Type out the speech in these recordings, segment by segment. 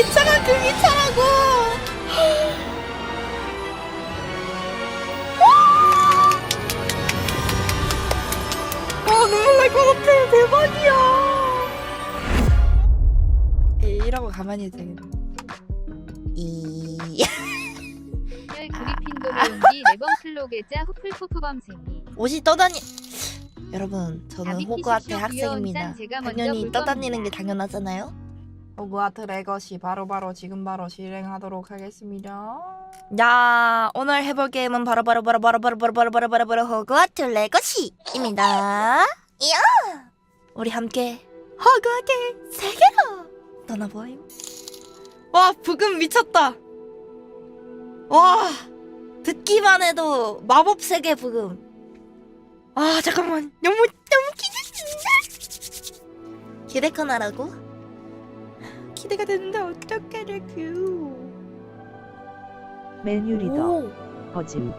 기차가 그 기차라고. 눈물 날 것 같아. 대박이야. 이러고 가만히 있어야겠다. 그리핀도메온기 내범 슬로게자 후플푸프 범생이 옷이 떠다니. 여러분, 저는 호그와트 학생입니다. 당연히 떠다니는 게 당연하잖아요. 호그와트 레거시 바로 지금 실행하도록 하겠습니다. 야, 오늘 해볼 게임은 바로 호그와트 레거시입니다. 이야! 우리 함께 호그와트 세계로 떠나보임. 와, 부금 미쳤다. 와, 듣기만 해도 마법 세계 부금. 아, 잠깐만. 너무 기대된다. 기대커나라고? 기대가 되는데 어떡하라고. 메뉴 리더 버짐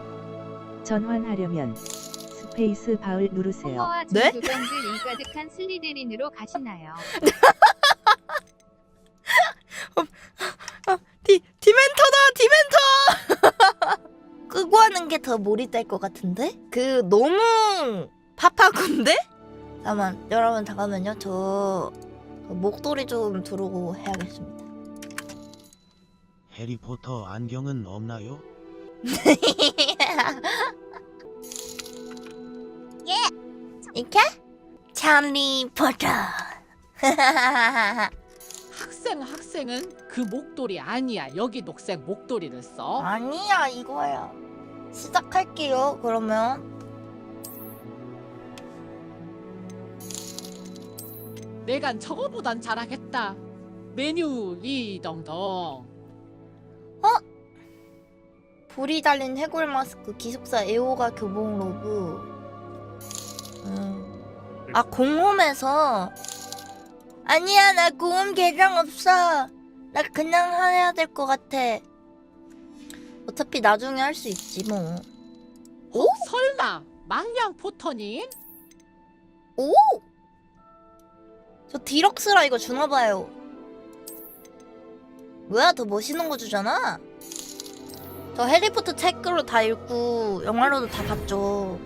전환하려면 스페이스 바울 누르세요. 홍어와 네? 중두병들 이 가득한 슬리데린으로 가시나요? 디멘터다. 끄고 하는 게 더 몰입될 것 같은데? 너무 파파군데? 잠깐만요. 저 목도리 좀 두르고 해야겠습니다. 해리포터 안경은 없나요? 이렇게? 찰리 포터. 학생은 그 목도리 아니야. 여기 녹색 목도리를 써. 아니야, 이거야. 시작할게요. 그러면 내가 저거보단 잘하겠다. 메뉴 리덩덩. 불이 달린 해골 마스크, 기숙사 애호가 교복 로브. 아, 공홈에서. 아니야, 나 공홈 계정 없어. 나 그냥 해야 될 것 같아. 어차피 나중에 할 수 있지 뭐. 오? 설마 망냥 포터님? 오? 저 디럭스라 이거 주나봐요. 뭐야, 더 멋있는 거 주잖아. 저 해리포터 책으로 다 읽고 영화로도 다 봤죠.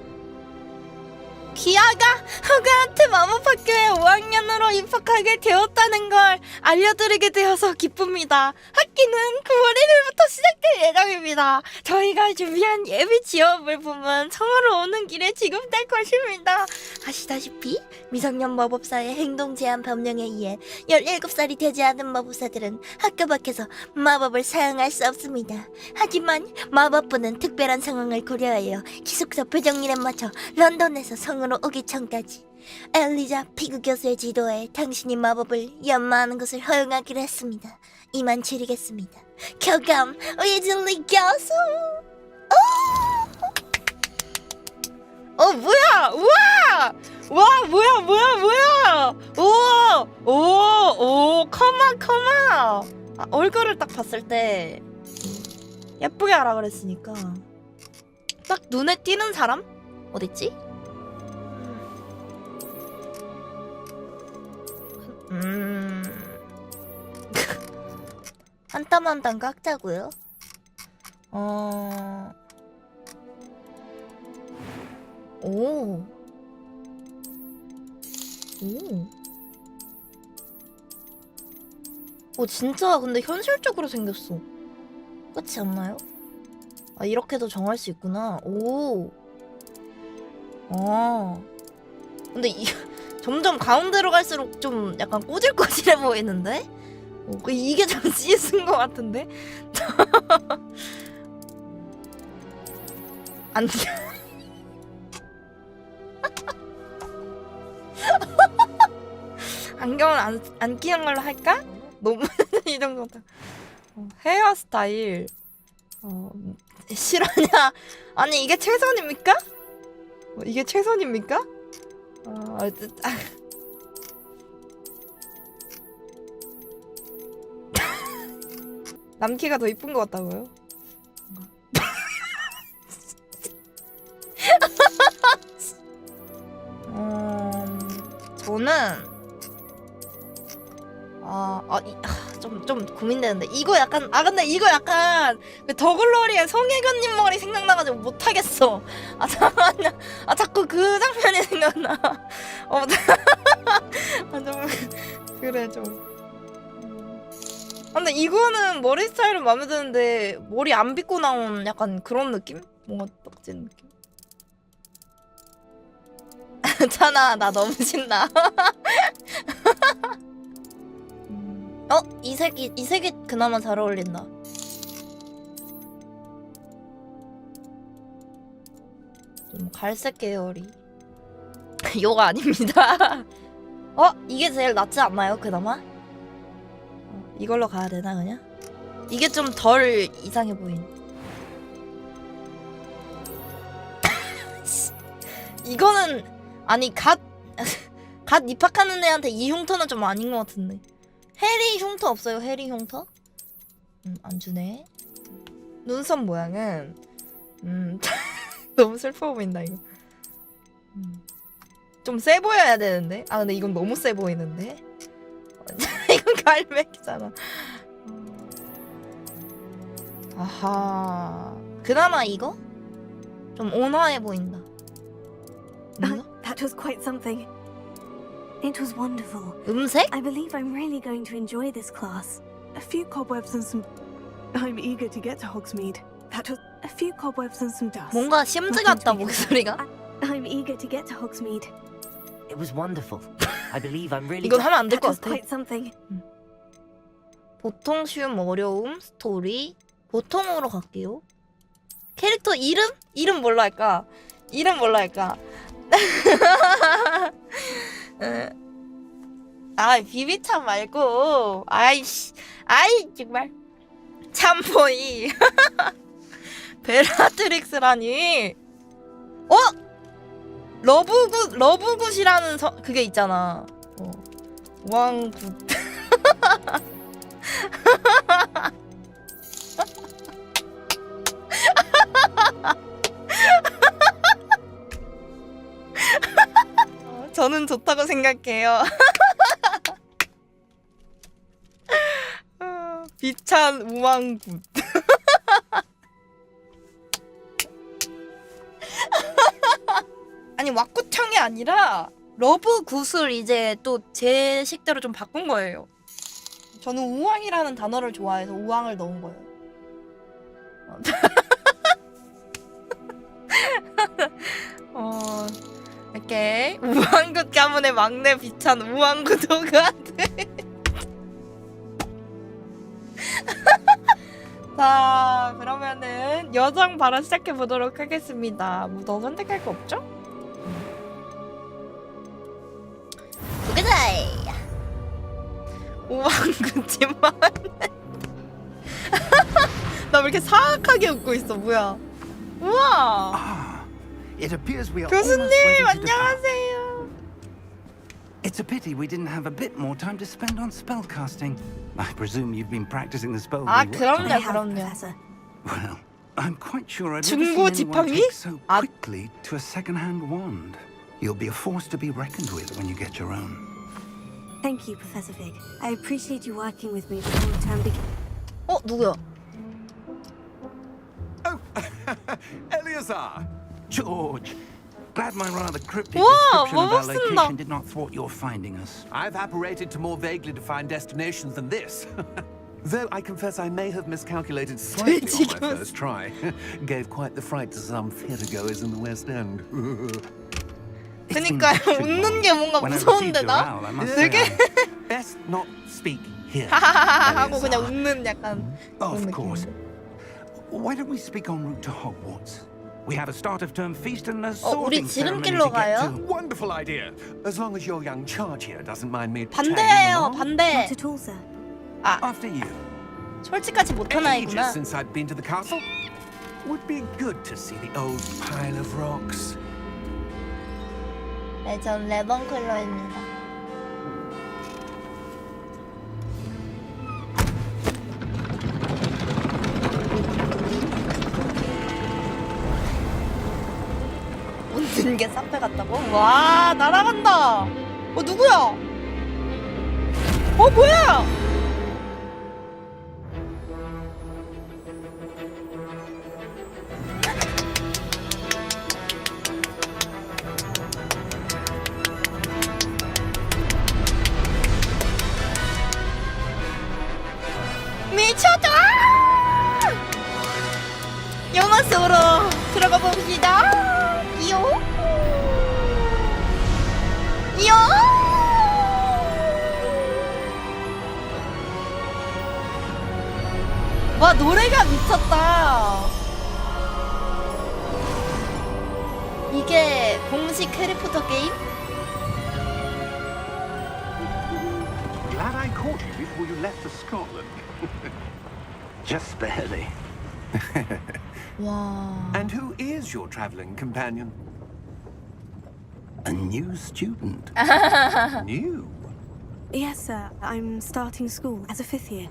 키아가 호그와트 마법학교에 5학년으로 입학하게 되었다는 걸 알려드리게 되어서 기쁩니다. 학기는 9월 1일부터 시작될 예정입니다. 저희가 준비한 예비 지원 물품은 성으로 오는 길에 지급될 것입니다. 아시다시피 미성년 마법사의 행동 제한 법령에 의해 17살이 되지 않은 마법사들은 학교 밖에서 마법을 사용할 수 없습니다. 하지만 마법부는 특별한 상황을 고려하여 기숙사 배정일에 맞춰 런던에서 성으로 오기 전까지 엘리자 피그 교수의 지도에 당신이 마법을 연마하는 것을 허용하기로 했습니다. 이만 줄이겠습니다. 교감 위즐리 교수. 뭐야? 우와! 와, 뭐야? 오, 커마. 얼굴을 딱 봤을 때 예쁘게 하라 그랬으니까 딱 눈에 띄는 사람? 어딨지? 한 땀 한 땀 깎자고요. 오. 진짜 근데 현실적으로 생겼어. 그렇지 않나요? 아, 이렇게도 정할 수 있구나. 오. 근데 점점 가운데로 갈수록 좀 약간 꼬질꼬질해 보이는데? 이게 잠시 쓴 것 같은데? 안경을 안 끼는 걸로 할까? 너무 이 정도다. 헤어스타일 실화냐? 아니, 이게 최선입니까? 이게 최선입니까? 남키가 더 이쁜 것 같다고요? 저는 좀 고민되는데 이거 약간 근데 이거 약간 그 더글로리의 송혜교님 머리 생각나가지고 못하겠어. 잠깐만요. 자꾸 그 장면이 생각나. 좀 그래 좀. 근데 이거는 머리 스타일은 마음에 드는데 머리 안 빗고 나온 약간 그런 느낌? 뭔가 떡진 느낌. 찬아 나 너무 신나. 이색이 그나마 잘 어울린다. 좀 갈색 계열이. 요가 아닙니다. 이게 제일 낫지 않나요 그나마? 이걸로 가야 되나 그냥? 이게 좀 덜 이상해 보인. 이거는 아니 갓 입학하는 애한테 이 흉터는 좀 아닌 것 같은데. 해리 흉터 없어요? 해리 흉터? 안 주네. 눈썹 모양은 너무 슬퍼 보인다 이거. 좀 세 보여야 되는데. 근데 이건 너무 세 보이는데. 이건 갈매기잖아. 아하. 그나마 이거? 좀 온화해 보인다. That was quite something. It was wonderful. 음색? I believe I'm really going to enjoy this class. A few cobwebs and some... I'm eager to get to Hogsmeade. That was a few cobwebs and some dust. 뭔가 심즈 같다 목소리가. I'm eager to get to Hogsmeade. It was wonderful. I believe I'm really. 이건 하면 안 될 That 것 was 같아. quite something. 보통, 쉬움, 어려움, 스토리. 보통으로 갈게요. 캐릭터 이름? 이름 뭘로 할까? 비비참 말고. 정말 참보이. 베라트릭스라니. 러브굿이라는 그게 있잖아. 왕굿. 저는 좋다고 생각해요. 비찬 우왕굿. 아니 왁구청이 아니라 러브굿을 이제 또 제 식대로 좀 바꾼 거예요. 저는 우왕이라는 단어를 좋아해서 우왕을 넣은 거예요. 이렇게 우왕굿 가문의 막내 비찬 우왕굿 호그와트. 자, 그러면은 여정 바로 시작해 보도록 하겠습니다. 뭐 더 선택할 거 없죠? 보자이. 우왕굿지만. 나 왜 이렇게 사악하게 웃고 있어? 뭐야? 우와. It appears we are 교수님 almost ready to depart. 안녕하세요. It's a pity we didn't have a bit more time to spend on spellcasting. I presume you've been practicing the spells we worked on. I have, 그럼요. Professor. Well, I'm quite sure I've 중고 never seen anyone 지팡이? take so 아. quickly to a second-hand wand. You'll be a force to be reckoned with when you get your own. Thank you, Professor Fig. I appreciate you working with me before the term begins. 누구야? Oh, Eleazar! George, glad my rather cryptic Wow, description of our 멋있다. location did not thwart your finding us. I've apparated to more vaguely defined destinations than this. Though I confess I may have miscalculated slightly on my first try. Gave quite the fright to some theatregoers in the West End. It's been 그니까요. too 웃는 long. 게 뭔가 When I 무서운데 received your 나? owl, I must say 되게 Best not speak here. 하하하하 하고 Eleazar. 그냥 웃는 약간 그런 Of course. 느낌인데. Why don't we speak en route to Hogwarts? We have a start of term feast and a 우리 sorting ceremony 지름길로 to get 가요? to. Wonderful idea. As long as your young charge here doesn't mind me 반대예요, tagging along. 반대. Not at all, sir. After you. 솔직하지 못한 Ages 아이구나. since I'd been to the castle. Would be good to see the old pile of rocks. 네, 전 레번클러입니다. 웃는 게 싹배 같다고? 와, 날아간다. 누구야? 뭐야? 미쳤다! 영화 속으로 들어가 봅시다. 이요? 이요? 와, 노래가 미쳤다. 이게 공식 해리포터 게임? Glad I caught you before you left for Scotland. Just barely. 와. And who is your travelling companion? A new student. New? Yes, sir. I'm starting school as a 5th year.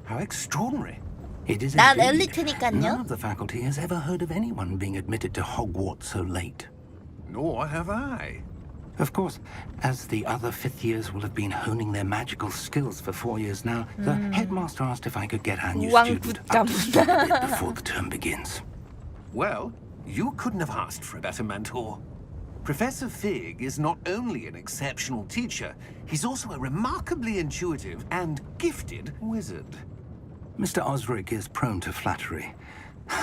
How extraordinary. It is 난 indeed. 엘리트니까요. None of the faculty has ever heard of anyone being admitted to Hogwarts so late. Nor have I. Of course, as the other 5th years will have been honing their magical skills for 4 years now, the headmaster asked if I could get our new student up to speed a bit before the term begins. Well, you couldn't have asked for a better mentor. Professor Fig is not only an exceptional teacher, he's also a remarkably intuitive and gifted wizard. Mr. Osric is prone to flattery.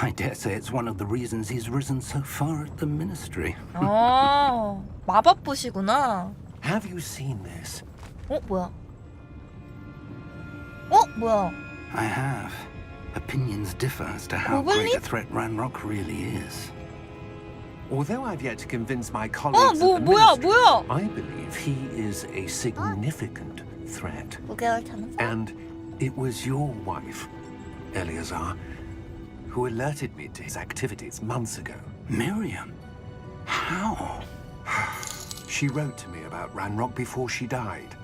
I dare say it's one of the reasons he's risen so far at the ministry. 아, 마법부시구나. Have you seen this? 뭐야? 뭐야? I have. Opinions differ as to how Really? great a threat Ranrock really is. Although I've yet to convince my colleagues at the 뭐야? ministry, I believe he is a significant threat. 무게를 타는 사람? And it was your wife, Eleazar, who alerted me to his activities months ago. Miriam? How? She wrote to me about Ranrock before she died,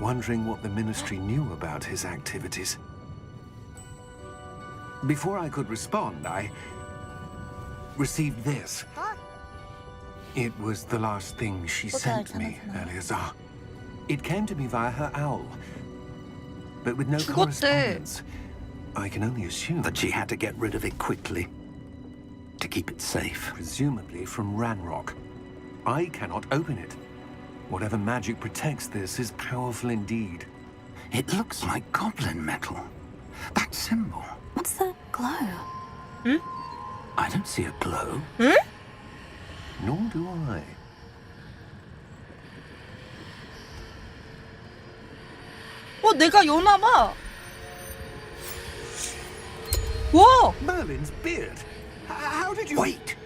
wondering what the ministry knew about his activities. Before I could respond, I received this. It was the last thing she sent me, Eleazar. It came to me via her owl, but with no 죽었대. correspondence. I can only assume That she had to get rid of it quickly to keep it safe. presumably from Ranrock. I cannot open it. Whatever magic protects this is powerful indeed. It looks like goblin metal. That symbol. What's the glow? I don't see a glow. Nor do I. 내가 요나봐. 와, Merlin's beard. How did you... Wait!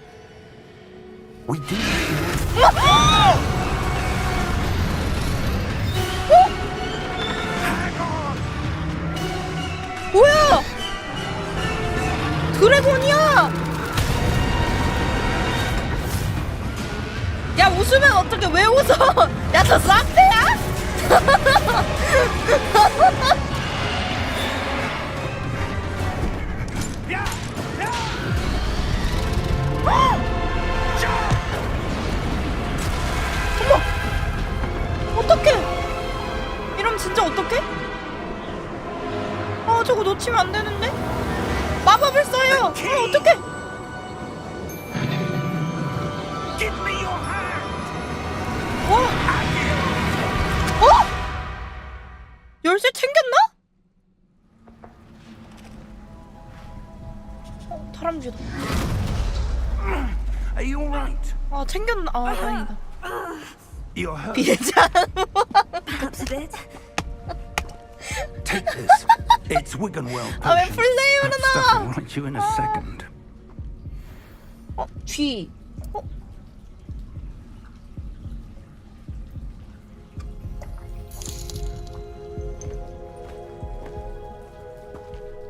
We do. 뭐야? 드래곤이야. 야, 웃으면 어떡해? 왜 웃어? 야, 저 쌍패야? 어머! 어떡해? 이러면 진짜 어떡해? 저거 놓치면 안 되는데? 마법을 써요! 어떡해! Give me your hand! 열쇠 챙겼나? 다람쥐다. Are you alright? 챙겼나? 다행이다. You're hurt. 비자. Perhaps a bit. Take this. It's Wiggenweld 왜 potion. 플레이어로 That stuff will 나와? right you in a second. 쥐.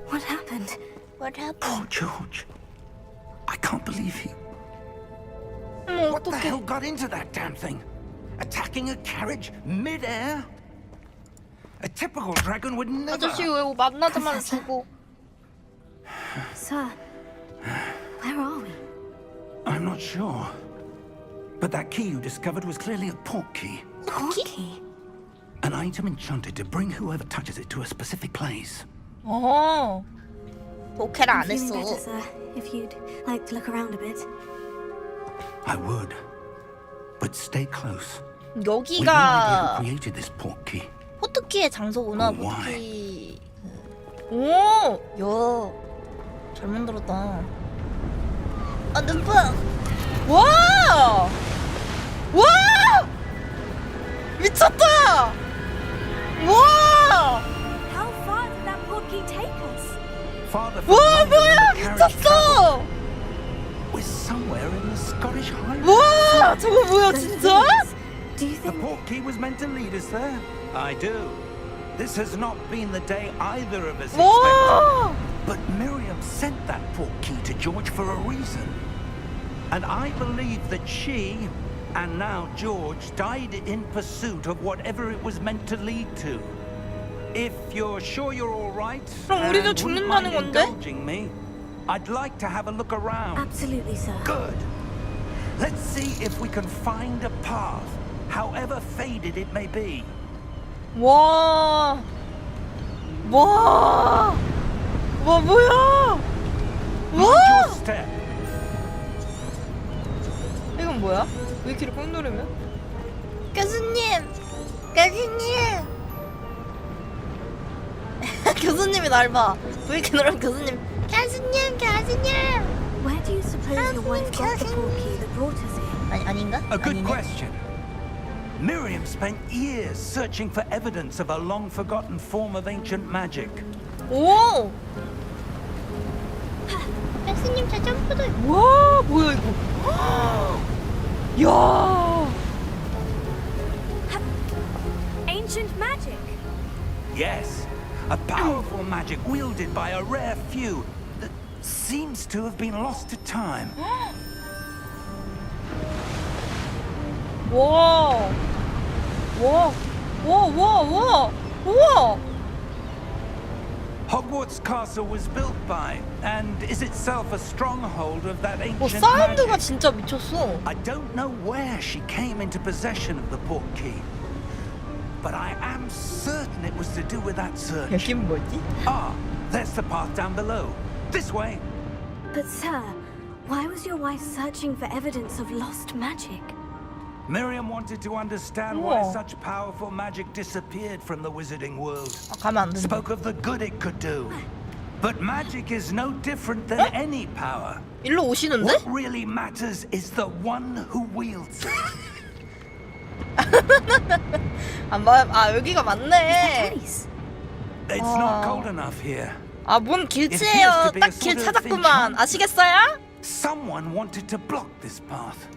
What happened? What happened? Poor George. I can't believe he... What the 어떡해. hell got into that damn thing? Attacking a carriage mid-air? A typical dragon would never... 아저씨 왜 만나자마자 죽어? Sir, where are we? I'm not sure. But that key you discovered was clearly a port key. Portkey? An item enchanted to bring whoever touches it to a specific place. 독해를 안 I'm feeling 했어. better, sir. If you'd like to look around a bit. I would. But stay close. We have no idea 여기가 who created this portkey. 포트키의 장소구나. Oh, why? 포트키. 오, 야, 잘 만들었다. 아, 눈뽕. 와, 와, 미쳤다. 와, How far did that portkey take us? Father from 와, London 뭐야, and the carriage travel. 미쳤어. We're somewhere in the Scottish Highlands. 와, 저거 뭐야, Those 진짜? villains. Do you The think? portkey was meant to lead us there. I do. This has not been the day either of us expected. 와, But Miriam sent that portkey to George for a reason. And I believe that she, and now George, died in pursuit of whatever it was meant to lead to. If you're sure you're all right, 그럼 우리도 and wouldn't mind 죽는다는 건데? indulging me, I'd like to have a look around. Absolutely, sir. Good. Let's see if we can find a path, however faded it may be. 와, 와, 와, 뭐야? Mind your 와, step. 이건 뭐야? 왜 길을 꾹 누르면? 교수님, 교수님. 교수님이 날 봐. 왜 이렇게 누르면 교수님? 교수님, 교수님. Where do you suppose your wife got the portkey that brought us here? 아닌가? A good 아니네. question. Miriam spent years searching for evidence of a long-forgotten form of ancient magic. 오. 교수님 저 점프도. 와, 뭐야 이거? 야. Ancient magic. Yes, a powerful magic wielded by a rare few that seems to have been lost to time. 와. 와. 와, 와, 와. 우와. Hogwarts Castle was built by, and is itself a stronghold of that 와, ancient 사운드가 magic. 진짜 미쳤어. I don't know where she came into possession of the portkey, but I am certain it was to do with that search. 여긴 뭐지? Ah, there's the path down below. This way. But sir, why was your wife searching for evidence of lost magic? Miriam wanted to understand why 우와. such powerful magic disappeared from the wizarding world. 아, 가면 안 된다. Spoke of the good it could do. But magic is no different than any power. 일로 오시는데? What really matters is the one who wields it. 아, 여기가 맞네. Place. It's not cold enough here. 아, 뭔 길치예요. 딱 길 찾았구만. 아시겠어요? Someone wanted to block this path.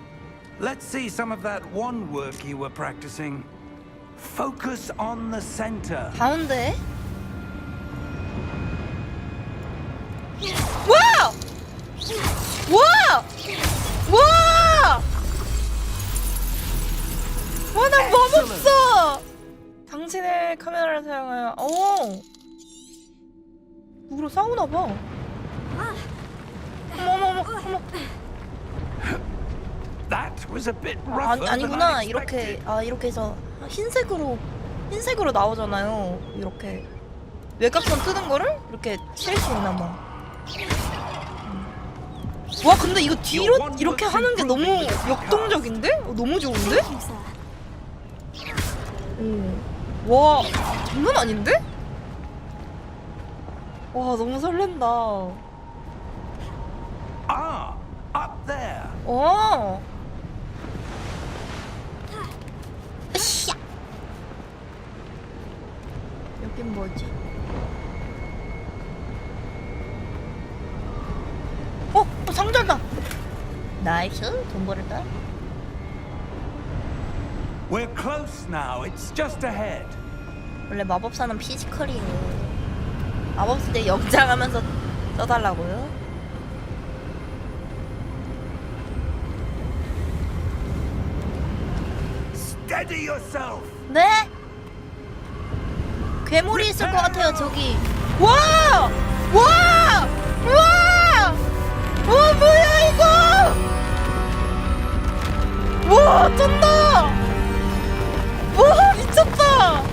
Let's see some of that wand work you were practicing. Focus on the center. 가운데. 와! 와! 와! 와, 나 멈었어! 당신의 카메라를 사용하여, 누구랑 싸우나봐. 어머. That was a bit rougher than 아니구나. I expected. 이렇게 해서 흰색으로 나오잖아요. 이렇게. 외곽선 뜨는 거를 이렇게 칠 수 있나 봐. 와, 근데 이거 뒤로 이렇게 하는 게 너무 역동적인데? 너무 좋은데? Thank you, sir. 와, 장난 아닌데? 와, 너무 설렌다. Ah, up there. 으쌰. 여긴 뭐지? 상자다. 나이스, 돈 벌었다. We're close now. It's just ahead. 원래 마법사는 피지컬이에요. 마법 쓸 때 영장하면서 써달라고요? Steady yourself. 네? 괴물이 있을 것 같아요, 저기. 와! 와! 와! 와, 뭐야 이거! 와, 쩐다! 와, 미쳤다!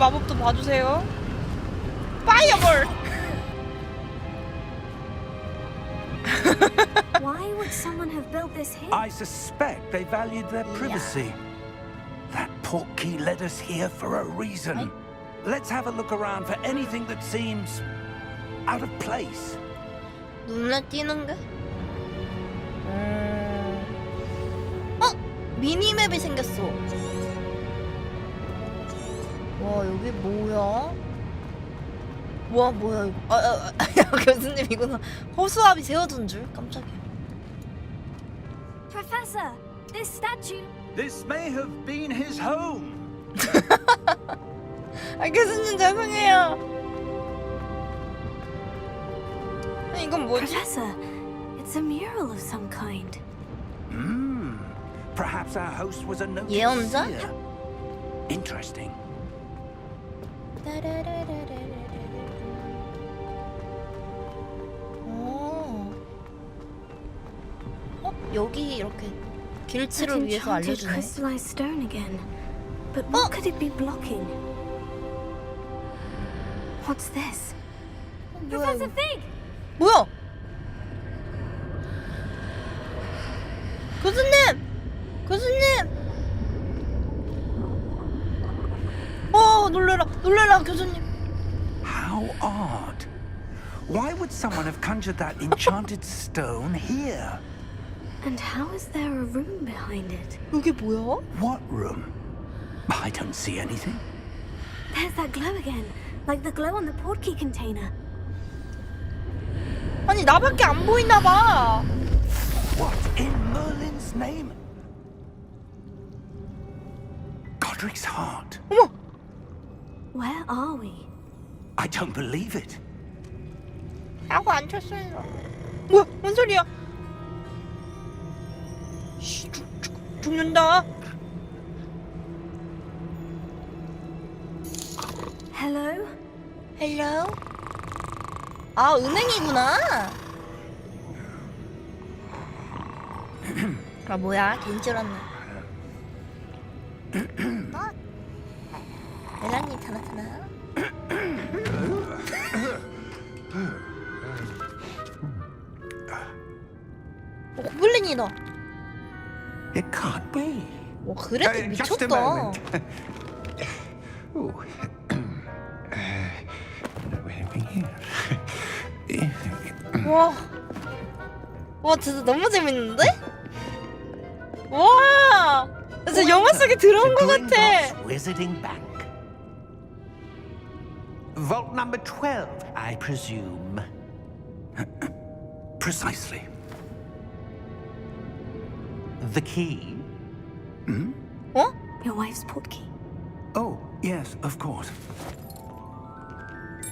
마법도 봐주세요. 파이어볼. Why would someone have built this here? I suspect they valued their privacy. That portkey led us here for a reason. Let's have a look around for anything that seems out of place. 눈에 띄는 게? 어? 미니맵이 생겼어. 와, 여기 뭐야? 와, 뭐야 이거? 야, 교수님이구나. 허수아비 세워둔 줄 깜짝이야. Professor, this statue. This may have been his home. 아, 교수님 죄송해요. 이건 뭐지? Professor, it's a mural of some kind. Perhaps our host was a 예언자? notice. Interesting. 여기 이렇게 That 길치를 위해서 enchanted 알려주네. crystallized stone again. But what could it be blocking? What's this? Professor Fig! 뭐야? 교수님! 교수님! 놀래라, 놀래라, 교수님. How odd. Why would someone have conjured that enchanted stone here? And how is there a room behind it? 여기 뭐야? What room? I don't see anything. There's that glow again, like the glow on the portkey container. 아니, 나밖에 안 보이나 봐. What in Merlin's name? Godric's heart. 어머! Where are we? I don't believe it. 하고 안 쳤어요. 뭐야? 뭔 소리야? 씨, 죽는다. Hello? 헬로? 아, 은행이구나. 아, 뭐야? 개인 줄 알았네. 멜라님 타나타나. 고블린이다. It can't be. 와, 그래도 Just a 미쳤다. moment. Ooh. 와, 와, 진짜 너무 재밌는데? 와, 진짜 영화 속에 들어온 것 같아. Wizarding Bank. Vault number 12, I presume. Precisely. The key? 어? Your wife's portkey. Oh, yes, of course.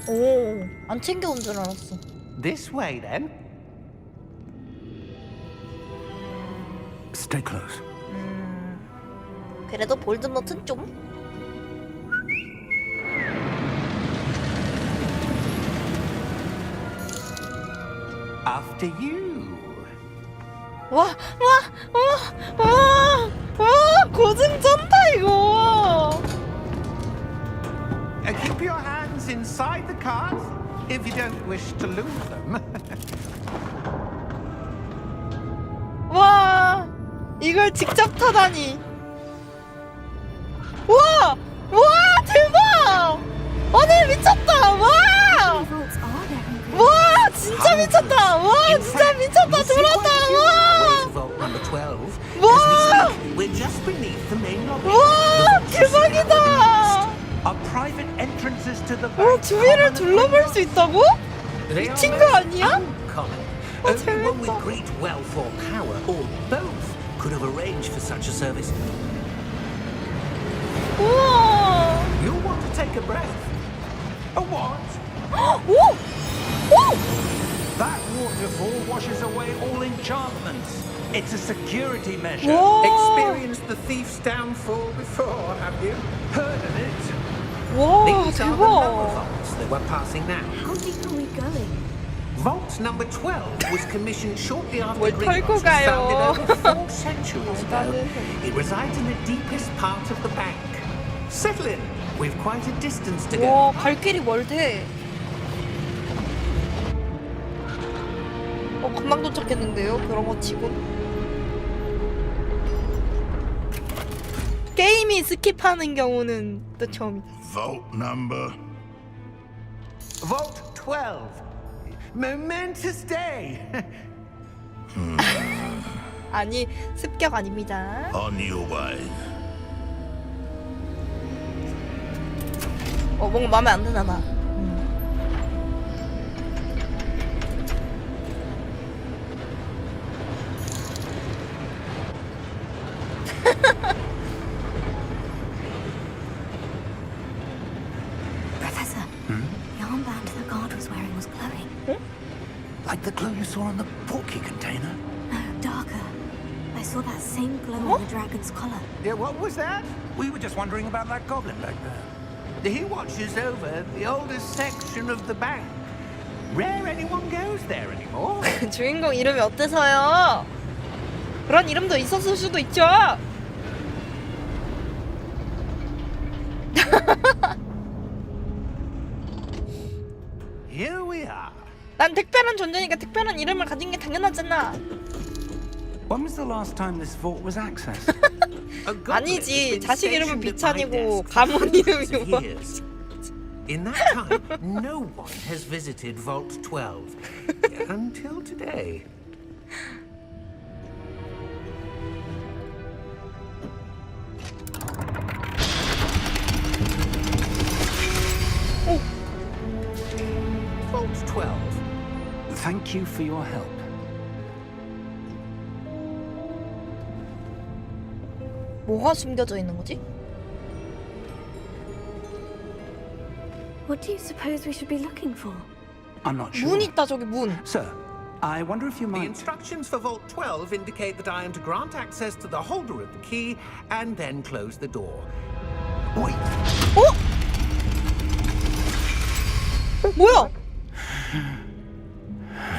오, 안 챙겨온 줄 알았어. This way, then. Stay close. 그래도 볼드모트는 좀. After you. 와, 고증 쩐다 이거. Keep your hands inside the cards if you don't wish to lose them. 와, 이걸 직접 타다니. 와, 대박. 아니 미쳤다. 와, Vaults are there in Greece. 와, 진짜 미쳤다. 와, 진짜 미쳤다. 돌았다. 와, Vault number 12. 와, We're just beneath the main lobby. 와, 대박이다. Are private entrances to the 와, bank 주위를 common? 둘러볼 수 있다고? 미친 거 아니야? Common. Oh, Only one with 재밌다. great wealth or power, or both, could have arranged for such a service. 우와. You'll want to take a breath. A what? 오, That waterfall washes away all enchantments. It's a security measure. 와, Experienced the thief's downfall before, have you? Heard of it? 와, These are the lower 대박. vaults that we're passing now. How deep are we going? Vault number 12 was commissioned shortly after 뭘 Gringotts 털고 was 가요. founded over 4 centuries ago. 나는- It resides in the deepest part of the bank. Settle in. We've quite a distance to go. 와, 갈 길이 멀대. 금방 도착했는데요? 그런 거 치고. 게임이 스킵하는 경우는 또 처음이다. Vault number. Vault 12. Momentous day. 아니, 습격 아닙니다. On your way. 뭔가 마음에 안 드나 봐. Professor, the armband the guard was wearing was glowing. Like the glow you saw on the portkey container? No, darker. I saw that same glow on the dragon's collar. Yeah, what was that? We were just wondering about that goblin back there. He watches over the oldest section of the bank. Rare anyone goes there anymore. 주인공 이름이 어때서요? 그런 이름도 있었을 수도 있죠. Here we are. 난 특별한 존재니까 특별한 이름을 가진 게 당연하잖아. When was the last time this vault was accessed? A goblet has 아니지, been 자식 이름은 stationed at my 비찬이고 desk 가문 for 이름이 hundreds of 뭐. years. In that time, no one has visited Vault 12 until today. Vault 12. Thank you for your help. 뭐가 숨겨져 있는 거지? What do you suppose we should be looking for? I'm not sure. 문 있다, 저기 문. Sir, I wonder if you The might... instructions for Vault 12 indicate that I am to grant access to the holder of the key and then close the door. Wait, 뭐야?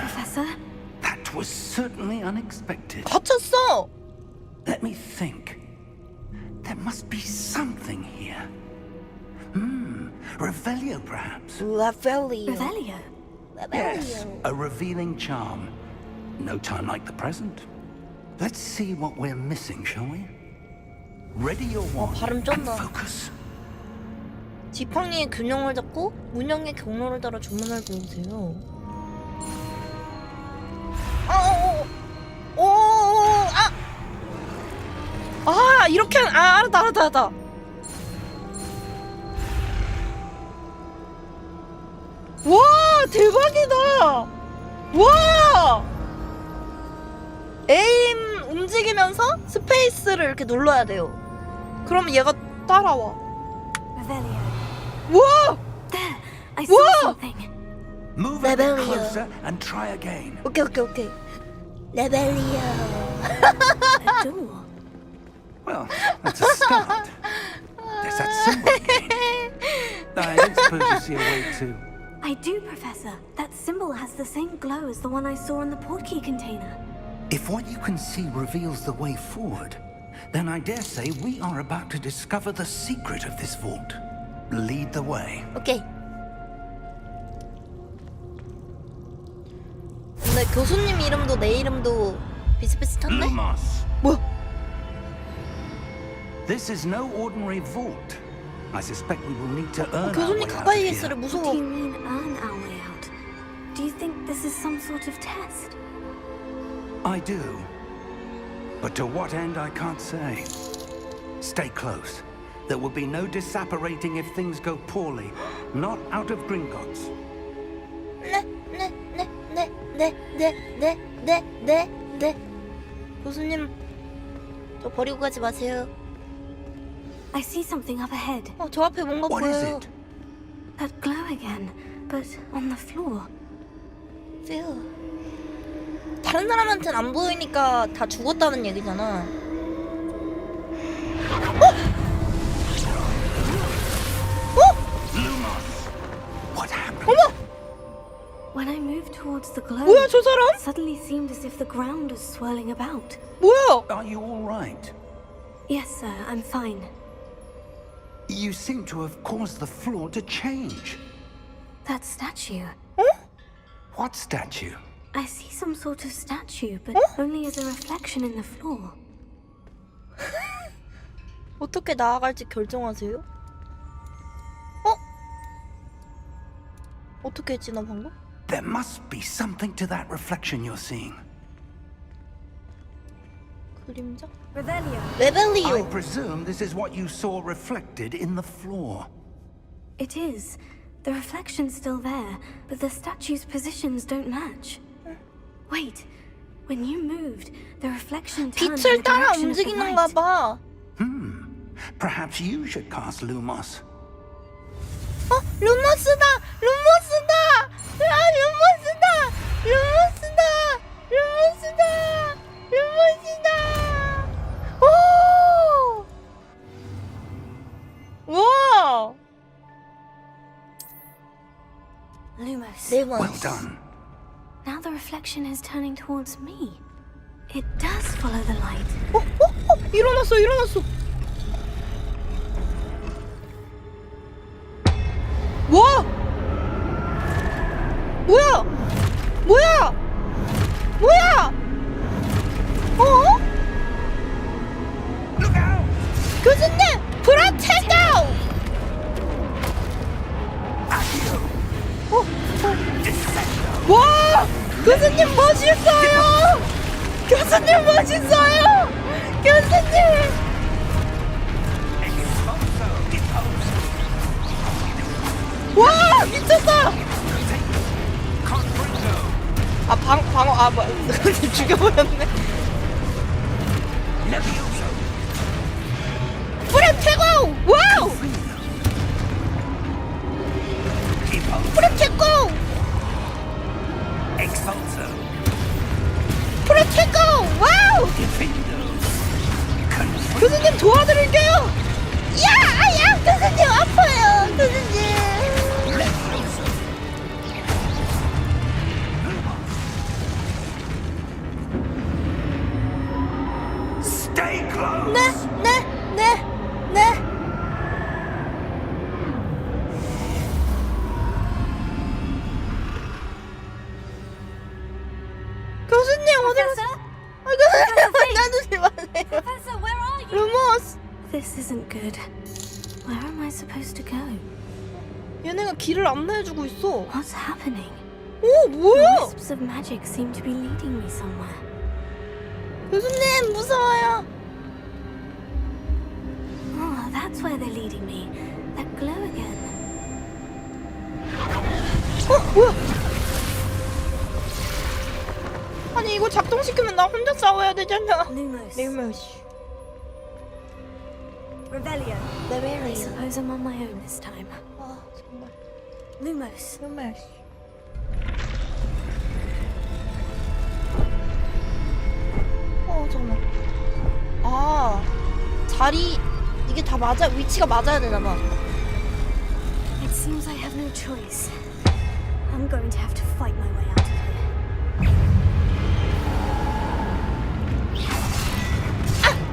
Professor? that was certainly unexpected. 갇혔어. Let me think. There must be something here. Revelio, perhaps. 라벨리오. Revelio? Yes, a revealing charm. No time like the present. Let's see what we're missing, shall we? Ready your wand 발음 and 쩐다. focus. 지팡이의 균형을 잡고 문양의 경로를 따라 주문을 배우세요. 이렇게 알았다. 와, 대박이다. 와. 에임 움직이면서 스페이스를 이렇게 눌러야 돼요. 그러면 얘가 따라와. Revelio. 와. There! I saw Whoa! something. Move a bit Revelio. closer and try again. 오케이. 레벨리오. A door. Well, that's a start. There's that symbol again. I don't suppose you see a way to... I do, Professor. That symbol has the same glow as the one I saw in the portkey container. If what you can see reveals the way forward, then I dare say we are about to discover the secret of this vault. Lead the way. 오케이. 근데 교수님 이름도 내 이름도 비슷비슷한데? Lumos. 뭐야? This is no ordinary vault. I suspect we will need to earn our 교수님 way out of 가까이 here. 있으래. What 무서워. do you mean, earn our way out? Do you think this is some sort of test? I do. But to what end, I can't say. Stay close. There will be no disapparating if things go poorly. Not out of Gringotts. 네. 교수님, 저 버리고 가지 마세요. I see something up ahead. 저 앞에 뭔가 What is 보여요. it? That glow again, but on the floor. 쎄요. 다른 사람한테는 안 보이니까 다 죽었다는 얘기잖아. What happened? 어머! When I moved towards the glow, 뭐야, 저 사람? it suddenly seemed as if the ground was swirling about. 뭐야? Are you all right? Yes, sir, I'm fine. You seem to have caused the floor to change. That statue. What statue? I see some sort of statue, but only as a reflection in the floor. 어떻게 나아갈지 결정하세요? 어떻게 했지 나 방금? There must be something to that reflection you're seeing. 그림자? Revelio. I 레벨리오. presume this is what you saw reflected in the floor. It is. The reflection's still there, but the statue's positions don't match. Wait. When you moved, the reflection turned in 빛을 the 따라 direction of the 움직이는가 light. 봐. Perhaps you should cast Lumos. 루머스다! 루머스다! 아, 루머스다! 루머스다! 루머스다! 루머스다! 오! 와! Lumos. 레몬. Well done. Now the reflection is turning towards me. It does follow the light. 일어났어, 일어났어. 와! 뭐야? 뭐야? 뭐야? Look out! 교수님! 브라테고! 와! 교수님 멋있어요! 교수님 멋있어요! 교수님! 와! 미쳤어! 아, 방어, 뭐, 죽여버렸네. 브라테고! 와우! 브라테고! 브라테고! 와우! 교수님 도와드릴게요! 야! 교수님 아파요! 교수님! Stay close! 네. 교수님 어디 갔어? 교수님 놔두지 마세요. Professor, where are you? 루머스. This isn't good. Where am I supposed to go? 얘네가 길을 안내해주고 있어. What's happening? 오, The 뭐야? wisps of magic seem to be leading me somewhere. 교수님 무서워요. Oh, that's where they're leading me. That glow again. 뭐야? 아니 이거 작동시키면 나 혼자 싸워야 되잖아. Lumos. 루머스. Revelio. I 레벨리오. suppose I'm on my own this time. 아 정말. Lumos. 루머스. 잠깐만. 아 자리 이게 다 맞아 위치가 맞아야 되나 봐. It seems I have no choice. I'm going to have to fight my way out of here.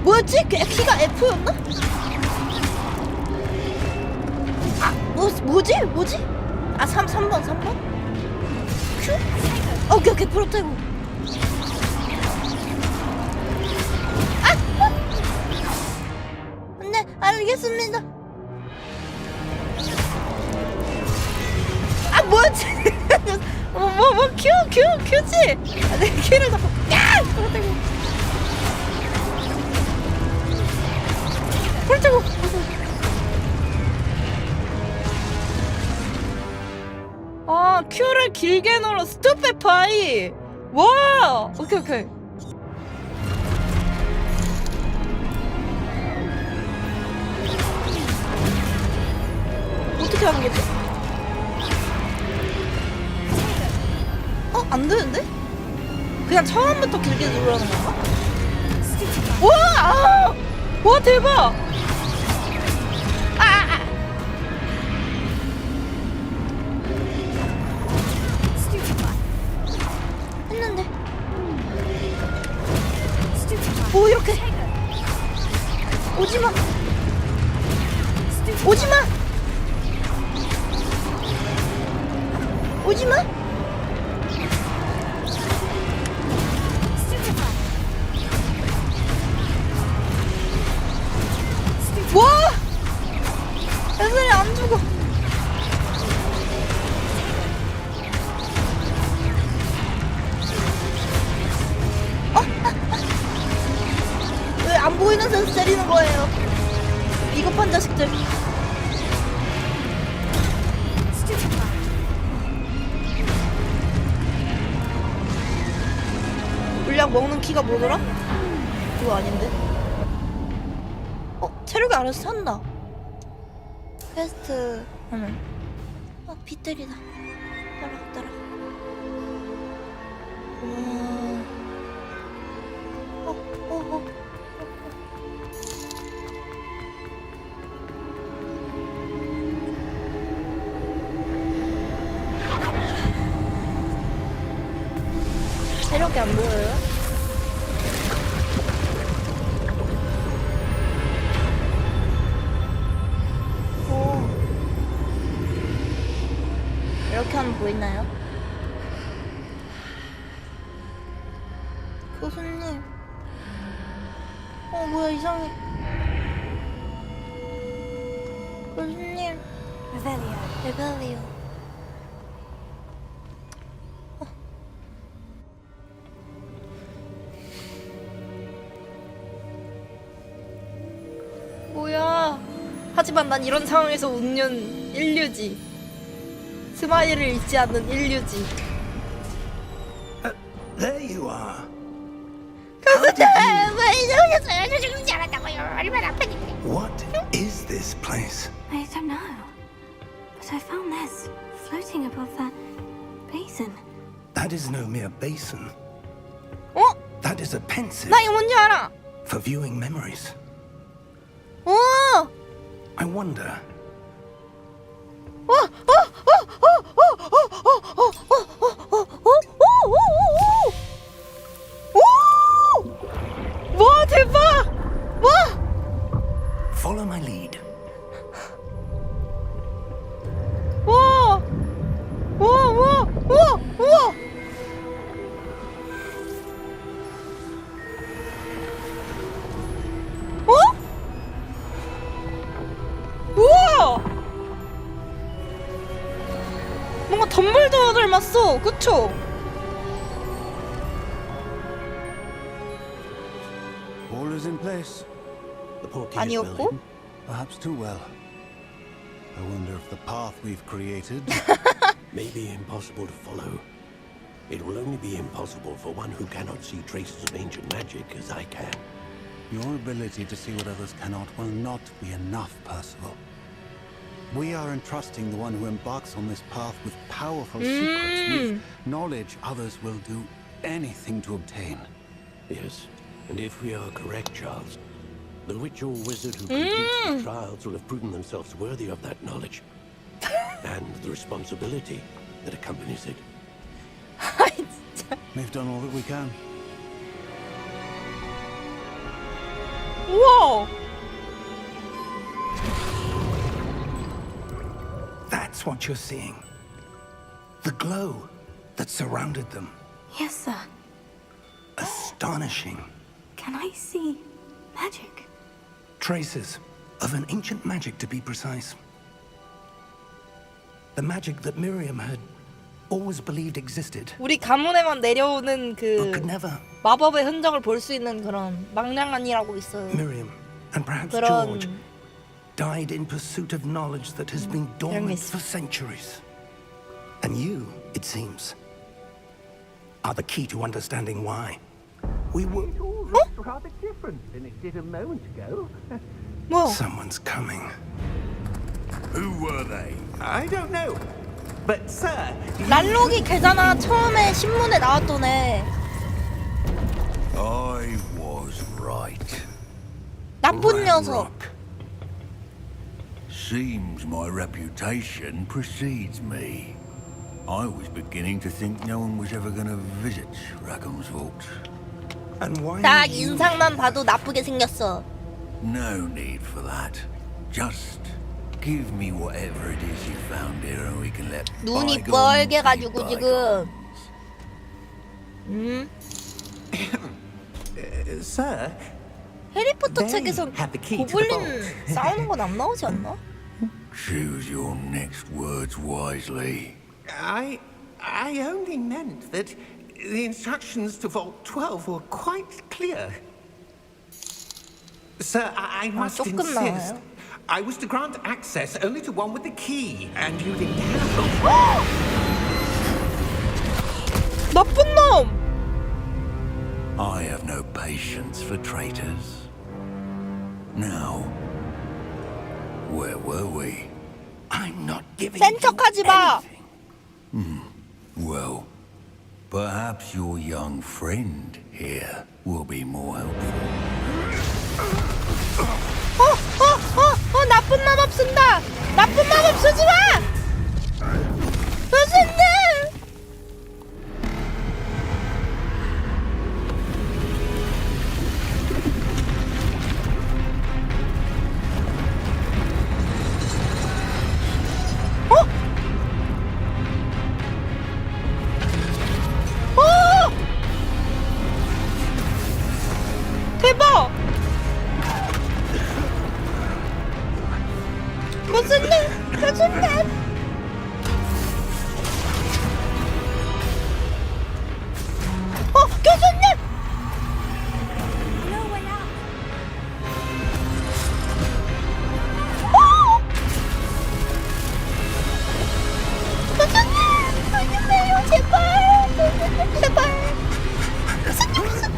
뭐였지? 키가 F였나? 뭐지? 아 3번 Q? 오케이 프로테고. 네 알겠습니다. 뭐였지? Q지? 내 키를 잡고 프로테고 아 Q를 길게 눌러 스톱페파이. 와 오케이 어떻게 하는 거지? 안 되는데? 그냥 처음부터 길게 누르라는 건가? 와 대박! 했는데 뭐 이렇게 오지마. 오지마! 오지마! 와! 애들이 안 죽어. 왜 안 보이는 선수 때리는 거예요? 비겁한 자식들. 물약 먹는 키가 뭐더라? 그거 아닌데? 체력이 알아서 산다. 퀘스트 하면 빗들이다. 따라. 체력이 안 보여요? 오. 이렇게 하면 보이나요? 교수님. 뭐야, 이상해. 교수님. 레벨리오. 뭐야. 하지만 난 이런 상황에서 웃는 인류지. 스마일을 잊지 않는 인류지. There you are. 왜 이러셨어요? 저 죽는 줄 알았다고요. 얼마나 아프니까. What is this place? I don't know. But I found this floating above that basin. That is no mere basin. That is a pensive 나 이거 뭔지 알아. for viewing memories. I wonder. 와, 대박! 와! Follow my lead. 와! 우와! 우와! 뭔가 덤블도어 닮았어, 그쵸? All is in place. The portkey is 아니었고? building, perhaps too well. I wonder if the path we've created may be impossible to follow. It will only be impossible for one who cannot see traces of ancient magic as I can. Your ability to see what others cannot will not be enough, Percival. We are entrusting the one who embarks on this path with powerful secrets, with knowledge others will do anything to obtain. Yes, and if we are correct, Charles, the witch or wizard who completes the trials will have proven themselves worthy of that knowledge and the responsibility that accompanies it. We've done all that we can. 우와! That's what you're seeing. The glow that surrounded them. Yes, sir. Astonishing. Can I see magic? Traces of an ancient magic, to be precise. The magic that Miriam had always believed existed, 우리 가문에만 내려오는 but 그 could never. 마법의 흔적을 볼 수 있는 그런 망량한이라고 있어요. Miriam and perhaps 그런 George died in pursuit of knowledge that has been dormant 있어. for centuries. And you, it seems, are the key to understanding why. We were rather different than it did a moment ago. 뭐야? Someone's coming. Who were they? I don't know. But sir, 난록이 걔잖아. 처음에 신문에 나왔던 애. I was right. 나쁜 녀석. Seems my reputation precedes me. I was beginning to think no one was ever going to visit Rackham's vault. And why? 딱 인상만 봐도 나쁘게 생겼어. No need for that. Just Give me whatever it is you found here and we can let 눈이 bygones 뻘게 be 가지고 지금. Sir, 해리포터 They 책에선 have the key to the 고블린 vault. 싸우는 건 안 나오지 않나? Choose your next words wisely. I only meant that the instructions to Vault 12 were quite clear. Sir, I must 조금 insist. 나와요. I was to grant access only to one with the key, and you didn't have 나쁜 놈! I have no patience for traitors. Now, where were we? I'm not giving 센 척하지 마! Well, perhaps your young friend here will be more helpful. 나쁜 마법 쓴다! 나쁜 마법 쓰지 마! 교수님! 대박! 교수님! 교수님! 교수님! No way out. 교수님! 교수님이에요, 제발! 교수님, 제발! 교수님, 교수님!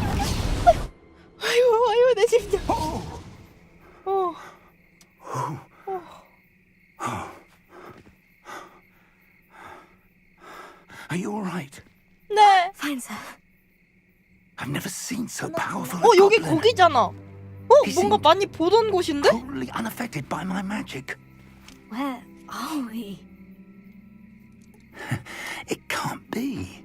아이고, 내 심장. Are you all right? 네. Fine, sir. I've never seen so powerful. 여기 거기잖아. 뭔가 많이 보던 곳인데? Totally unaffected by my magic. Where are we? It can't be.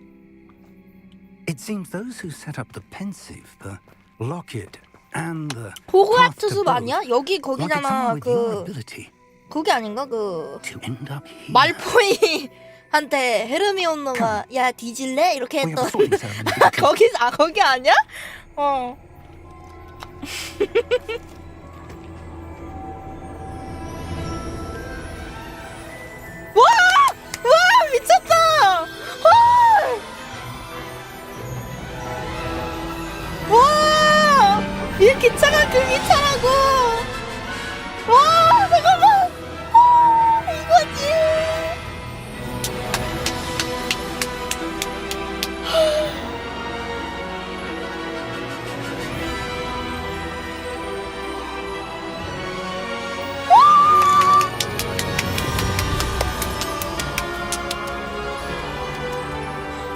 It seems those who set up the pensive, the locket, and the 호그와트 path to 숲 both 아니야? 여기 wanted 거기잖아. someone with your 그 ability 거기 아닌가? 그 to end up here. 말포이한테 헤르미온느가 야 뒤질래? 이렇게 We have a 했던 sorting ceremony. 거기 아니야? 와 미쳤다. 와! 이 기차가 그 기차라고! 와! 잠깐만! 이거지!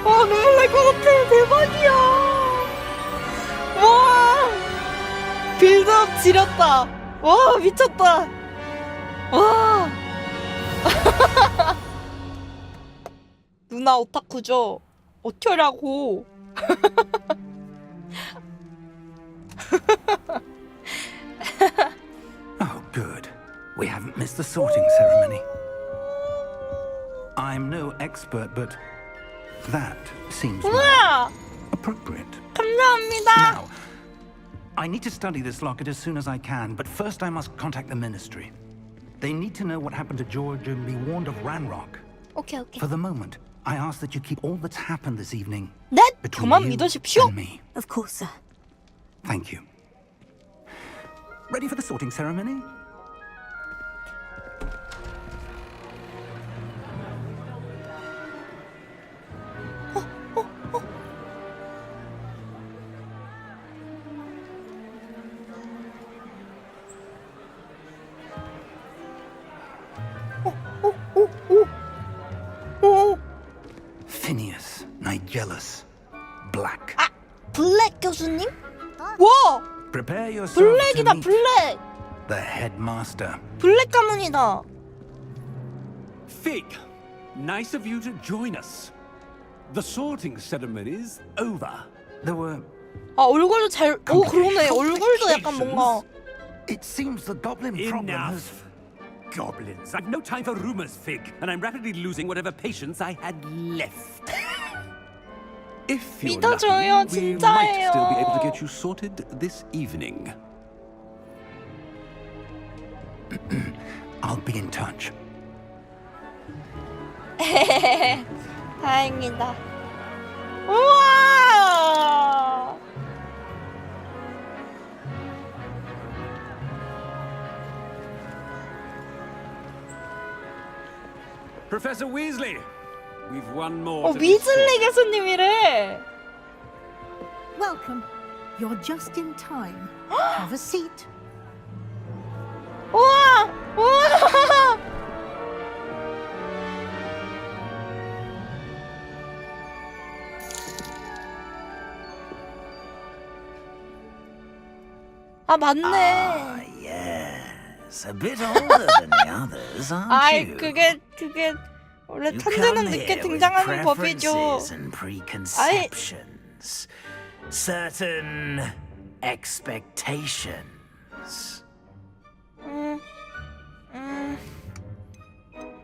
와 눈물 날 것 같아. 대박이야. 와 빌드업 지렸다. 와 미쳤다. 와 누나 오타쿠죠? 어쩌라고. Oh, good. We haven't missed the sorting ceremony. I'm no expert, but that seems 우와 appropriate. 감사합니다. Now, I need to study this locket as soon as I can, but first I must contact the ministry. They need to know what happened to George and be warned of Ranrock. 오케이 오케이. For the moment, I ask that you keep all that's happened this evening 네? between 저만 you 믿으십시오. and me. Of course, sir. Thank you. Ready for the sorting ceremony? Phineas, Nigellus, Black. 아 블랙 교수님? 와 Prepare yourself 블랙이다 to meet 블랙. the headmaster. 블랙 가문이다. Fig, nice of you to join us. The sorting ceremony's over. There were 아 얼굴도 잘. 오 그러네. 얼굴도 약간 뭔가. It seems the goblin problem Enough. has goblins. I've no time for rumors, Fig, and I'm rapidly losing whatever patience I had left. If you're 믿어줘요, lucky, we might 진짜예요. still be able to get you sorted this evening. I'll be in touch. 다행이다. 우와! Professor Weasley, we've one more. to 위즐리 교수님이래. Welcome. You're just in time. Have a seat. 우와! 우와! 아 맞네. Yes, a bit older than the others, aren't 아이 you? 그게 원래 천재는 늦게 등장하는 법이죠. Preferences and preconceptions, certain expectations.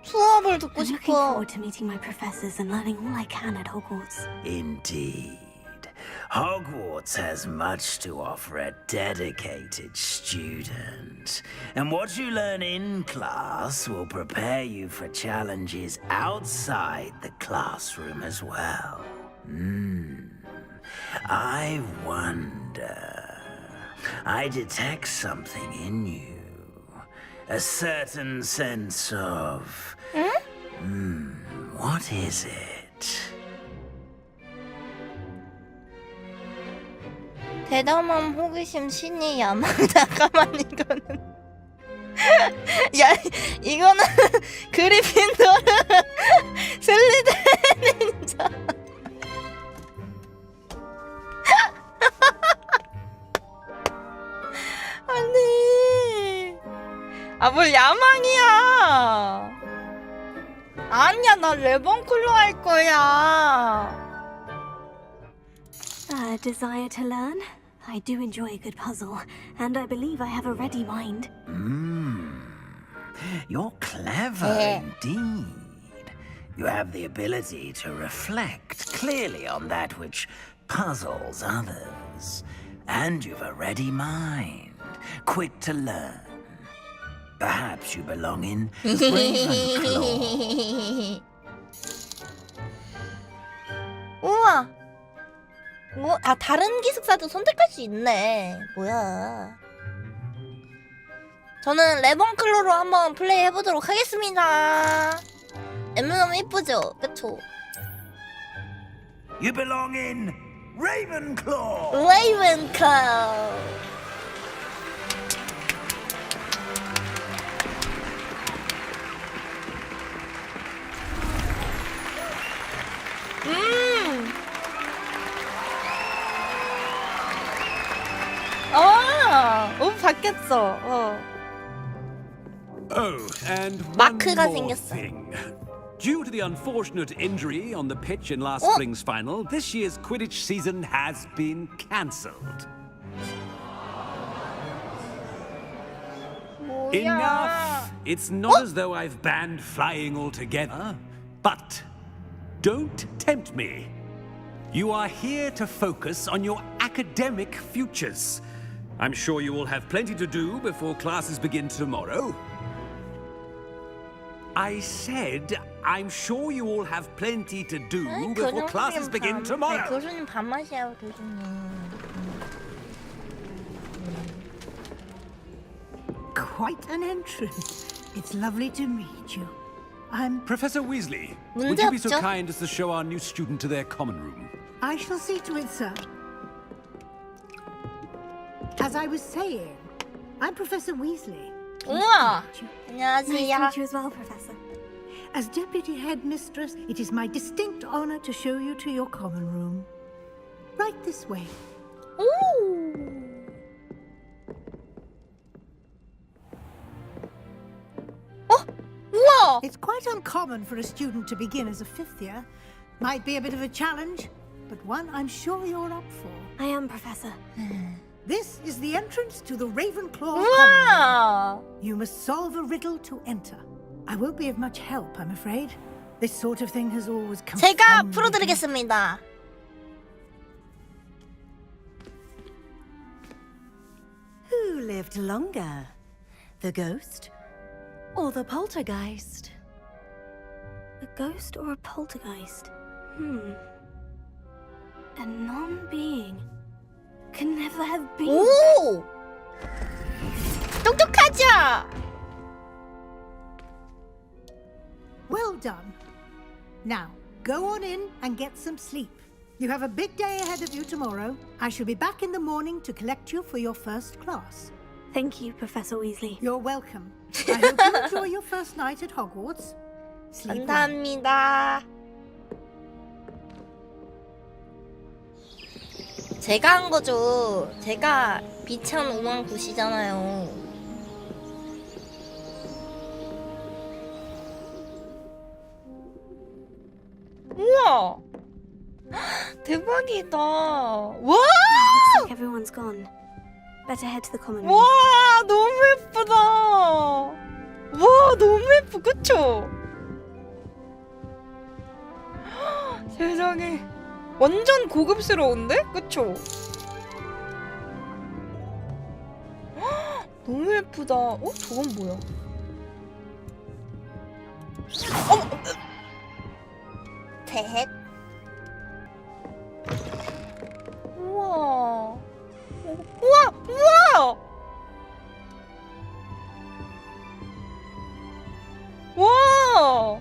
수업을 듣고 I'm looking 싶어. forward to meeting my professors and learning all I can at Hogwarts. Indeed. Hogwarts has much to offer a dedicated student. And what you learn in class will prepare you for challenges outside the classroom as well. I wonder. I detect something in you. A certain sense of... what is it? 대담한 호기심 신이 야망. 잠깐만 이거는 야 이거는 그리핀도르 슬리데린이잖아. 아니 뭘 야망이야. 아니야 나 레몬클로 할 거야. A desire to learn? I do enjoy a good puzzle, and I believe I have a ready mind. You're clever indeed. You have the ability to reflect clearly on that which puzzles others. And you've a ready mind, quick to learn. Perhaps you belong in Ravenclaw. 우와. 아 다른 기숙사도 선택할 수 있네. 뭐야? 저는 레몬클로로 한번 플레이 해보도록 하겠습니다. 너무 이쁘죠? 그쵸? You belong in Ravenclaw. 레이븐클로우. 옷 바뀌었어. Oh, and one 마크가 more 생겼어. thing. Due to the unfortunate injury on the pitch in last spring's final, this year's Quidditch season has been cancelled. Enough! It's not as though I've banned flying altogether, but don't tempt me. You are here to focus on your academic futures. I'm sure you will have plenty to do before classes begin tomorrow. I said, I'm sure you all have plenty to do before classes begin tomorrow. 교수님 밥맛이야, 교수님. Quite an entrance. It's lovely to meet you. I'm Professor Weasley, would you be so kind as to show our new student to their common room? I shall see to it, sir. As I was saying, I'm Professor Weasley. 우와! Nice to meet 안녕하세요. you as well, Professor. As Deputy Headmistress, it is my distinct honor to show you to your common room. Right this way. 오! 우와! It's quite uncommon for a student to begin as a fifth year. Might be a bit of a challenge, but one I'm sure you're up for. I am, Professor. This is the entrance to the Ravenclaw 우와! common room. You must solve a riddle to enter. I won't be of much help, I'm afraid. This sort of thing has always 제가 confounded me. 풀어드리겠습니다. Who lived longer? The ghost or the poltergeist? A ghost or a poltergeist? A non-being can never have been. 오! 똑똑하죠? Well done. Now, go on in and get some sleep. You have a big day ahead of you tomorrow. I shall be back in the morning to collect you for your first class. Thank you, Professor Weasley. You're welcome. I hope you enjoy your first night at Hogwarts. Sleep well. 감사합니다. 제가 한 거죠. 제가 비찬 오만 굿이잖아요. 우와! 대박이다. 와! Looks like everyone's gone. Better head to the common room. 와, 너무 예쁘다. 와, 너무 예쁘, 그쵸? 세상에. 완전 고급스러운데? 그쵸? 너무 예쁘다. 어? 저건 뭐야? 어머! 대헷. 우와. 우와! 우와! 와!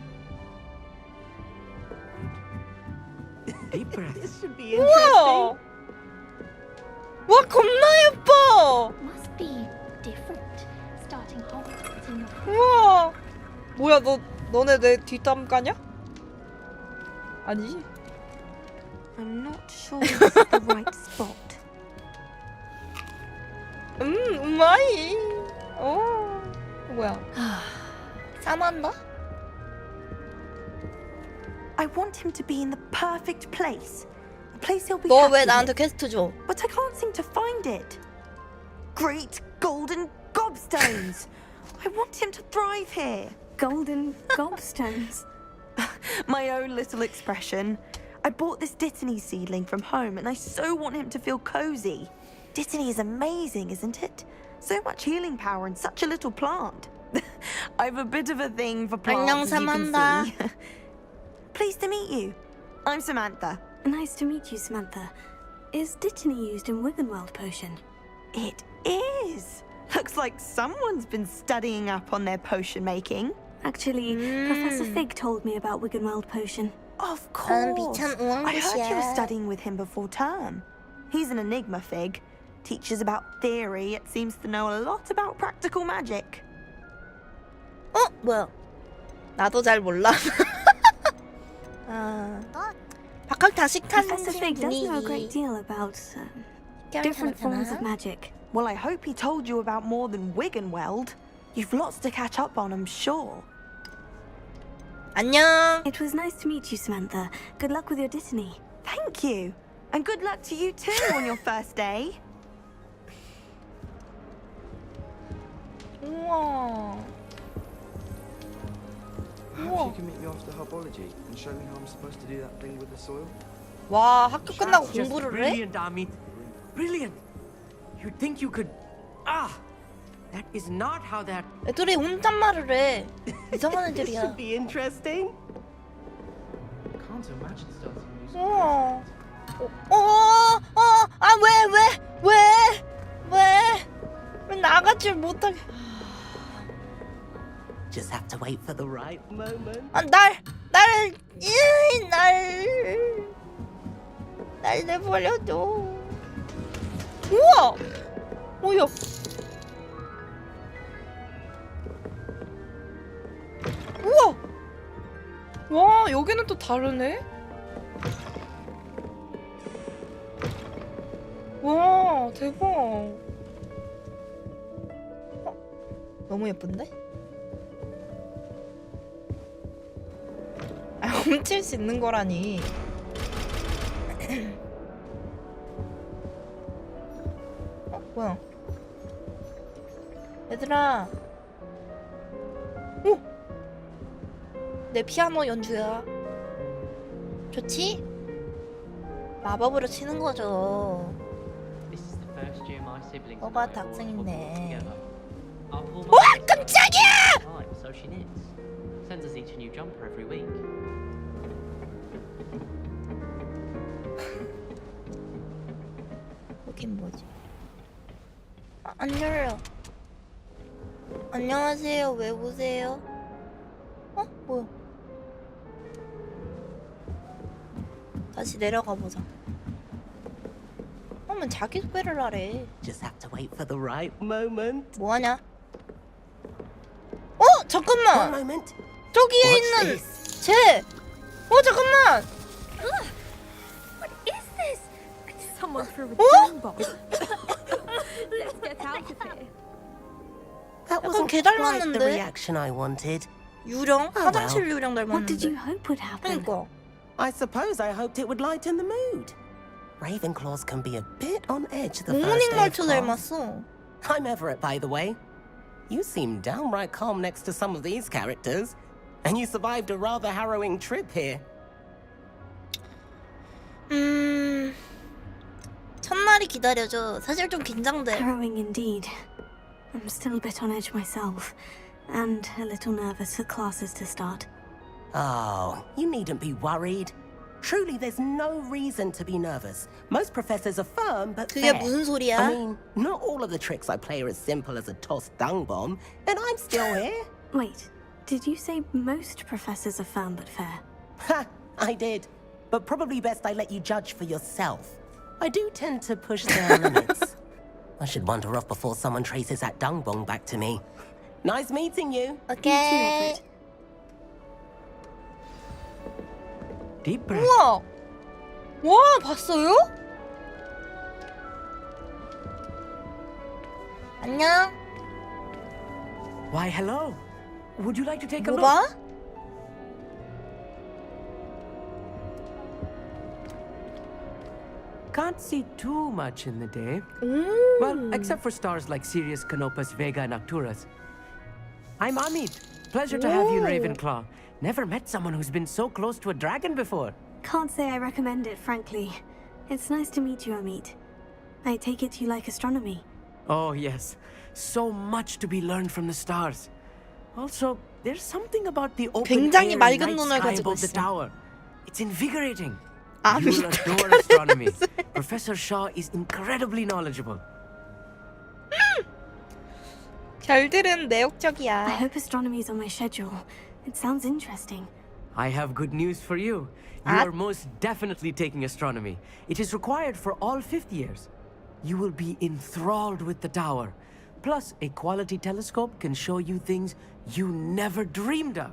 This should be 우와! 와, 겁나 예뻐! Must be different. Starting Hogwarts in your 우와! 뭐야, 너네 내 뒷담 까냐? 아니지? I'm not sure this is the right spot. 우마이. 뭐야? 짠한다? I want him to be in the perfect place. A place he'll be 너 happy 왜 with. 나한테 퀘스트 줘? But I can't seem to find it. Great golden gobstones! I want him to thrive here. Golden gobstones. My own little expression. I bought this Dittany seedling from home and I so want him to feel cozy. Dittany is amazing, isn't it? So much healing power in such a little plant. I've a bit of a thing for plants, as you can see. Pleased to meet you. I'm Samantha. Nice to meet you, Samantha. Is Dittany used in Wiggenweld potion? It is. Looks like someone's been studying up on their potion making. Actually, Professor Fig told me about Wiggenweld potion. Of course. 비찬 I heard you were 우왕굿이야. studying with him before term. He's an enigma, Fig. Teaches about theory, yet seems to know a lot about practical magic. 뭐야? 나도 잘 몰라. 박학다식한 Professor Fig does know a great 분위기. deal about different forms of magic. Well, I hope he told you about more than Wiggenweld. You've lots to catch up on, I'm sure. 안녕. It was nice to meet you, Samantha. Good luck with your Dittany. Thank you. And good luck to you too on your first day. 우와. Perhaps you can meet me after herbology and show me how I'm supposed to do that thing with the soil. 와, 학교 끝나고 That's just 공부를 해? brilliant, Amit. Brilliant. You'd think you could. That is not how that. 애들이 혼잣말을 해. 이상한 This 애들이야. should be interesting. I can't imagine starting a new 우와. 왜 나가질 못하게. Just have to wait for the right moment. 날 내버려줘. 우와. 뭐야? 우와. 와, 여기는 또 다르네. 와, 대박. 너무 예쁜데? 훔칠 수 있는 거라니. 뭐야? 얘들아. 오! 내 피아노 연주야. 좋지? 마법으로 치는 거죠. 호그와트 학생인데. 와! 깜짝이야! 여긴 뭐지? 아, 안 열려. 안녕하세요. 왜 오세요? 어? 뭐야? 다시 내려가 보자. 그러면 자기 소개를 하래. Just have to wait for the right moment. 뭐 하냐? 어, 잠깐만. One moment. 저기에 What's 있는 this? 쟤. 어, 잠깐만. What is this? Someone threw a 어? dung bomb. Let's get out of here. That 약간 wasn't 걔 quite the 닮았는데. reaction I wanted. 유령? Oh, 화장실 well. 유령 What did you 닮았는데. hope would happen? 그러니까. I suppose I hoped it would lighten the mood. Ravenclaws can be a bit on edge the first 모모닝 day of 말투 class. 닮았어. I'm Everett, by the way. You seem downright calm next to some of these characters. And you survived a rather harrowing trip here. 첫날이 기다려져. 사실 좀 긴장돼. Harrowing indeed. I'm still a bit on edge myself, and a little nervous for classes to start. Oh, you needn't be worried. Truly, there's no reason to be nervous. Most professors are firm, but 그게 fair. 무슨 소리야? I mean, not all of the tricks I play are as simple as a tossed dung bomb, and I'm still here. Wait, did you say most professors are firm but fair? Ha! I did. But probably best I let you judge for yourself. I do tend to push their limits. I should wander off before someone traces that dung bomb back to me. Nice meeting you. 오케이. Deep breath. 우와. 와, 봤어요? 안녕. Why, hello. Would you like to take a 뭐 look? 봐? Can't see too much in the day. 오. Well, except for stars like Sirius, Canopus, Vega, and Arcturus. I'm Amit. Pleasure to have you in Ooh. Ravenclaw. Never met someone who's been so close to a dragon before. Can't say I recommend it, frankly. It's nice to meet you, Amit. I take it you like astronomy. Oh, yes. So much to be learned from the stars. Also, there's something about the open 굉장히 air 맑은 and night 눈을 sky 가지고 above the 있어. tower. It's invigorating. 아, You will adore astronomy. Professor Shaw is incredibly knowledgeable. 별들은 I 매혹적이야. hope astronomy is on my schedule. It sounds interesting. I have good news for you. You are most definitely taking astronomy. It is required for all fifth years. You will be enthralled with the tower. Plus, a quality telescope can show you things you never dreamed of.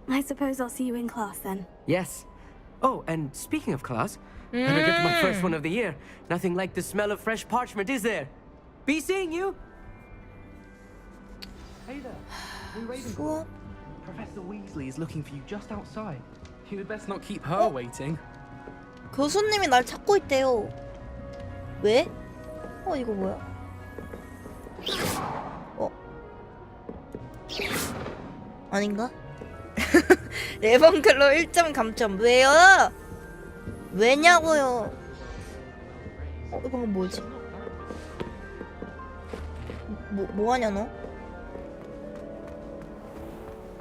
I suppose I'll see you in class then. Yes. Oh, and speaking of class, better get to my first one of the year. Nothing like the smell of fresh parchment, is there? Be seeing you. Hey there. In Ravenclaw. Professor Weasley is looking for you just outside. You had best not keep her waiting. 교수님이 날 찾고 있대요. 왜? 어, 이거 뭐야? 어? 아닌가? 레번클로 1점 감점. 왜요? 왜냐고요? 어, 이건 뭐지? 뭐 하냐 너?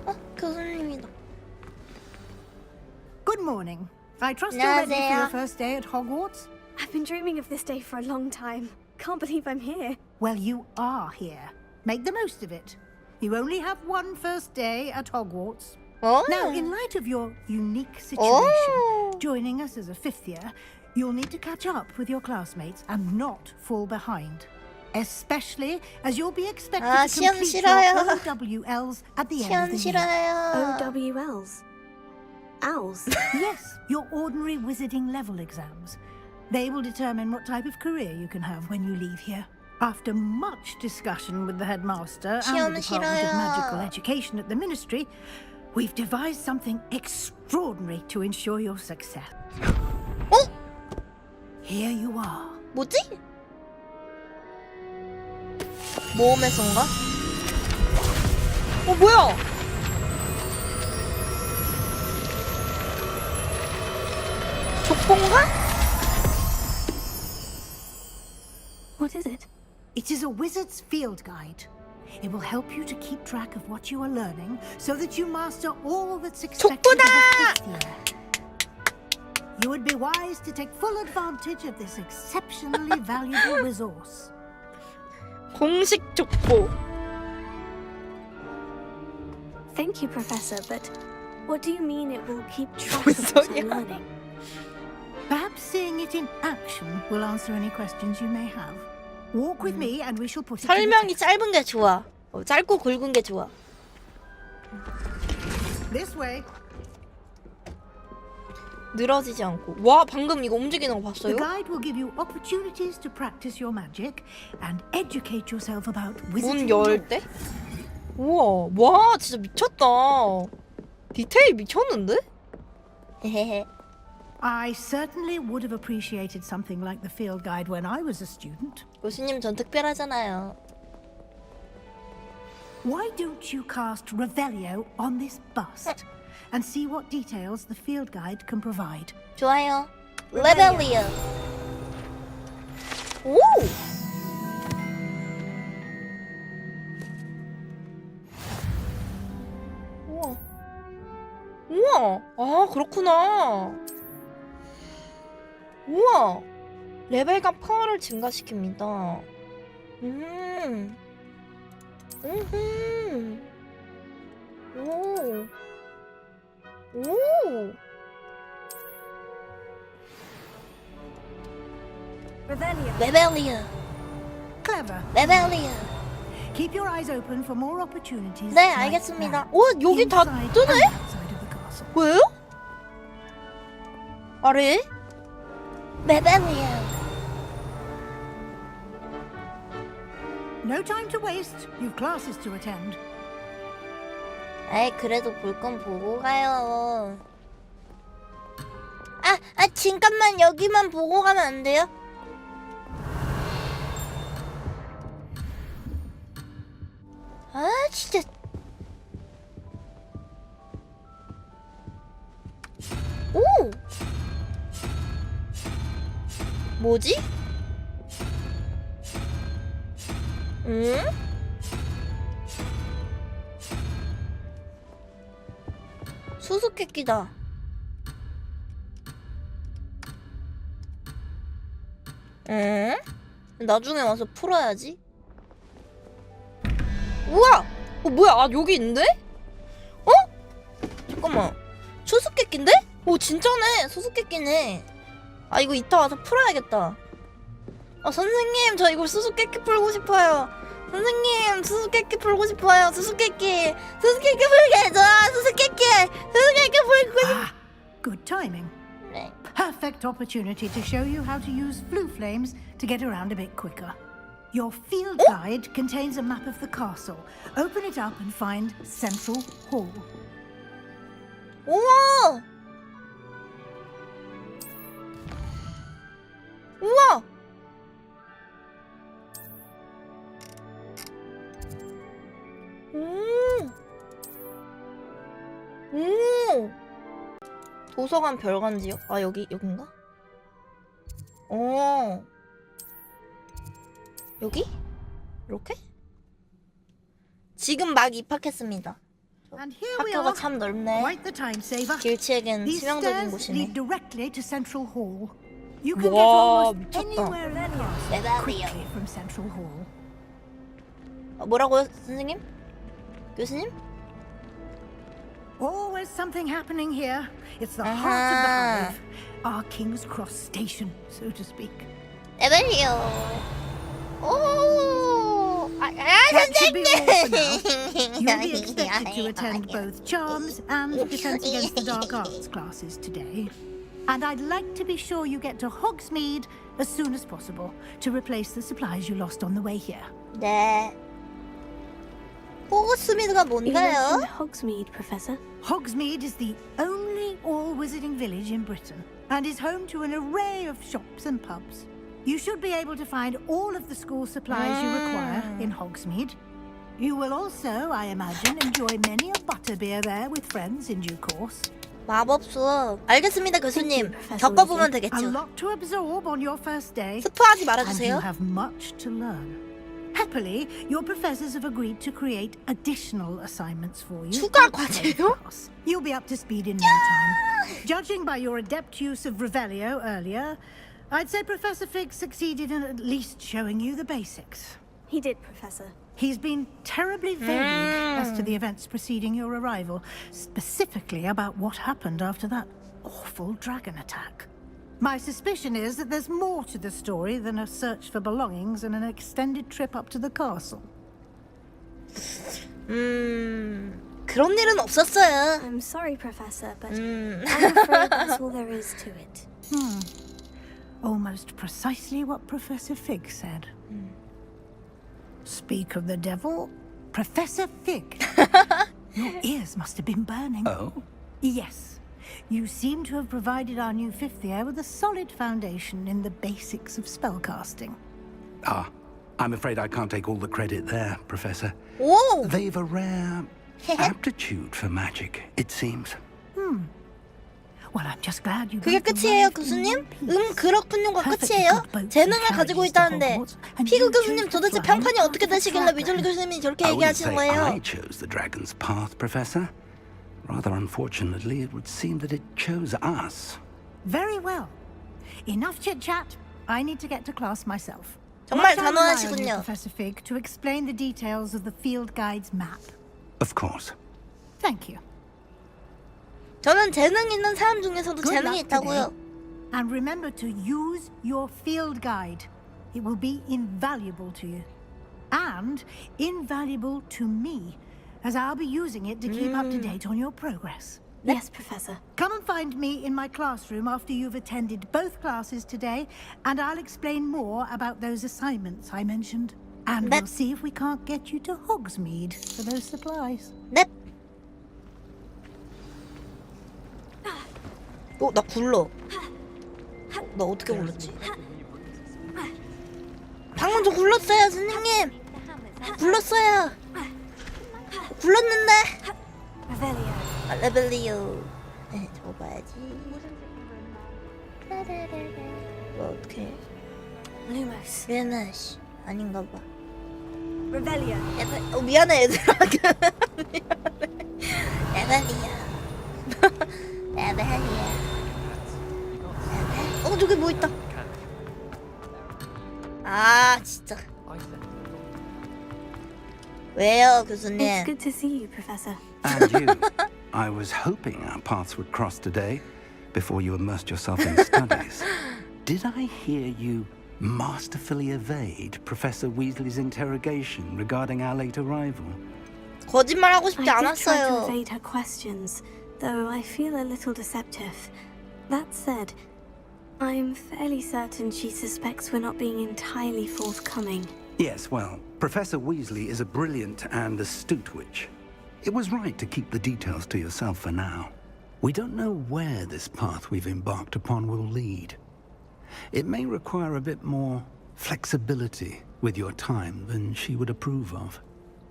어, 교수님이다. Good morning. I trust you're ready for 안녕하세요. your first day at Hogwarts? I've been dreaming of this day for a long time. Can't believe I'm here. Well, you are here. Make the most of it. You only have one first day at Hogwarts. Oh. Now, in light of your unique situation, joining us as a fifth year, you'll need to catch up with your classmates and not fall behind. Especially as you'll be expected to 시험 complete 싫어요. your OWLs at the end 시험 of the year. 싫어요. OWLs? Owls? Yes, your ordinary wizarding level exams. They will determine what type of career you can have when you leave here. After much discussion with the headmaster and the Department of Magical Education at the Ministry, we've devised something extraordinary to ensure your success. 어? Here you are. 뭐지? 모험에서인가? 뭐야? 족본가? What is it? It is a wizard's field guide. It will help you to keep track of what you are learning so that you master all that's expected of a fifth year. You would be wise to take full advantage of this exceptionally valuable resource. 공식 족보. Thank you, Professor, but what do you mean it will keep track of what I'm learning? Perhaps seeing it in action will answer any questions you may have. Walk with me and we shall put it to the 설명이 짧은 게 좋아. 짧고 굵은 게 좋아. This way. 늘어지지 않고. 와, 방금 이거 움직이는 거 The 봤어요? guide will give you opportunities to practice your magic and educate yourself about 문 wizarding. 열 때? 우와, 와, 진짜 미쳤다. 디테일 미쳤는데? 헤헤헤. I certainly would have appreciated something like the field guide when I was a student. 교수님 전 특별하잖아요. Why don't you cast Revelio on this bust and see what details the field guide can provide? 좋아요. 레벨리어. 오! 우와. 우와. 아, 그렇구나. 우와. 레벨감 파워를 증가시킵니다. 오. 오. 레벨리어. Clever. 레벨리어. Keep your eyes open for more opportunities. 네, like 알겠습니다. that. 오, 여기 다 Inside 뜨네? and outside of the castle. 왜요? 아래? 레벨리어. No time to waste. You've classes to attend. 에이, 그래도 볼 건 보고 가요. 잠깐만, 여기만 보고 가면 안 돼요? 아, 진짜. 오! 뭐지? 응? 수수께끼다. 응? 나중에 와서 풀어야지. 우와! 뭐야? 아, 여기 있는데? 어? 잠깐만. 수수께끼인데? 오, 진짜네. 수수께끼네. 아, 이거 이따 와서 풀어야겠다. 선생님, 저 이거 수수께끼 풀고 싶어요. 선생님, 수수께끼 풀고 싶어요. 수수께끼 풀게 해줘. 수수께끼 풀고 싶어. Good timing. 네. Perfect opportunity to show you how to use flue flames to get around a bit quicker. Your field guide contains a map of the castle. Open it up and find Central Hall. 우와! 우와! 오! 도서관 별관지요? 아, 여긴가? 여기? 이렇게? 지금 막 입학했습니다. And here we 학교가 are. 참 넓네. Quite the time saver. 길치에겐 These 치명적인 stairs 곳이네. lead directly to Central Hall. You can get 와, almost 미쳤다. anywhere in the castle quickly from Central Hall. 뭐라고요, 선생님? 교수님? Always something happening here. It's the heart of the hive. Our King's Cross station, so to speak. 레벨이요. 오! That should be all for now. 선생님! You'll be expected to attend both Charms and Defense Against the Dark Arts classes today. And I'd like to be sure you get to Hogsmeade as soon as possible to replace the supplies you lost on the way here. 네. 호그스미드가 You 뭔가요? mentioned Hogsmeade, Professor. Hogsmeade is the only all-wizarding village in Britain and is home to an array of shops and pubs. You should be able to find all of the school supplies you require in Hogsmeade. You will also, I imagine, enjoy many a butterbeer there with friends in due course. 마법 수업. 알겠습니다, 교수님. 겪어보면 A 되겠죠. lot to absorb on your first day. 스포하지 And you 말아주세요. have much to learn. Happily, your professors have agreed to create additional assignments for you. 추가 과제요? You'll be up to speed in no time. Judging by your adept use of Revelio earlier, I'd say Professor Fig succeeded in at least showing you the basics. He did, Professor. He's been terribly vague as to the events preceding your arrival, specifically about what happened after that awful dragon attack. My suspicion is that there's more to the story than a search for belongings and an extended trip up to the castle. 그런 일은 없었어요. I'm sorry, Professor, but I'm afraid that's all there is to it. Almost precisely what Professor Fig said. Speak of the devil, Professor Fig. Your ears must have been burning. Oh? Yes. You seem to have provided our new fifth year with a solid foundation in the basics of spellcasting. Ah, I'm afraid I can't take all the credit there, Professor. 오! They've a rare aptitude for magic, it seems. Well, I'm just glad you 그게 끝이에요, 교수님? 그렇군요가 끝이에요? 재능을 가지고 있다는데 피그 교수님 도대체 평판이 어떻게 되시길래 미졸리 교수님이 저렇게 I wouldn't 얘기하시는 say 거예요? I chose the dragon's path, Professor. Rather unfortunately, it would seem that it chose us. Very well. Enough chit-chat. I need to get to class myself. 정말 Must I rely on you, 단호하시군요. Professor Fig, to explain the details of the field guide's map. Of course. Thank you. 저는 재능 있는 사람 중에서도 Good 재능이 luck today. 있다고요. And remember to use your field guide. It will be invaluable to you. And invaluable to me, as I'll be using it to keep up to date on your progress. Yes, Professor. Come and find me in my classroom after you've attended both classes today, and I'll explain more about those assignments I mentioned. And we'll see if we can't get you to Hogsmeade for those supplies. 넵. 나 굴러. 나 어떻게 굴렀지? 방금 저 굴렀어요, 선생님. 굴렀어요. 굴렀는데. 레벨리오. 네, 저거 봐야지. 뭐 어떻게? Lumos. 미안해, 씨. 아닌가 봐. Revelio. 미안해, 얘들아. 레벨리오. 레벨리오. 저기 뭐 있다. 아, 진짜. 왜요, 교수님? It's good to see you, Professor. And you. I was hoping our paths would cross today before you immersed yourself in studies. Did I hear you masterfully evade Professor Weasley's interrogation regarding our late arrival? 거짓말하고 싶지 I did try to 않았어요. evade her questions, though I feel a little deceptive. That said, I'm fairly certain she suspects we're not being entirely forthcoming. Yes, well, Professor Weasley is a brilliant and astute witch. It was right to keep the details to yourself for now. We don't know where this path we've embarked upon will lead. It may require a bit more flexibility with your time than she would approve of.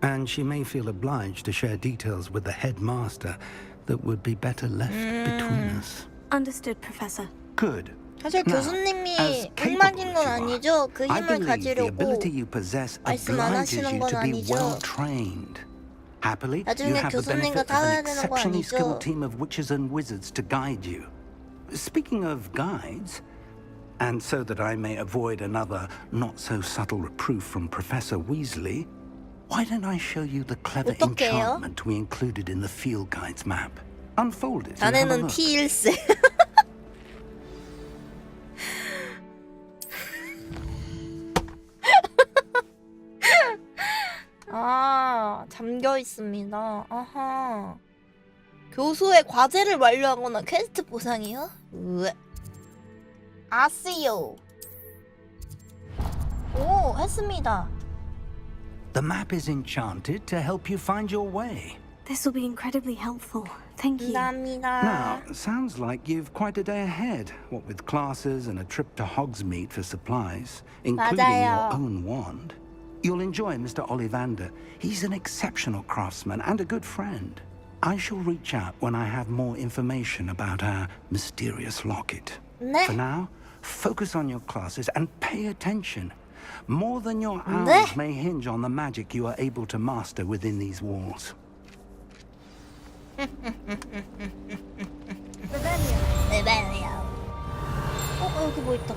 And she may feel obliged to share details with the headmaster that would be better left between us. Understood, Professor. Good. 사실 Now, 교수님이 as 흑막인 건 capable as you are, 아니죠. 그 I 힘을 believe the 가지려고 ability you possess 말씀 안 obliges 하시는 you 건 to be 아니죠. well trained. Happily, you 나중에 have the 교수님과 benefit of 싸워야 an 되는 거 exceptionally skilled 아니죠. team of witches and wizards to guide you. Speaking of guides, and so that I may avoid another not-so-subtle reproof from Professor Weasley, why don't I show you the clever 어떡해요? enchantment we included in the field guide's map? Unfold it and have a 자네는 look. T1세. 아, 잠겨 있습니다. 아하. 교수의 과제를 완료하거나 퀘스트 보상이요? 으에. 아쓰요. 오, 했습니다. The map is enchanted to help you find your way. This will be incredibly helpful. Thank you. 감사합니다. Now, sounds like you've quite a day ahead, what with classes and a trip to Hogsmeade for supplies, including 맞아요. your own wand. You'll enjoy Mr. Ollivander. He's an exceptional craftsman and a good friend. I shall reach out when I have more information about our mysterious locket. 네. For now, focus on your classes and pay attention. More than your 네. hours may hinge on the magic you are able to master within these walls. 레벨리아. 여기 뭐 있다.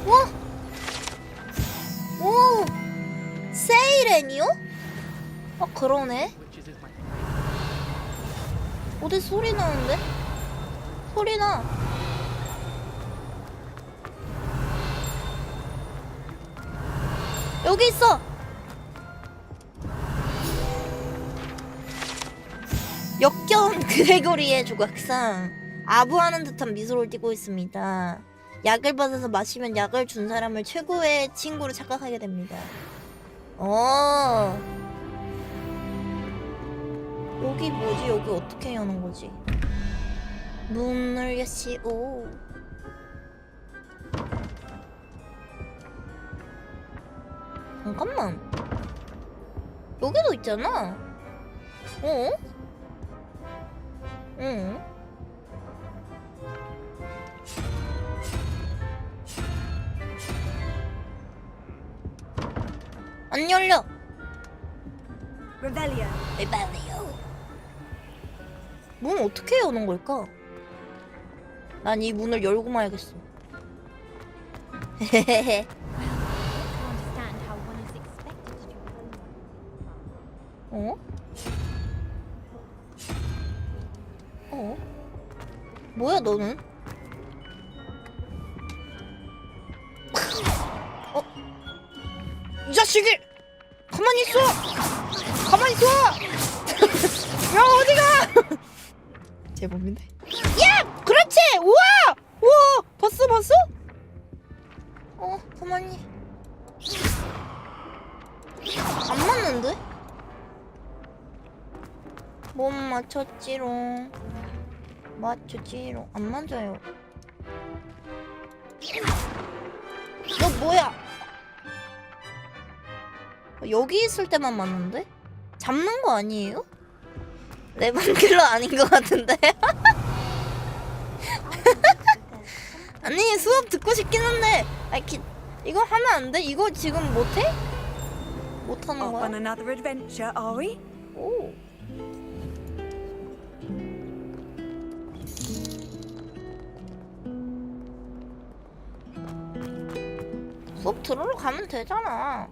와! 오! 세이렌이요? 아, 그러네. 어디 소리 나는데? 소리 나. 여기 있어. 역겨운 그레고리의 조각상. 아부하는 듯한 미소를 띠고 있습니다. 약을 받아서 마시면 약을 준 사람을 최고의 친구로 착각하게 됩니다. 여기 뭐지? 여기 어떻게 여는 거지? 문을 여시오. 잠깐만. 여기도 있잖아. 어? 응? 안 열려. Revelio. 레벨리오. 문 어떻게 여는 걸까? 난 이 문을 열고 말겠어. 헤헤헤. 어? 어? 뭐야 너는? 어? 이 자식이! 가만히 있어! 가만히 있어! 야 어디가! 제법인데. 야! 그렇지! 우와! 우와! 봤어? 가만히. 안 맞는데? 못 맞췄지롱. 맞췄지롱. 안 맞아요. 너 뭐야? 여기 있을 때만 맞는데? 잡는 거 아니에요? 레반킬러 아닌 것 같은데? 아니 수업 듣고 싶긴 한데 이거 하면 안 돼? 이거 지금 못해? 못하는 거야? On another adventure, are we? 오. 수업 들으러 가면 되잖아.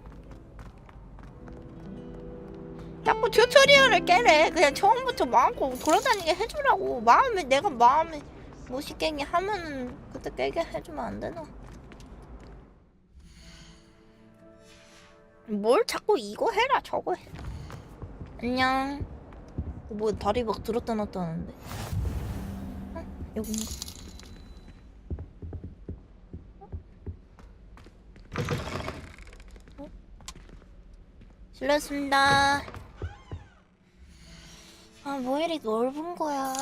자꾸 튜토리얼을 깨래. 그냥 처음부터 마음껏 돌아다니게 해주라고. 내가 마음에 못이 깨게 하면은 그때 깨게 해주면 안 되나? 뭘 자꾸 이거 해라 저거 해라. 안녕. 뭐 다리 막 들었다 놨다 하는데. 여긴가? 실례했습니다. 뭐 이리 넓은 거야.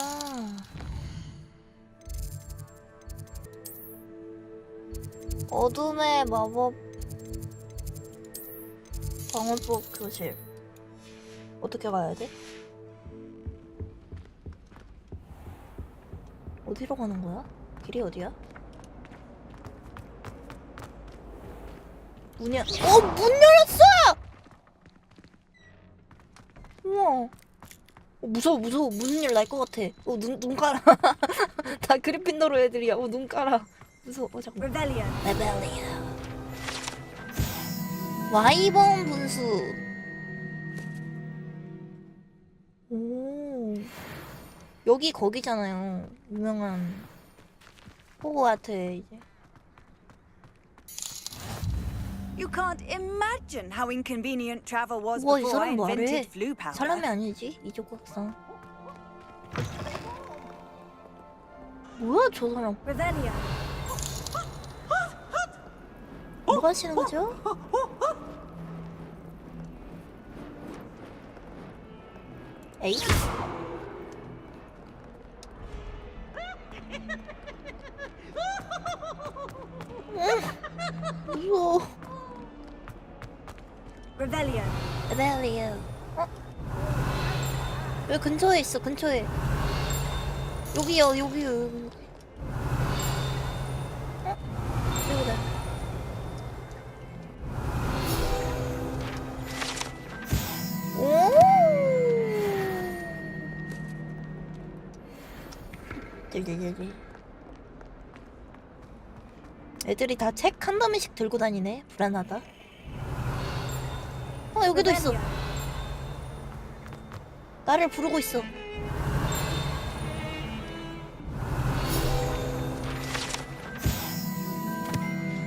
어둠의 마법 방어법 교실. 어떻게 가야 돼? 어디로 가는 거야? 길이 어디야? 문 열었어! 우와. 무서워. 무슨 일 날 것 같아. 눈 깔아. 다 그리핀도르 애들이야. 눈 깔아. 무서워. 잠깐만. 레벨리아. 와이번 분수. 오. 여기 거기잖아요. 유명한 호그와트 이제. You can't imagine how inconvenient travel was 우와, 이 before I 사람 말해. invented flu powder. 사람이 아니지 이 조각상. 뭐야 저 사람? Revelio. 뭐 하시는 거죠? 에이. 무서워. Revelio. 레벨리요. 여기 근처에 있어, 근처에. 여기요, 여기요, 여기. 여기다. 오. 들들들들. 애들이 다 책 한 더미씩 들고 다니네. 불안하다. 여기도 있어. 나를 부르고 있어.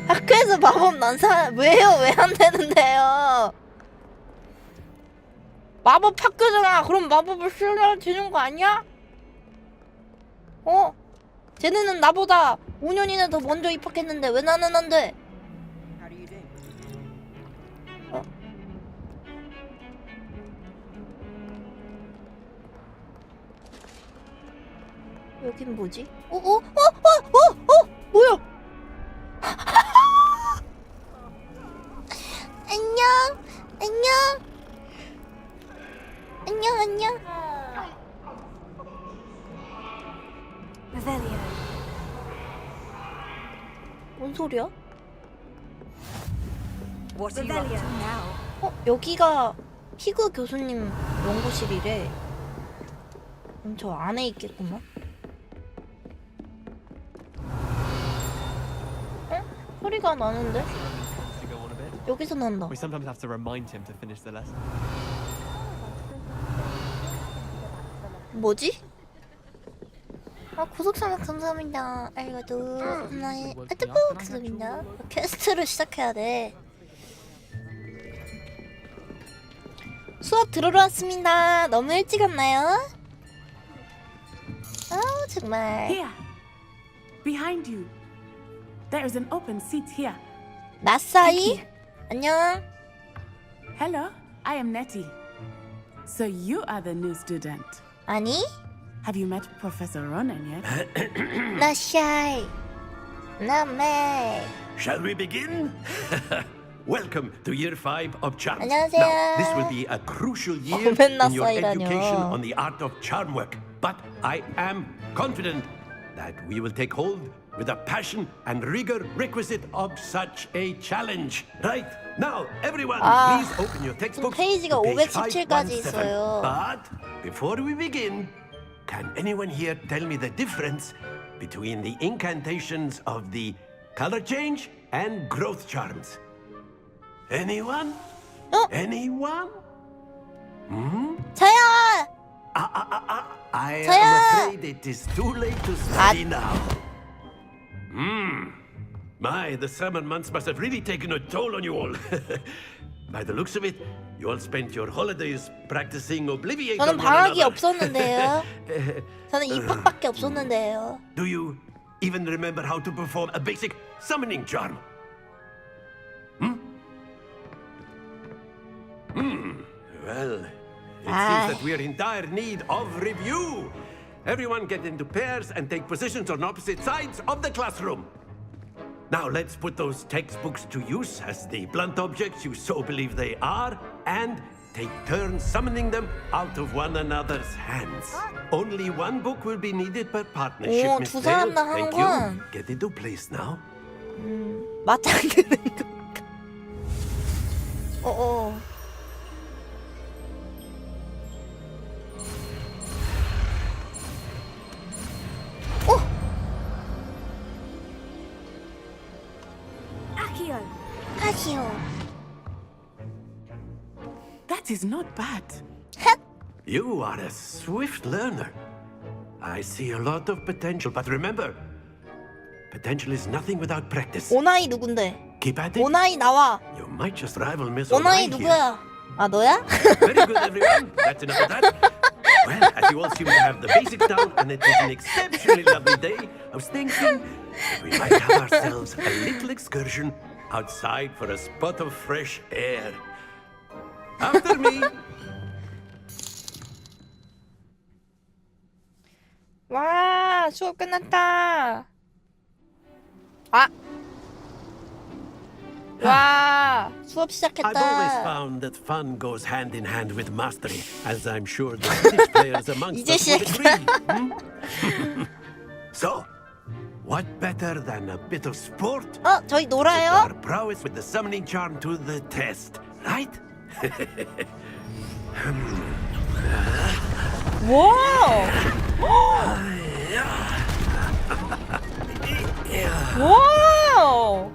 학교에서 마법 난사 왜요? 왜 안 되는데요? 마법 학교잖아. 그럼 마법을 쓰려야 되는 거 아니야? 쟤네는 나보다 5년이나 더 먼저 입학했는데 왜 나는 안 돼? 여긴 뭐지? 뭐야? 안녕, 안녕, 안녕, 안녕. Revelio. 뭔 소리야? What are you up to now? 여기가 피그 교수님 연구실이래. 그럼 저 안에 있겠구만. 소리가 나는데? 여기서 난다. We sometimes have to remind him to finish the lesson. 뭐지? 구독자만 감사합니다. 알고도 나의 아트북 감사합니다. 퀘스트를 시작해야 돼. 수업 들으러 왔습니다. 너무 일찍 왔나요? 아우 정말. Here, behind you. There is an open seat here. 나사이? 안녕. Hello, I am Nettie. So you are the new student. 아니? Have you met Professor Ronan yet? 나샤이. 나메. Shall we begin? Welcome to Year 5 of Charms. 안녕하세요. Now, this will be a crucial year in your education on the art of charm work. But I am confident that we will take hold with the passion and rigor requisite of such a challenge. Right? Now, everyone, please open your textbooks 페이지가 to page 517까지 517. 있어요. But before we begin, can anyone here tell me the difference between the incantations of the color change and growth charms? Anyone? Anyone? 자야! I 자야! am afraid it is too late to study now. My, the summer months must have really taken a toll on you all. By the looks of it, you all spent your holidays practicing Obliviate 저는 on one 방학이 another. 없었는데요. 저는 입학밖에 없었는데요. Do you even remember how to perform a basic summoning charm? Well, it seems that we're in dire need of review. Everyone get into pairs and take positions on opposite sides of the classroom. Now let's put those textbooks to use as the blunt objects you so believe they are, and take turns summoning them out of one another's hands. Only one book will be needed per partnership, 오, Miss 두 Dale. 사람 다 Thank you. 하는구나. Get into place now. 맞짱뜨는 건가? 어어. Accio. 아시오. That is not bad. You are a swift learner. I see a lot of potential, but remember, potential is nothing without practice. 오나이 누군데? Keep at it. 오나이 나와. You might just rival Miss 오나이 O'Reilly here. 누구야? 아 너야? Very good, everyone. That's enough of that. Well, as you all seem to have the basics down, and it is an exceptionally lovely day, I was thinking we might have ourselves a little excursion outside for a spot of fresh air. After me. 와, 수업 끝났다. 아. 와, 수업 I've always 시작했다. found that fun goes hand in hand with mastery, as I'm sure the British players amongst 이제 us would 시작이다. agree. So, what better than a bit of sport? 저희 Put 놀아요? our prowess with the summoning charm to the test, right? 와우. 와우.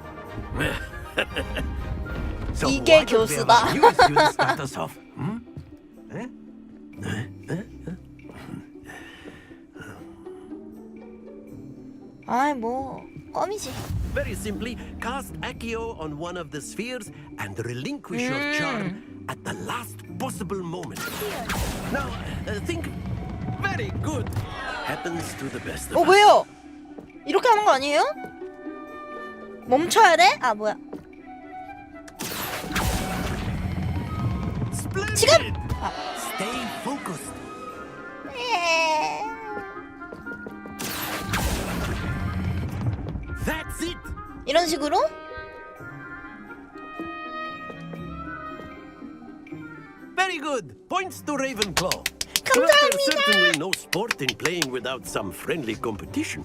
So 이게 why don't we have 교수다. our new students start us off? 아이 뭐 껌이지. Very simply, cast Accio on one of the spheres and relinquish your charm at the last possible moment. Now, think. Very good. Happens to the best of us. 왜요? 이렇게 하는 거 아니에요? 멈춰야 돼? 아 뭐야? 지금! Stay focused. That's it. 이런 식으로? Very good. Points to Ravenclaw. But there's certainly no sport in playing without some friendly competition.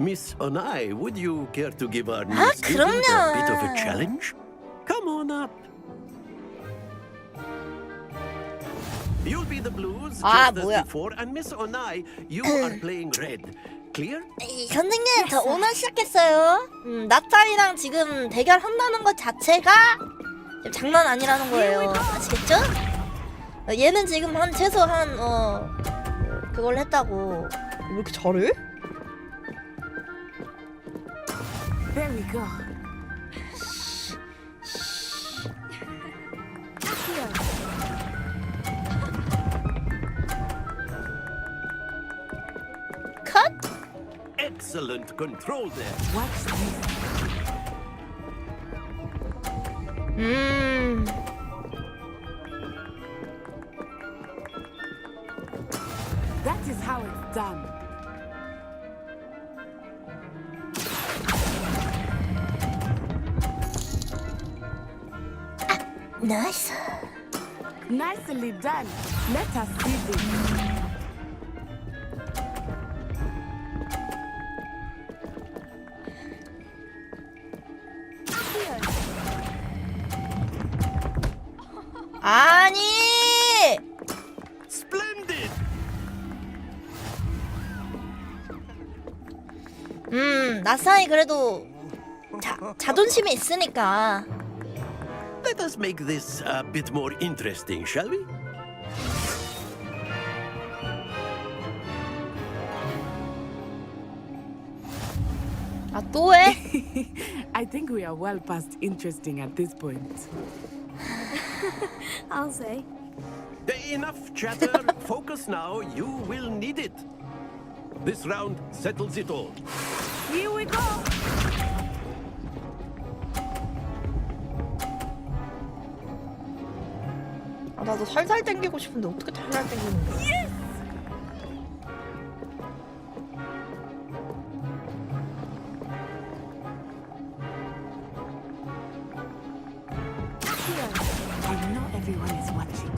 Miss Onai, would you care to give our new student a bit of a challenge? Come on up. You'll be the blues just as before, and Miss Onai, you are playing red. Clear? 선생님, 저 오늘 시작했어요. 나탈이랑 지금 대결한다는 것 자체가 장난 아니라는 거예요. 아시겠죠? 얘는 지금 한 최소 한 그걸 했다고. 왜 이렇게 잘해? There we go. 컷! Excellent control there. Watch this. That is how it's done. Nice. Nicely done. Let us see this. 아니! Splendid. 나사이 그래도 자존심이 있으니까. Let us make this a bit more interesting, shall we? 아, 또 해? I think we are well past interesting at this point. I'll say. Enough chatter. Focus now. You will need it. This round settles it all. Here we go. 아, 나도 살살 땡기고 싶은데 어떻게 살살 땡기는 거야? I know everyone is watching,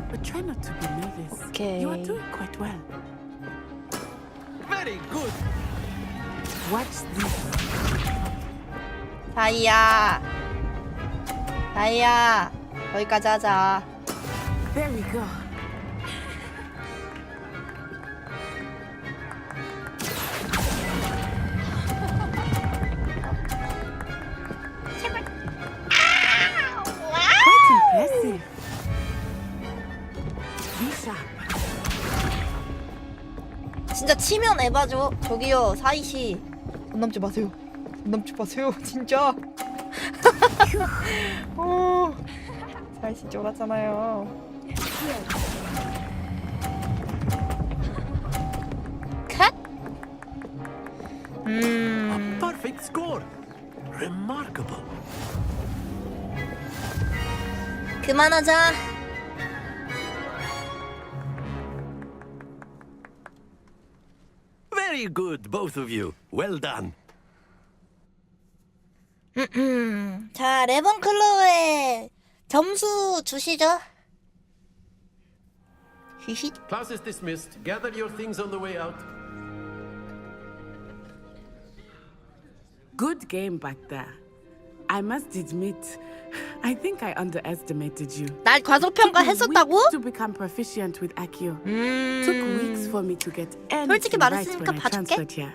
but try not to be nervous. Okay. You are doing quite well. Very good. Watch this. 다이야. 다이야. 거기까지 하자. There we go. Quite impressive. Be sharp. 진짜 치면 에바죠. 저기요, 사이시. 돈 남지 마세요. 돈 남지 마세요, 진짜. 사이시 쫄았잖아요. 컷? A perfect score. Remarkable. 그만하자. Very good, both of you. Well done. 자, 레번클로의 점수 주시죠. 히힛. Class is dismissed. Gather your things on the way out. Good game back there. I must admit, I think I underestimated you. 날 과소평가했었다고? To become proficient with Accio. Took weeks for me to get 솔직히 anything right 말했으니까 when I 봐줄게. transferred here.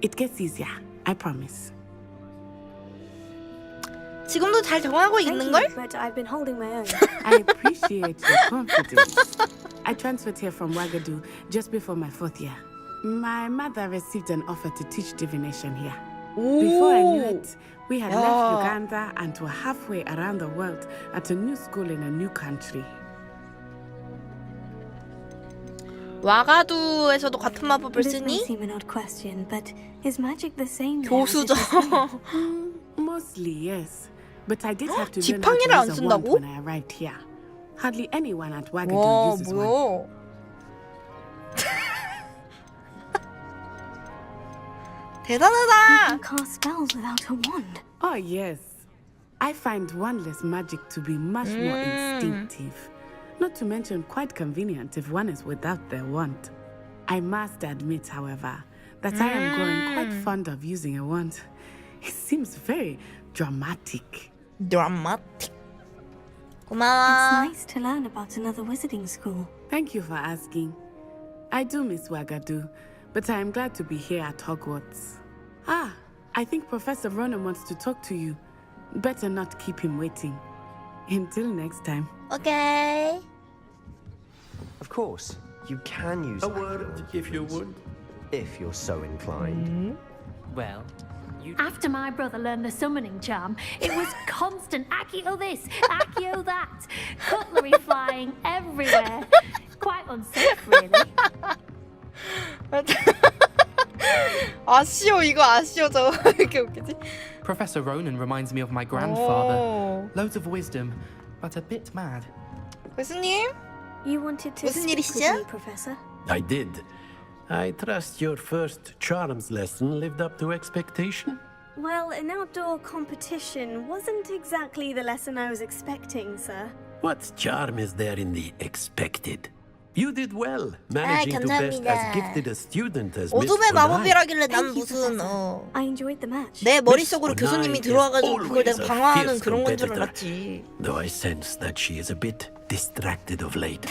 It gets easier, I promise. 지금도 잘 정하고 있는 걸? But I've been holding my own. I appreciate your confidence. I transferred here from Ouagadougou just before my 4th year. My mother received an offer to teach divination here. Before I knew it, we had left Uganda and were halfway around the world at a new school in a new country. 와가두에서도 같은 마법을 This may 쓰니? seem an odd question, but is magic the same? 교수죠. Mostly, yes. But I did have to learn how to 지팡이를 안 use a wand 쓴다고? when I arrived here. Hardly anyone at 와, Ouagadougou uses one. 뭐야? 대단하다. You can cast spells without a wand. Oh, yes. I find wandless magic to be much more instinctive. Not to mention quite convenient if one is without their wand. I must admit, however, that I am growing quite fond of using a wand. It seems very dramatic. Dramatic. It's 고마워. nice to learn about another wizarding school. Thank you for asking. I do miss Ouagadougou, but I am glad to be here at Hogwarts. Ah, I think Professor Ronan wants to talk to you. Better not keep him waiting. Until next time. 오케이. Of course, you can use A word, if you would. if you're so inclined. Well, After my brother learned the summoning charm, it was constant Accio this, Accio that, cutlery flying everywhere. Quite unsafe, really. 아쉬워 이거 아쉬워 저거 왜 이렇게 웃기지? Professor Ronan reminds me of my grandfather. Loads of wisdom, but a bit mad. 교수님? You wanted to 무슨 speak with 일이시죠? me, Professor? I did. I trust your first charms lesson lived up to expectation? Well, an outdoor competition wasn't exactly the lesson I was expecting, sir. What charm is there in the expected? You did well, managing to best 감사합니다. as gifted a student as Miss 어둠의 Bonai. 마법이라길래 난 Thank you, 무슨 Professor. I enjoyed the match. 내 머릿속으로 Miss 교수님이 Bonai 들어와가지고 is 그걸 내가 always a 방어하는 fierce 그런 건 줄 competitor, 알았지. Though I sense that she is a bit distracted of late.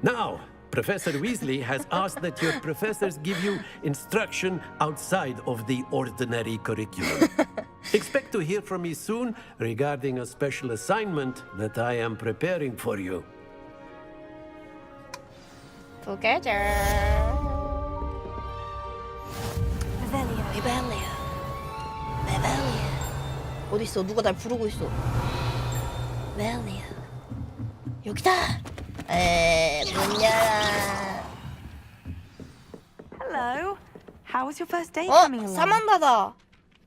Now, Professor Weasley has asked that your professors give you instruction outside of the ordinary curriculum. Expect to hear from me soon regarding a special assignment that I am preparing for you. Together. Revelio. 어디 있어? 누가 날 부르고 있어? Revelio. 여기다. 문 열어. Hello. How was your first day 어, coming along? 사만다다.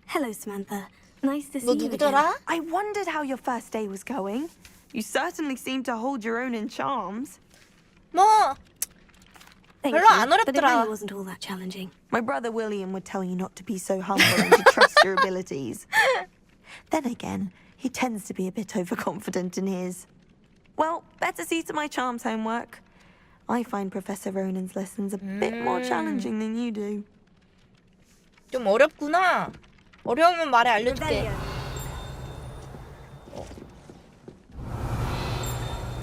Hello, Samantha. Nice to see 너 you again. 누구더라? I wondered how your first day was going. You certainly seem to hold your own in charms. 뭐 Thank 별로 you, 안 but it 어렵더라. really wasn't all that challenging. My brother William would tell you not to be so humble and to trust your abilities. Then again, he tends to be a bit overconfident in his. Well, better see to my charms homework. I find Professor Ronan's lessons a bit more challenging than you do. 좀 어렵구나. 어려우면 말해 알려줄게.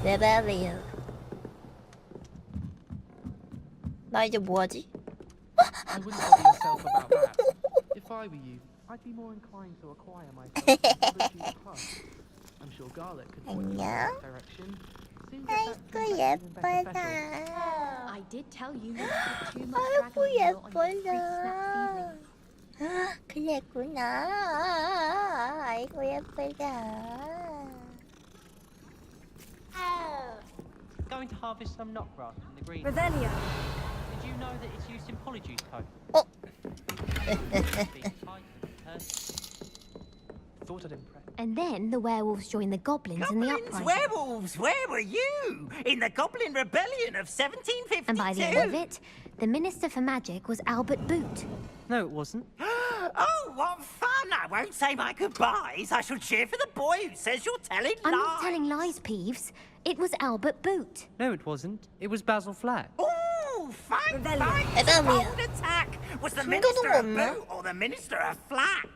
레벨리오. 나 이제 뭐 하지? I wouldn't bother yourself about that. If I were you, I'd be more inclined to acquire my first. I'm sure Garlic could point you in that direction. 아이고 예뻐라. I did tell you not to put too much dragon oil on your fruit snack seedlings. 그랬구나. 아이고 예쁘다. Going to harvest some knotgrass from the green. Revelio. Did you know that it's used in Polyjuice Code? Oh. Thought I'd impress. And then the werewolves joined the goblins in the uprising. Werewolves, where were you? In the Goblin Rebellion of 1752? And by the end of it, The Minister for Magic was Albert Boot. No, it wasn't. Oh, what fun! I won't say my goodbyes. I shall cheer for the boy who says you're telling I'm lies. not telling lies, Peeves. It was Albert Boot. No, it wasn't. It was Basil Flack. Oh, fine, fine. Rebellion. Bold attack. Was the Minister a boot or the Minister a flack?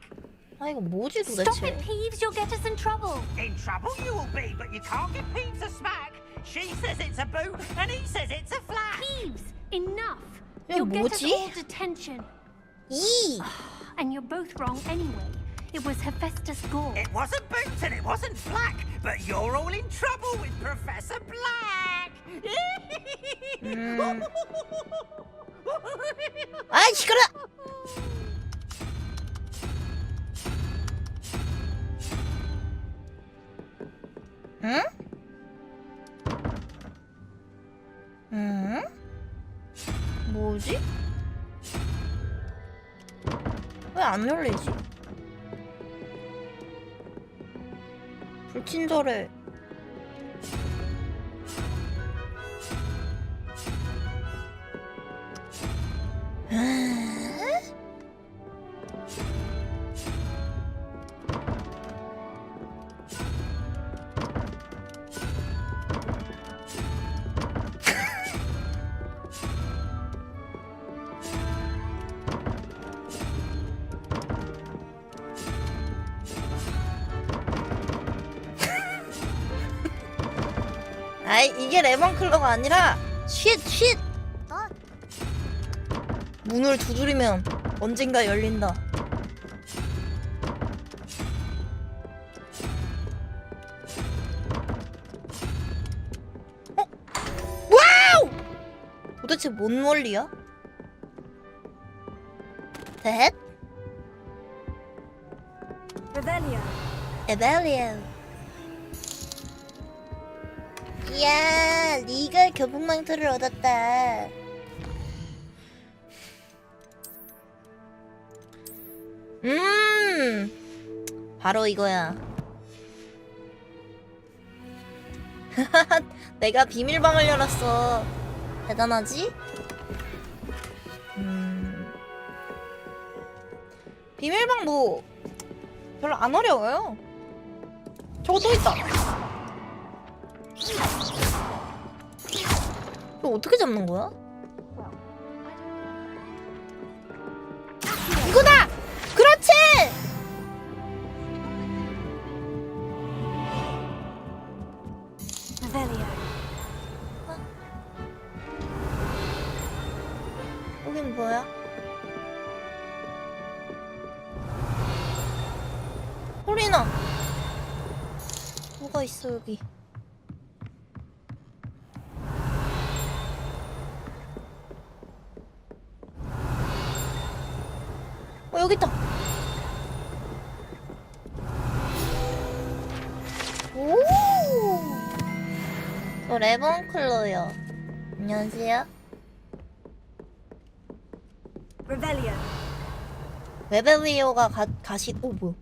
아 이거 뭐지 Stop 도대체? it, Peeves. You'll get us in trouble. In trouble you will be, but you can't give Peeves a smack. She says it's a boot, and he says it's a flack. Peeves, enough. 야, You'll get us 뭐지? all detention. 이. And you're both wrong anyway. It was Hephaestus Gore. It wasn't boot and it wasn't flack, but you're all in trouble with Professor Black. 아이 시끄러. 응? 응? 뭐지? 왜 안 열리지? 불친절해. 아이 이게 레몬클러가 아니라 쉿! 문을 두드리면 언젠가 열린다. 어? 와우! 도대체 뭔 원리야? 댓? 에벨리오. 이야, 리걸 교풍망토를 얻었다. 바로 이거야. 내가 비밀방을 열었어. 대단하지? 비밀방 뭐 별로 안 어려워요. 저거 또 있다. 이거 어떻게 잡는 거야? 이거다! 그렇지! 여긴 뭐야? 소리나! 뭐가 있어 여기? 여기 있다. 오! 저 레몬클러요. 안녕하세요. 레벨리오가 가시. 오 뭐야?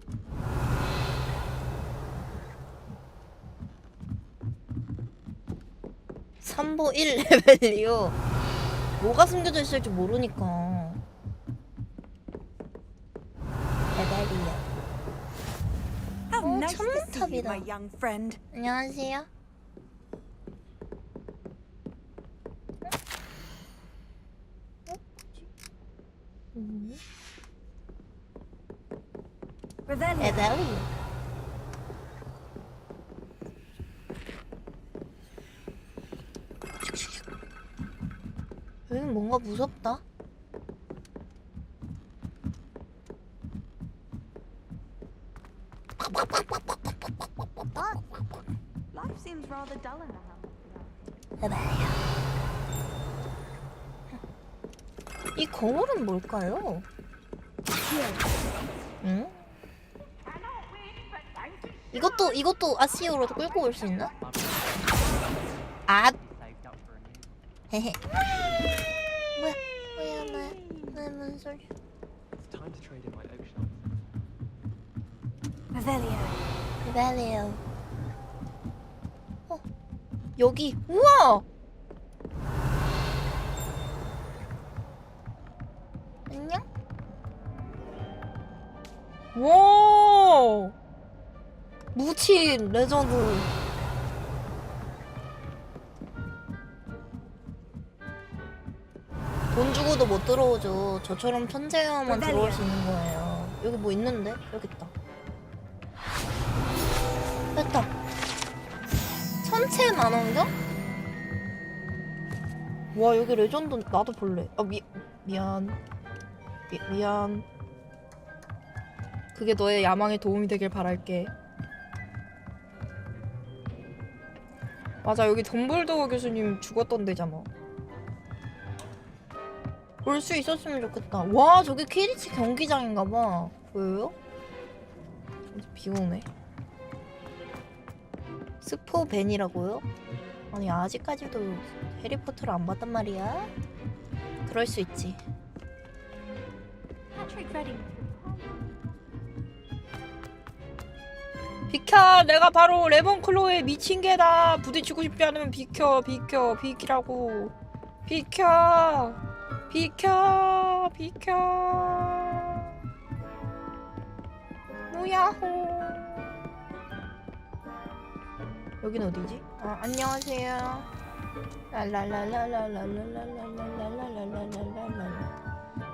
삼보 1 레벨리오. 뭐가 숨겨져 있을지 모르니까. 천문탑이다. 안녕하세요. 에벨리. 여긴 뭔가 무섭다. Life seems rather dull in the house. 이 거울은 뭘까요? 응? 이것도 아시오로 끌고 올 수 있나? 아. 헤헤. 뭐야 뭔 소리야? 레벨리오. 여기 우와! 와 무친 레전드. 돈 주고도 못 들어오죠. 저처럼 천재야만 들어올 수 있는 거예요. 여기 뭐 있는데? 여기 있다. 됐다. 1000채 만원경? 와 여기 레전드 나도 볼래. 아 미안. 그게 너의 야망에 도움이 되길 바랄게. 맞아 여기 덤블도어 교수님 죽었던 데잖아. 볼 수 있었으면 좋겠다. 와 저기 퀴디치 경기장인가봐. 보여요? 비 오네. 스포벤이라고요? 아니 아직까지도 해리포터를 안 봤단 말이야? 그럴 수 있지. 비켜! 내가 바로 레몬클로의 미친 개다! 부딪히고 싶지 않으면 비키라고. 비켜! 무야호. 여긴 어디지? 아, 안녕하세요.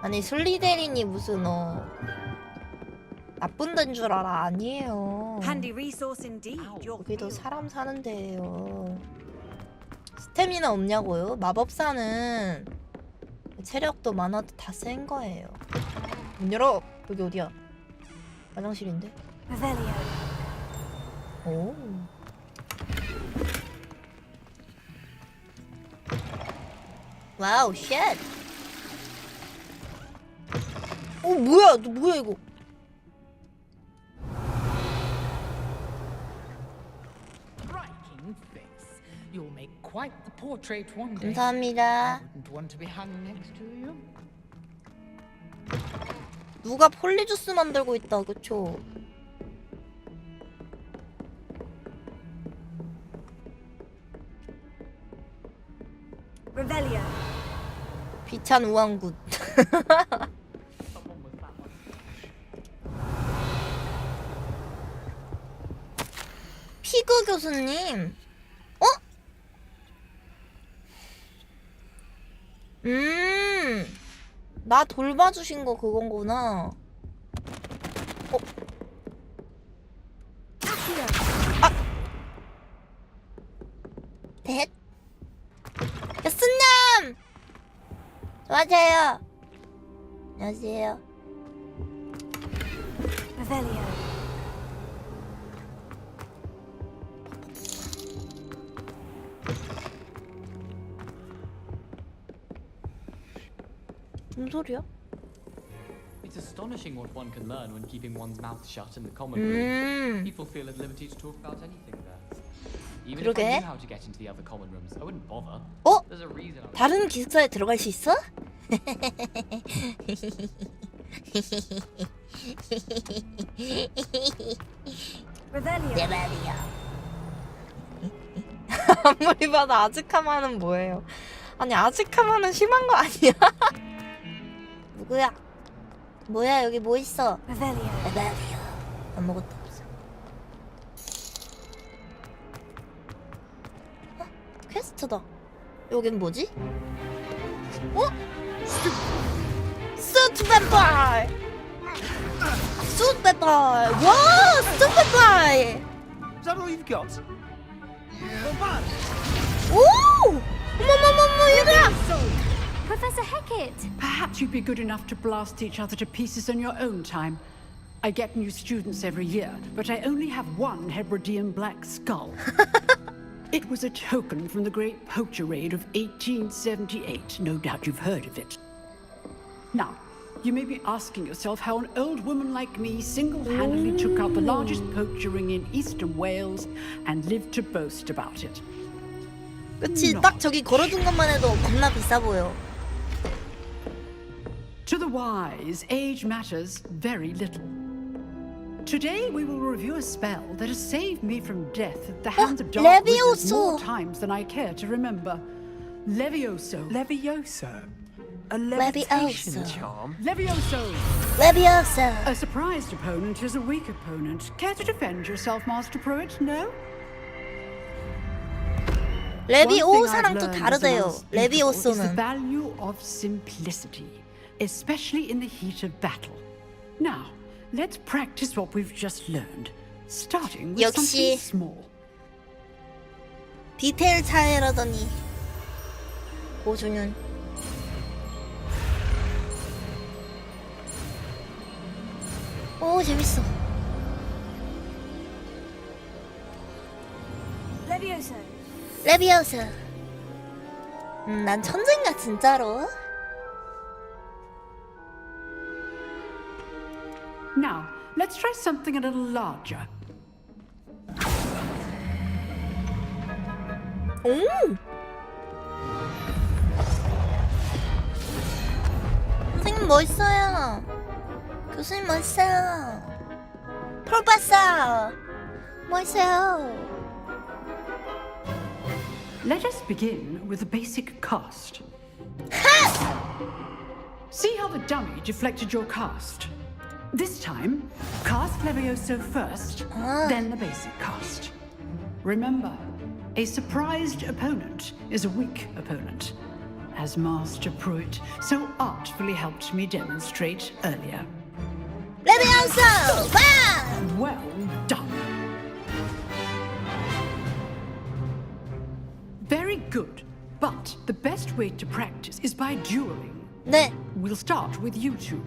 아니 슬리데린이 무슨 나쁜 데인 줄 알아. 아니에요. 여기도 사람 사는 데예요. 스태미나 없냐고요? 마법사는 체력도 만화도 다 센 거예요. 문 열어. 여기 어디야? 화장실인데? 오. 와우 쉣. 뭐야? 뭐야 이거? You'll make quite the portrait one day. 감사합니다. I wouldn't want to be hung next to you. 누가 폴리주스 만들고 있다, 그쵸? Revelio. 비찬 우왕굿. 피그 교수님. 나 돌봐주신 거 그건구나. 넷. 교수님! 맞아요. 안녕하세요. Revelio. 무슨 소리야? It's astonishing what one can learn when keeping one's mouth shut in the common room. People feel at liberty to talk about anything there. Even if I knew how to get into the other common rooms, I wouldn't bother. There's a reason. 다른 기숙사에 들어갈 수 있어? Revelio. 아무리 봐도 아즈카마는 뭐예요? 아니 아즈카마는 심한 거 아니야? 누구야? 뭐야 여기 뭐 있어? Revelio. 아무것도 없어. 퀘스트다. 여긴 뭐지? 수트 뱀파이! 수트 뱀파이! 와! 수트 뱀파이! Is that all you've got? 오! 어머머머머 얘들아! Professor Hecat! Perhaps you'd be good enough to blast each other to pieces in your own time. I get new students every year, but I only have one Hebridean black skull. It was a token from the Great Poacher Raid of 1878. No doubt you've heard of it. Now, you may be asking yourself how an old woman like me single-handedly took out the largest poacher ring in eastern Wales and lived to boast about it. 그치, 딱 저기 걸어둔 것만 해도 겁나 비싸 보여. To the wise, age matters very little. Today we will review a spell that has saved me from death at the hands of dark wizards more times than I care to remember. Levioso. Levioso? A levitation Levioso. charm? Levioso! Levioso. A surprised opponent is a weak opponent. Care to defend yourself, Master Pruitt? No? 레비오사랑 또 Is the 다르대요. 레비오소는. value of simplicity, especially in the heat of battle. Now, let's practice what we've just learned, starting with 역시. something small. 디테일 차이라더니 5주년. 오 재밌어. Levioso. 레비오스. 난 천재인가 진짜로? Now, let's try something a little larger. 오. 선생님 멋있어요. 교수님 멋있어요. 프로페서 멋있어요. Let us begin with the basic cast. See how the dummy deflected your cast? This time, cast Levioso first, then the basic cast. Remember, a surprised opponent is a weak opponent, as Master Pruitt so artfully helped me demonstrate earlier. 레비오소! 와! Well done. Very good, but the best way to practice is by dueling. 네. We'll start with you two.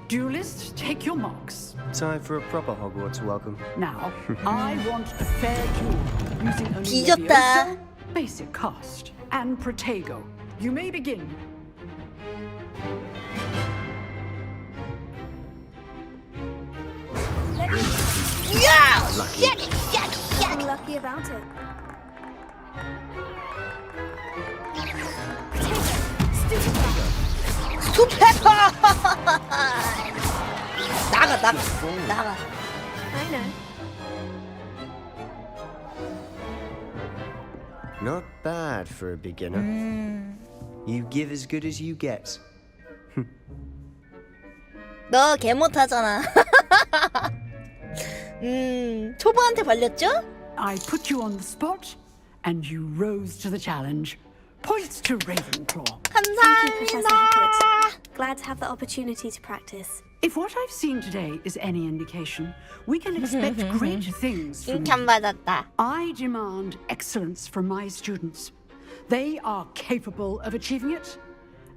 Duelists, take your marks. Time for a proper Hogwarts welcome. Now, I want a fair duel using only 뒤졌다. Levioso, basic cast, and Protego. You may begin. Yeah! Lucky. I'm lucky about it. 스투페퍼! 나가. I know. Not bad for a beginner. You give as good as you get. 너 개 못하잖아. 초보한테 발렸죠? I put you on the spot, and you rose to the challenge. Points to Ravenclaw. Thank you, Professor Hackett. Glad to have the opportunity to practice. If what I've seen today is any indication, we can expect great things from you. 칭찬 받았다. I demand excellence from my students. They are capable of achieving it,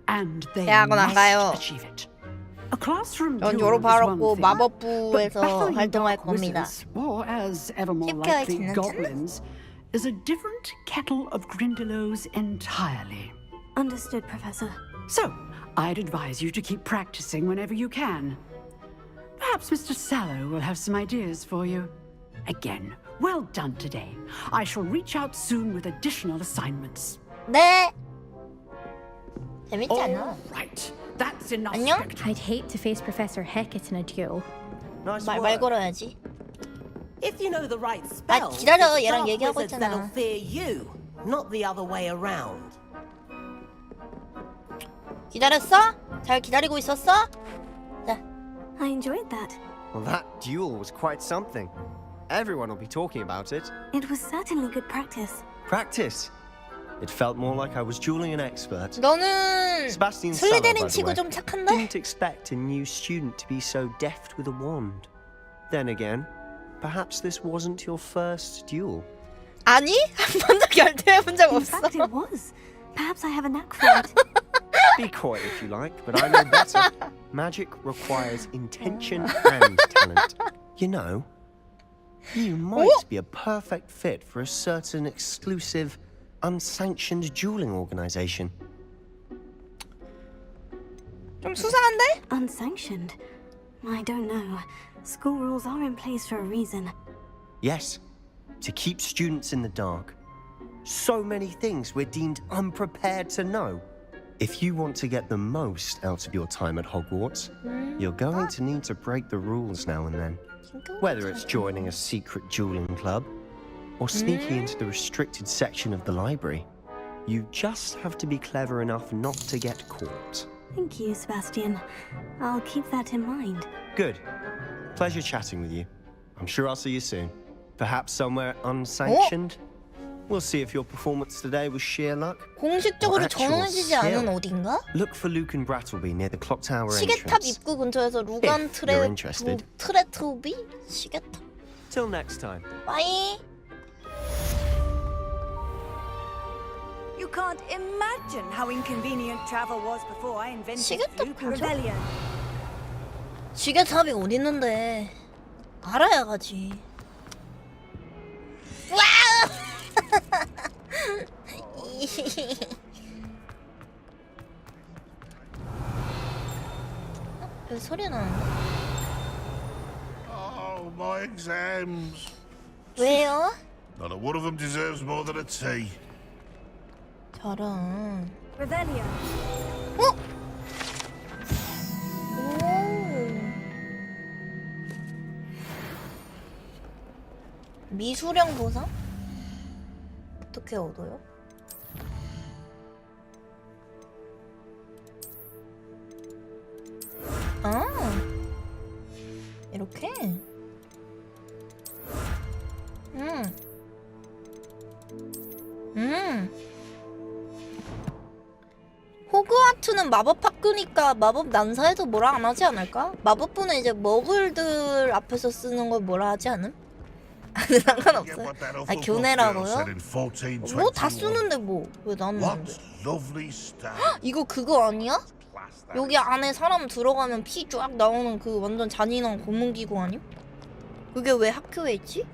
and they 대학원 안 가요. must achieve it. A classroom 전 duel is one 졸업하고 thing, but 마법부에서 battling 활동할 dark 겁니다. wizards, or as ever more 쉽게 likely, 알지는 goblins, is a different kettle of Grindylows entirely. Understood, Professor. So, I'd advise you to keep practicing whenever you can. Perhaps Mr. Sallow will have some ideas for you. Again, well done today. I shall reach out soon with additional assignments. 네. 재밌지 않아? All right, that's enough. 안녕? I'd hate to face Professor Hackett in a duel. Nice 말 걸어야지. If you know the right spell, 기다려. it's 얘랑 dark 얘기하고 wizards that'll 있잖아. fear you, not the other way around. 기다렸어? 잘 기다리고 있었어? 자. I enjoyed that. Well, that duel was quite something. Everyone will be talking about it. It was certainly good practice. Practice. It felt more like I was dueling an expert. 너는 Sebastian Sallow, by 슬리데린 the 치고 way, 좀 착한데? didn't expect a new student to be so deft with a wand. Then again, perhaps this wasn't your first duel. 아니? 한 번도 결투해본 적 In 없어. fact, it was. Perhaps I have a knack for it. Be coy if you like, but I know better. Magic requires intention and talent. You know, you might be a perfect fit for a certain exclusive, unsanctioned dueling organization. 좀 수상한데? Unsanctioned? I don't know. School rules are in place for a reason. Yes, to keep students in the dark. So many things we're deemed unprepared to know. If you want to get the most out of your time at Hogwarts, you're going to need to break the rules now and then. Whether it's joining a secret dueling club or sneaking into the restricted section of the library, you just have to be clever enough not to get caught. Thank you, Sebastian. I'll keep that in mind. Good. Pleasure chatting with you. I'm sure I'll see you soon. Perhaps somewhere unsanctioned? We'll see if your performance today was sheer luck. 공식적으로 or actual 정해지지 않은 skill. 어딘가? Look for Luke and Brattleby near the clock tower 시계탑 entrance. 입구 근처에서 루간 If you're interested. 트레트비? 시계탑. Till next time. 빠이. You can't imagine how inconvenient travel was before I invented 시계탑 Fluke Rebellion. 시계탑이 어디 있는데? 알아야 가지. 별 소리 나는데? Oh, my exams. 왜요? Not a one of them deserves more than a tea. 저런. Rebellion. 오! 미수령 보상? 어떻게 얻어요? 아, 이렇게? 호그와트는 마법 학교니까 마법 난사에서 뭐라 안 하지 않을까? 마법부는 이제 머글들 앞에서 쓰는 걸 뭐라 하지 않음? 상관없어요. 아, 교내라고요? 뭐 다 쓰는데 뭐 왜 나는 안 돼? 이거 그거 아니야? 여기 안에 사람 들어가면 피 쫙 나오는 그 완전 잔인한 고문기구 아님? 그게 왜 학교에 있지?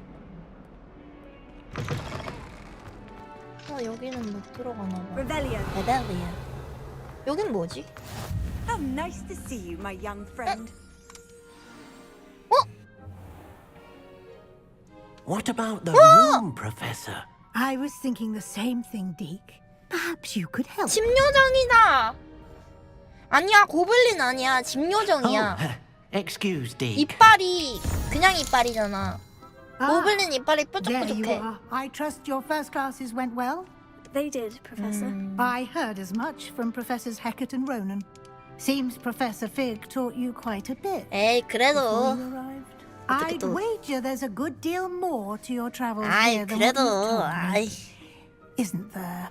아, 여기는 못 들어가나 봐. 레벨리아. 여긴 뭐지? How nice to see you, my young friend. What about the room, Professor? I was thinking the same thing, Deke. Perhaps you could help. 집요정이다. 아니야, 고블린 아니야. 집요정이야. Excuse, Deke. 이빨이 그냥 이빨이잖아. Ah, 고블린 이빨이 there you 뾰족뾰족해. are. I trust your first classes went well? They did, Professor. I heard as much from Professors Hecat and Ronan. Seems Professor Fig taught you quite a bit. 에이, 그래도. Before you arrived. I'd wager there's a good deal more to your travels 아이, here than what 그래도. you've told me. 아이. Isn't there?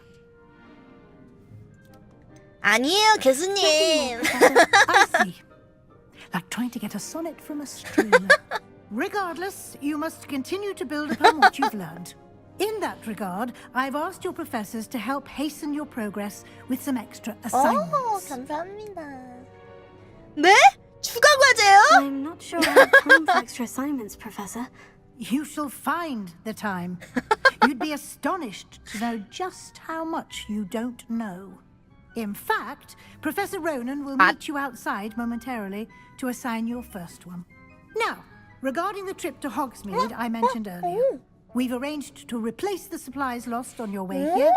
아니에요, 교수님. I see. Like trying to get a sonnet from a stream. Regardless, you must continue to build upon what you've learned. In that regard, I've asked your professors to help hasten your progress with some extra assignments. 감사합니다. 네? 추가 과제요? I'm not sure I have time for extra assignments, Professor. You shall find the time. You'd be astonished to know just how much you don't know. In fact, Professor Ronan will meet you outside momentarily to assign your first one. Now, regarding the trip to Hogsmeade I mentioned earlier, we've arranged to replace the supplies lost on your way here,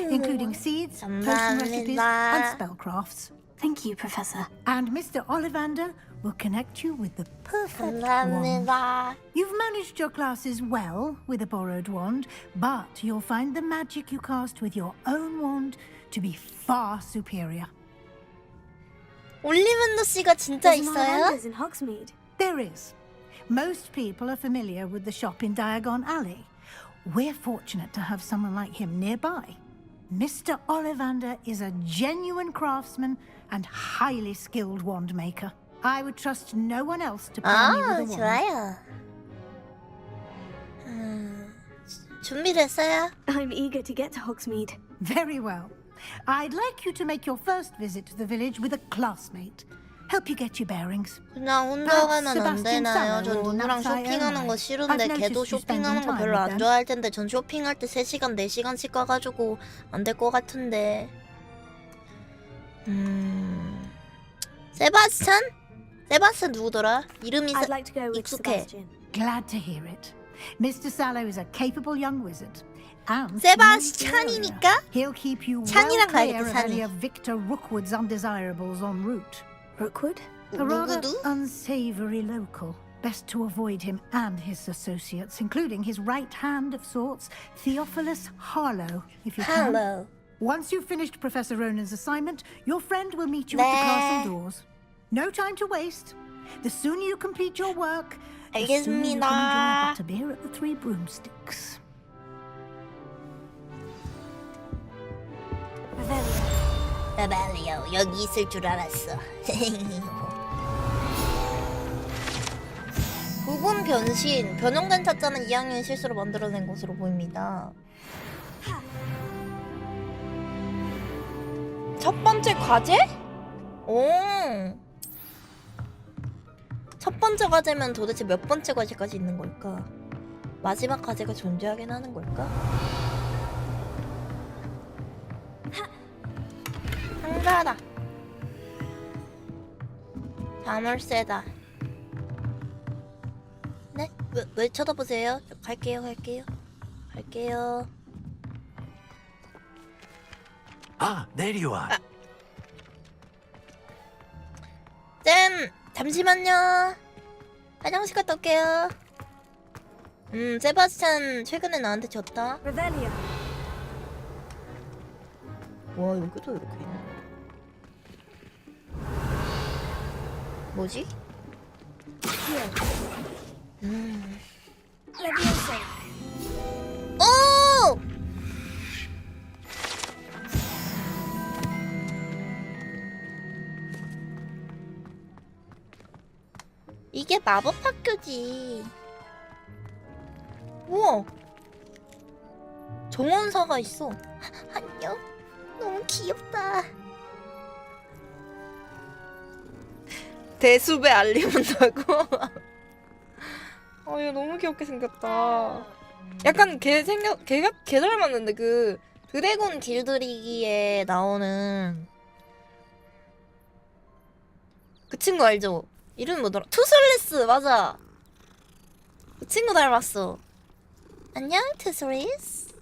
including seeds, potion recipes, and spellcrafts. Thank you, Professor. And Mr. Ollivander will connect you with the perfect 감사합니다. wand. You've managed your classes well with a borrowed wand, but you'll find the magic you cast with your own wand to be far superior. 올리면더 씨가 진짜 There's more 있어요? wonders in Hogsmeade. There is. Most people are familiar with the shop in Diagon Alley. We're fortunate to have someone like him nearby. Mr. Ollivander is a genuine craftsman and highly skilled wand maker. I would trust no one else to pair me 아, with a wand. 좋아요. 준비됐어요? I'm eager to get to Hogsmeade. Very well. I'd like you to make your first visit to the village with a classmate. Help you get your bearings. 그냥 혼자 가면 안 되나요? 전 누구랑 쇼핑하는 거 싫은데 걔도 쇼핑하는 거 별로 안 좋아할 텐데 전 쇼핑할 때 3시간, 4시간씩 가가지고 안 될 것 같은데. 세바스찬? 세바스찬 누구더라? 이름이 I'd like to go with 익숙해. Sebastian. Glad to hear it. Mr. Sallow is a capable young wizard. And 세바스찬이니까? he'll keep you well 찬이랑 clear 가야겠다, of any of Victor Rookwood's undesirables en route. Rookwood? A rather 누구도? unsavory local. Best to avoid him and his associates, including his right hand of sorts, Theophilus Harlow, if you can. Harlow. Once you've finished Professor Ronan's assignment, your friend will meet you at the castle doors. No time to waste. The sooner you complete your work, the sooner you can enjoy a butterbeer at the Three Broomsticks. 레벨리오 여기 있을 줄 알았어. 부분 변신 변형된 타짜는 2학년 실수로 만들어낸 것으로 보입니다. 첫 번째 과제? 오. 첫 번째 과제면 도대체 몇 번째 과제까지 있는 걸까? 마지막 과제가 존재하긴 하는 걸까? 상자다. 자물쇠다. 네? 왜 쳐다보세요? 갈게요. Ah, there you are. 쌤, 잠시만요. 화장실 갔다 올게요. 세바스찬 최근에 나한테 졌다. 와, 여기도 이렇게 있네. 뭐지? 오! 이게 마법 학교지. 우와. 정원사가 있어. 안녕. 너무 귀엽다. 대숲에 알림 온다고? 얘 너무 귀엽게 생겼다. 약간 걔가 닮았는데 그 드래곤 길들이기에 나오는 그 친구 알죠? 이름이 뭐더라? 투슬리스 맞아. 그 친구 닮았어. 안녕 투슬리스.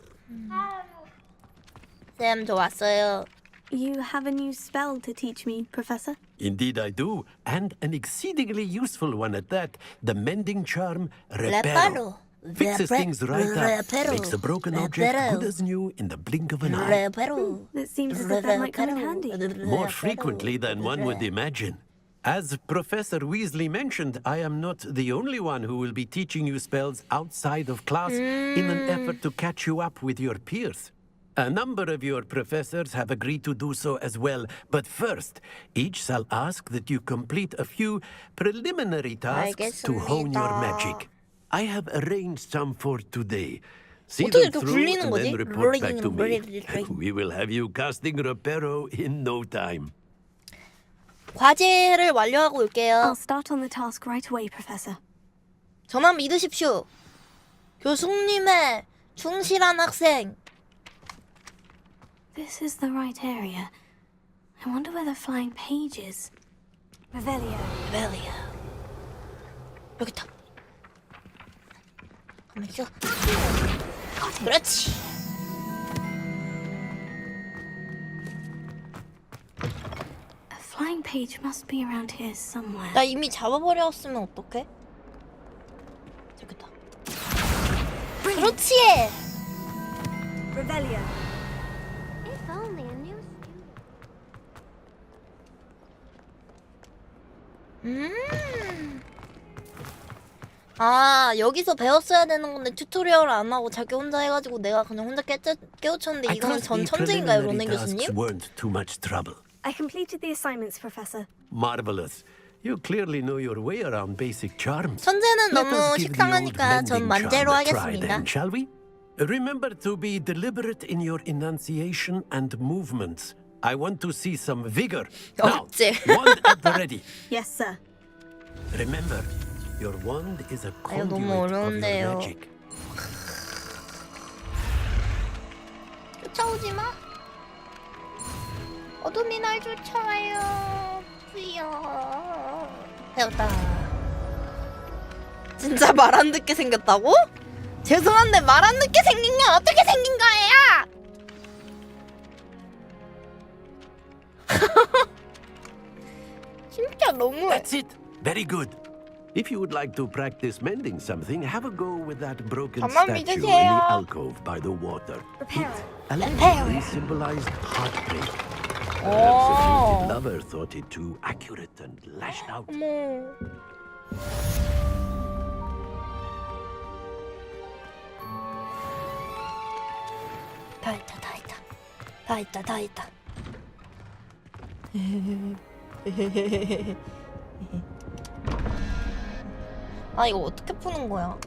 쌤 저 왔어요. You have a new spell to teach me, Professor? Indeed I do, and an exceedingly useful one at that. The mending charm, Reparo. Reparo. Fixes things right up, Reparo. makes a broken object good as new in the blink of an eye. That seems as if that might come in handy. More frequently than one would imagine. As Professor Weasley mentioned, I am not the only one who will be teaching you spells outside of class in an effort to catch you up with your peers. A number of your professors have agreed to do so as well, but first, each shall ask that you complete a few preliminary tasks to hone your magic. I have arranged some for today. See them through and then report back to me. We will have you casting Reparo in no time. 과제를 완료하고 올게요. I'll start on the task right away, Professor. 저만 믿으십시오. 교수님의 충실한 학생. This is the right area. I wonder where the flying page is. Revelio. 여기 있다. 가만있어. 그렇지. A flying page must be around here somewhere. 나 이미 잡아버렸으면 어떡해? 저기다. 그렇지. Revelio. If only a new 아 여기서 배웠어야 되는 건데 튜토리얼을 안 하고 자기 혼자 해가지고 내가 그냥 혼자 깨우쳤는데 이거는 전 천재인가요, 로넨 교수님? Weren't too much trouble. I completed the assignments, Professor. Marvelous. You clearly know your way around basic charms. 천재는 Let us 너무 give the old 식상하니까 전 mending 만재로 charm a try 하겠습니다. then, shall we? Remember to be deliberate in your enunciation and movements. I want to see some vigor. Now, wand at the ready. Yes, sir. Remember, your wand is a conduit 너무 of your 어려운데요. magic. 쫓아오지 마. 어둠이 날 쫓아와요. 뿌여. 배웠다. 진짜 말 안 듣게 생겼다고? 죄송한데 말 안 듣게 생긴 게 어떻게 생긴 거예요? 진짜 너무해. That's it. Very good. If you would like to practice mending something, have a go with that broken 저만 statue in the 믿으세요. alcove by the water. Repair It it. allegedly symbolized heartbreak. Perhaps a fated lover thought it too accurate and lashed out. 어머. 다 했다, 다 했다. 다 했다, 다 했다. 아, 이거 어떻게 푸는 거야?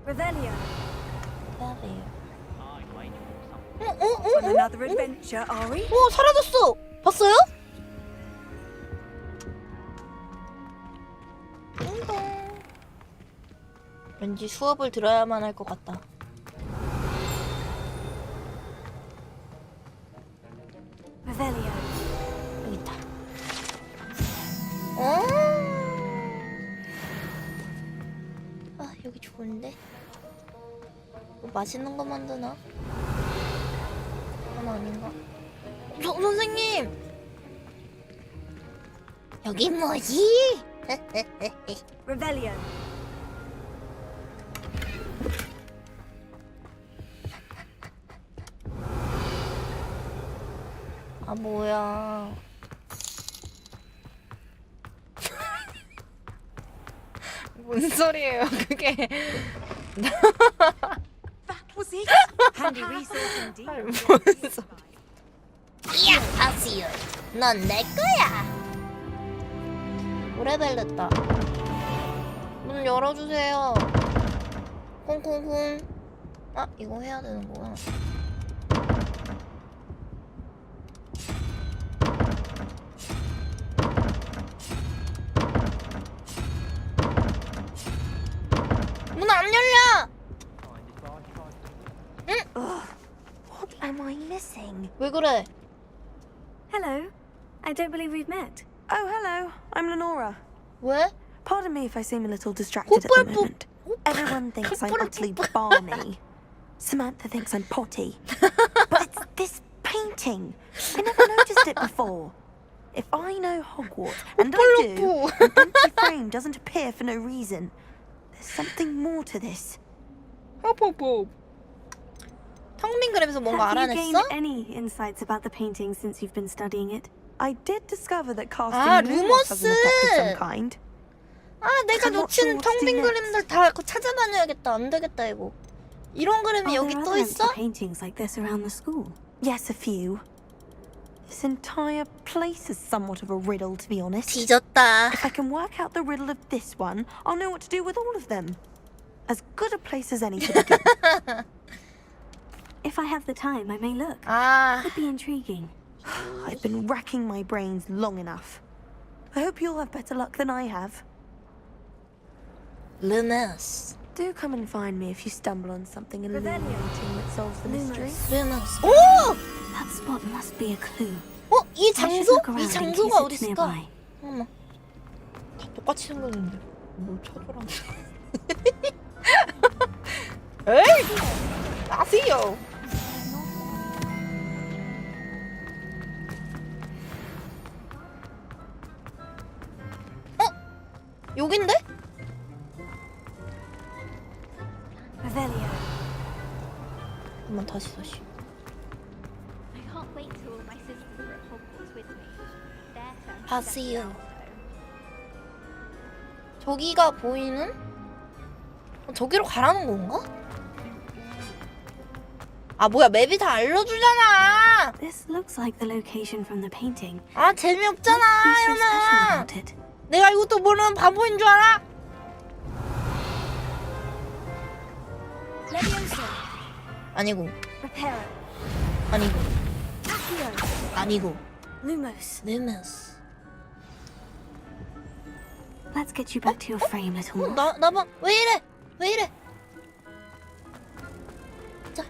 Revelio. On another adventure, are we? 사라졌어! 봤어요? 왠지 수업을 들어야만 할 것 같다. Revelio. 여기 있다. 아, 여기 좋은데? 뭐 맛있는 거 만드나? 그건 아닌가? 선생님! 여기 뭐지? Revelio. 아, 뭐야. 뭔 소리예요, 그게. Was it? Handy resource indeed. 뭔 소리. 야, 파시오. 넌 내 거야. 오레벨 됐다. 문 열어주세요. 콩콩콩. 아, 이거 해야 되는구나. 문 안 열려! 응? What am I missing? 왜 그래? Hello. I don't believe we've met. Oh, hello. I'm Lenora. 왜? Pardon me if I seem a little distracted at the moment. Everyone thinks I'm utterly balmy. Samantha thinks I'm potty. But it's this painting. I never noticed it before. If I know Hogwarts, and I do, an empty frame doesn't appear for no reason. There's something more to this. 텅 빈 그림에서 뭔가 Have you gained 알아냈어? any insights about the painting since you've been studying it? I did discover that casting 아, lumos has an effect of some 루머스! kind. 아, 내가 I'm not sure 놓친 what to 텅 do 빈 next. 그림들 다 찾아다녀야겠다. 안 되겠다, 이거. 이런 그림이 Are 여기 there 또 other 있어? empty paintings like this around the school? Yes, a few. This entire place is somewhat of a riddle, to be honest. 뒤졌다. If I can work out the riddle of this one, I'll know what to do with all of them. As good a place as any to begin. If I have the time, I may look. 아, Could be intriguing. I've been racking my brains long enough. I hope you'll have better luck than I have. 루머스. Do come and find me if you stumble on something illuminating that solves the mystery. 루머스. 오! That spot must be a clue. 이 I should 장소? look 이 around in 장소가 case 어디 it's 있을까? nearby. 잠깐만. 다 똑같이 생겼는데 뭘 찾으라고. 에이! 아세요. 여긴데? Revelio. 한번 다시. I can't wait till all my sisters are at Hogwarts with me. Their turn. 아세요. 저기가 보이는? 저기로 가라는 건가? 아, 뭐야, 맵이 다 알려주잖아. This looks like the location from the painting. 아, 재미없잖아, What's so special 현아. about it? 내가 이것도 모르는 바보인 줄 알아? Leviosa. 아니고, Reparo. 아니고, Accio. 아니고. Lumos. 루머스. Let's get you back to your frame, little one. 나만 왜 이래? 왜 이래? 자.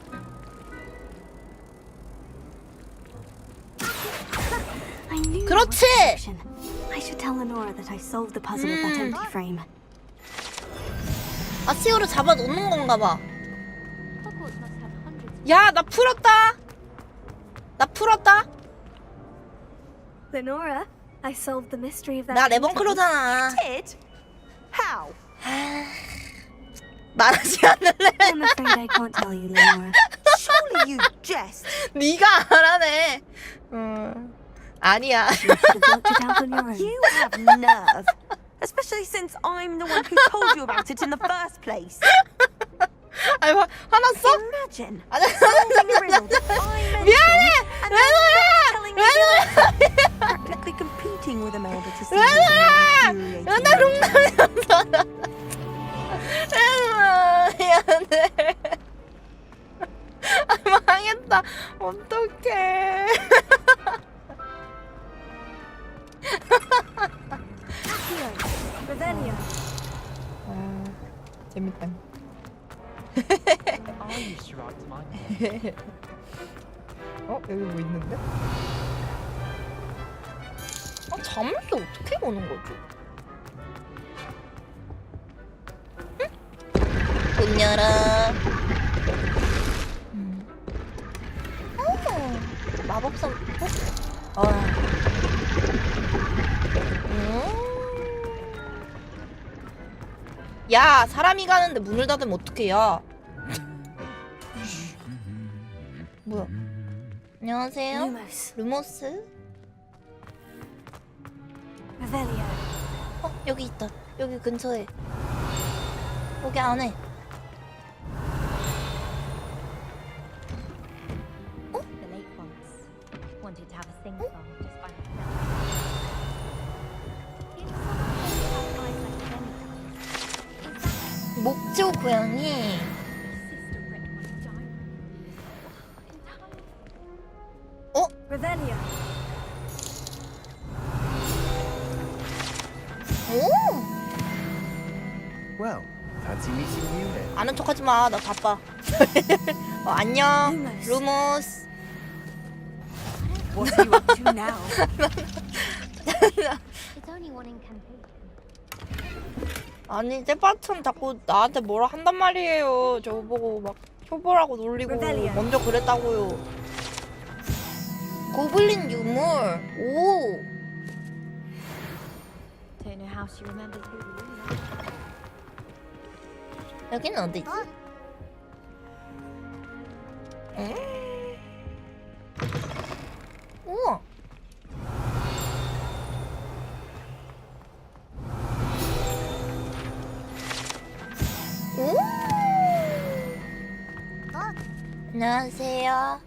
I knew there 그렇지! was a solution. I should tell Lenora that I solved the puzzle with that empty frame. 아치오를 잡아 놓는 건가 봐. Hogwarts must have hundreds. 야, 나 풀었다. 나 풀었다. Lenora, I solved the mystery of that 나 painting. 레몬클로잖아. Did? How? 말하지 않을래? I'm afraid I can't tell you, Lenora. Surely you jest. 네가 알아내. 아니야. You should have worked it out on your own. You have nerve. Especially since I'm the one who told you about it in the first place. 아니 화났어? Imagine 아니 solving a riddle that I mentioned 미안해. and then telling me 레노야. practically competing with Imelda to see who was 레노야. infuriating. 나 농담이었어. 레노야 미안해. 아 망했다. 어떡해. 재밌다. I used to write to mine. 여기 뭐 있는데? 잠수 어떻게 보는 거지? 응? 문 열어. 마법사. 야, 사람이 가는데 문을 닫으면 어떡해요? 뭐야? 안녕하세요. 루모스. Revelio. 여기 있다. 여기 근처에. 여기 안에. The late ones wanted to have a sing song just by myself. 목조 고양이. Revelio. 오! Well, fancy meeting you then. 아는 척하지 마. 나 바빠. 안녕. 루모스. What are you up to now? It's only one incantation. 아니, 쟤빠참 자꾸 나한테 뭐라 한단 말이에요. 저거 보고 막 효보라고 놀리고 Rebellion. 먼저 그랬다고요. 고블린 유물. 오. Don't know how she remembers who we are. 여기는 어디지? 우와. 오. 안녕하세요.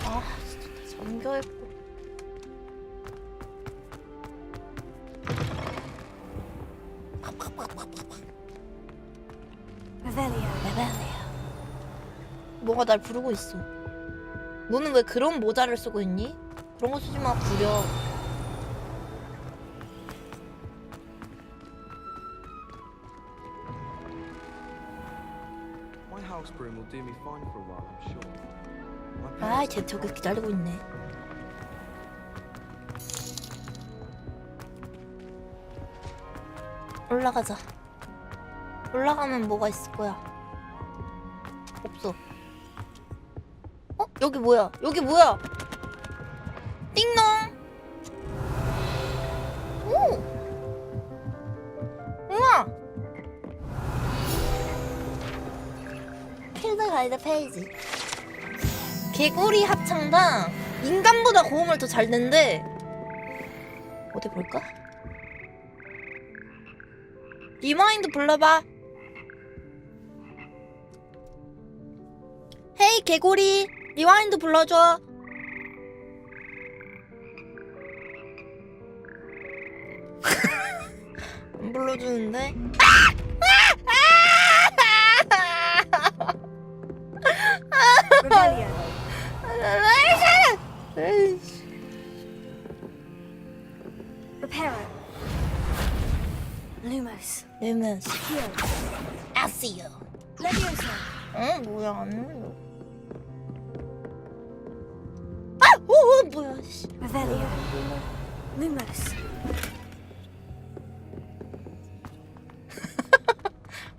아, 진짜 잠겨있고. Revelio. 뭐가 날 부르고 있어. 너는 왜 그런 모자를 쓰고 있니? 그런 거 쓰지 마, 구려. My house broom will do me fine for a while, I'm sure. My 아, parents 쟤 저기 기다리고 있네. 올라가자. 올라가면 뭐가 있을 거야? 없어. 여기 뭐야? 여기 뭐야? 띵동! 오! 우와! 필드 가이드 페이지. 개구리 합창단 인간보다 고음을 더 잘 낸대. 어디 볼까? 리마인드 불러봐. 헤이 개구리, 리와인드 불러줘. 안 불러주는데? Reparo. Lumos. 루모스. Accio. 아시오. Leviosa. 응? 뭐야 안 눌러. 아! 오! 뭐야 씨. Revelio. Lumos.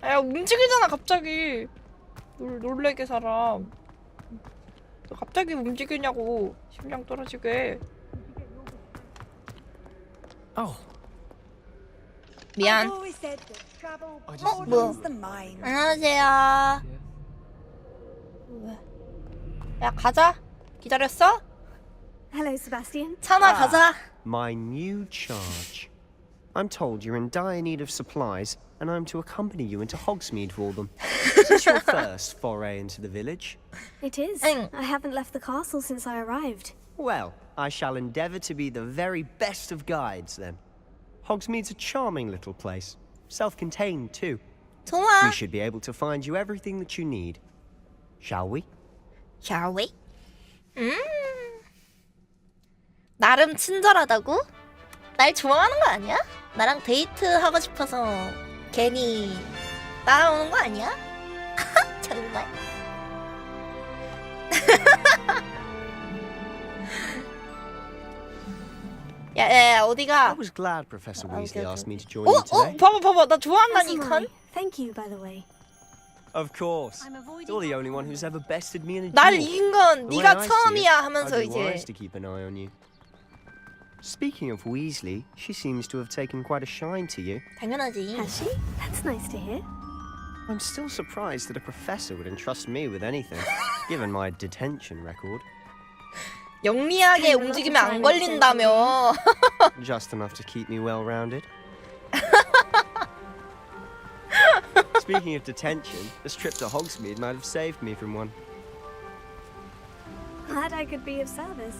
야 움직이잖아 갑자기. 놀래게 사람. 너 갑자기 움직이냐고. 심장 떨어지게. Oh. 미안. I've always said that travel 뭐? broadens the mind. 안녕하세요. 야 가자. 기다렸어? Hello, Sebastian. 찬아 가자. My new charge. I'm told you're in dire need of supplies, and I'm to accompany you into Hogsmeade for them. Is this your first foray into the village? It is. 응. I haven't left the castle since I arrived. Well, I shall endeavour to be the very best of guides, then. Hogsmeade's a charming little place. Self-contained, too. 좋아. We should be able to find you everything that you need. Shall we? Shall we? 나름 친절하다고? 날 좋아하는 거 아니야? 나랑 데이트 하고 싶어서 괜히 따라오는 거 아니야? 정말. 야, 어디가? I was glad Professor Weasley asked me to join you today. 봐봐, 나 좋아한다니까. Thank you, by the way. Of course. You're the only one who's ever bested me in a duel. 날 이긴 건 The way 네가 I see it, 처음이야 I'd 하면서 be 이제. wise to keep an eye on you. Speaking of Weasley, she seems to have taken quite a shine to you. 당연하지. Has she? That's nice to hear. I'm still surprised that a professor would entrust me with anything, given my detention record. 영리하게 움직이면 안 걸린다며. Just enough to keep me well-rounded. Speaking of detention, this trip to Hogsmeade might have saved me from one. Glad I could be of service.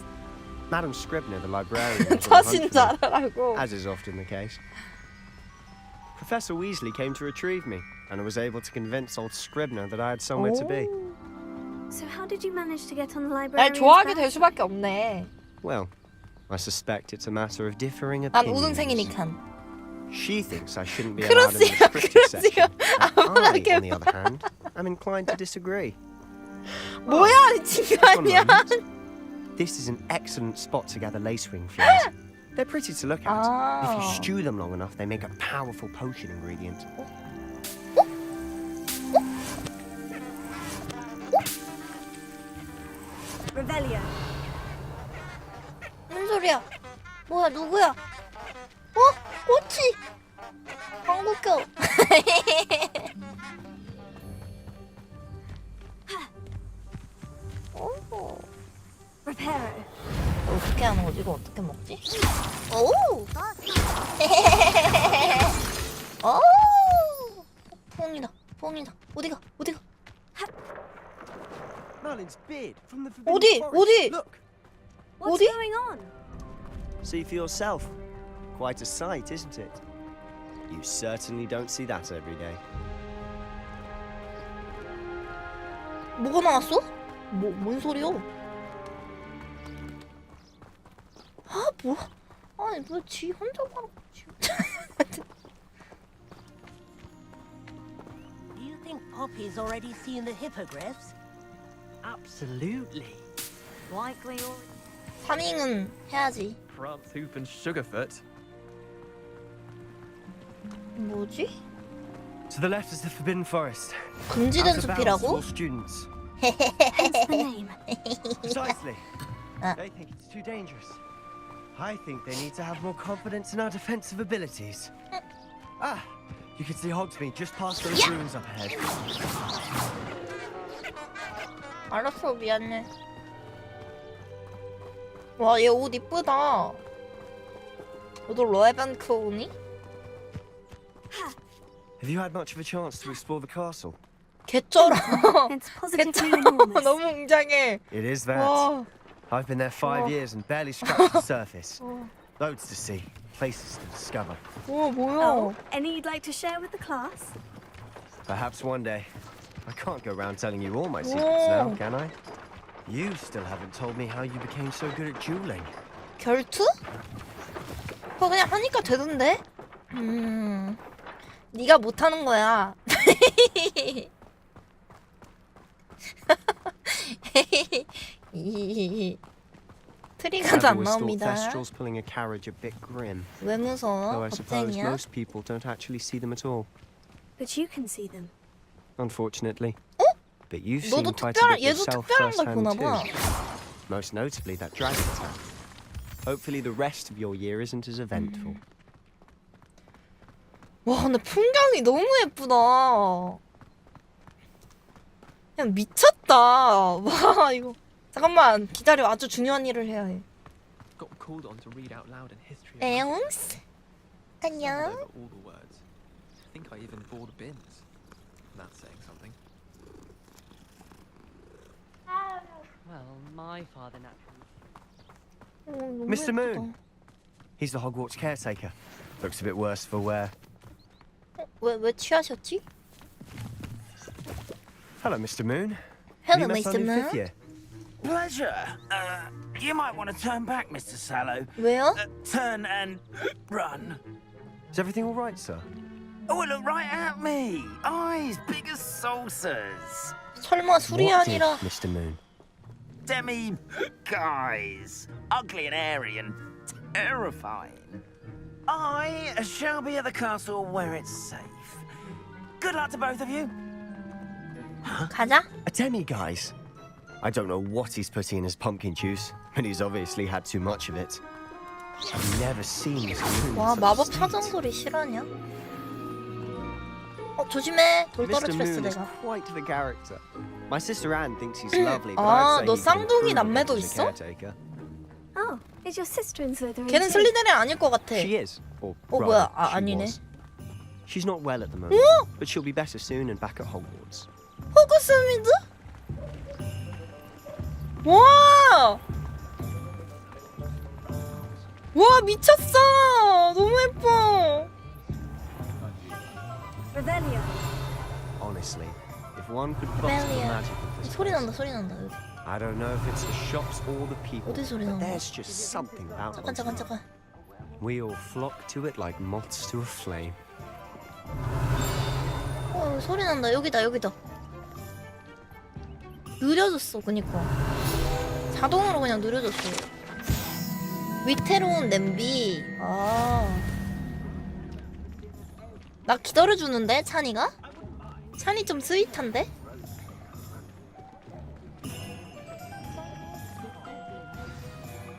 Madam Scribner, the librarian, was on the hunt for me, 자라라고. as is often the case. Professor Weasley came to retrieve me, and I was able to convince old Scribner that I had somewhere to be. So how did you manage to get on the 날 librarian's 좋아하게 될 back? 수밖에 없네. Well, I suspect it's a matter of differing 난 opinions. 우등생이니까. She thinks I shouldn't be allowed in the 크로스야, restricted section. 아무나게 I, on the other hand, am inclined to disagree. 뭐야, 미친 거 아니야? This is an excellent spot to gather lacewing flowers. They're pretty to look at. If you Ah. stew them long enough, they make a powerful potion ingredient. Revelio. 무슨 소리야? 뭐야, 누구야? 어? 꼬치! 한국교. 오. Reparo. 어떻게 하는 거지? 이거 어떻게 먹지? 오! 오! 뽕이다. 어디가? Merlin's beard from the Forbidden 어디? Forest. 어디? Look, What's 어디? going on? see for yourself. Quite a sight, isn't it? You certainly don't see that every day. 뭐가 나왔어? 뭔 소리야? 아, 뭐야? 아니, 뭐 지 혼자 말하고 Do you think Poppy's already seen the hippogriffs? Absolutely. Likely or... 파밍은 해야지. Prantooth and Sugarfoot. 뭐지? To the left is the Forbidden Forest. 금지된 Out of bounds to 숲이라고? all students. Hence the name. Precisely. They think it's too dangerous. I think they need to have more confidence in our defensive abilities. Ah, you can see Hogsmeade just past those ruins up ahead. 알았어, 미안해. 와, 얘 옷 이쁘다. 너도 로에반크 오니? Have you had much of a chance to explore the castle? 개쩔어. It's positively 개쩔어. enormous. 너무 웅장해. It is that. 와. I've been there 5 Oh. years and barely scratched the surface. Oh. Loads to see, places to discover. 우와, 뭐야? Oh, any you'd like to share with the class? Perhaps one day. I can't go around telling you all my secrets now, Whoa. can I? You still haven't told me how you became so good at dueling. 결투? 그거 그냥 하니까 되던데? 네가 못하는 거야. 트리가도 안 I've always thought 나옵니다. Thestrals pulling a carriage a bit grim. 왜 무서워? Though I suppose 겁쟁이야? most people don't actually see them at all. But you can see them. Unfortunately. But you've 너도 seen quite a 특별한, bit 얘도 yourself 특별한 걸 firsthand 보나 too. 봐. Most notably that dragon attack. Hopefully the rest of your year isn't as eventful. 와 근데 풍경이 너무 예쁘다. 그냥 미쳤다. 와 이거 잠깐만 기다려. 아주 중요한 일을 해야 해. Got called on to read out loud in history. 에옹스 안녕. Over all the words. I think I even bore the bins. That's saying something. Well, my father naturally. Mr. Moon. He's the Hogwarts caretaker. Looks a bit worse for wear. 왜 취하셨지? Hello, Mr. Moon. Hello, We met Mr. on in Moon. fifth year. Pleasure. You might want to turn back, Mr. Sallow. 왜요? Turn and run. Is everything all right, sir? Oh, look right at me. Eyes big as saucers. 설마 술이 What did 아니라 Mr. Moon? Demi guys. Ugly and airy and terrifying. I shall be at the castle where it's safe. Good luck to both of you. 가자. A demi-guise? I don't know what he's putting in his pumpkin juice, but he's obviously had too much of it. I've never seen this moon. 와 마법 사정 소리 실화냐? 조심해. 돌 Mr. 떨어뜨렸어 Moon is 내가. quite the character. My sister Anne thinks he's lovely, but 아, I'd say 너 he's an 쌍둥이 improvement 남매도 as a 있어? caretaker. Oh, is your sister in Slytherin? 걔는 too? 슬리데린 아닐 것 같아. She is. Or 뭐야? rather, she 아니네. was. She's not well at the moment, 어? but she'll be better soon and back at Hogwarts. 호그스미드? 와! 와 미쳤어! 너무 예뻐. Revelio. Honestly, if one could bottle the 벨리야. magic of this 소리 place. 난다 소리 난다 여기. I don't know if it's the shops or the people, 어디 소리 but 나는 거야? there's just something about it. 잠깐. We all flock to it like moths to a flame. 소리 난다. 여기다. 느려졌어. 그니까. 자동으로 그냥 느려졌어. 위태로운 냄비. 나 기다려주는데 찬이가? 찬이 좀 스윗한데?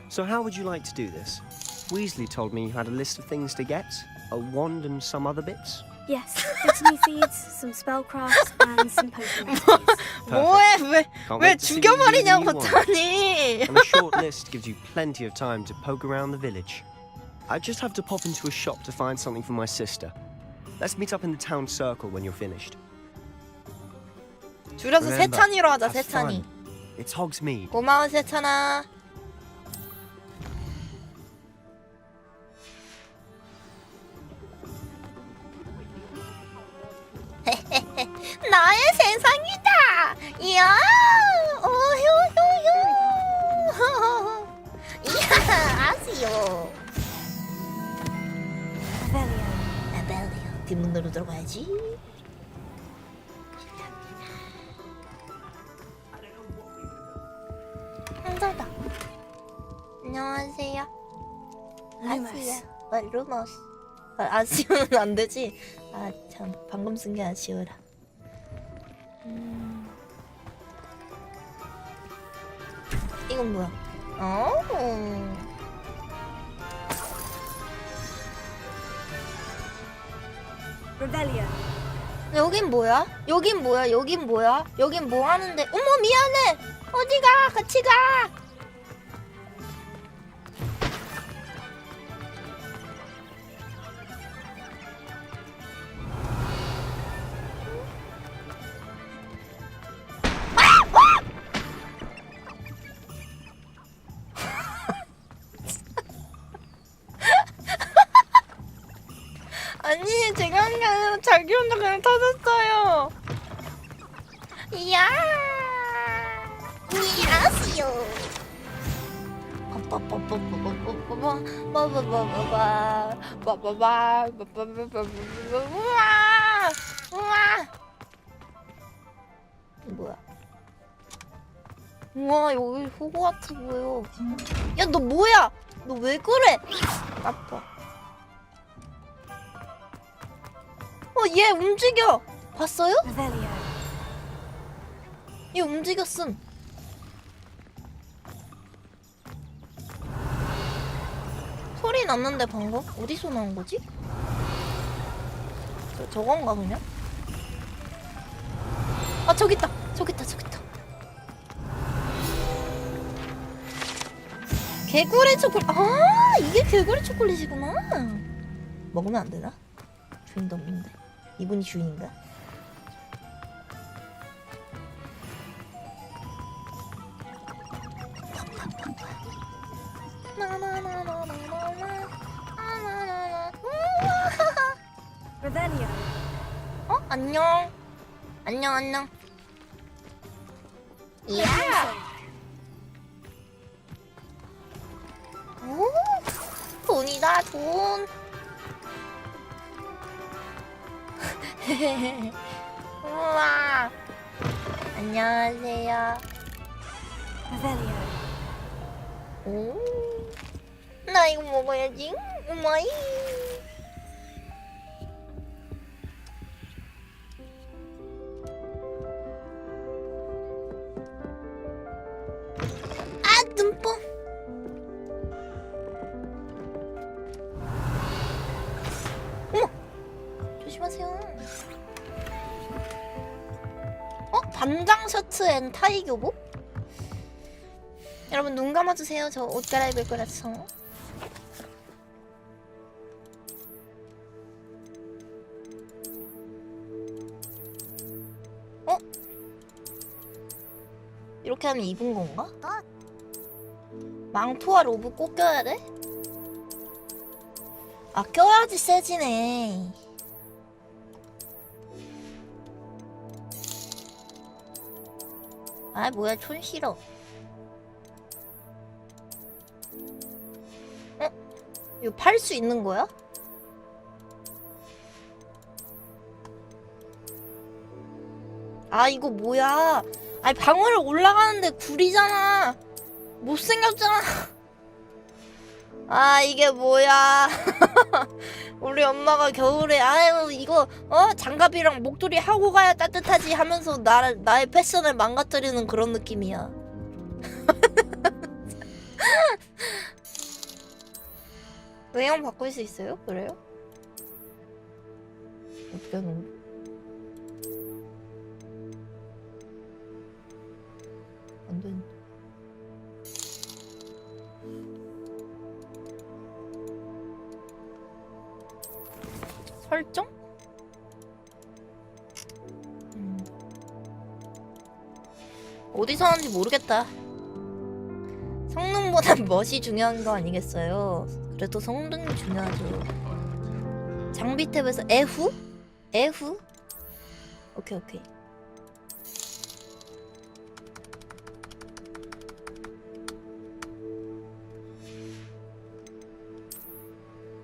So how would you like to do this? Weasley told me you had a list of things to get, a wand and some other bits. Yes, dittany seeds, some spellcrafts, and some potion recipes. 뭐해? Can't 왜 wait to see what you 죽여버리냐고 want. 찬이. And a short list gives you plenty of time to poke around the village. I just have to pop into a shop to find something for my sister. Let's meet up in the town circle when you're finished. 줄여서 Remember, 세찬이로 하자. have 세찬이. fun. It's Hogsmeade. 고마워 세찬아. 나의 세상이다. 이야, 오효효효. 이야, 아시오. 에벨리오. 뒷문으로 들어가야지. 한자다. 안녕하세요. 아시야. 루머스. 아시오는 안 되지. 아 참 방금 쓴 게 아쉬워라. 이건 뭐야? Revelio. 여긴 뭐야? 여긴 뭐 하는데? 어머 미안해. 어디가? 같이 가. 아니 제가 한 게 아니라 자기 혼자 그냥 터졌어요. 이야 이야시오. 뭐야? 우와 여기 호그와트 보여. 야 너 뭐야? 너 왜 그래? 아파. 얘 움직여. 봤어요? 얘 움직였음. 소리 났는데 방금? 어디서 나온 거지? 저건가 그냥? 아 저기 있다. 저기 있다. 저기 있다. 개구리 초콜릿. 아 이게 개구리 초콜릿이구나. 먹으면 안 되나? 주인도 없는데. 이분이 주인인가? Revelio. 어? 안녕. 안녕. 이야. 오, 돈이다 돈. 우와. 안녕하세요. Revelio. 오. 나 이거 먹어야지. 우마이. 아 눈뽕. 어머. 조심하세요. 반장 셔츠 앤 타이 교복? 여러분 눈 감아주세요. 저 옷 갈아입을 거라서. 이렇게 하면 입은 건가? 망토와 로브 꼭 껴야 돼? 아 껴야지 세지네. 아 뭐야 촌 싫어. 이거 팔 수 있는 거야? 아 이거 뭐야? 아니 방울을 올라가는데 구리잖아. 못생겼잖아. 아 이게 뭐야? 우리 엄마가 겨울에 아유 이거 장갑이랑 목도리 하고 가야 따뜻하지 하면서 나의 패션을 망가뜨리는 그런 느낌이야. 외형 바꿀 수 있어요? 그래요? 어떻게 하는 거야? 안 되는데. 설정? 어디서 하는지 모르겠다. 성능보단 멋이 중요한 거 아니겠어요? 그래도 성능이 중요하죠. 장비 탭에서 애후? 애후? 오케이.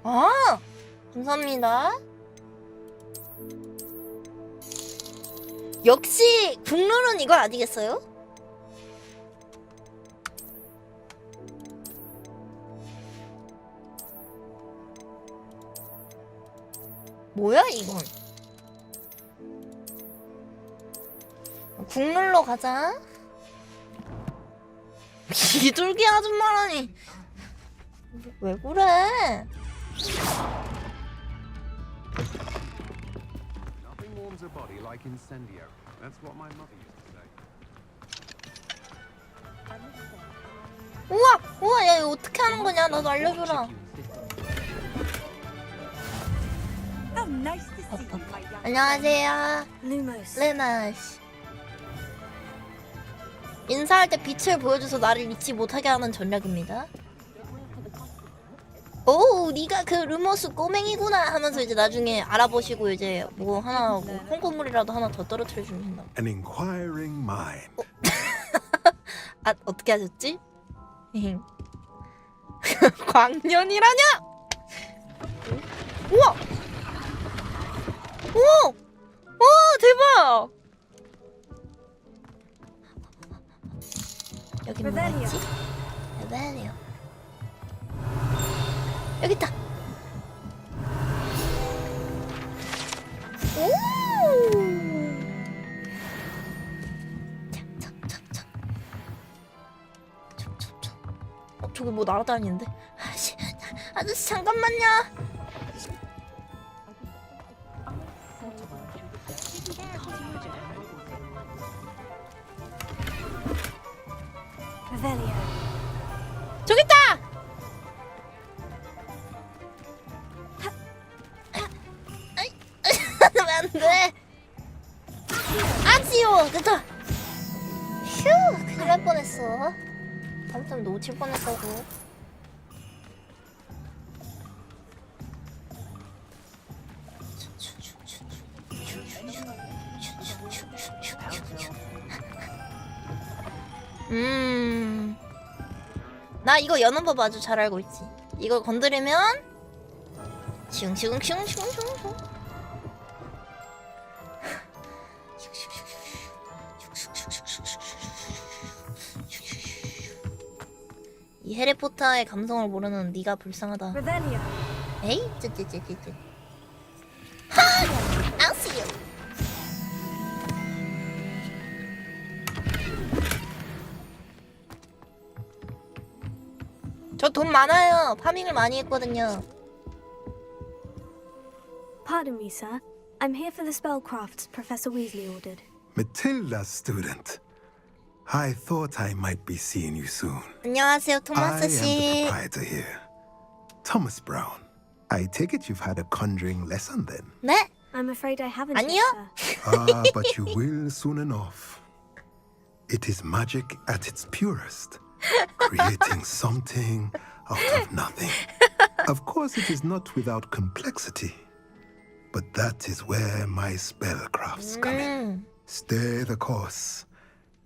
아! 감사합니다. 역시 국룰은 이거 아니겠어요? 뭐야 이건? 국룰로 가자. 비둘기 아줌마라니 왜 그래? Nothing warms a body like incendio. That's what my mother used to say. 우와 야 이거 어떻게 하는 거냐? 나도 알려줘라. 안녕하세요. 루머스. 인사할 때 빛을 보여줘서 나를 잊지 못하게 하는 전략입니다. 오, 네가 그 루머스 꼬맹이구나 하면서 이제 나중에 알아보시고 이제 뭐 하나 뭐 콩고물이라도 하나 더 떨어뜨려 주신다. An inquiring mind. 아 어떻게 하셨지? 광년이라냐? 우와! 오! 대박! 여기 뭐가 있지? 레벨리오. 여기 있다. 오! 저기 뭐 날아다니는데? 아저씨 잠깐만요. Revelio. 저기 있다. 왜 안 돼? 아지요. 됐다. 휴, 큰일 날 뻔했어. 잘못하면 놓칠 뻔했다고. 나 이거 여는 법 아주 잘 알고 있지. 이걸 건드리면 슝슝슝슝슝슝. 이 해리포터의 감성을 모르는 네가 불쌍하다. 에이, 쯔쯔쯔쯔쯔. 하! I'll see you. 저 돈 많아요. 파밍을 많이 했거든요. Pardon me, sir. I'm here for the spellcrafts Professor Weasley ordered. Matilda's student. I thought I might be seeing you soon. 안녕하세요, I 토마스 am the 씨. proprietor here. Thomas Brown. I take it you've had a conjuring lesson then? 네? I'm afraid I haven't. 아니요. Yet, Ah, but you will soon enough. It is magic at its purest, creating something out of nothing. Of course, it is not without complexity, but that is where my spellcrafts come in. Stay the course,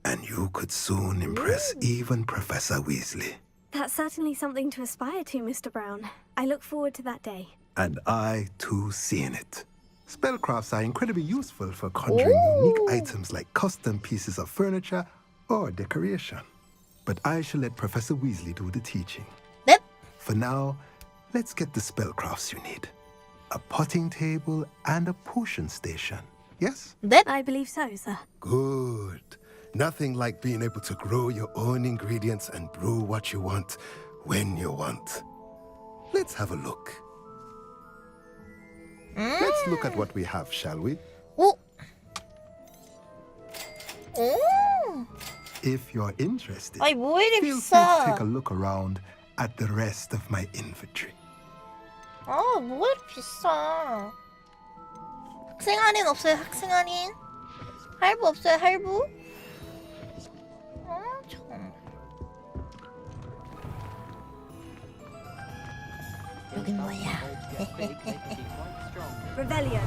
and you could soon impress even Professor Weasley. That's certainly something to aspire to, Mr. Brown. I look forward to that day. And I too seeing it. Spellcrafts are incredibly useful for conjuring unique items like custom pieces of furniture or decoration. But I shall let Professor Weasley do the teaching. Yep. For now, let's get the spellcrafts you need. A potting table and a potion station. Yes? Yep. I believe so, sir. Good. Nothing like being able to grow your own ingredients and brew what you want when you want. Let's have a look. Let's look at what we have, shall we? 오. 오. If you're interested, 아이 뭐 이리 feel free to take 비싸. a look around at the rest of my inventory. 아, 뭐 이리 비싸. 학생 할인 없어요, 학생 할인? 할부 없어요, 할부? 참. 여긴 뭐야? Revelio.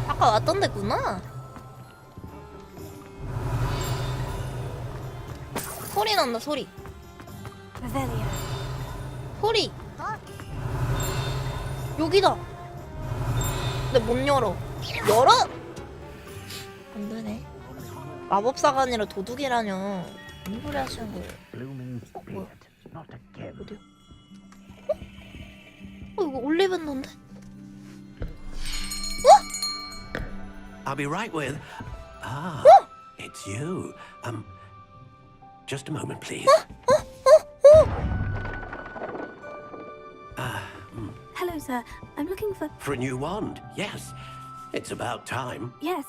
아까 왔던 데구나. 소리 난다, 소리. Revelio. 소리. 여기다. 근데 못 열어. 열어? 안 되네. 마법사가 아니라 도둑이라뇨. 무슨 소리 하시는 거예요? 뭐야? 어디요? 이거 올리브인데? I'll be right with. Ah, it's you. Just a moment, please. Hello, sir. I'm looking for. For a new wand, yes. It's about time. Yes,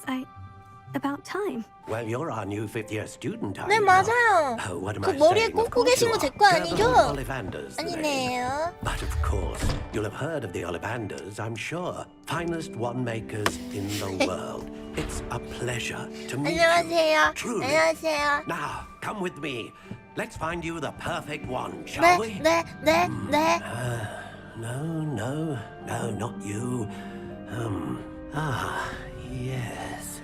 about time. Well, you're our new fifth-year student, 네, 맞아요. Oh, what am 그 I 머리에 saying? Of 꽂고 course 계신 you 거 제 are. 거 아니죠? Ollivander's the name. 아니네요. But of course, you'll have heard of the Ollivanders, I'm sure. Finest wand makers in the world. It's a pleasure to meet 안녕하세요. you. Truly. 안녕하세요. Now, come with me. Let's find you the perfect wand, shall 네, we? 네, 네, 네. No, not you. Yes.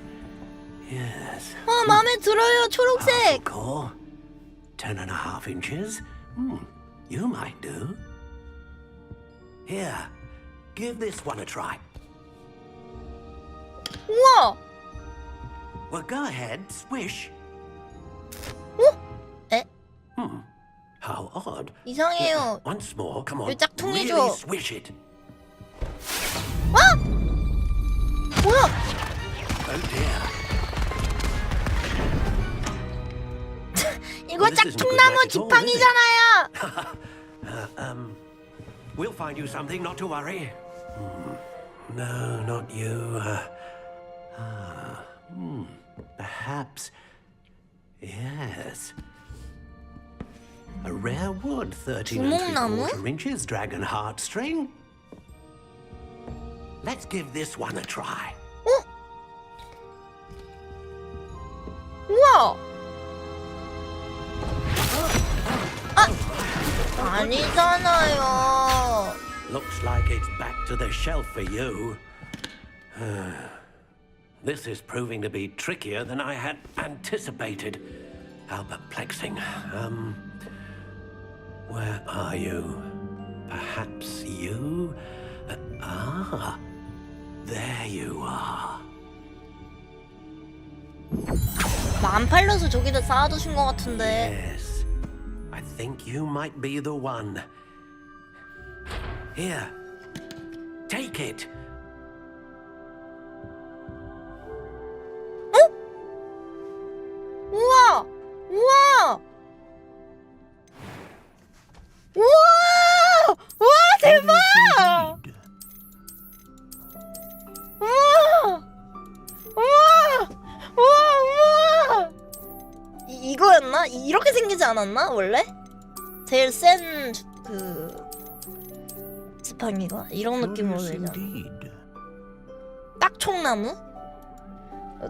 Yes. 마음에 들어요, 초록색. Core. 10.5 inches. You might do. Here, give this one a try. 우와. Well, go ahead, swish. 에? How odd. 이상해요. Once more, come on. 이 짝퉁이죠. Really swish it. 와! 뭐야? Oh dear. 이거 Well, this isn't good 짝퉁나무 magic at all, is it? 지팡이잖아요. We'll find you something, not to worry. No, not you. Perhaps. Yes. A rare wood, 13 3/4 inches, dragon heartstring. Let's give this one a try. 우와! 아니잖아요. Looks like it's back to the shelf for you. This is proving to be trickier than I had anticipated. How perplexing. Where are you? Perhaps you? There you are. 안 팔려서 저기다 쌓아두신 것 같은데. Yes, I think you might be the one. Here, take it. 우와! 우와! 우와! 우와, 대박! 우와! 우와! 우와! 우와! 이거였나? 이렇게 생기지 않았나? 원래? 제일 센 지팡이가 이런 느낌으로 되잖아. 딱총나무?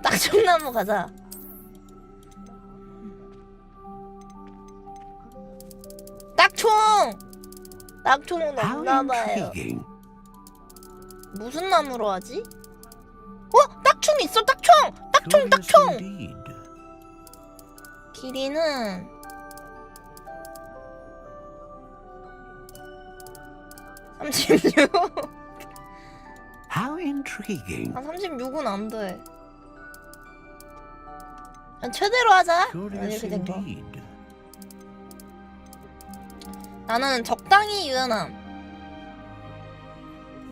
딱총나무 가자. 딱총! 딱총은 없나봐요. 무슨 나무로 하지? 딱총 있어! 딱총! 딱총! 딱총! 길이는 36. How intriguing. 36은 안 돼. 최대로 하자. 이렇게 된 거. 나는 적당히 유연함.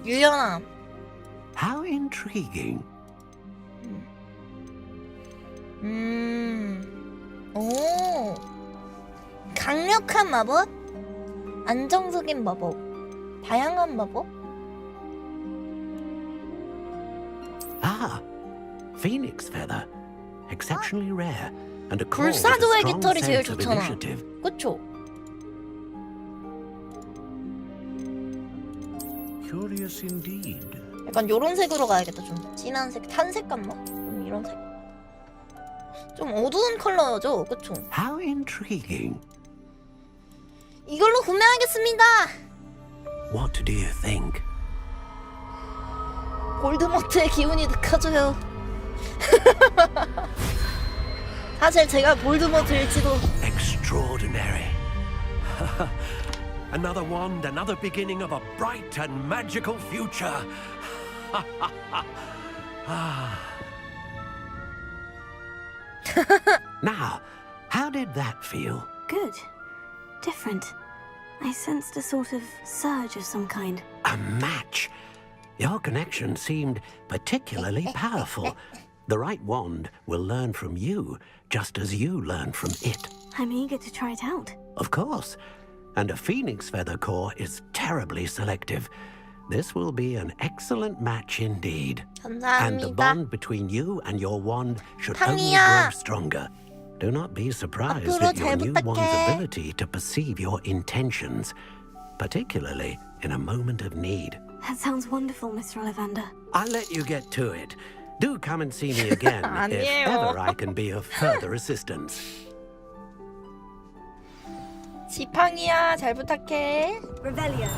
유연함. How intriguing. 오. 강력한 마법? 안정적인 마법. 다양한 마법? Phoenix feather. Exceptionally rare. And a core with a 불사조의 strong 깃털이 제일 sense of 좋잖아. initiative. 그쵸? Curious indeed. 약간 요런 색으로 가야겠다. 좀 진한 색, 탄색 같나? 좀 이런 색. 좀 어두운 컬러죠, 그쵸? How intriguing. 이걸로 구매하겠습니다. What do you think? 볼드모트의 기운이 느껴져요. 사실 제가 볼드모트일지도. Extraordinary. Another wand, another beginning of a bright and magical future. Now, how did that feel? Good. Different. I sensed a sort of surge of some kind. A match. Your connection seemed particularly powerful. The right wand will learn from you, just as you learn from it. I'm eager to try it out. Of course. And a phoenix feather core is terribly selective. This will be an excellent match indeed. And the bond between you and your wand should only grow stronger. Do not be surprised at your new wand's ability to perceive your intentions, particularly in a moment of need. That sounds wonderful, Mr. Ollivander. I'll let you get to it. Do come and see me again if ever I can be of further assistance. 지팡이야, 잘 부탁해. Revelio.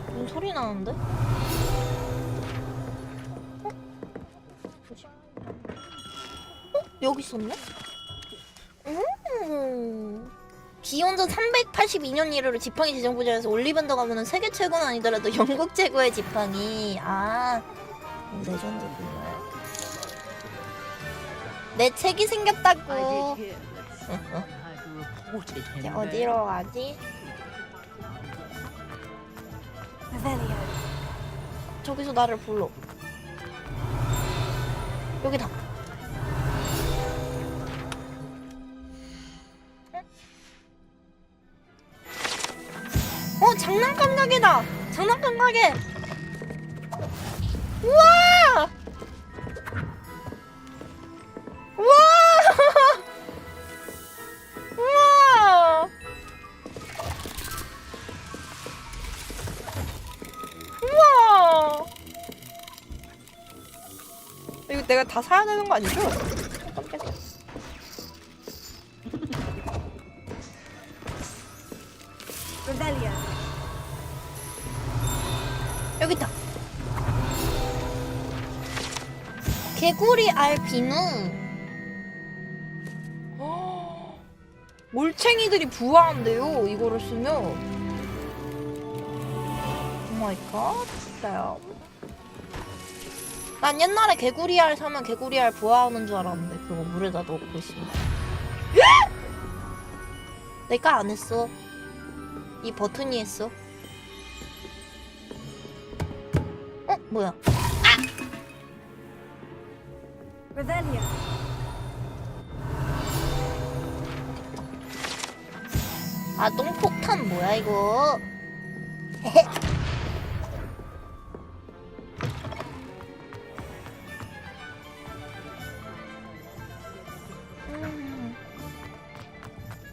무슨 소리 나는데? 여기 있었네? 기원전 382년 이래로 지팡이 제정 분야에서 올리반더 가문은 세계 최고는 아니더라도 영국 최고의 지팡이. 레전드구나. 내 책이 생겼다고. 이제 어디로 가지? 저기서 나를 불러. 여기다. 장난감 가게다. 장난감 가게. 우와! 우와! 우와! 우와! 이거 내가 다 사야 되는 거 아니죠? 깜짝이야. Rebellion. 여기 있다. 개구리 알 비누. 올챙이들이 부화한대요. 이거를 쓰면. 오 마이 갓. 난 옛날에 개구리 알 사면 개구리 알 부화하는 줄 알았는데 그거 물에다 넣고 있으면. 내가 안 했어. 이 버튼이 했어. 어? 뭐야? Rebellion. 아, 똥폭탄 뭐야 이거? 헤헤.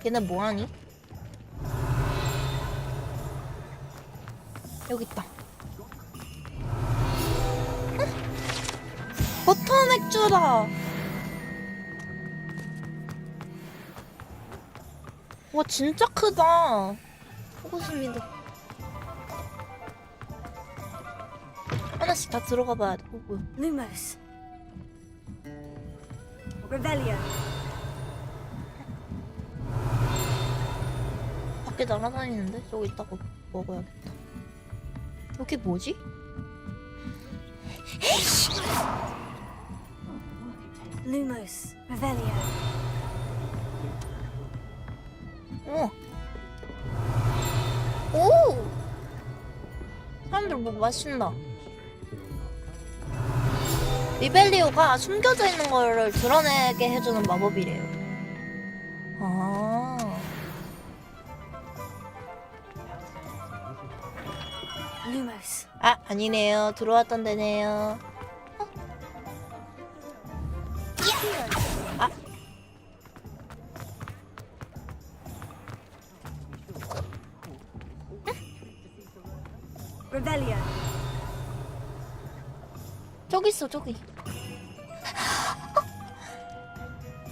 걔네 뭐하니? 여기 있다. 버터 맥주다. 와 진짜 크다. 호구스미도 하나씩 다 들어가 봐야 돼. 뭐야? Lumos. Rebellion. 밖에 날아다니는데? 저기 있다가 먹어야겠다. 여기 뭐지? Lumos. Revelio. 오! 오! 사람들 뭐 마신다. 리벨리오가 숨겨져 있는 거를 드러내게 해주는 마법이래요. 아. Lumos. 아, 아니네요. 들어왔던 데네요. 아. Rebellion. 저기 있어, 저기.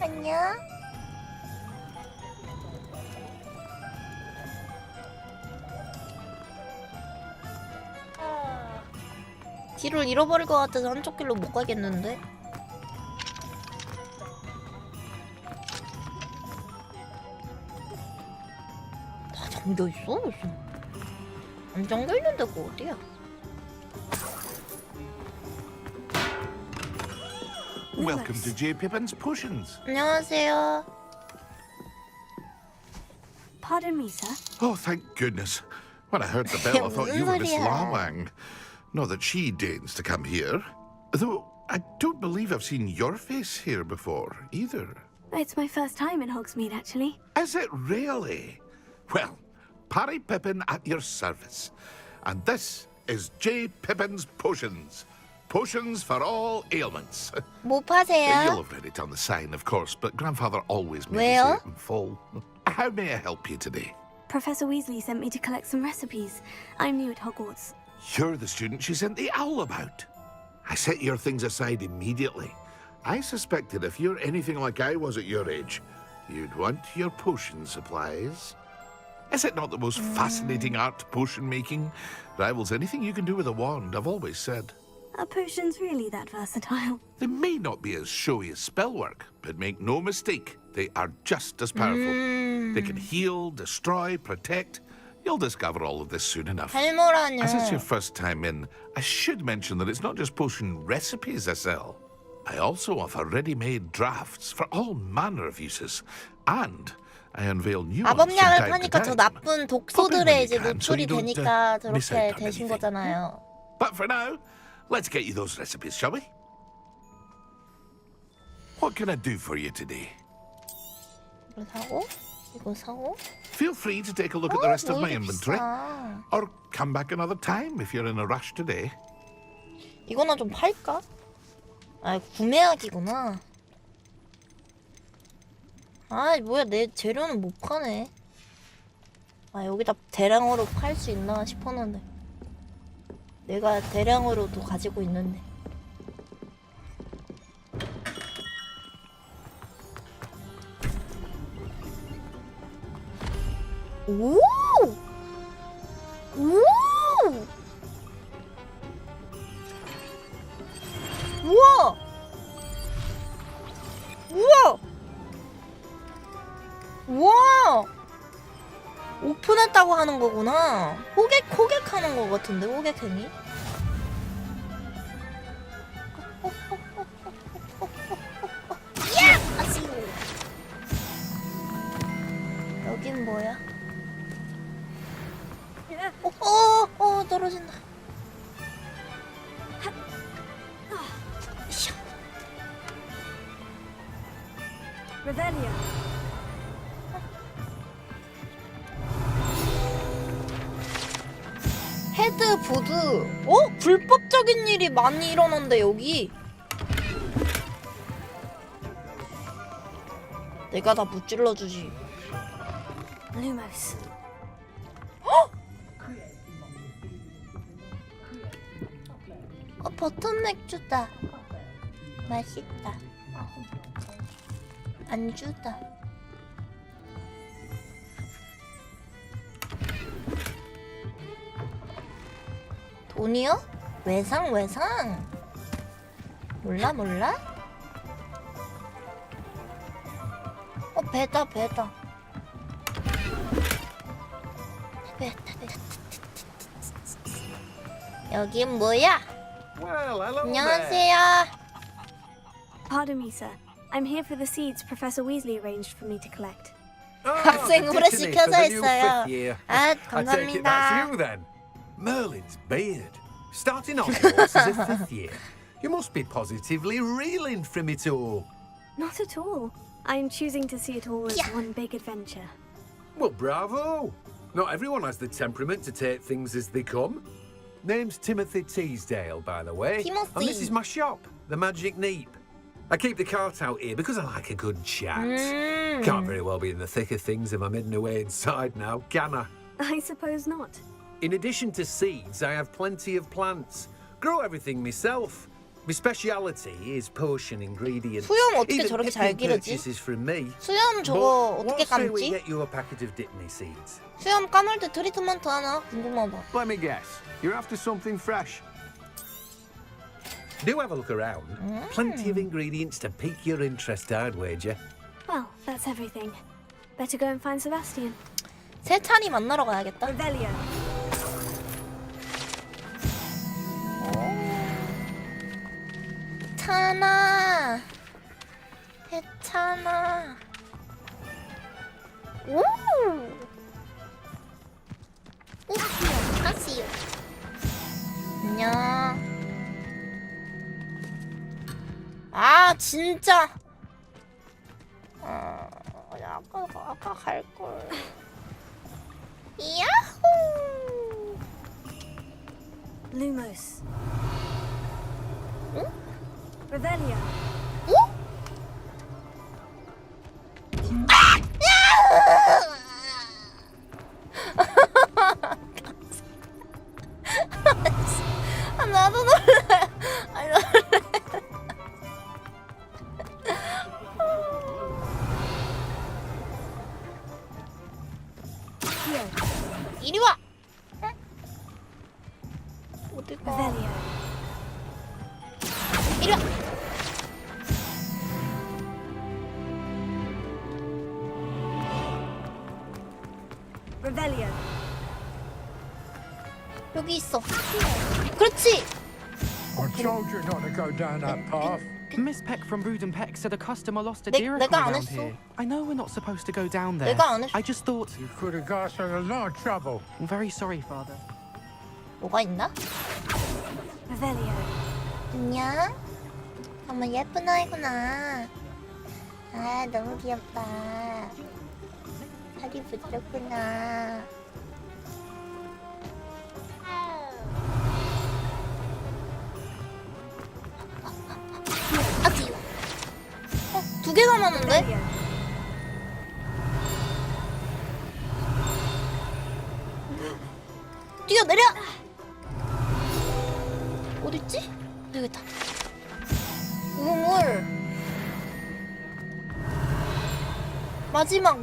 안녕. 길을 잃어버릴 것 같아서 한쪽 길로 못 가겠는데? 다 잠겨있어? 무슨 안 잠겨있는데 그거 어디야? Welcome to J. Pippin's Potions. 안녕하세요. Pardon me, sir. Oh, thank goodness. When I heard the bell, I thought you were Miss Lawang. Not that she deigns to come here. Though, I don't believe I've seen your face here before, either. It's my first time in Hogsmeade, actually. Is it really? Well, Parry Pippin at your service. And this is J. Pippin's Potions. Potions for all ailments. 뭐 파세요? You'll have read it on the sign, of course, but Grandfather always made me 왜요? say it in full. How may I help you today? Professor Weasley sent me to collect some recipes. I'm new at Hogwarts. You're the student she sent the owl about. I set your things aside immediately. I suspected if you're anything like I was at your age, you'd want your potion supplies. Is it not the most fascinating art, potion making? Rivals anything you can do with a wand, I've always said. Are potions really that versatile? They may not be as showy as spellwork, but make no mistake, they are just as powerful. They can heal, destroy, protect. You'll discover all of this soon enough. 할모라뇨. As it's your first time in, I should mention that it's not just potion recipes I sell. I also offer ready-made drafts for all manner of uses. And I unveil new ones from 마법약을 time to 파니까 저 time. 나쁜 독소들에 이제 노출이 don't, 되니까 miss out 저렇게 on 되신 anything. 거잖아요. But for now, let's get you those recipes, shall we? What can I do for you today? 이거 사고, 이거 사고. Feel free to take a look at the rest of 뭐 my 이렇게 inventory. 비싸. Or come back another time if you're in a rush today. 이거나 좀 팔까? 아, 구매하기구나. 아, 뭐야, 내 재료는 못 파네. 아, 여기다 대량으로 팔 수 있나 싶었는데. 내가 대량으로도 가지고 있는데. 오! 오! 우와! 우와! 우와! 오픈했다고 하는 거구나. 호객하는 거 같은데, 호객행위? 야! 아시오. 여긴 뭐야? 떨어진다. Revelio. 헤드보드. 어? 불법적인 일이 많이 일어난대 여기. 내가 다 무찔러주지. Lumos. 버튼 맥주다. 맛있다. 안주다. 돈이요? 외상. 몰라. 배다. 배다. 여긴 뭐야? 안녕하세요. Pardon me, sir. I'm here for the seeds Professor Weasley arranged for me to collect. 학생으로 시켜져 있어요. 아, I take it that's 감사합니다. you then. Merlin's beard. Starting Hogwarts as a 5th year. You must be positively reeling from it all. Not at all. I'm choosing to see it all as one big adventure. Well, bravo. Not everyone has the temperament to take things as they come. Name's Timothy Teasdale, by the way. Timothy. And this is my shop, the Magic Neep. I keep the cart out here because I like a good chat. Can't very well be in the thick of things if I'm hidden away inside now, can I? I suppose not. In addition to seeds, I have plenty of plants. Grow everything myself. My speciality is potion ingredients. 수염 어떻게 Even 저렇게 잘 picking 기르지? purchases from me. 수염 저거 But 어떻게 what say we 감지? get you a packet of Dittany seeds? 수염 감을 때 트리트먼트 하나? 궁금하다. Let me guess. You're after something fresh. Do have a look around. Plenty of ingredients to pique your interest, I'd wager. Well, that's everything. Better go and find Sebastian. 세찬이 만나러 가야겠다. Revelio. 찬아. 해찬아. 오. 아시오. 안녕. 아, 진짜. 아까 갈 걸. 야호. Lumos. 응? Revelio. 어? 아, 나도 놀래. 아니, 놀래. 이리 와. 어디 가? Revelio. 이리 와. Revelio. 여기 있어. 그렇지. I told you not to go down that path. Miss Peck from Brood Peck said a customer lost a 내- deer 내가 안 around 했어. here. I know we're not supposed to go down there. 내가 안 했어. I just thought. You could have got us in a lot of trouble. I'm very sorry, Father. 뭐가 있나? Revelio. 안녕. 정말 예쁜 아이구나. 아, 너무 귀엽다. 살이 부족구나. 나는데? 뛰어내려! 어딨지? 여기 있다. 우물. 마지막.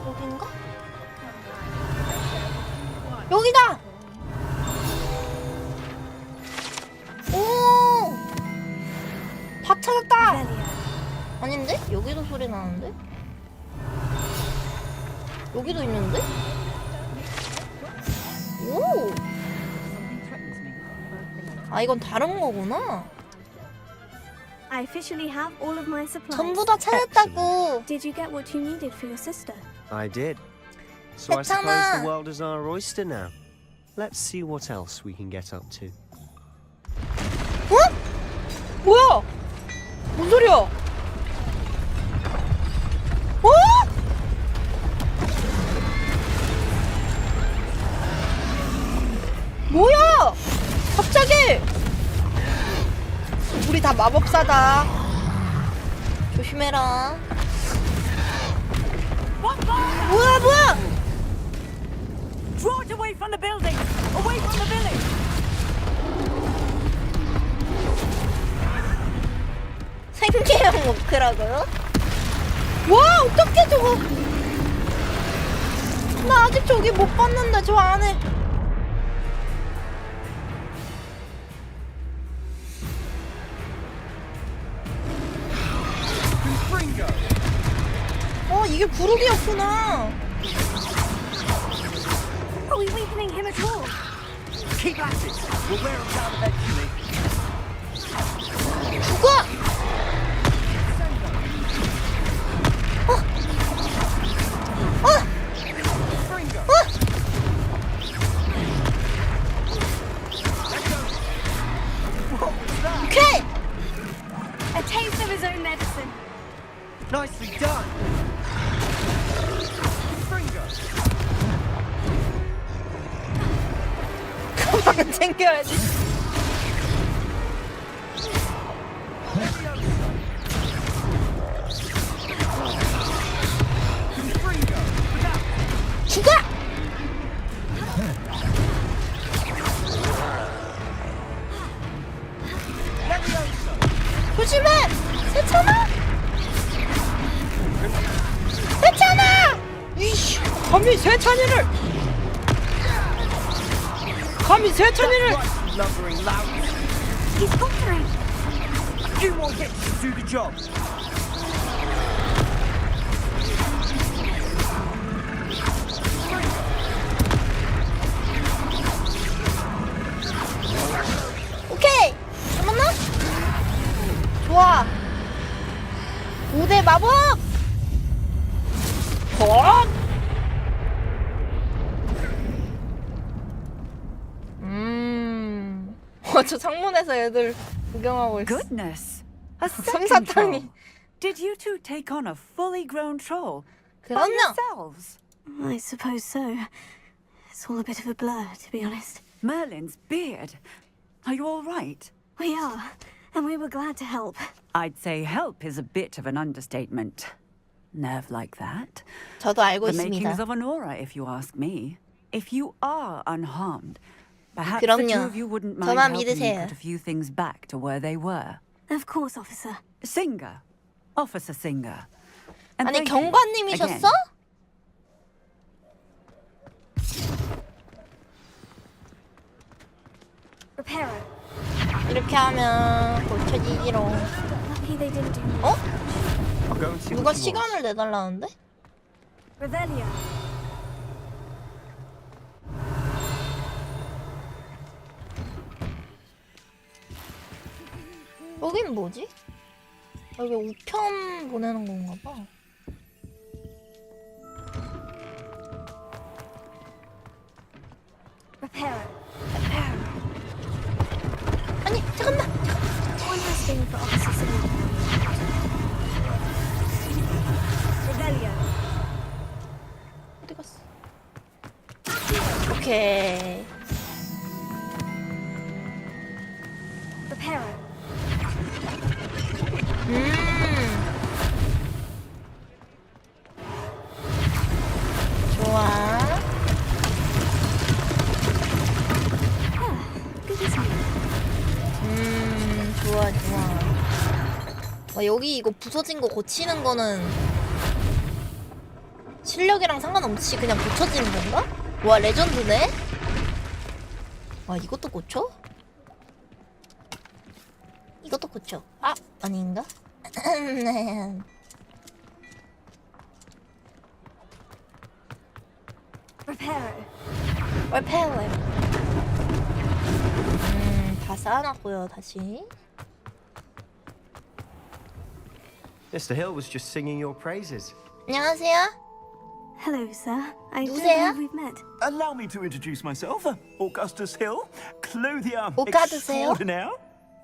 여긴가? 여기다! 오! 밥 찾았다! 아닌데? 여기도 소리 나는데? 여기도 있는데? 오! 아, 이건 다른 거구나. I officially have all of my supplies. 전부 다 찾았다고. Did you get what you needed for your sister? I did. So I suppose 괜찮아. the world is our oyster now. Let's see what else we can get up to. 어? 뭐야? 뭔 소리야? 어? 뭐야? 갑자기? 우리 다 마법사다. 조심해라. 뭐야? Draw it away from the building! Away from the village! 생계형 워크라고요? 와, 어떡해 저거. 나 아직 저기 못 봤는데 저 안에. 이게 구르기였구나. Are we weakening him at all? Keep at it. We'll wear him down eventually. 죽어! 오케이! A taste of his own medicine. Nicely done. 가방은 챙겨야지. 죽어! 조심해! 세찬아! 세찬아! 이씨! 감히 세찬이를! 감히 세찬이를! He's faltering. You won't get to do the job. 오케이! 잡았나? 좋아! 5대 마법! 헛! 저 창문에서 애들 구경하고 있어. Goodness. A second 솜사탕이. troll. Did you two take on a fully grown troll? By 그럼요. yourselves? I suppose so. It's all a bit of a blur, to be honest. Merlin's beard. Are you all right? We are, and we were glad to help. I'd say help is a bit of an understatement. Nerve like that. 저도 알고 The makings 있습니다. of an aura, if you ask me. If you are unharmed, perhaps the two 그럼요. of you wouldn't mind 저만 helping me 믿으세요. put a few things back to where they were. Of course, officer. Singer. Officer Singer. And 아니 thank you 경관님이셨어? again. Repairer. 이렇게 하면 고쳐지지롱. Lucky they didn't do more. 어? I'll go and see 누가 what you want. 시간을 내달라는데? Revelia. 여긴 뭐지? 여기 우편 보내는 건가 봐. Repairer. 아니 잠깐만. One last thing for Officer Singer. Revelia. 어디 갔어? 오케이. 여기 이거 부서진 거 고치는 거는 실력이랑 상관없이 그냥 고쳐지는 건가? 와 레전드네? 와 이것도 고쳐? 이것도 고쳐. 아 아닌가? repair. 다 쌓아놨고요 다시. Mr. Hill was just singing your praises. 안녕하세요. Hello, sir. I don't 누구세요? know if we've met. Allow me to introduce myself, Augustus Hill, clothier Augustus Hill? extraordinaire.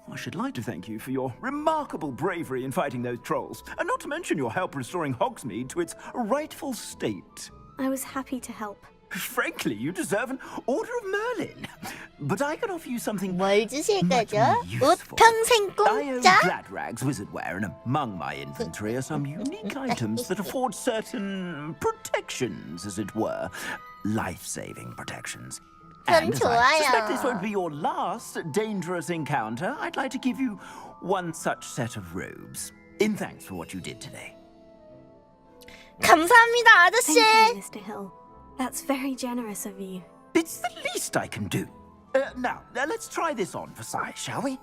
I should like to thank you for your remarkable bravery in fighting those trolls, and not to mention your help restoring Hogsmeade to its rightful state. I was happy to help. Frankly, you deserve an Order of Merlin. But I can offer you something 뭘 주실 much 거죠? more 옷 useful. 평생 I own 공짜? Gladrag's wizardware, and among my inventory are some unique items that afford certain protections, as it were. Life-saving protections. And as I suspect this won't be your last dangerous encounter, I'd like to give you one such set of robes, in thanks for what you did today. 감사합니다 아저씨. Thank you, Mr. Hill. That's very generous of you. It's the least I can do. Now, let's try this on for size, shall we?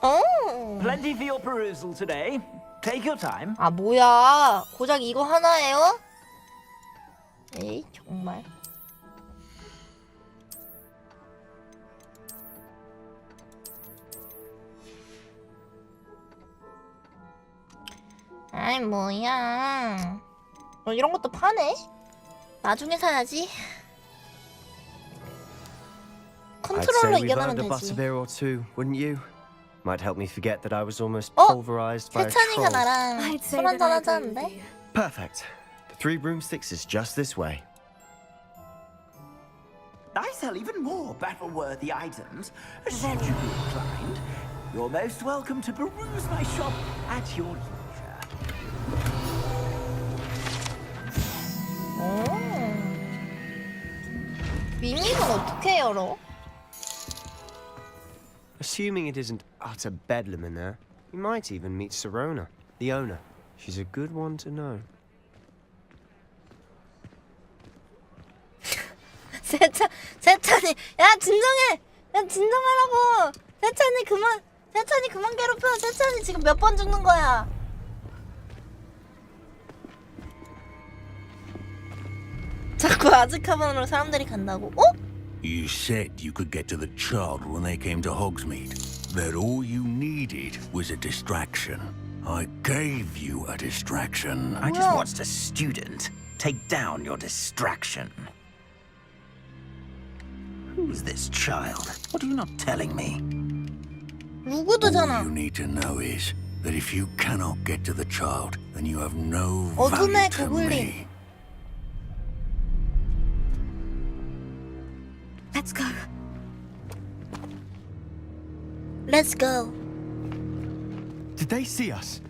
오. Plenty for your perusal today. Take your time. 아 뭐야 고작 이거 하나예요? 에이 정말. 아이 뭐야 이런 것도 파네? 나중에 사야지. I'd say 컨트롤러 we've 이겨가면 earned a 되지. butterbeer or two, wouldn't you? Might help me forget that I was almost pulverized by a 세찬이가 troll. 나랑 술 한잔 하자는데? Perfect. The 3 broomsticks is just this way. I sell even more battle-worthy items. Should you be inclined, you're most welcome to peruse my shop at your leisure. 오. 미믹은 어떻게 열어? Assuming it isn't utter bedlam in there, you might even meet Sirona, the owner. She's a good one to know. 세찬이 야 진정해 야 진정하라고 세찬이 그만 괴롭혀 세찬이 지금 몇 번 죽는 거야 자꾸 아즈카반으로 사람들이 간다고? 어? You said you could get to the child when they came to Hogsmeade. That all you needed was a distraction. I gave you a distraction. I just watched a student take down your distraction. Who's this child? What are you not telling me? 누구도잖아. All you need to know is that if you cannot get to the child, then you have no 어둠의 value to 고블린. me. Let's go. Let's go. Did they see us?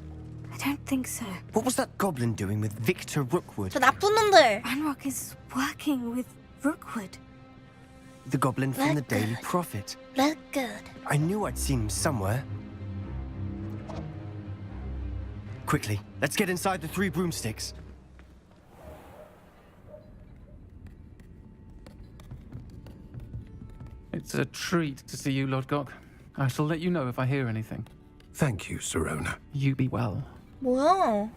I don't think so. What was that goblin doing with Victor Rookwood? 저 나쁜 놈들. Ranrock is working with Rookwood. The goblin from the Daily Prophet. Look good. I knew I'd seen him somewhere. Quickly, let's get inside the 3 broomsticks. It's a treat to see you, Lodgok. I shall let you know if I hear anything. Thank you, Sirona. You be well. 뭐야?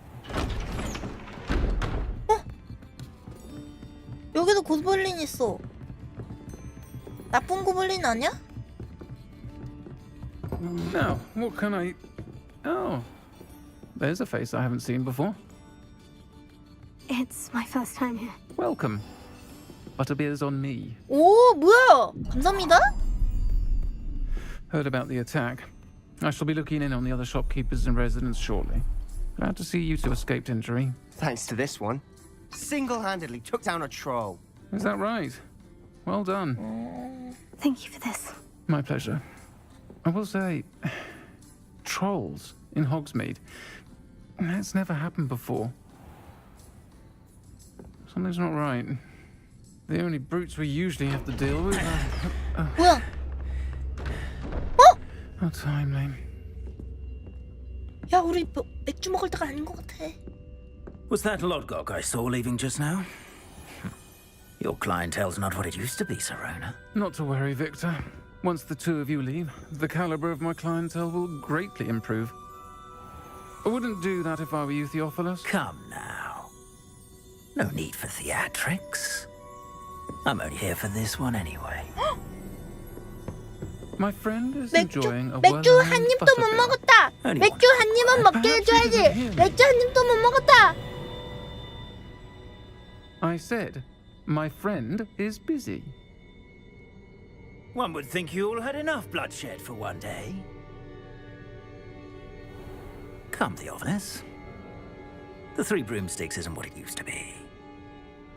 여기도 고블린 있어. 나쁜 고블린 아니야? Now, what can I... Oh, there's a face I haven't seen before. It's my first time here. Welcome. Butterbeer's on me. 오, 뭐야? 감사합니다. Heard about the attack. I shall be looking in on the other shopkeepers and residents shortly. Glad to see you two escaped injury. Thanks to this one. Single-handedly took down a troll. Is that right? Well done. Thank you for this. My pleasure. I will say, trolls in Hogsmeade. That's never happened before. Something's not right. The only brutes we usually have to deal with are... 뭐야? How timely. 야, 우리 맥주 먹을 때가 아닌 것 같아. Was that Lodgok I saw leaving just now? Your clientele's not what it used to be, Serona. Not to worry, Victor. Once the two of you leave, the caliber of my clientele will greatly improve. I wouldn't do that if I were you, Theophilus. Come now. No need for theatrics. I'm only here for this one anyway. My friend is 맥주 enjoying a 맥주 한 입도 못 먹었다. 맥주 한 입은 먹게 해줘야지. 맥주 한 입도 못 먹었다. I said, my friend is busy. One would think you all had enough bloodshed for one day. Come, Theophilus. The Three Broomsticks isn't what it used to be.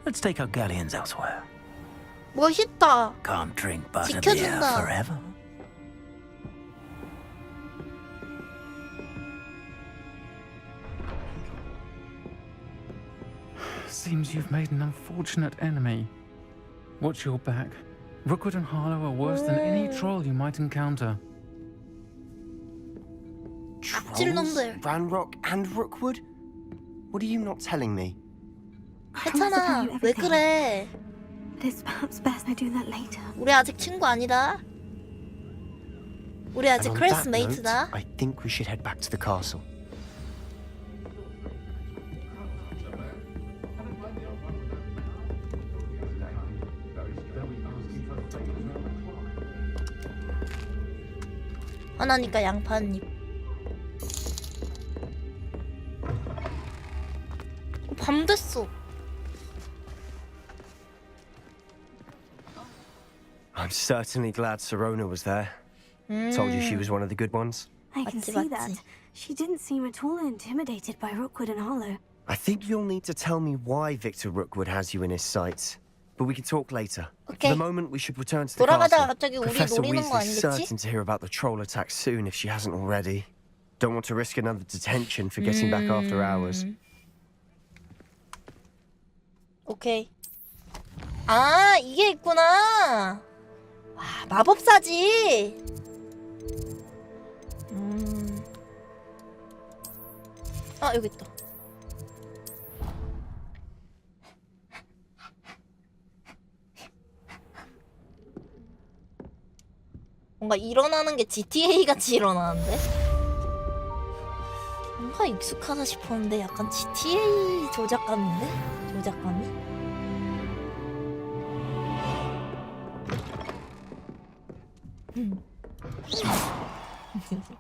Let's take our galleons elsewhere. 멋있다. Can't drink butterbeer 지켜준다. forever. Seems you've made an unfortunate enemy. Watch your back. Rookwood and Harlow are worse than any troll you might encounter. Trolls? Ranrock and Rookwood? What are you not telling me? 괜찮아. 왜 그래? But it's perhaps best I do that later. 우리 아직 친구 아니다. 우리 아직 And on that note, 클래스메이트다. I think we should head back to the castle. 하나니까 양파 한 입. 밤 됐어. I'm certainly glad Serona was there. Told you she was one of the good ones. I can see that. She didn't seem at all intimidated by Rookwood and Harlow. I think you'll need to tell me why Victor Rookwood has you in his sights. But we can talk later. Okay. For the moment, we should return to the 돌아가다가 castle. 갑자기 우리 Professor 노리는 거 Weasley's 아니겠지? certain to hear about the troll attack soon if she hasn't already. Don't want to risk another detention for getting back after hours. 오케이. 아, 이게 있구나. 와, 마법사지. 아, 여기 있다. 뭔가 일어나는 게 GTA 같이 일어나는데? 뭔가 익숙하다 싶었는데 약간 GTA 조작감인데? 조작감이?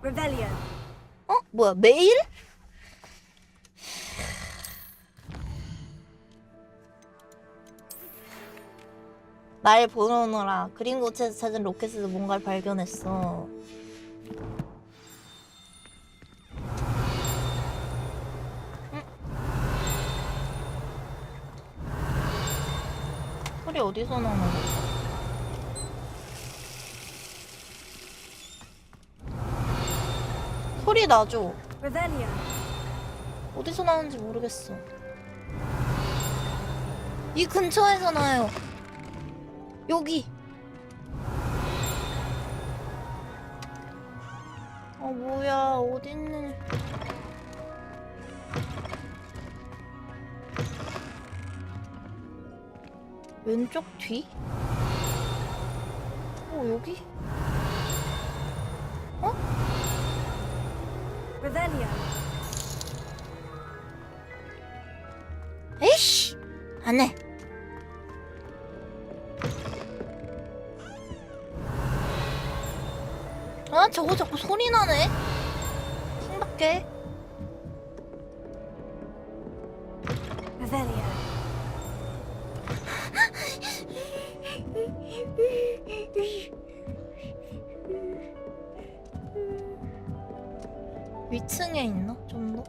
Revelio. 어? 뭐야, 메일? 날 보내오너라. 그린고체에서 찾은 로켓에서 뭔가를 발견했어. 소리 어디서 나는 거지? 소리 나죠? Revelio. 어디서 나는지 모르겠어. 이 근처에서 나요. 여기. 뭐야, 어딨니? 왼쪽 뒤? 여기? Revelio. 에이씨! 안 해. 아, 저거 자꾸 소리 나네. 킹밖에. Revelio. 위층에 있나? 좀 더?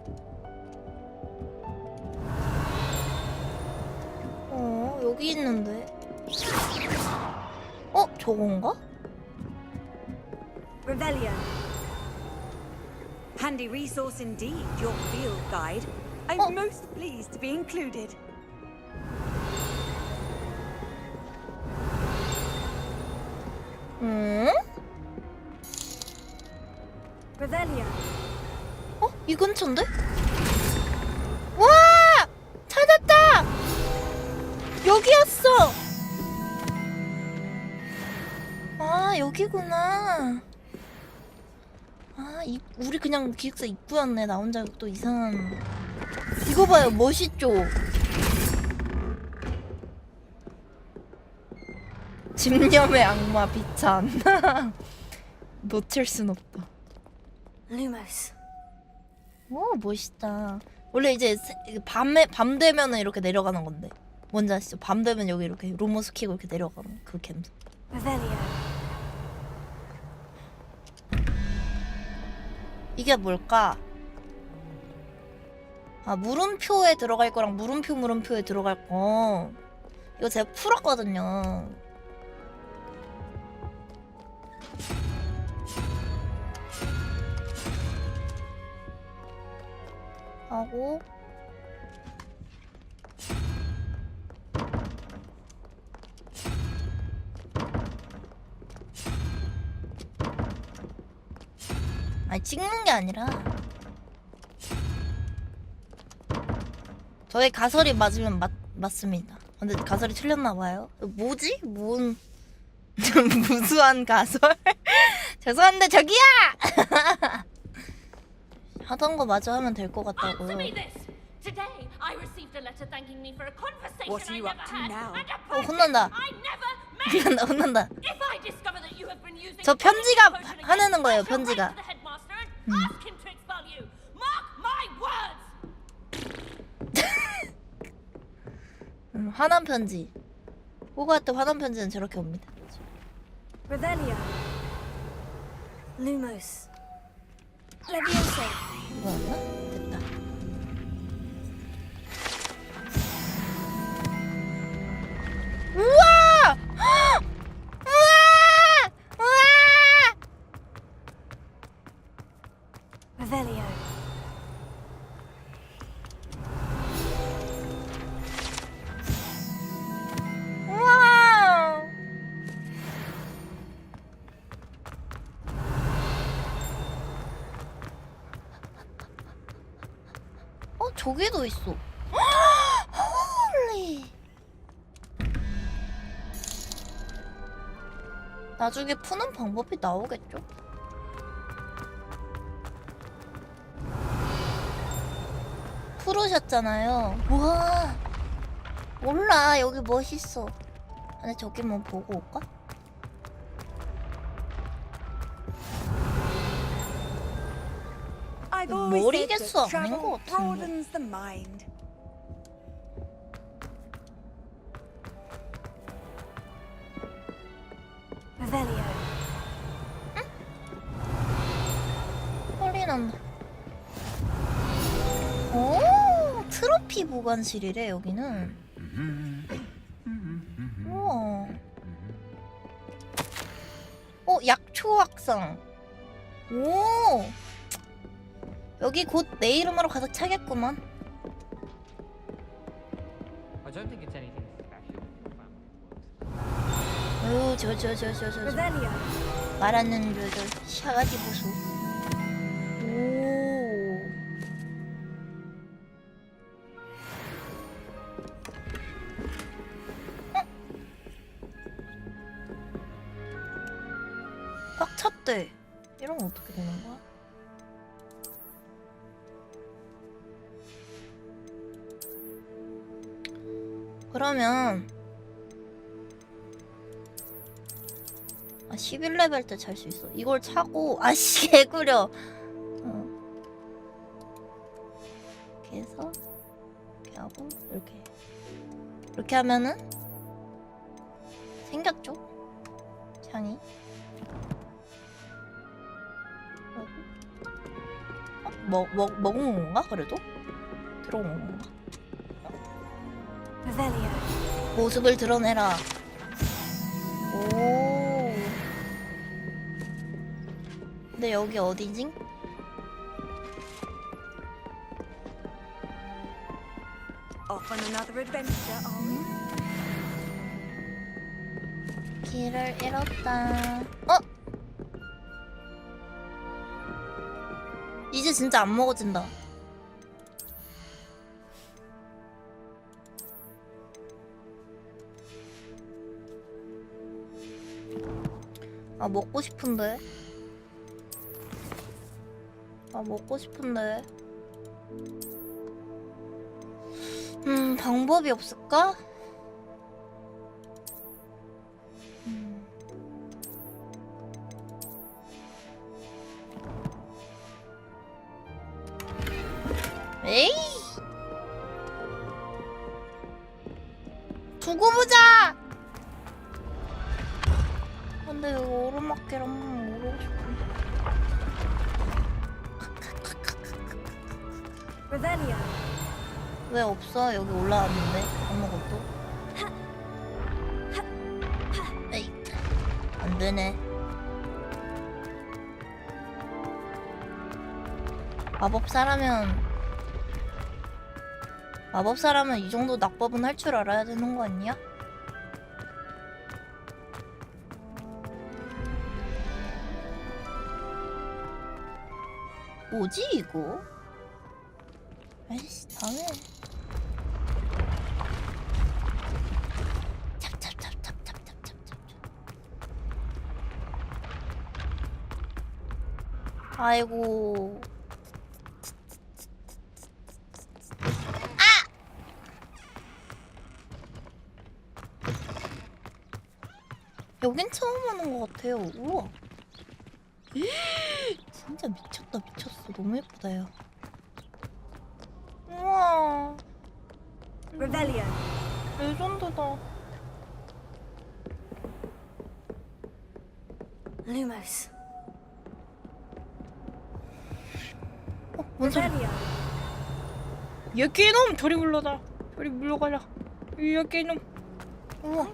여기 있는데. 저건가? Revelio. Handy resource indeed, your field guide. I'm most pleased to be included. 응? Revelio. 이 근처인데? 와! 찾았다! 여기였어! 아, 여기구나. 아, 우리 그냥 기숙사 입구였네. 나 혼자 또 이상한. 이거 봐요, 멋있죠? 집념의 악마 비찬. 놓칠 순 없다. Lumos. 오, 멋있다. 원래 이제 밤 되면은 이렇게 내려가는 건데. 뭔지 아시죠? 밤 되면 여기 이렇게 루머스 키고 이렇게 내려가는 그 감성. Revelio. 이게 뭘까? 아, 물음표에 들어갈 거랑 물음표에 들어갈 거. 이거 제가 풀었거든요. 하고 아니, 찍는 게 아니라 저의 가설이 맞으면 맞습니다. 근데 가설이 틀렸나 봐요. 뭐지? 뭔 무수한 가설? 죄송한데 저기야! 하던 거 마저 하면 될 것 같다고요. Today, I received a letter thanking me for a conversation What are you I up never to had, now? and a 혼난다. person I never met. 혼난다. If I discover that you have been using 저 편지가 potion against 하는 me, 거예요, I shall write 편지가. to the headmaster and ask him to expel you. Mark my words. 화난 편지. 호그와트 화난 편지는 저렇게 옵니다. Revelio. Lumos. Leviosa. 뭐였나? 됐다. 우와! 우와! 우와! Revelio. 우와! 저기도 있어. 홀리. 나중에 푸는 방법이 나오겠죠? 풀으셨잖아요. 우와. 몰라. 여기 멋있어. 근데 저기 뭐 보고 올까? I've always said 머리겠어. that 아닌 travel 것 같은데. broadens the mind. Revelio. 소리 난다. 오, 트로피 보관실이래 여기는. 우와. 약초 확성. 오. 여기 곧 내 이름으로 가득 차겠구만. I don't think it's anything special. 저. Revelio. 말하는 저 샤가지 보소. 오. 꽉 찼대. 이러면 어떻게 되는 거야? 그러면 11레벨 때 잘 수 있어. 이걸 차고 아씨 개구려. 이렇게 해서 이렇게 하고 이렇게 하면은 생겼죠? 창이. 먹은 건가 그래도? 들어온 건가? Revelio. 모습을 드러내라. 오. 근데 여기 어디지? Off on another adventure, are we? 길을 잃었다. 이제 이제 진짜 안 먹어진다. 아 먹고 싶은데. 방법이 없을까? 에이! 두고 보자! 근데 여기 오르막길랑 오르고 싶은데. Revelio. 왜 없어? 여기 올라왔는데 아무것도. 에이, 안 되네. 마법사라면 이 정도 낙법은 할 줄 알아야 되는 거 아니야? 뭐지 이거? 아이씨 다음에. 아이고. 여긴 처음 오는 것 같아요. 우와. 진짜 미쳤다 미쳤어. 너무 예쁘다 야. 우와. Revelio. 레전드다. Lumos. 뭔 소리야? 여기 놈 저리 물러다. 저리 물러가라. 여기 놈. 우와.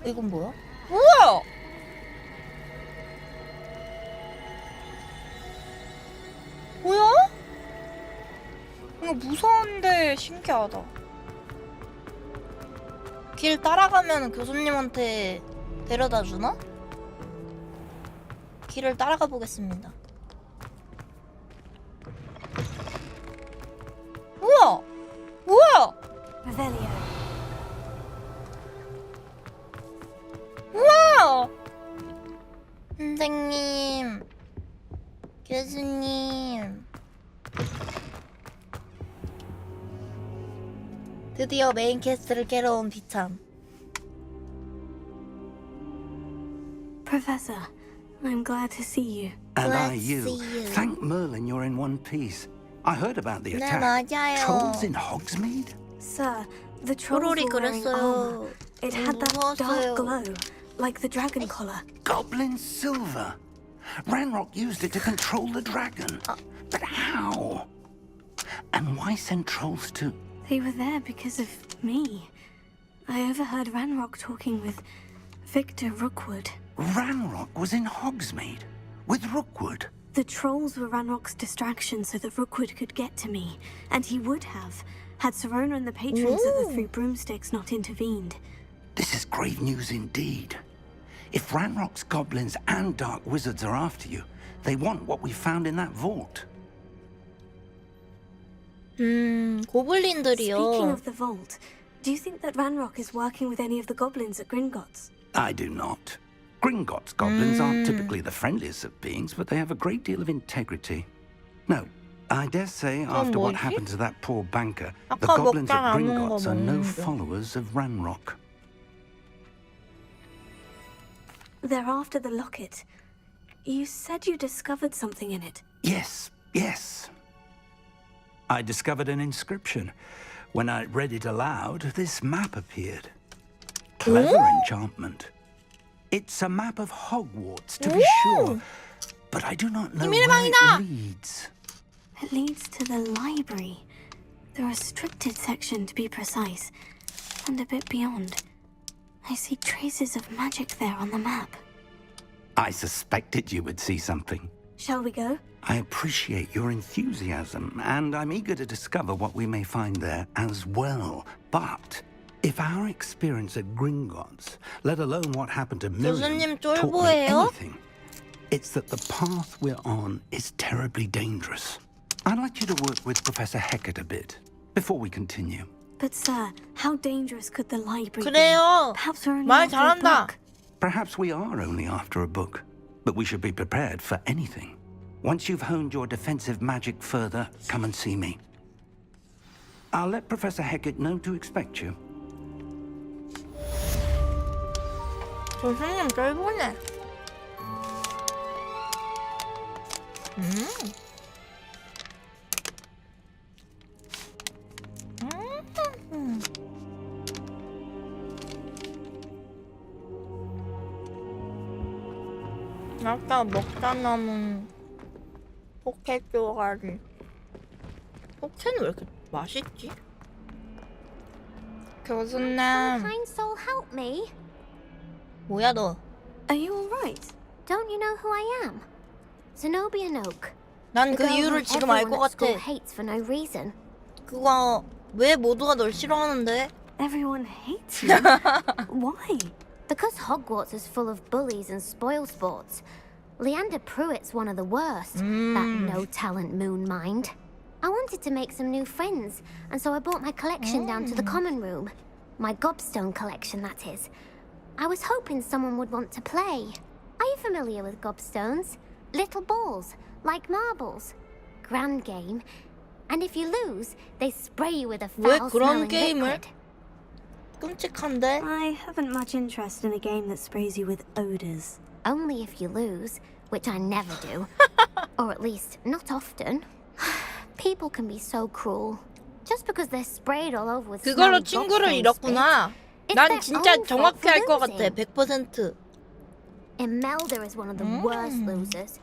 이건 뭐야? 우와! 뭐야? 이거 무서운데 신기하다. 길 따라가면 교수님한테 데려다 주나? 길을 따라가 보겠습니다. 우와! 우와! Revelio. 우와! 선생님, 교수님. 드디어 메인 캐스트를 깨러 온 비참. Professor, I'm glad to see you. And Glad are to you? see you. Thank Merlin you're in one piece. I heard about the 네, attack. 맞아요. Trolls in Hogsmeade? Sir, the trolls 초롤이 were wearing armor. 그랬어요. It had that 무서웠어요. dark glow, like the dragon collar. Goblin silver. Ranrock used it to control the dragon. But how? And why send trolls to... They were there because of me. I overheard Ranrock talking with Victor Rookwood. Ranrock was in Hogsmeade with Rookwood. The trolls were Ranrock's distraction so that Rookwood could get to me, and he would have, had Serona and the patrons of the Three Broomsticks not intervened. This is grave news indeed. If Ranrock's goblins and dark wizards are after you, they want what we found in that vault. 고블린들이요. Speaking of the vault, do you think that Ranrock is working with any of the goblins at Gringotts? I do not. Gringotts goblins aren't typically the friendliest of beings, but they have a great deal of integrity. No, I dare say after what happened to that poor banker, the 아까 goblins 먹다 at 남은 거 Gringotts are no 먹는데. followers of Ranrock. They're after the locket. You said you discovered something in it. Yes, yes. I discovered an inscription. When I read it aloud, this map appeared. Clever enchantment. It's a map of Hogwarts, to be sure, but I do not know where it leads. It leads to the library. The restricted section, to be precise, and a bit beyond. I see traces of magic there on the map. I suspected you would see something. Shall we go? I appreciate your enthusiasm, and I'm eager to discover what we may find there as well. But if our experience at Gringotts, let alone what happened to Miriam, 교수님 taught me 쫄보예요? anything, It's that the path we're on is terribly dangerous. I'd like you to work with Professor Hecat a bit before we continue. But sir, how dangerous could the library 그래요. be? Perhaps we're only 말 after a 잘한다. book. Perhaps we are only after a book, but we should be prepared for anything. Once you've honed your defensive magic further, come and see me. I'll let Professor Hecat know to expect you. 선생님 짧으네. 아까 먹다 남은 포켓 쪼가리. 포켓은 왜 이렇게 맛있지? 교수님. Kind soul, help me. 뭐야 너? Are you alright? Don't you know who I am? Zenobia Noak. 난 그 이유를 지금 알 것 같아. Hates for no reason. 그거 왜 모두가 널 싫어하는데? Everyone hates you. Why? Because Hogwarts is full of bullies and spoil sports. Leander Pruitt's one of the worst. That no-talent moon mind. I wanted to make some new friends, and so I brought my collection down to the common room. My gobstone collection, that is. I was hoping someone would want to play. Are you familiar with gobstones? Little balls, like marbles. Grand game. And if you lose, they spray you with a 왜 foul-smelling 그런 게임을? liquid. 끔찍한데? I haven't much interest in a game that sprays you with odors. Only if you lose, which I never do. Or at least, not often. People can be so cruel. Just because they're sprayed all over with 그걸로 smelly 친구를 gobstone 잃었구나. spit. 난 It's their 진짜 own fault 정확히 for 알 것 같아. losing. 100%. Imelda is one of the worst losers.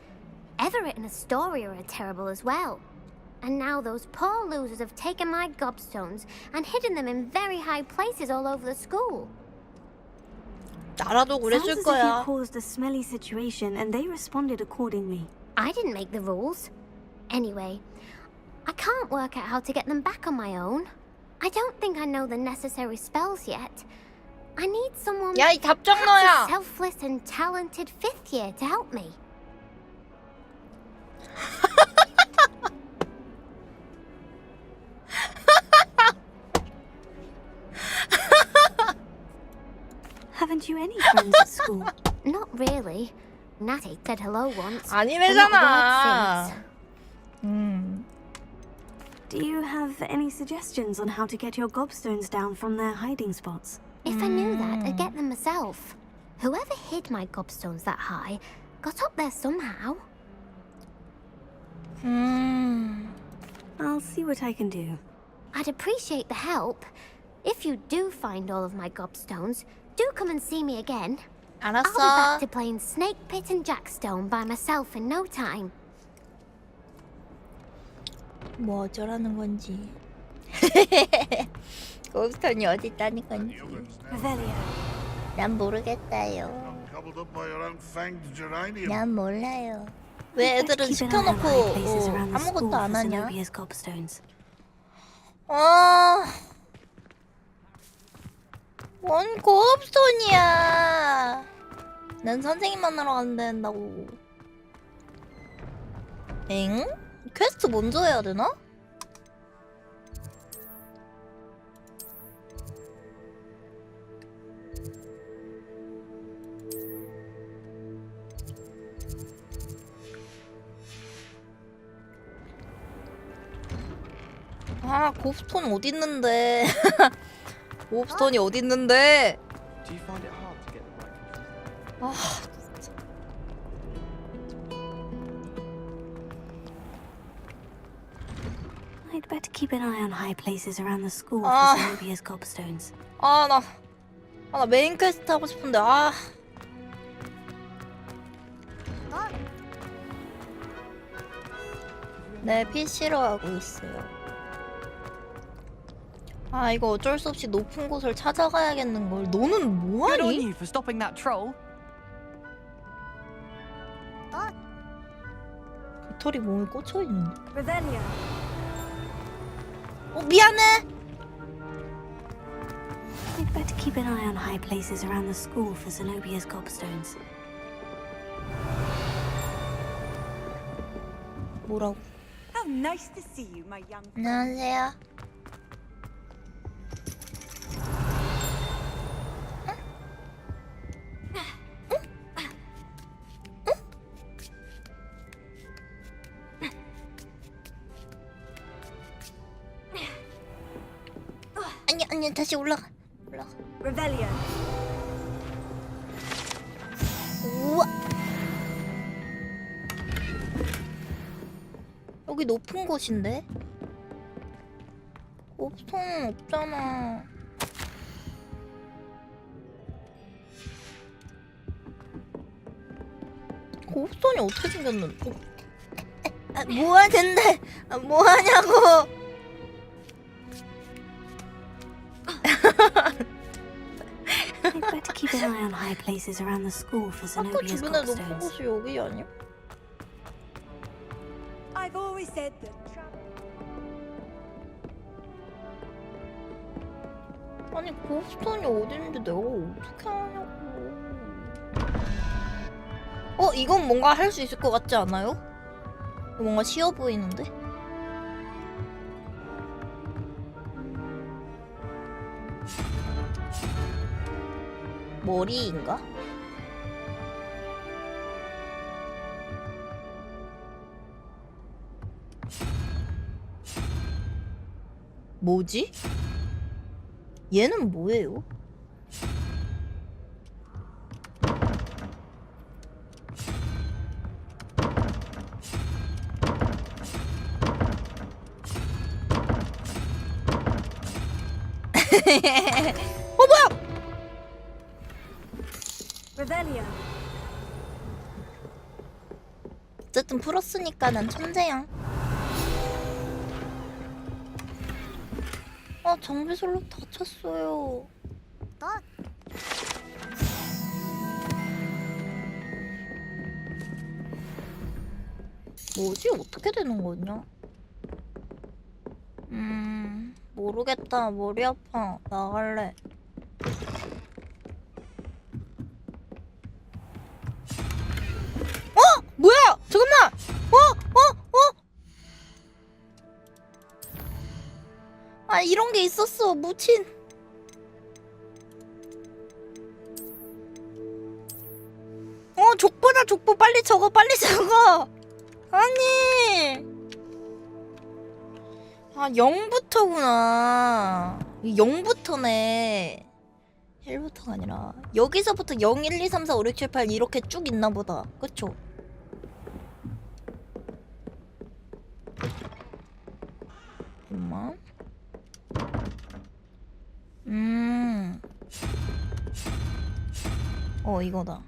Everett and Astoria are terrible as well. And now those poor losers have taken my gobstones and hidden them in very high places all over the school. 나라도 Sounds 그랬을 as if 거야. you caused a smelly situation and they responded accordingly. I didn't make the rules. Anyway, I can't work out how to get them back on my own. I don't think I know the necessary spells yet. I need someone, 야, 이 답정너야. perhaps a selfless and talented fifth year to help me. Haven't you any friends at school? Not really. Natty said hello once. but not a 아니래잖아. word since. Do you have any suggestions on how to get your gobstones down from their hiding spots? If I knew that, I'd get them myself. Whoever hid my gobstones that high got up there somehow. I'll see what I can do. I'd appreciate the help. If you do find all of my gobstones, do come and see me again. I'll be 알았어. back to playing Snake Pit and Jackstone by myself in no time. 뭐 어쩌라는 건지. 곱스톤이 어디 있다는 건지. 난 모르겠다요. Gobbled up by your unfanged geranium. 난 몰라요. 왜 애들은 시켜놓고 아무것도 안 하냐? 뭔 곱스톤이야. 난 선생님 만나러 간다 한다고. 엥? 퀘스트 먼저 해야 되나? 아, 곱스톤 어디 있는데? 곱스톤이 어디 있는데? Do you find it hard to get the right consistency? 아, I'd better keep an eye on high places around the school for Ah. Zenobia's gobstones. 나 메인 퀘스트 하고 싶은데, 아. 네, PC로 하고 있어요. 아, 이거 어쩔 수 없이 높은 곳을 찾아가야겠는걸. 너는 Good on 뭐하니? you for stopping that troll. 배터리 몸에 꽂혀있는데. Revelio. 미안해! I'd better keep an eye on high places around the school for Zenobia's gobstones. 뭐라고? How nice to see you, my young friend. 안녕하세요. 아니 다시 올라가. Revelio. 우와. 여기 높은 곳인데? 곱선은 없잖아. 곱선이 어떻게 생겼는데? 뭐하는데? 뭐하냐고? I'd better keep an eye on high places around the school for 아까 Zenobia's 주변에 높은 gobstones. 곳이 여기 아니야? I've always said that 아니 곱스톤이 어딘지 내가 어떻게 아냐고. 이건 뭔가 할 수 있을 것 같지 않아요? 뭔가 쉬워 보이는데? 머리인가? 뭐지? 얘는 뭐예요? 뭐야! Revelio. 어쨌든 풀었으니까 난 천재야. 정비솔로 다쳤어요. 뭐지? 어떻게 되는 거냐? 모르겠다. 머리 아파. 나갈래. 뭐야? 잠깐만! 이런 게 있었어. 무친. 족보다 족보. 빨리 적어. 아니. 0부터구나. 0부터네. 1부터가 아니라 여기서부터 0, 1, 2, 3, 4, 5, 6, 7, 8 이렇게 쭉 있나 보다. 그쵸? 잠깐만. 이거다.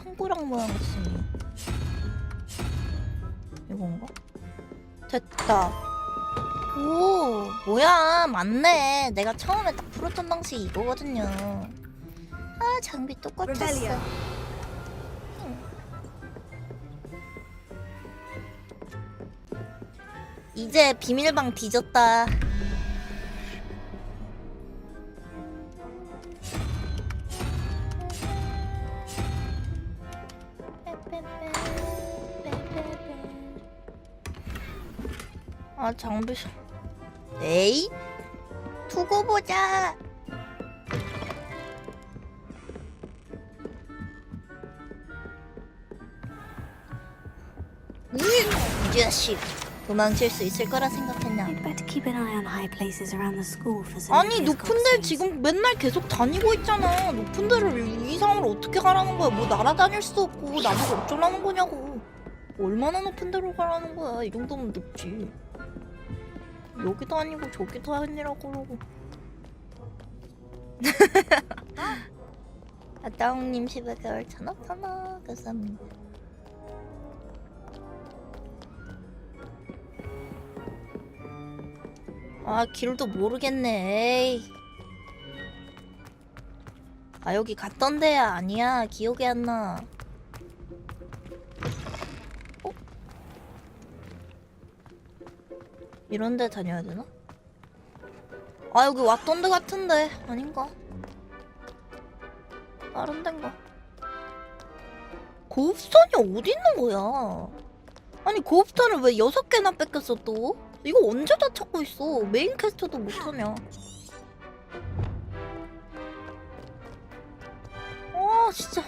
손가락 모양 있으니 이건가? 됐다. 오, 뭐야, 맞네. 내가 처음에 딱 풀었던 방식이 이거거든요. 장비 똑같았어. 이제 비밀방 뒤졌다. 장비. 에이? 두고 보자. 이 자식. 도망칠 수 있을 거라 생각했나? I'd better keep an eye on high places around the school for 아니 Zenobia's 높은 데 gobstones. 지금 맨날 계속 다니고 있잖아. 높은 데를 이상으로 어떻게 가라는 거야? 뭐 날아다닐 수도 없고 나보고 어쩌라는 거냐고. 얼마나 높은 데로 가라는 거야? 이 정도면 높지. 여기도 아니고 저기도 아니라고 그러고. 아따옹님 10개월 천원천원 감사합니다. 길도 모르겠네. 에이. 여기 갔던 데야. 아니야, 기억이 안 나. 이런 데 다녀야 되나? 여기 왔던 데 같은데. 아닌가? 다른 데인가? 고급스톤이 어디 있는 거야? 아니 고급스톤을 왜 6개나 뺏겼어 또? 이거 언제 다 찾고 있어? 메인 퀘스트도 못하냐? 아 진짜.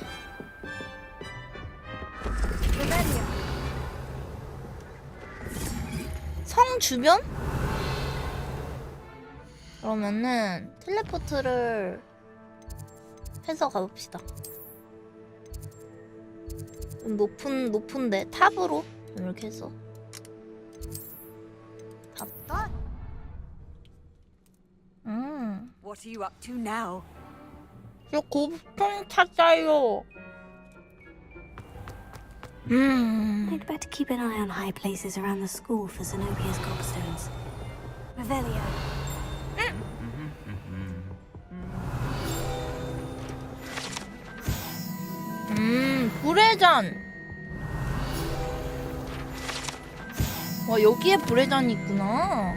성 주변? 그러면은 텔레포트를 해서 가봅시다. 좀 높은데 탑으로 이렇게 해서 탑. What are you up to now? 저 곱통 찾아요. I'd better keep an eye on high places around the school for Zenobia's gobstones. Revelio. 불의 잔. 와 여기에 불의 잔이 있구나.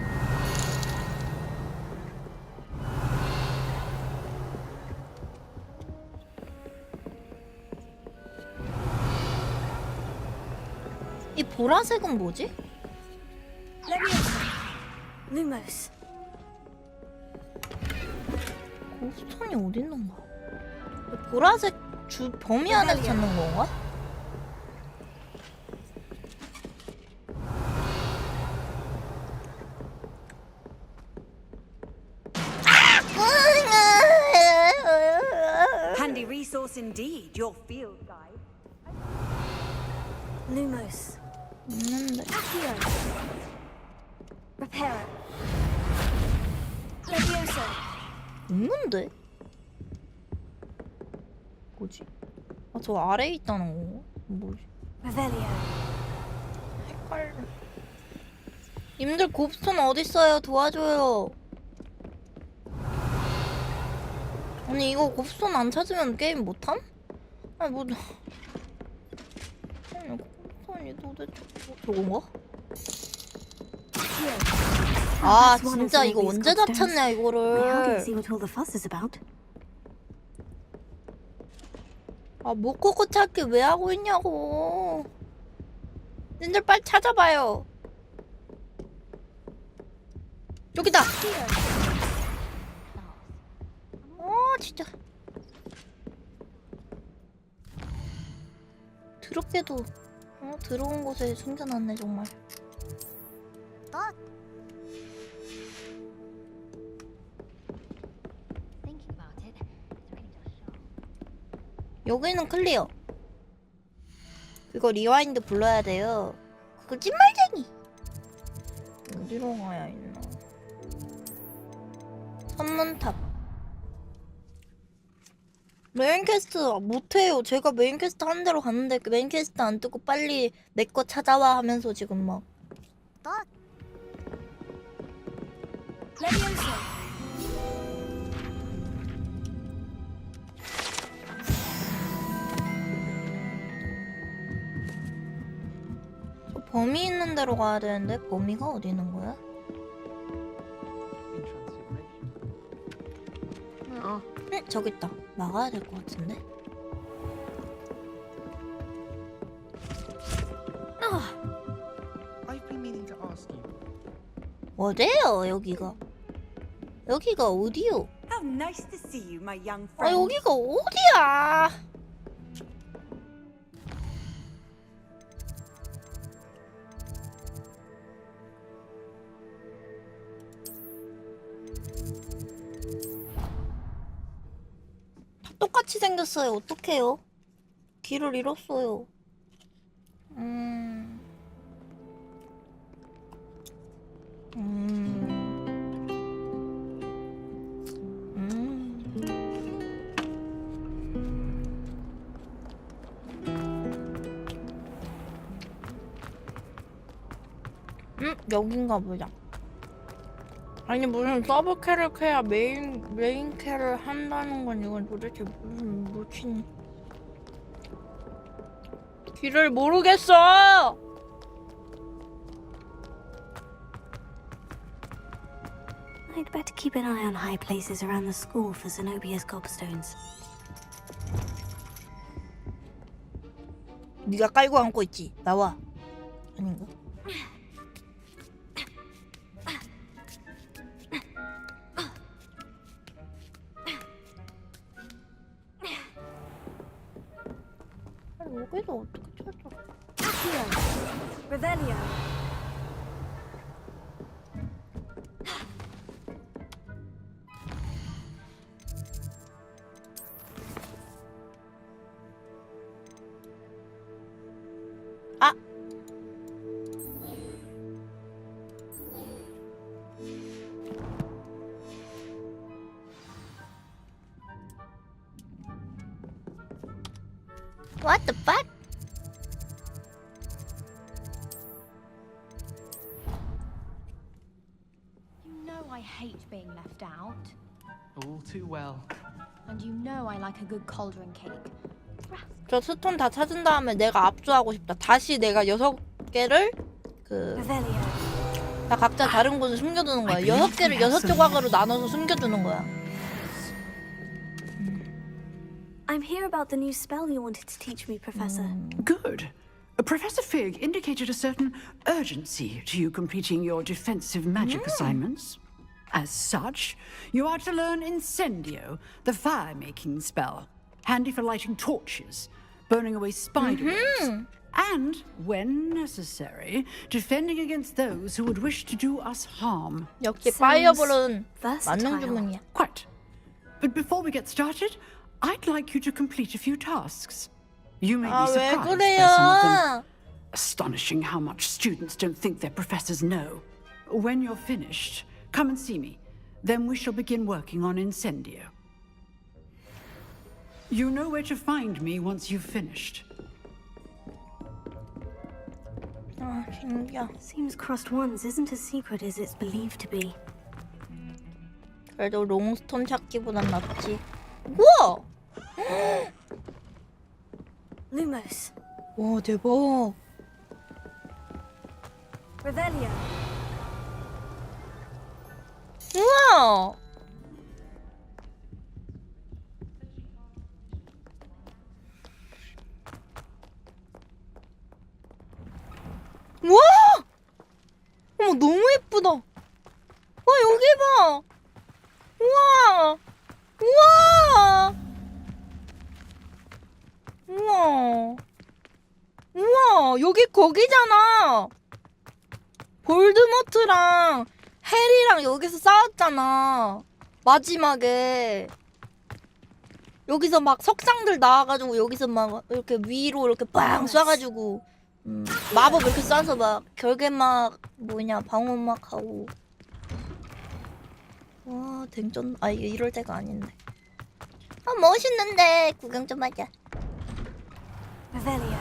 이 보라색은 뭐지? Lumos. 고스톤이 어디 있는 거야? 보라색 주 범위 안에서 찾는 건가? Handy resource indeed, your field guide. Lumos. 없는데. Accio. Reparo. Levioso. 없는데? 뭐지? 아, 저 아래에 있다는 거? 뭐지? Revelio. 헷갈려. 님들 곱스톤 어딨어요? 도와줘요. 아니 이거 곱스톤 안 찾으면 게임 못함? 아니 뭐... 아니 곱스톤이 도대체 저건가? 아 진짜 이거 언제 다 찾냐 이거를. 아 모코코 찾기 왜 하고 있냐고. 님들 빨리 찾아봐요. 여기다. 진짜 더럽게도 들어온 곳에 숨겨놨네 정말. 여기는 클리어. 그거 리와인드 불러야 돼요. 그거 찐말쟁이. 어디로 가야 있나? 선문탑. 메인 퀘스트 못해요. 제가 메인 퀘스트 하는 대로 갔는데 그 메인 퀘스트 안 뜨고 빨리 내 거 찾아와 하면서 지금 막. 저 범위 있는 데로 가야 되는데 범위가 어디 있는 거야? 저기 있다. 막아야 될 것 같은데. I've been meaning to ask you. 어디요 여기가? 여기가 어디요? How nice to see you, my young 아 friend. 여기가 어디야? 똑같이 생겼어요. 어떡해요? 길을 잃었어요. 여긴가 보자. 아니 무슨 서브 캐릭터야 메인 캐를 한다는 건 이건 도대체 무슨 무슨 길을 모르겠어. I'd better keep an eye on high places around the school for Zenobia's gobstones. 네가 깔고 앉고 있지. 나와. 아닌가? 여기서 어떻게 찾아? Revelio. 아! What the fuck? You know I hate being left out. All too well. And you know I like a good cauldron cake. 저 스톤 다 찾은 다음에 내가 압수하고 싶다. 다시 내가 6개를 다 각자 다른 곳에 숨겨두는 거야. 6개를 6조각으로 나눠서 숨겨두는 거야. I'm here about the new spell you wanted to teach me, Professor. Good. Professor Fig indicated a certain urgency to you completing your defensive magic assignments. As such, you are to learn Incendio, the fire-making spell, handy for lighting torches, burning away spider webs, and, when necessary, defending against those who would wish to do us harm. 역시 파이어볼은 만능 주문이야. Quite. But before we get started, I'd like you to complete a few tasks. You may be surprised by some of them. Astonishing how much students don't think their professors know. When you're finished, come and see me. Then we shall begin working on Incendio. You know where to find me once you've finished. 아, 신기해. Seems crossed ones isn't as secret as it's believed to be. 그래도 롱스톤 찾기보단 낫지. 우와! Lumos. 와, 대박. Revelio. 우와! 우와! 어머, 너무 예쁘다. 와, 여기 봐. 우와! 우와! 우와! 우와! 여기 거기잖아. 볼드모트랑 해리랑 여기서 싸웠잖아. 마지막에. 여기서 막 석상들 나와가지고 여기서 막 이렇게 위로 이렇게 빵 쏴가지고 마법 이렇게 쏴서 막 결계막 뭐냐 방어막 하고. 와, 댕전. 아, 이게 이럴 때가 아닌데. 아, 멋있는데 구경 좀 하자. Revelio.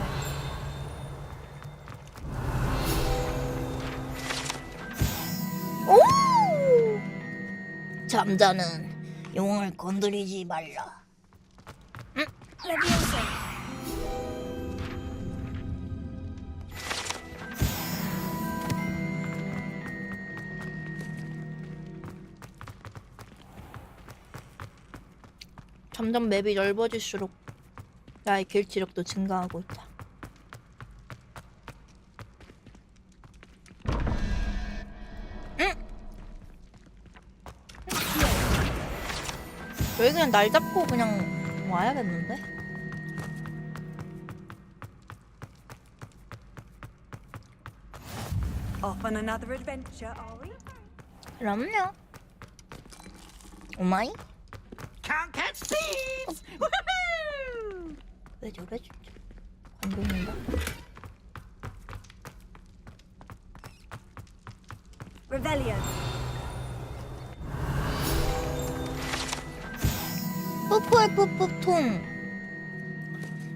오! 잠자는 용을 건드리지 말라. Leviosa. 점점 맵이 넓어질수록 나의 길치력도 증가하고 있다. 여기 그냥 날 잡고 그냥 와야겠는데? Off on another adventure, are we? 그럼요. 오마이? Can't catch thieves! Woohoo! 왜 저래 진짜? 관종인가? Revelio. 푸풀푸푸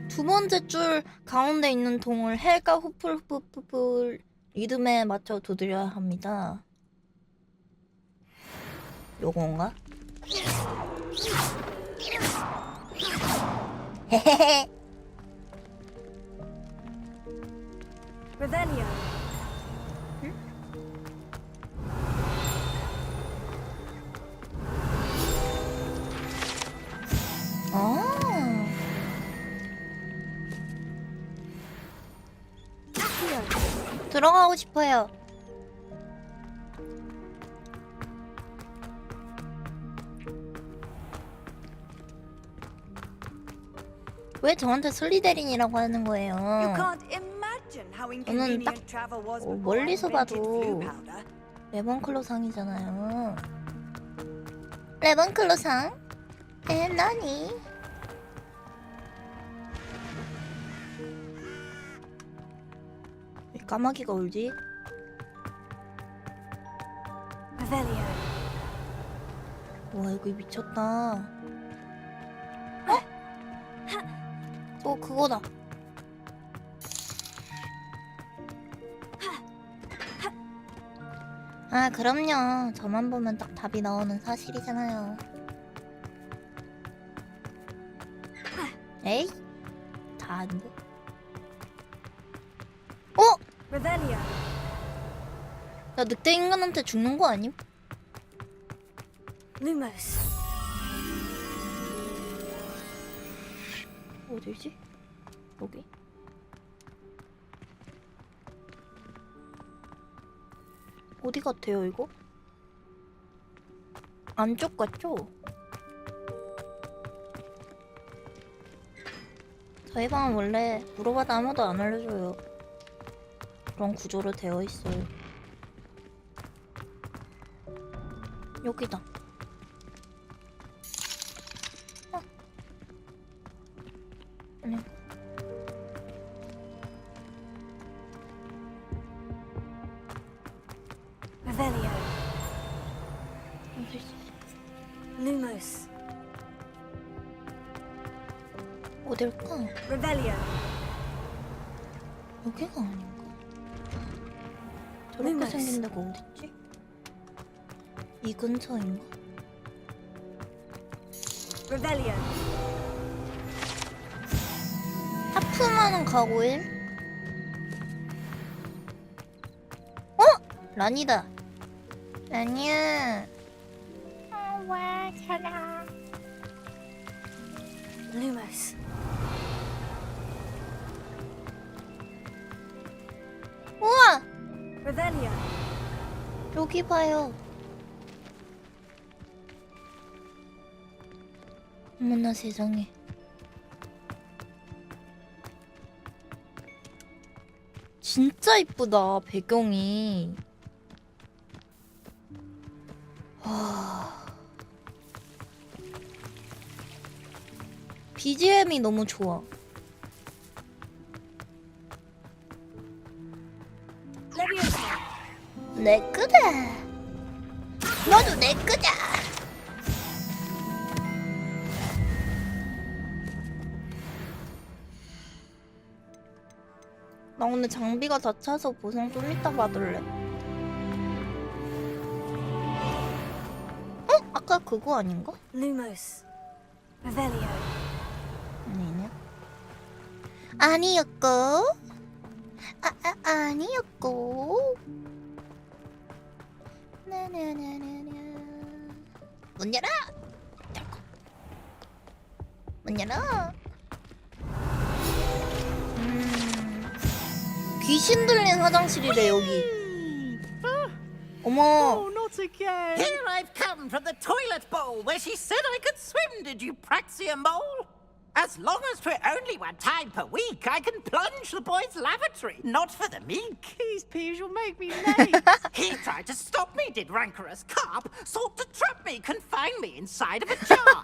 두 번째 줄 가운데 있는 통을 해가 후풀푸푸풀 리듬에 맞춰 두드려야 합니다. 요건가? 헤헤헤. Revelio. 아. 들어가고 싶어요. 왜 저한테 슬리데린이라고 하는 거예요? You can't imagine how 저는 딱 inconvenient travel was before 멀리서 I invented 봐도 blue powder. 레몬클로상이잖아요. 레몬클로상? 너니? 왜 까마귀가 울지? Revelio. 와 이거 미쳤다. 그거다. 아 그럼요. 저만 보면 딱 답이 나오는 사실이잖아요. 에이? 다 안 돼. Revelio. 나 늑대 인간한테 죽는 거 아님? Lumos. 어디지? 여기? 어디 같아요 이거? 안쪽 같죠? 저희 방은 원래 물어봐도 아무도 안 알려줘요. 그런 구조로 되어 있어요. 여기다. 아니. Revelio. 어디 있어? Lumos. 어딜까? Revelio. 여기가 아닌가? 저렇게 Lumos. 생긴 데가 어딨지? 이 근처인가? Revelio. 하품하는 가고일? 란이다. 란이야. 와, 잘라. Lumos. 우와! Revelio. 여기 봐요. 어머나 세상에. 진짜 이쁘다 배경이. BGM이 너무 좋아. 내 거다. 너도 내 거다. 나 오늘 장비가 다 차서 보상 좀 이따 받을래. 아까 그거 아닌가? Lumos. Revelio. 아니네. 아니었고. 아니었고. 나나나나나. 문 열어. 문 열어. 귀신 들린 화장실이래 여기. 어머. Oh, not again. Here I've come from the toilet bowl where she said I could swim, did you praxia mole? As long as for only one time per week, I can plunge the boys' lavatory, not for the meek. These peas will make me late. He tried to stop me, did rancorous carp, sought to trap me, confine me inside of a jar.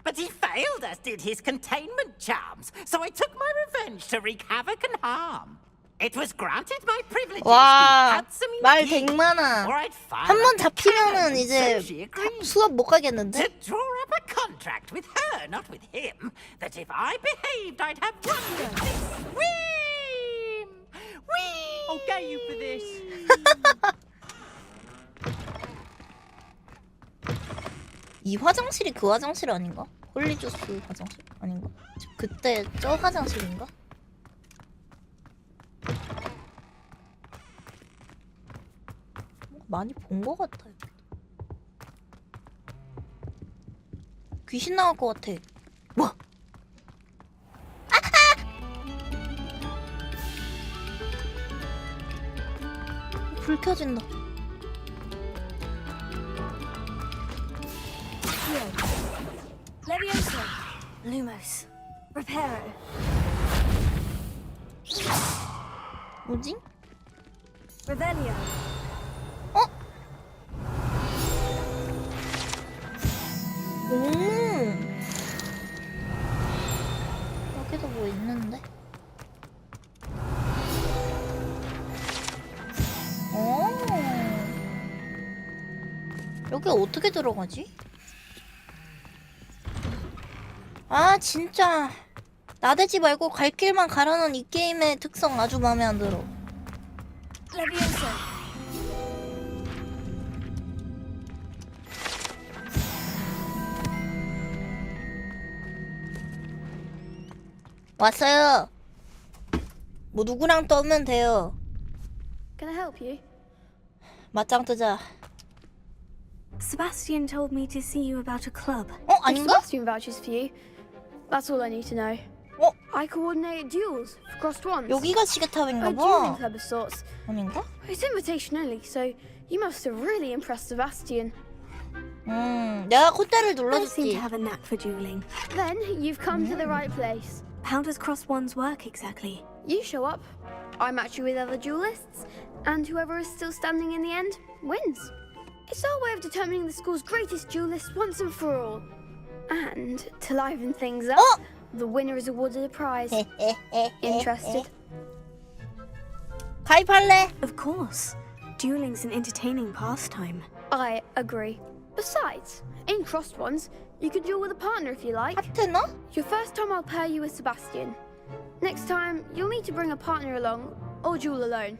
But he failed, as did his containment charms, so I took my revenge to wreak havoc and harm. It was granted my privileges 와, to 말 되게 많아. 한 번 잡히면은 이제 수업 못 가겠는데? To draw up a contract with her, not with him, that if I behaved, I'd have one swim. Whee! I'll get you for this. 이 화장실이 그 화장실 아닌가? 홀리주스 화장실 아닌가? 그때 저 화장실인가? 많이 본 것 같아요. 귀신 나올 것 같아. 뭐? 불 켜진다. Levioso. Lumos. Reparo. 뭐지? Revelio. 여기도 뭐 있는데? 여기 어떻게 들어가지? 아 진짜 나대지 말고 갈 길만 가라는 이 게임의 특성 아주 마음에 안 들어. Levioso. 왔어요. 뭐 누구랑 떠면 돼요. Can I help you? 맞짱 뜨자. Sebastian told me to see you about a club. 아닌가? Sebastian vouches for you. That's all I need to know. I coordinate duels for crossed ones. 여기가 시계탑인가 A 봐. dueling club of sorts. 아닌가? It's invitation only, so you must have really impressed Sebastian. 내가 콧대를 I seem 눌러줬지. to have a knack for dueling. Then you've come to the right place. How does crossed ones work exactly? You show up, I match you with other duelists, and whoever is still standing in the end wins. It's our way of determining the school's greatest duelist once and for all. And to liven things up, the winner is awarded a prize. Interested? 가입할래? Of course. Dueling's an entertaining pastime. I agree. Besides, in crossed ones, you can duel with a partner if you like. 파트너? Your first time I'll pair you with Sebastian. Next time, you'll need to bring a partner along or duel alone.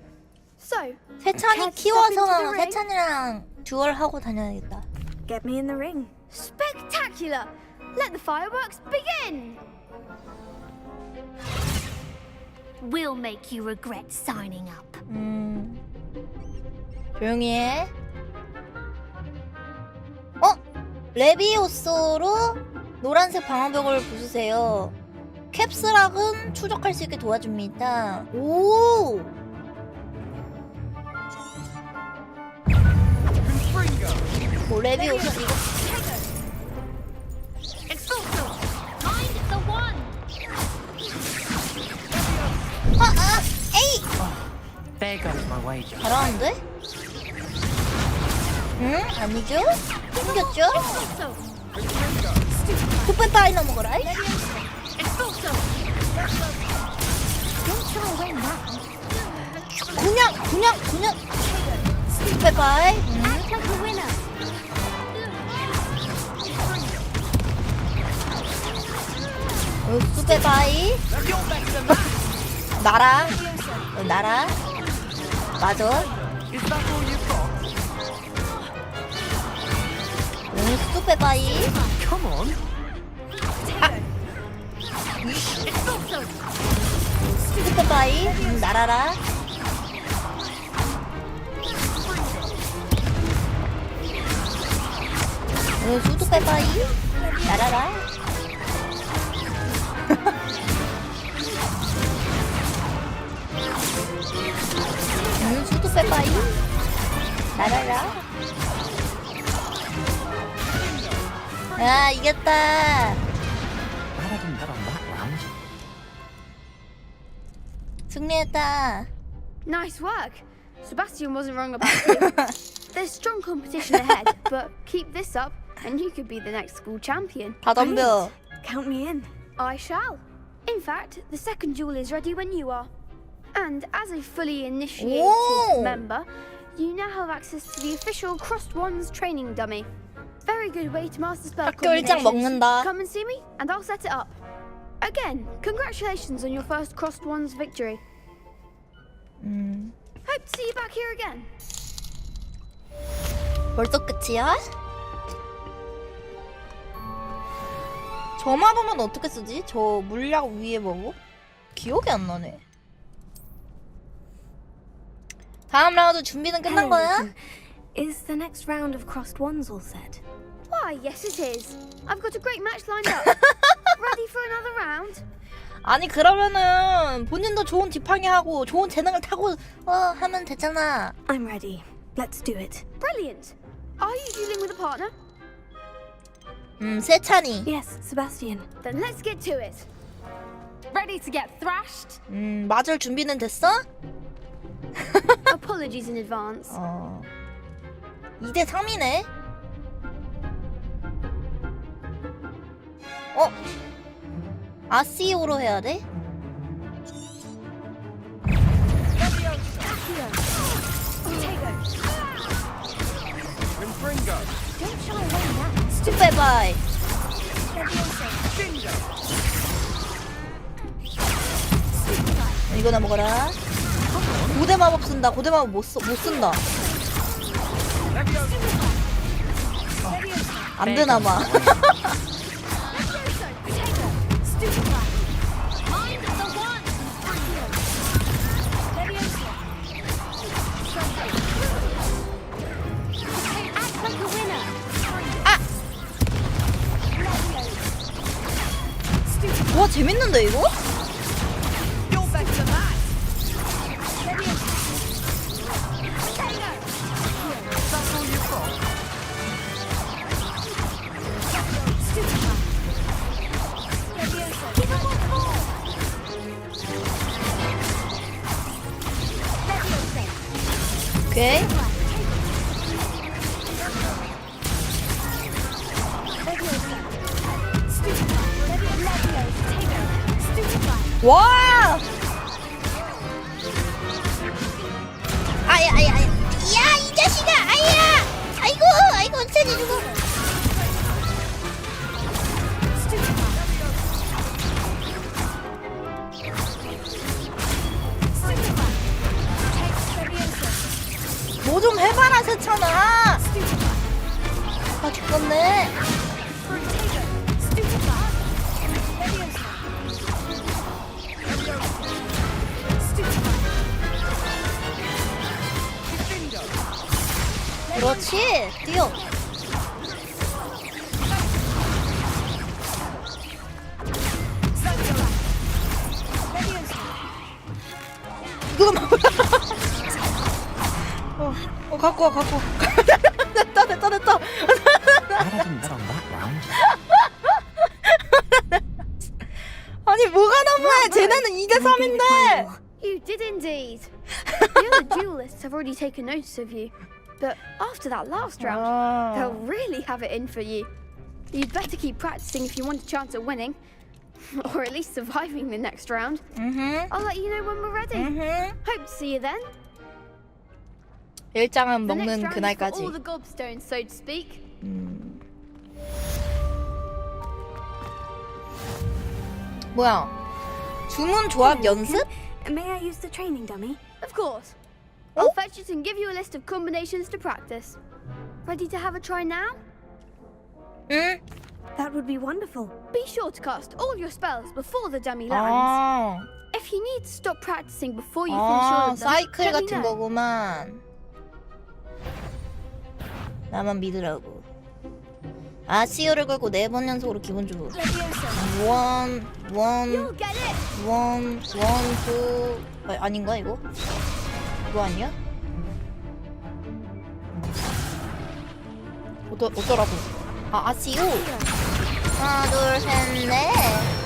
So, 세찬이 키워서 세찬이랑 듀얼하고 다녀야겠다. get me in the ring. Spectacular! Let the fireworks begin! We'll make you regret signing up. 조용히 해. 레비오소로 노란색 방어벽을 부수세요. 캡스락은 추적할 수 있게 도와줍니다. 오! 레비오소 이거 에이! There goes my wager. 잘하는데? 응? 아니죠? 생겼죠? 툭배빠이 넘어가라. 그냥 툭배빠이. 툭배빠이. 나라. 맞아. 툭배빠이. Come on. 툭배빠이. 날아라. 수툭배빠이. 날아라. 수툭배빠이. 날아라. 야, 이겼다. 승리했다. Nice work. Sebastian wasn't wrong about you. There's strong competition ahead, but keep this up and you could be the next school champion. 다 덤벼. Count me in. I shall. In fact, the second duel is ready when you are. And as a fully initiated member, you now have access to the official Crossed Wands training dummy. Very good way to master spell 학교 일장 먹는다. Come and see me, and I'll set it up. Again, congratulations on your first Crossed Wands victory. Hope to see you back here again. 벌써 끝이야? 저 마법은 어떻게 쓰지? 저 물약 위에 뭐고? 기억이 안 나네. 다음 라운드 준비는 끝난 거야? Is the next round of Crossed Wands all set? Why, yes it is. I've got a great match lined up. Ready for another round? 아니 그러면은 본인도 좋은 지팡이 하고 좋은 재능을 타고 하면 되잖아. I'm ready. Let's do it. Brilliant. Are you dealing with a partner? 세찬이. Yes, Sebastian. Then let's get to it. Ready to get thrashed? 맞을 준비는 됐어? Apologies in advance. 2대 3이네. 아시오로 해야 돼? 스튜페바이. 이거나 먹어라. 고대 마법 쓴다. 고대 마법 못 쓴다. 안 되나 봐. 와 재밌는데 이거? 오케이. 와! 아야. 야, 이 자식아! 아야! 아이고, 세지 죽어. 뭐 좀 해봐라, 세찬아! 아, 죽겠네. 그렇지, 뛰어. 이거 뭐야? 갖고 와. 됐다. 아니 뭐가 너무해? 쟤네는 2대 3인데. You did indeed. The other duelists have already taken notice of you, but after that last round, they'll really have it in for you. You'd better keep practicing if you want a chance at winning, or at least surviving the next round. I'll let you know when we're ready. Hope to see you then. 일장은 The next 먹는 round is for 그날까지. all the gobstones, so to speak. 뭐야? 주문 조합 연습? May I use the training dummy? Of course. I'll fetch it and give you a list of combinations to practice. Ready to have a try now? That would be wonderful. Be sure to cast all your spells before the dummy lands. If you need to stop practicing before you finish all of them, 사이클 let me 같은 know. 거구만. 나만 믿으라고. 아시오를 걸고 4번 연속으로 기본 주부. 원, 투. 아닌가 이거? 이거 아니야? 어쩌라고? 아시오. 하나, 둘, 셋, 넷.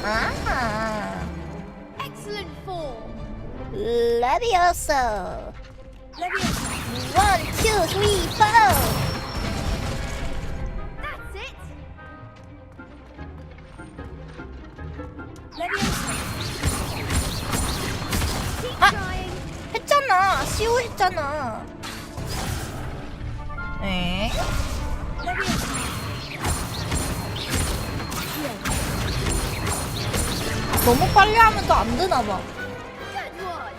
아하. Excellent form. 레비오소. 1, 2, 3, 4. That's it. 했잖아. 아시오 했잖아. 에? 너무 빨리 하면 또 안 되나 봐. Good one.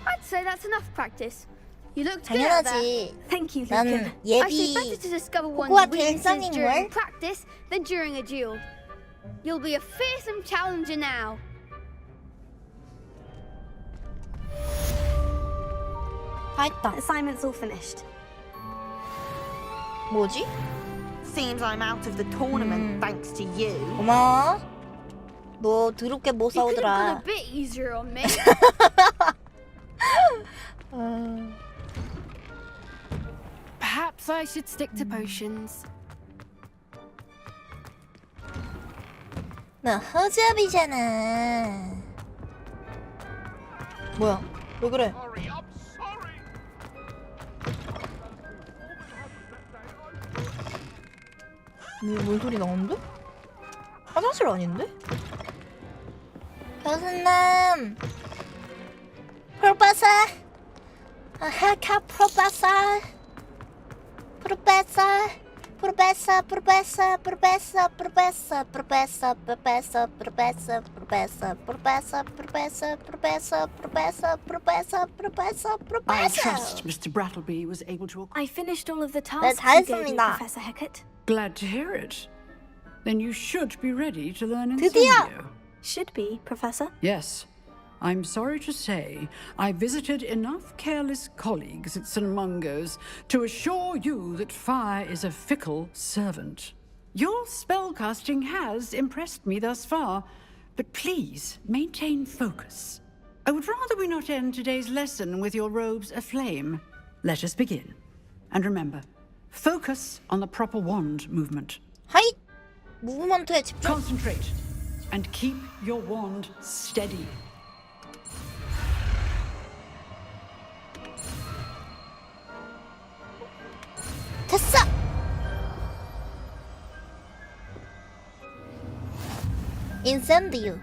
I'd say that's enough practice. You looked good at that. 당연하지. Thank you, 난 Lucan. I 예비 say better to discover one's 호그와트 weaknesses 일상인 during 걸. practice than during a duel. You'll be a fearsome challenger now. 다 했다. Assignment's all finished. 뭐지? Seems I'm out of the tournament thanks to you. 고마워. 너 더럽게 못 You could have 싸우더라. gone a bit easier on me. Perhaps I should stick to potions. 나 허접이잖아. 뭐야? 왜 그래? 뭔 소리 나오는데? 화장실 아닌데? 교수님! 프로페서! 하카 프로페서! 프로페서! 프로페서! 프로페서! 프로페서! 프로페서! 프로페서! 프로페서! 프로페서! 프로페서! 프로페서! 프로페서! 프로페서! 프로페서! 프로페서! 프로페서! I 프로페서! trust Mr. Brattleby was able to. I finished all of the 네, tasks 다 you gave me, 했습니다. Professor Hecat. Glad to hear it. Then you should be ready to learn 드디어! Incendio. Should be, Professor. Yes. I'm sorry to say, I visited enough careless colleagues at St. Mungo's to assure you that fire is a fickle servant. Your spellcasting has impressed me thus far, but please maintain focus. I would rather we not end today's lesson with your robes aflame. Let us begin. And remember, focus on the proper wand movement. 하이! 무브먼트에 집중. Concentrate and keep your wand steady. 됐어! 인센디오.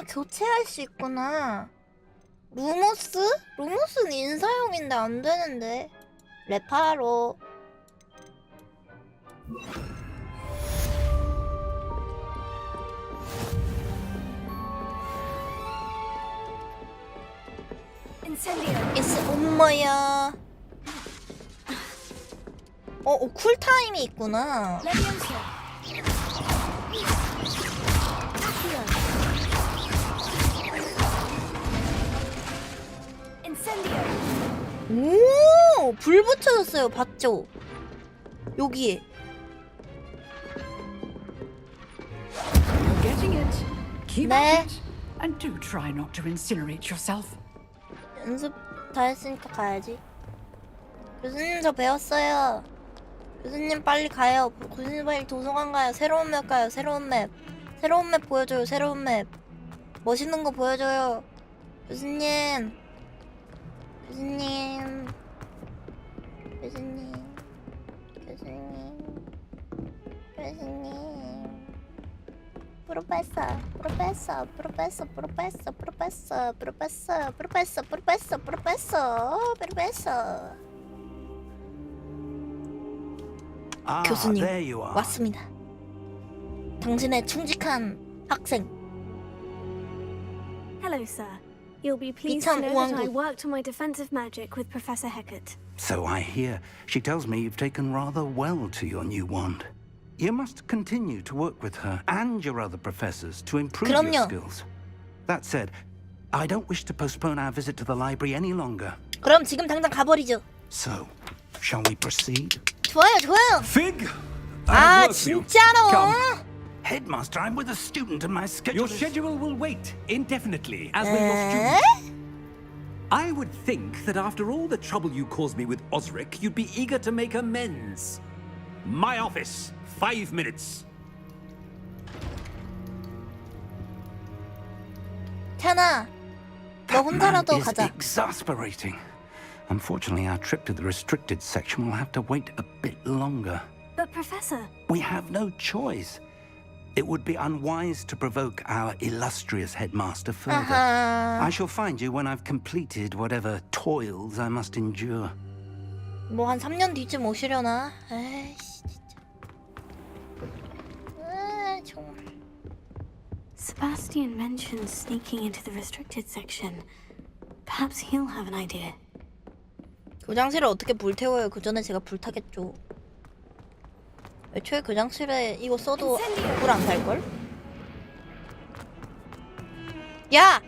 교체할 수 있구나. 루모스? 루모스는 인사용인데 안 되는데. 레파로. Incendio. 엄마야. 쿨타임이 있구나. Leviosa. Incendio. 오! 불 붙여졌어요. 봤죠? 여기에. You're getting it. Keep 네. at it. And do try not to incinerate yourself. 연습 다 했으니까 가야지. 교수님 저 배웠어요. 교수님 빨리 가요. 교수님 빨리 도서관 가요. 새로운 맵 가요. 새로운 맵. 새로운 맵 보여줘요. 새로운 맵. 멋있는 거 보여줘요. 교수님. 교수님. 교수님. 교수님. 교수님. 프로페서, 프로페서, 프로페서, 프로페서, 프로페서, 프로페서, 프로페서, 프로페서, 프로페서, 프로페서. 교수님, there you are. 왔습니다. 당신의 충직한 학생. Hello, sir. You'll be pleased to 비참 know that I 우왕국. worked on my defensive magic with Professor Hecat. So I hear. She tells me you've taken rather well to your new wand. You must continue to work with her and your other professors to improve your 그럼요. skills. That said, I don't wish to postpone our visit to the library any longer. 그럼 지금 당장 가버리죠. So, shall we proceed? 좋아요, 좋아요. Fig! 아, 진짜로? Headmaster, I'm with a student and my schedule Your schedule will wait indefinitely, as will your 에? student. I would think that after all the trouble you caused me with Osric, you'd be eager to make amends. My office, 5 minutes. 태나, 너 혼자라도 is 가자. exasperating. Unfortunately, our trip to the restricted section will have to wait a bit longer. But, Professor... We have no choice. It would be unwise to provoke our illustrious headmaster further. I shall find you when I've completed whatever toils I must endure. 뭐 한 3년 뒤쯤 오시려나? 에이씨, 진짜. 아, 정말. Sebastian mentioned sneaking into the restricted section. Perhaps he'll have an idea. 교장실을 어떻게 불태워요? 그 전에 제가 불타겠죠. 애초에 교장실에 이거 써도 불 안 탈걸? 야!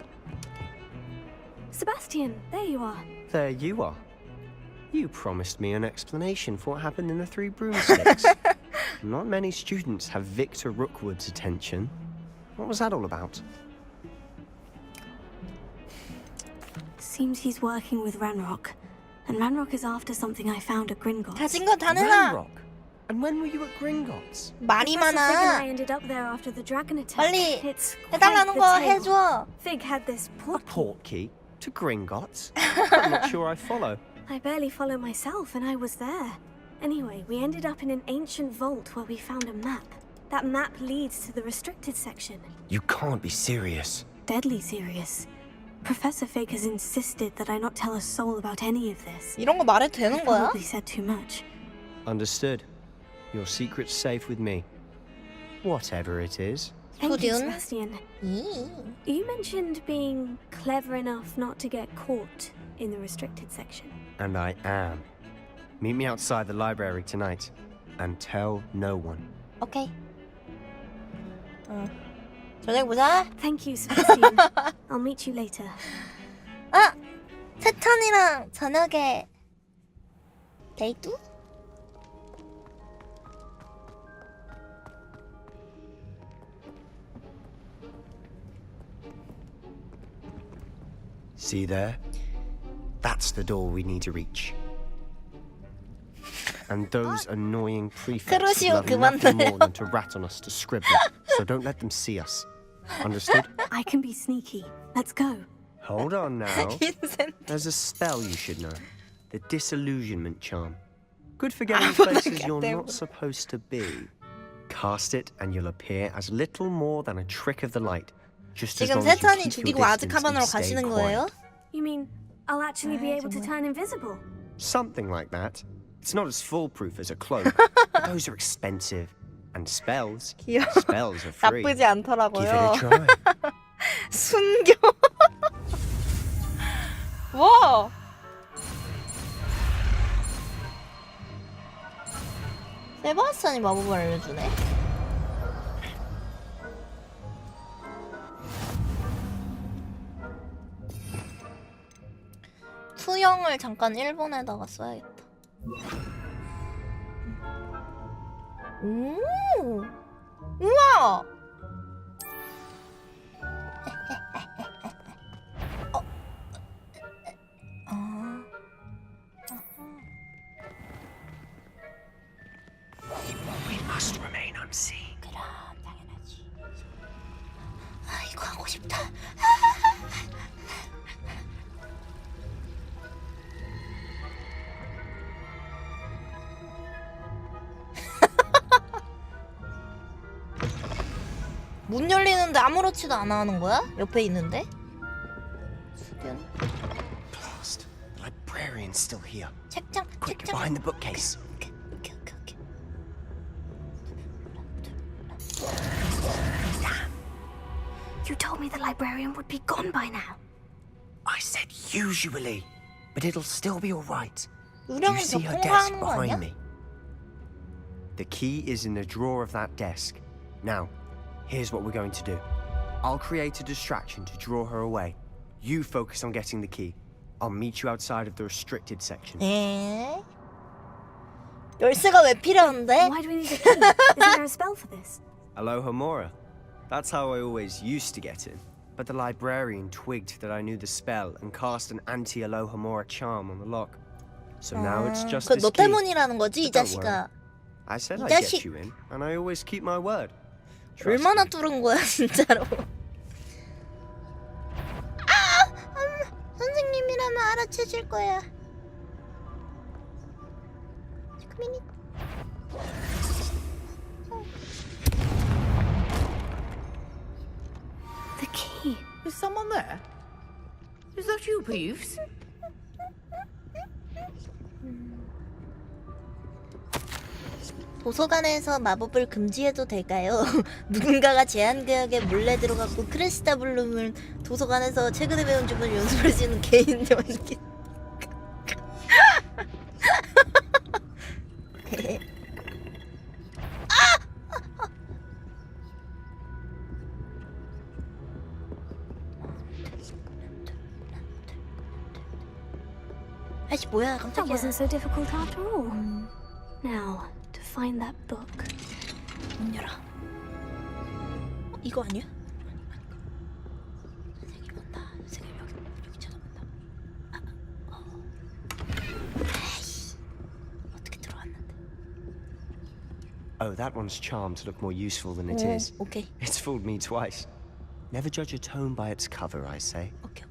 Sebastian, there you are. There you are. You promised me an explanation for what happened in the Three Broomsticks. Not many students have Victor Rookwood's attention. What was that all about? Seems he's working with Ranrock. And Ranrock is after something I found at Gringotts. 가진 거 다 내놔. Ranrock? And when were you at Gringotts? 말이 Professor Fig and I 많아. ended up there after the dragon attack. 빨리 It's 해달라는 quite 거 the tale. 해줘. Fig had this A port. portkey? To Gringotts? I'm not sure I follow. I barely follow myself, and I was there. Anyway, we ended up in an ancient vault where we found a map. That map leads to the restricted section. You can't be serious. Deadly serious. Professor Fig has insisted that I not tell a soul about any of this. 이런 거 말해도 되는 I 거야? probably said too much. Understood. Your secret's safe with me. Whatever it is. Thank you, Julian. Sebastian. You mentioned being clever enough not to get caught in the restricted section. And I am. Meet me outside the library tonight. And tell no one. 오케이. 저녁 보자. Thank you, Sebastian. I'll meet you later. 아! 세찬이랑 저녁에 데이트? See there? That's the door we need to reach. And those annoying prefects 크루시오 love nothing 그만둬요. more than to rat on us to scribble. So don't let them see us. Understood? I can be sneaky. Let's go. Hold on now. There's a spell you should know. The disillusionment charm. Good for getting places you're not supposed to be. Cast it and you'll appear as little more than a trick of the light. Just as 지금 long as you 세찬이 keep 죽이고 your distance 아즈카반으로 and stay 가시는 quiet. 거예요? You mean I'll actually be able to turn invisible? Something like that. It's not as foolproof as a cloak. But those are expensive. And spells. 귀여워. Spells are free. 나쁘지 Give it 않더라고요. a try. 순교. 와. 세바스찬이 마법을 알려주네. 투영을 잠깐 일본에다가 써야겠다. 오, 우와. We must remain unseen. 그럼 당연하지. 아, 이거 하고 싶다. 문 열리는데 아무렇지도 않아 하는 거야? 옆에 있는데? 수변. Blast. The librarian's still here. 책장, Quick, 책장. behind the bookcase. 오케이. You told me the librarian would be gone by now. I said usually, but it'll still be all right. You 유령은 see her desk 적응하는 거 behind 아니야? me. The key is in the drawer of that desk. Now, here's what we're going to do. I'll create a distraction to draw her away. You focus on getting the key. I'll meet you outside of the restricted section. 에? 열쇠가 왜 필요한데? Why do we need a key? Isn't there a spell for this? Aloha Mora. That's how I always used to get in. But the librarian twigged that I knew the spell and cast an anti-Aloha Mora charm on the lock. So now it's just 그 this 너 key. 때문이라는 거지, 이 But don't worry. 자식아. I said 이 I'd 자식. get you in, and I always keep my word. Trust 얼마나 me. 뚫은 거야, 진짜로. 아! 선생님이라면 알아채실 거야. 미니. The key. Is someone there? Is that you, Peeves? 도서관에서 마법을 금지해도 될까요? 누군가가 제한구역에 몰래 들어갔고 크레시타 블룸을 도서관에서 최근에 배운 주문 연습할 수 있는 개인 연기. 아씨 뭐야 That 깜짝이야. wasn't so difficult after all. Now, to find that book. 문 열어. 이거 아니야? 선생님 온다. 선생님 여기 쳐다본다. 아이씨. 어떻게 들어왔는데? Oh, that one's charmed to look more useful than it is. 오케이. It's fooled me twice. Never judge a tome by its cover, I say. 오케이.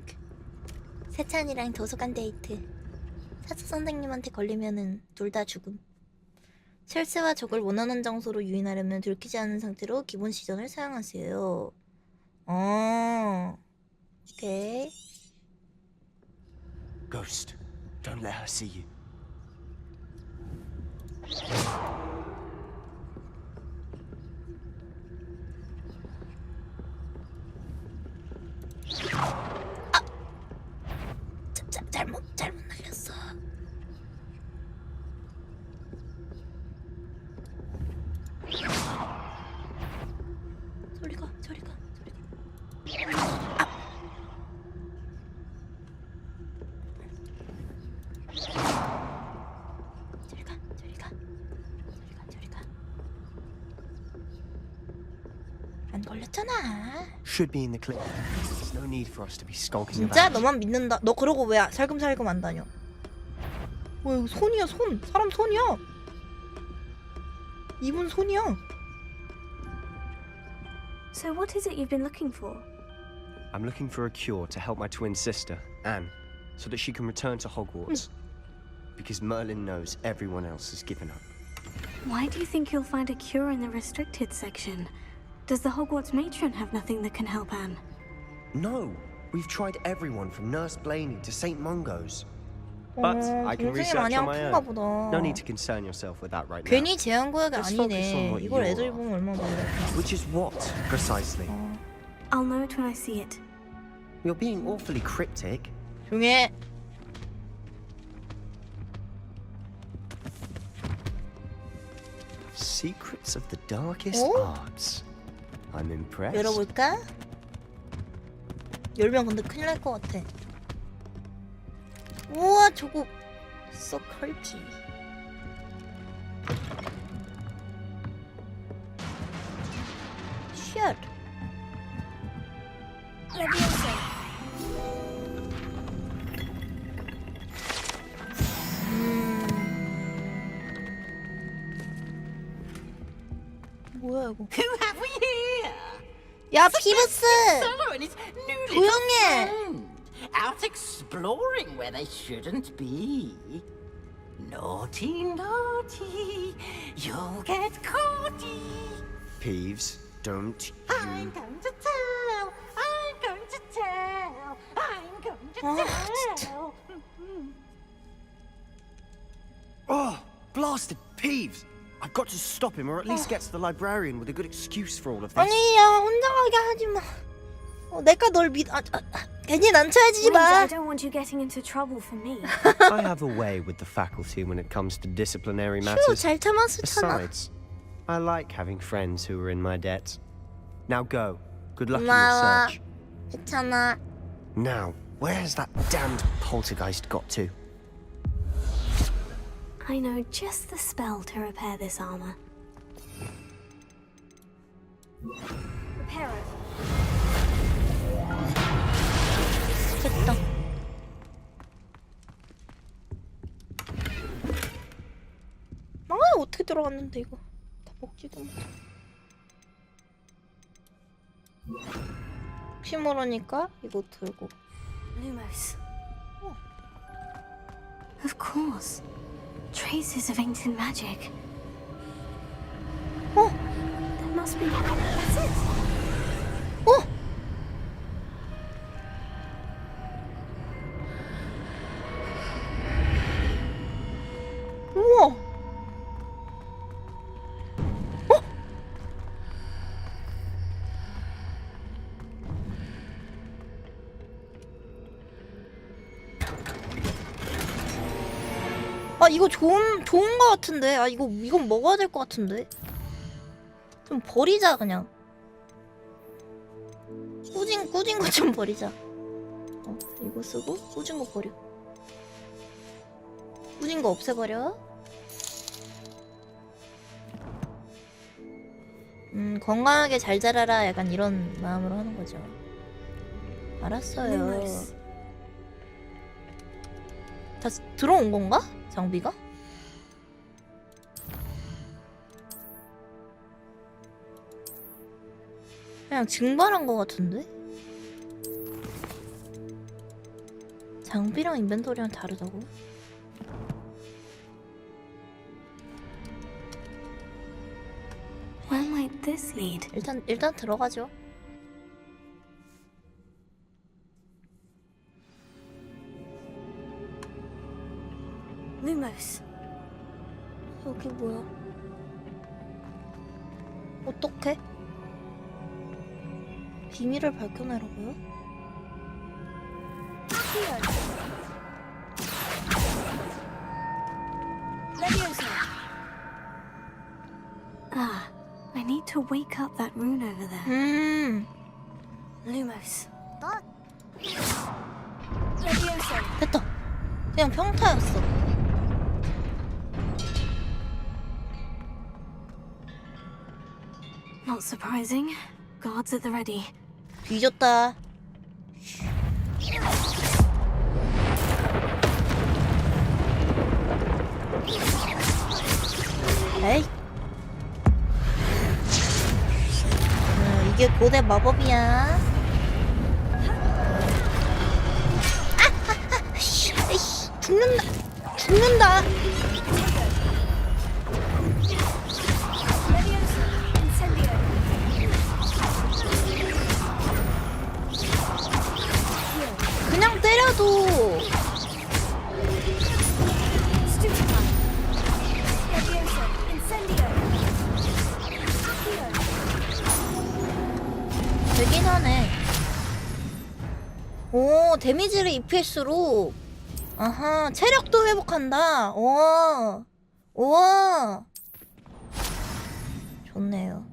세찬이랑 도서관 데이트. 사수 선생님한테 걸리면은 둘 다 죽음. 첼스와 적을 원하는 장소로 유인하려면 들키지 않은 상태로 기본 시전을 사용하세요. 오케이. Ghost, don't let her see you. 잘못 날렸어. 저리가. 저리가. 안 걸렸잖아. Should be in the clip. There's no need for us to be skulking 진짜 about. 너만 믿는다. 너 그러고 왜 살금살금 안 다녀? 이거 손이야, 손. 사람 손이야. 이분 손이야. So what is it you've been looking for? I'm looking for a cure to help my twin sister, Anne, so that she can return to Hogwarts. Because Merlin knows everyone else has given up. Why do you think you'll find a cure in the restricted section? Does the Hogwarts matron have nothing that can help Anne? No, we've tried everyone from Nurse Blaney to St. Mungo's. But I can research on my own. No need to concern yourself with that right now. 괜히 제한구역이 Let's focus on 아니네. what 이걸 you 애들이 are. 보면 얼마나 놀랄까. Which is what, precisely? I'll know it when I see it. You're being awfully cryptic. 조용해. Secrets of the darkest arts. I'm impressed. 열어볼까? 열면 근데 큰일 날 것 같아. 우와, 저거 so creepy. Shit. 뭐야 이거? Who have we here? 야, 피부스! Fellow and his newly 조용해! friend, out exploring where they shouldn't be. Naughty, you'll get caughty. Peeves, don't I'm going to tell. I'm going to tell. Oh, blasted Peeves! I've got to stop him, or at least get to the librarian with a good excuse for all of this. 아니야, 혼자 가게 하지 마. 내가 널 괜히 난처해지지 Please, I 마. don't want you getting into trouble for me. I have a way with the faculty when it comes to disciplinary 휴, matters. 잘 참았잖아. Besides, I like having friends who are in my debt. Now go. Good luck in 고마워. your search. 괜찮아. Now, where has that damned poltergeist got to? I know just the spell to repair this armor. Repair it. 됐다. 어떻게 들어갔는데 이거 다 먹지도 못해. 혹시 모르니까 이거 들고. Lumos. Of course. Traces of ancient magic. That must be. That's it. 우와. 아, 이거 좋은 거 같은데. 아, 이건 먹어야 될 것 같은데. 좀 버리자 그냥. 꾸진 거 좀 버리자. 이거 쓰고 꾸진 거 버려. 꾸진 거 없애버려. 건강하게 잘 자라라 약간 이런 마음으로 하는 거죠. 알았어요. 다 들어온 건가? 장비가? 그냥 증발한 거 같은데? 장비랑 인벤토리랑 다르다고? Where might this lead? 일단 들어가죠. Lumos. 여기 뭐야? 어떡해? 비밀을 밝혀내라고요? Ah, I need to wake up that rune over there. Lumos. 됐다. 그냥 평타였어. Not surprising. Guards at the ready. 뒤졌다. 에이. 이게 고대 마법이야. 죽는다. 그냥 때려도 되긴 하네. 오, 데미지를 입힐수록 아하, 체력도 회복한다. 우와. 우와. 좋네요.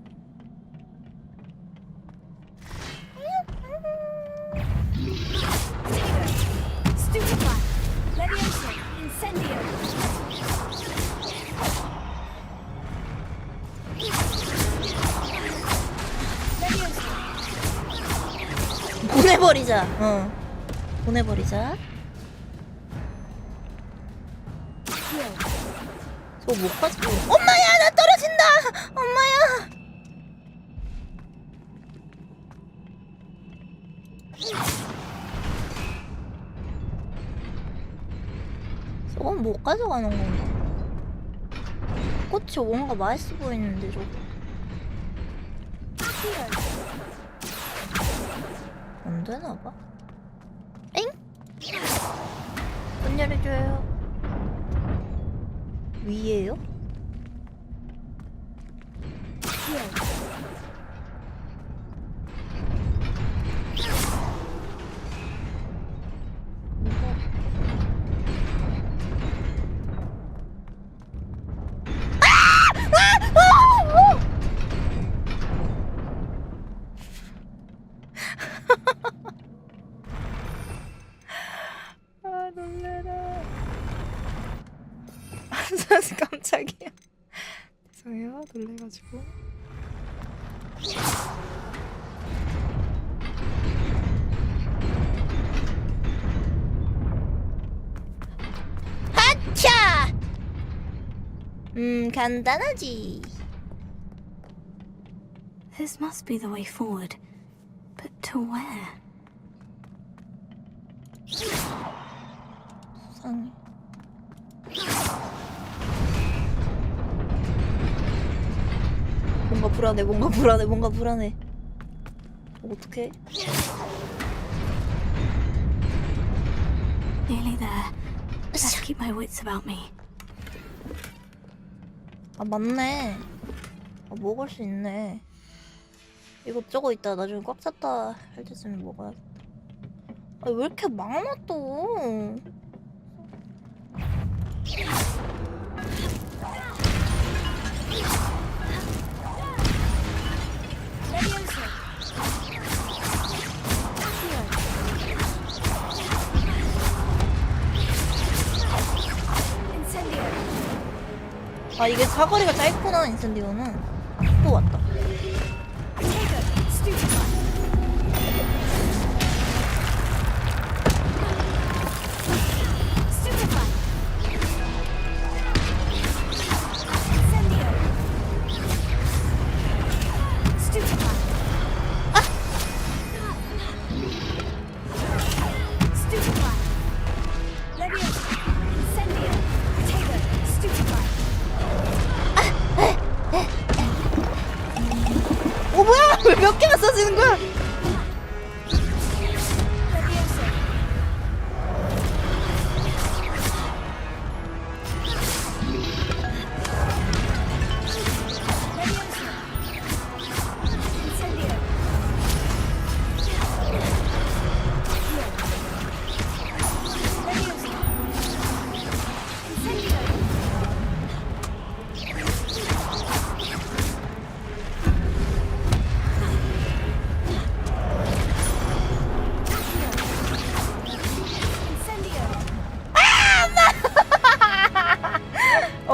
보내버리자. 보내버리자. 저거 못 가지고. 엄마야, 나 떨어진다. 엄마야. 저건 못 가져가는 건가? 꽃이 뭔가 맛있어 보이는데 저거. 안 되나 봐. 엥? 문 열어줘요. 위에요? 아, 놀래라. 깜짝이야. 죄송해요. 놀래가지고. 하차! 간단하지. This must be the way forward. But to where? 수상해. 뭔가 불안해. 어떡해? Nearly there. Let's keep my wits about me. 아, 맞네. 아, 먹을 수 있네. 이것저것 있다. 나중에 꽉 찼다 할 때쯤에 먹어야겠다. 아, 왜 이렇게 많아 또? 아, 이게 사거리가 짧구나. 인센디오는 또 왔다.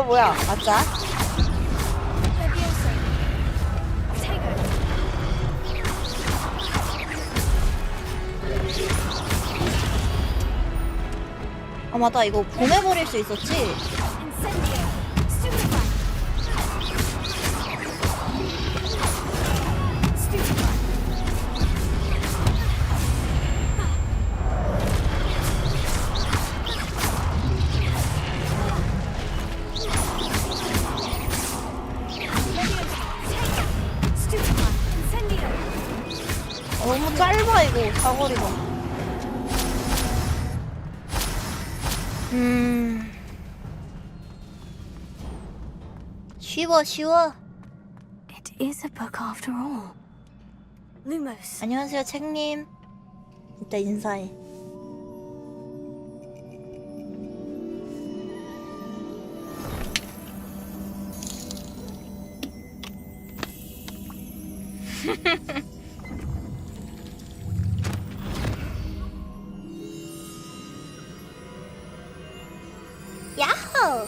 뭐야? 맞아? 아 맞다, 이거 보내버릴 수 있었지? 너무 짧아 이거 사거리가. 쉬워. It is a book after all. Lumos. 안녕하세요, 책님. 이따 인사해. 야호!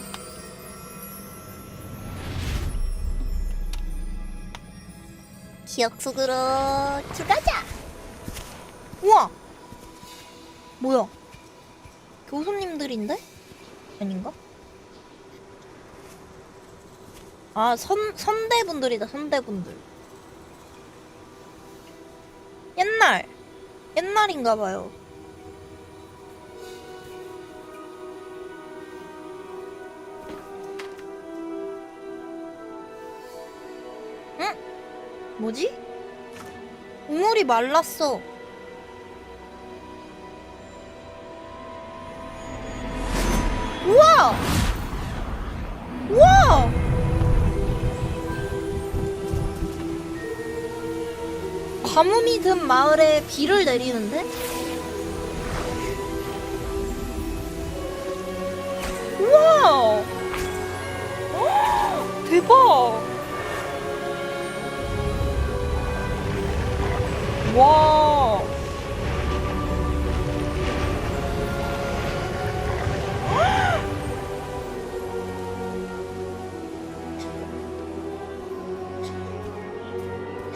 기억 속으로 들어가자. 우와! 뭐야? 교수님들인데? 아닌가? 아, 선대분들이다, 선대분들. 옛날인가봐요. 응? 뭐지? 우물이 말랐어. 우와! 우와! 가뭄이 든 마을에 비를 내리는데? 우와! 대박! 와!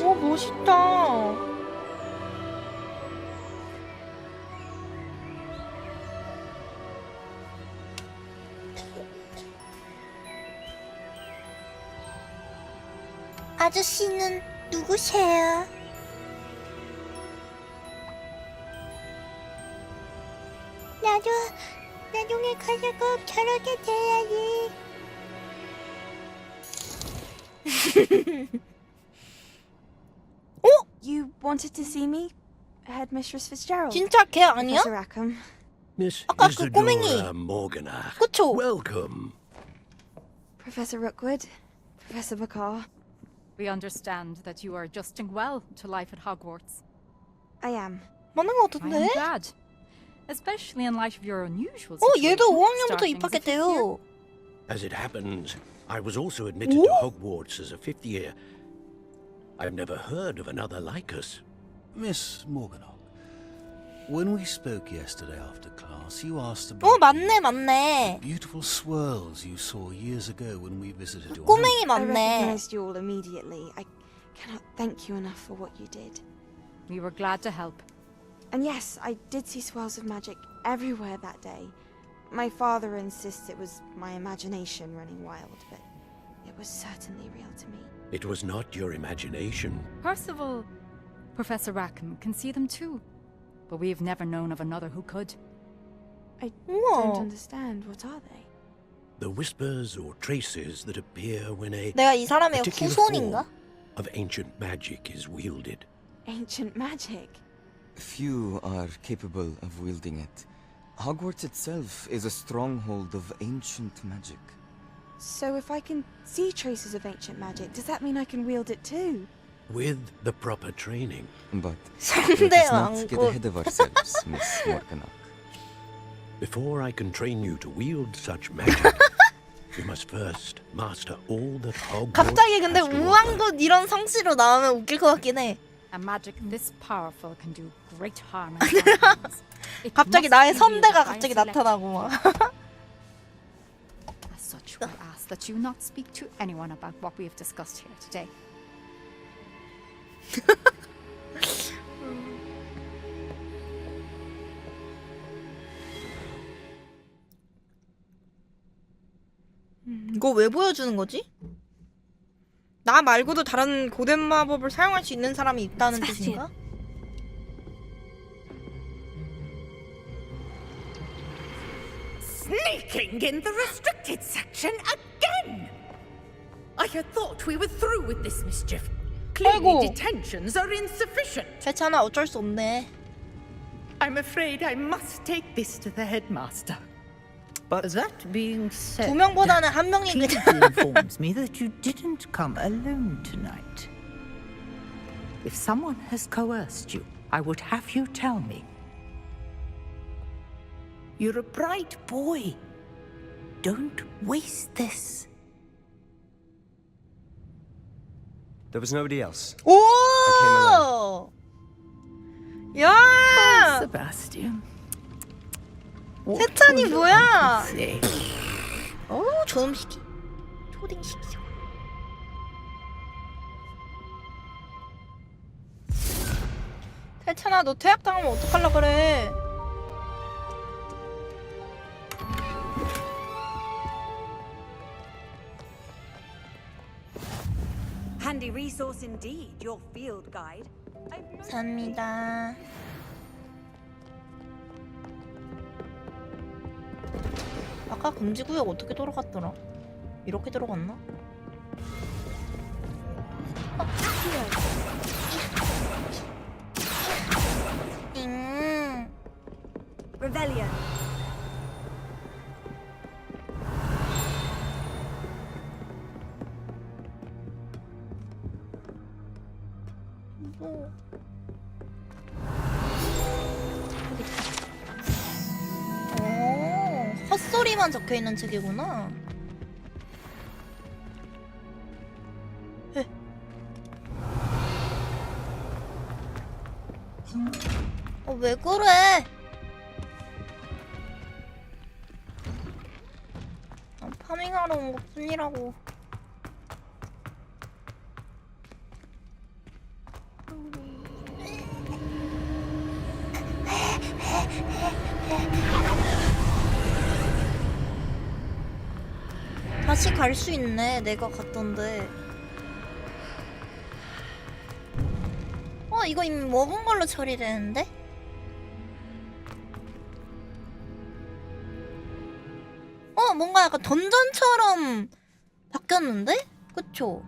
와, 멋있다. 아저씨는 누구세요? 나도 나중에 가서 꼭 저렇게 돼야지. You wanted to see me, Headmistress Fitzgerald? 진짜 걔 아니야? Professor Rackham. Miss 아까 그 꼬맹이. Isadora Morganach. 그쵸? Welcome. Professor Rookwood, Professor Bakar. We understand that you are adjusting well to life at Hogwarts. I am. 맞는 것 I 같은데? am glad. Especially in light of your unusual 얘도 situation, 5학년부터 starting as a fifth year. 입학했대요. As it happens, I was also admitted to Hogwarts as a fifth year. I've never heard of another like us. Miss Morganach, when we spoke yesterday after class, you asked about 맞네. beautiful swirls you saw years ago when we visited your 꼬맹이 I 맞네. recognized you all immediately. I cannot thank you enough for what you did. We were glad to help. And yes, I did see swirls of magic everywhere that day. My father insists it was my imagination running wild, but it was certainly real to me. It was not your imagination. Percival, Professor Rackham can see them too, but we've never known of another who could. I don't understand. What are they? The whispers or traces that appear when a 내가 이 사람의 particular 후손인가? form of ancient magic is wielded. Ancient magic? Few are capable of wielding it. Hogwarts itself is a stronghold of ancient magic. So if I can see traces of ancient magic, does that mean I can wield it too? With the proper training. But let us not get 왕국. ahead of ourselves, Miss Morganach. Before I can train you to wield such magic, you must first master all that Hogwarts 갑자기 근데 has to offer. 우왕국 이런 성씨로 나오면 웃길 것 같긴 해. A magic this powerful can do great harm in darkness. It 갑자기 must 나의 be 선대가 wielded by 갑자기 a select 나타나고 막. A such, we ask that you not speak to anyone about what we have discussed here today. 이거 왜 보여주는 거지? 나 말고도 다른 고된 마법을 사용할 수 있는 사람이 있다는 뜻인가? Sneaking in the restricted section again! I had thought we were through with this mischief. Clearly detentions are insufficient. 괜찮아, 어쩔 수 없네. I'm afraid I must take this to the headmaster. But that being said, 두 명보다는 한 명이 Clearly 그냥 informs me that you didn't come alone tonight. If someone has coerced you, I would have you tell me. You're a bright boy. Don't waste this. There was nobody else. 오! I came alone. 야! Oh, Sebastian. 세찬이 뭐야? 저음시키. 초딩시키죠. 세찬아, 너 퇴학당하면 어떡하려 그래? Handy resource indeed, your field guide. 감사합니다. 아까 금지구역 어떻게 돌아갔더라? 이렇게 들어갔나? Rebellion. 헛소리만 적혀있는 책이구나. 왜 그래? 난 파밍하러 온 것 뿐이라고. 다시 갈 수 있네. 내가 갔던데. 이거 이미 먹은 걸로 처리되는데? 뭔가 약간 던전처럼 바뀌었는데? 그쵸?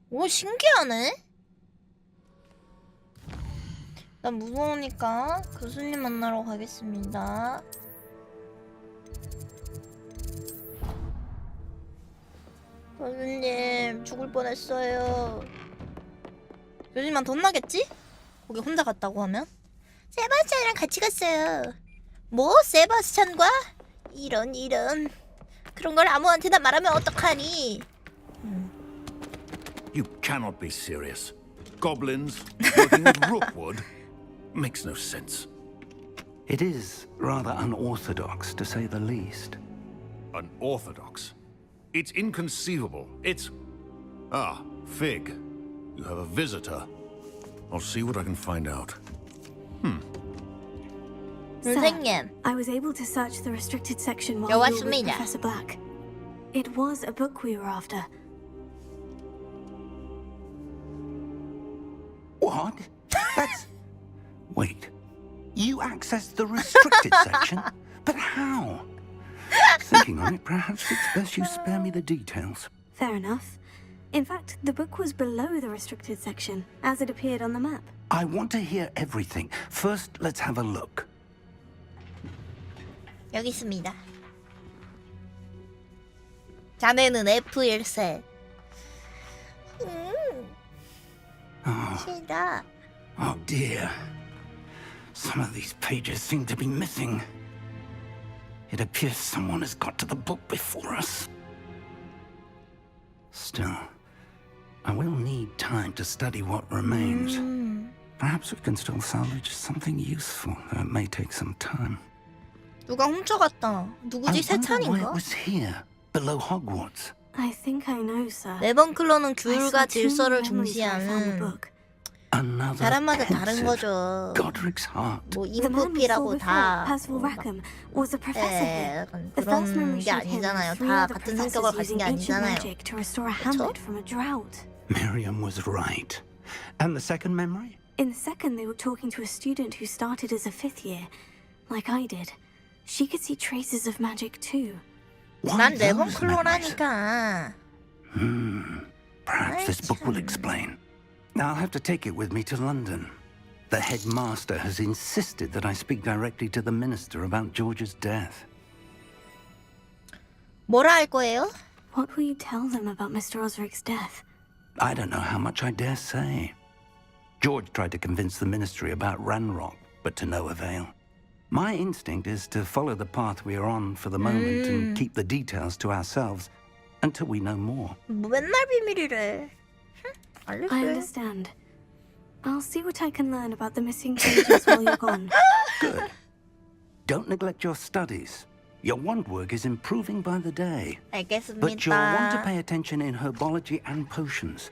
오, 신기하네? 난 무서우니까 교수님 만나러 가겠습니다. 교수님, 죽을 뻔했어요. 교수님한테 혼나겠지? 거기 혼자 갔다고 하면? 세바스찬이랑 같이 갔어요. 뭐? 세바스찬과? 이런 그런 걸 아무한테나 말하면 어떡하니? You cannot be serious. Goblins working with Rookwood makes no sense. It is rather unorthodox, to say the least. Unorthodox? It's inconceivable. It's... Ah, Fig. You have a visitor. I'll see what I can find out. 선생님. I was able to search the restricted section while you were with Professor Black. It was a book we were after. What? That's... Wait. You accessed the restricted section? But how? Thinking on it, perhaps it's best you spare me the details. Fair enough. In fact, the book was below the restricted section, as it appeared on the map. I want to hear everything. First, let's have a look. 여기 있습니다. 자네는 F1세. 싫어. Oh dear. Some of these pages seem to be missing. It appears someone has got to the book before us. Still, I will need time to study what remains. Perhaps we can still salvage something useful. It may take some time. 누가 훔쳐갔다. 누구지? I wonder why 세찬인가? it was here, below Hogwarts. I think I know, sir. 매번클로는 I 규율과 saw two 질서를 memories when I found the 중시하는 book. Another 사람마다 다른 pensive 거죠. Godric's heart. 뭐 The man we saw 인프피라고 before, 다 Percival Rackham, was a professor here. 약간 The first memory 그런 게 showed him 아니잖아요. and three 다 other 같은 professors 성격을 가진 using 게 ancient 아니잖아요. magic to restore a hamlet from a drought. Miriam was right. And the second memory? In the second, they were talking to a student who started as a 5th year, like I did. She could see traces of magic too. 난 매번클로라니까. Perhaps this book will explain. I'll have to take it with me to London. The headmaster has insisted that I speak directly to the minister about George's death. 뭐라 할 거예요? What will you tell them about Mr. Osric's death? I don't know how much I dare say. George tried to convince the ministry about Ranrock, but to no avail. My instinct is to follow the path we are on for the moment and keep the details to ourselves until we know more. 맨날 비밀이래. I understand. I'll see what I can learn about the missing pages while you're gone. Good. Don't neglect your studies. Your wand work is improving by the day. 알겠습니다. But you'll want to pay attention in herbology and potions.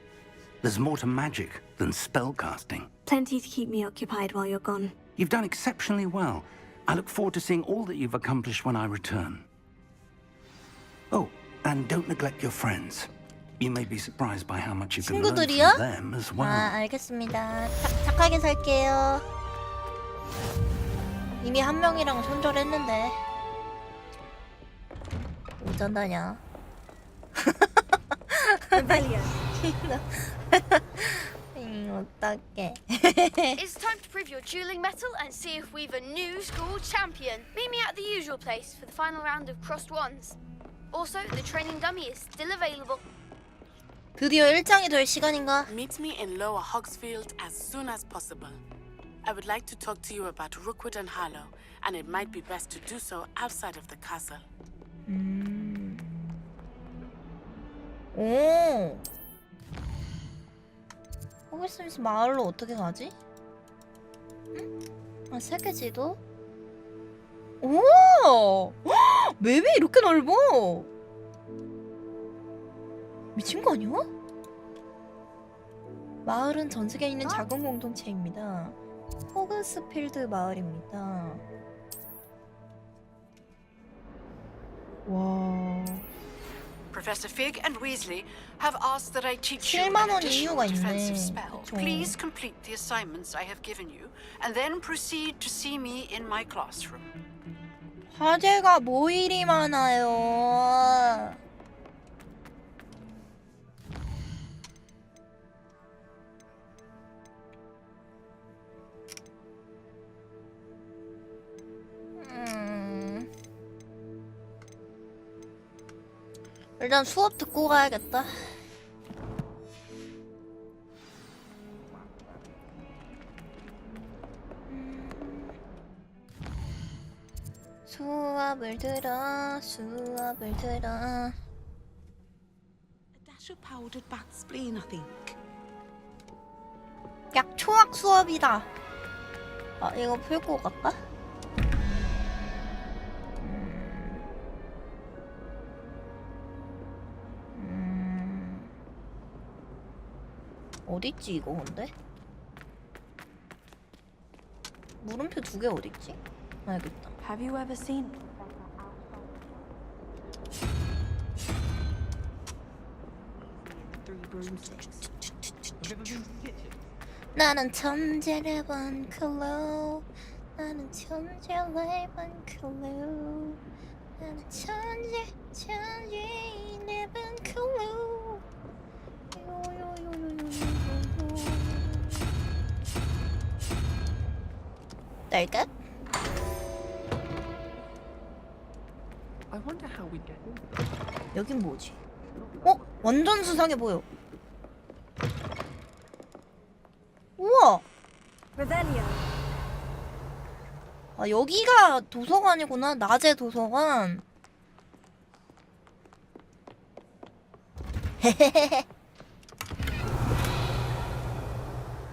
There's more to magic than spellcasting. Plenty to keep me occupied while you're gone. You've done exceptionally well. I look forward to seeing all that you've accomplished when I return. Oh, and don't neglect your friends. You may be surprised by how much you can learn from 친구들이요? them as well. 아, 알겠습니다. 착하게 살게요. 이미 한 명이랑 손절했는데. 어쩐다냐. Rebellion. 어떡해. It's time to prove your dueling mettle and see if we've a new school champion. Meet me at the usual place for the final round of crossed wands. Also, the training dummy is still available. 드디어 1장이 될 시간인가? Meet me in Lower Hogsfield as soon as possible. I would like to talk to you about Rookwood and Harlow, and it might be best to do so outside of the castle. 오. 호그와트 마을로 어떻게 가지? 응? 아, 세계지도? 오! 맵이 이렇게 넓어! 미친 거 아니야? 마을은 전 세계에 있는 작은 공동체입니다. 호그스필드 마을입니다. 와. Professor Fig and Weasley have asked that I teach you 7만 an 원 additional 이유가 defensive 있네. spell. 그쵸. Please complete the assignments I have given you, and then proceed to see me in my classroom. 과제가 뭐 이리 많아요. 일단 수업 듣고 가야겠다. 수업을 들어. A dash of powdered bat spleen, I think. 약초학 수업이다. 아, 이거 풀고 갈까? 어딨지 이거 근데? 물음표 2개 어딨지? 알겠다. Have you ever seen? 나는 천재를 본 클로. 나는 천재를 본 클로. 나는 천재를 본 클로. 딸깍? I wonder how we get in. 여긴 뭐지? 어? 완전 수상해 보여. 우와! Rebellion. 아, 여기가 도서관이구나. 낮에 도서관. 헤헤헤헤.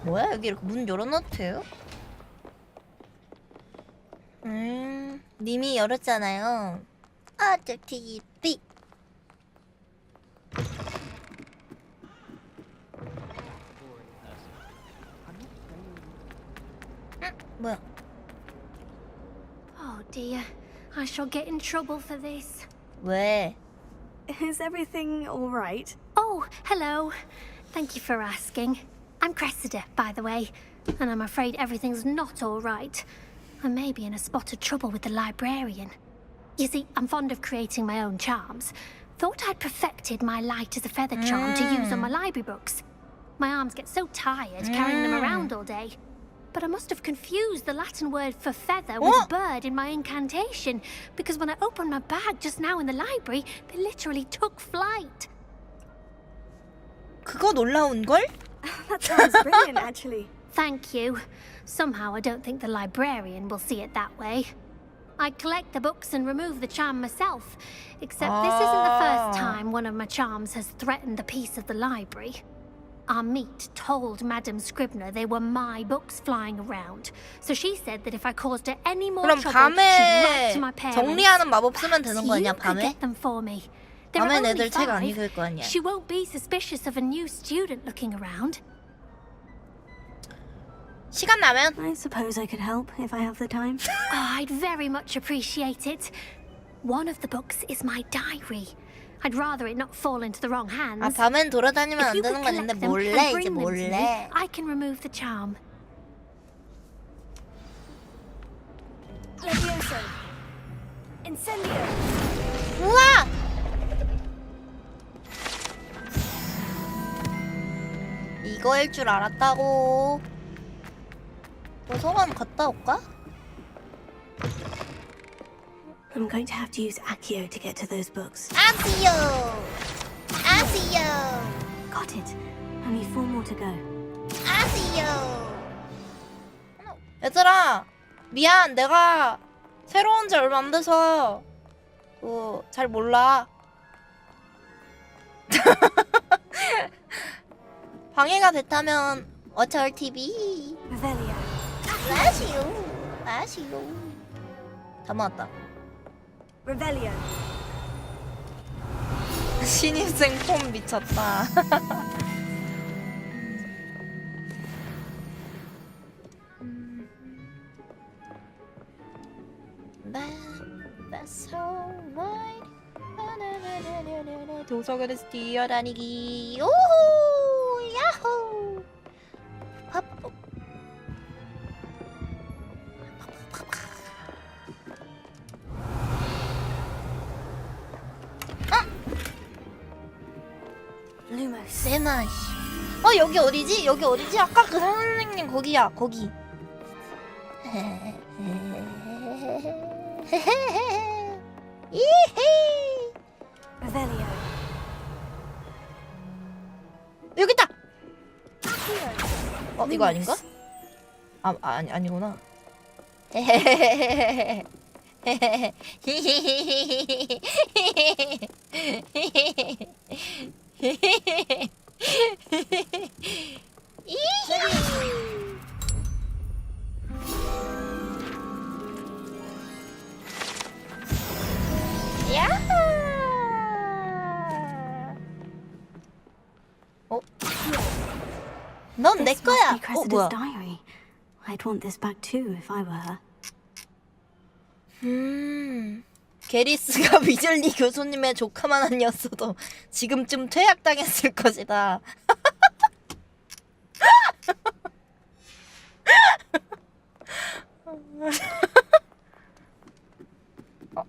뭐야 여기 이렇게 문 열어놓대요? 님이 열었잖아요. 아, 저 TV. 뭐야? Oh dear, I shall get in trouble for this. 왜? Is everything all right? Oh, hello. Thank you for asking. I'm Cressida, by the way, and I'm afraid everything's not all right. I may be in a spot of trouble with the librarian. You see, I'm fond of creating my own charms. Thought I'd perfected my light as a feather charm to use on my library books. My arms get so tired carrying them around all day. But I must have confused the Latin word for feather with bird in my incantation, because when I opened my bag just now in the library, they literally took flight. 그거 놀라운걸? That sounds brilliant, actually. Thank you. Somehow I don't think the librarian will see it that way. I collect the books and remove the charm myself, except this isn't the first time one of my charms has threatened the peace of the library. Amit told Madame Scribner they were my books flying around, so she said that if I caused her any more 그럼 trouble, she'd write 밤에 to my parents. 정리하는 마법 쓰면 되는 거 Perhaps 아니야, you could 밤에? get them for me. There are 밤엔 only 애들 책 안 5. 읽을 거 아니야. She won't be suspicious of a new student looking around. 시간 나면? I suppose I could help if I have the time. Oh, I'd very much appreciate it. One of the books is my diary. I'd rather it not fall into the wrong hands. 아, 밤엔 돌아다니면 If 안 you 되는 could 거 아닌데 collect them 몰래 and 이제 bring them to me, 몰래. I can remove the charm. Levioso. Incendio. 우와! 이거일 줄 알았다고. 도서관 갔다 올까? I'm going to have to use Accio to get to those books. 아시오! 아시오! Got it. Only 4 more to go. 아시오! 얘들아, 미안. 내가 새로 온 지 얼마 안 돼서 잘 몰라. 방해가 됐다면 어쩔 TV. Revelio. 아시오. 아시오. 다 모았다. Revelio. 신입생 폼 미쳤다. That's alright. 도서관에서 뛰어다니기. 오호! 야호! 팝. Lumos. 레나씨. 여기 어디지? 여기 어디지? 아까 그 선생님 거기야. 거기. Revelio. 여기 있다. 이거 아닌가? 아니구나. 넌 내 거야. Cressida's diary. I'd want this back too if I were her. 게리스가 위즐리 교수님의 조카만 아니었어도 지금쯤 퇴학당했을 것이다.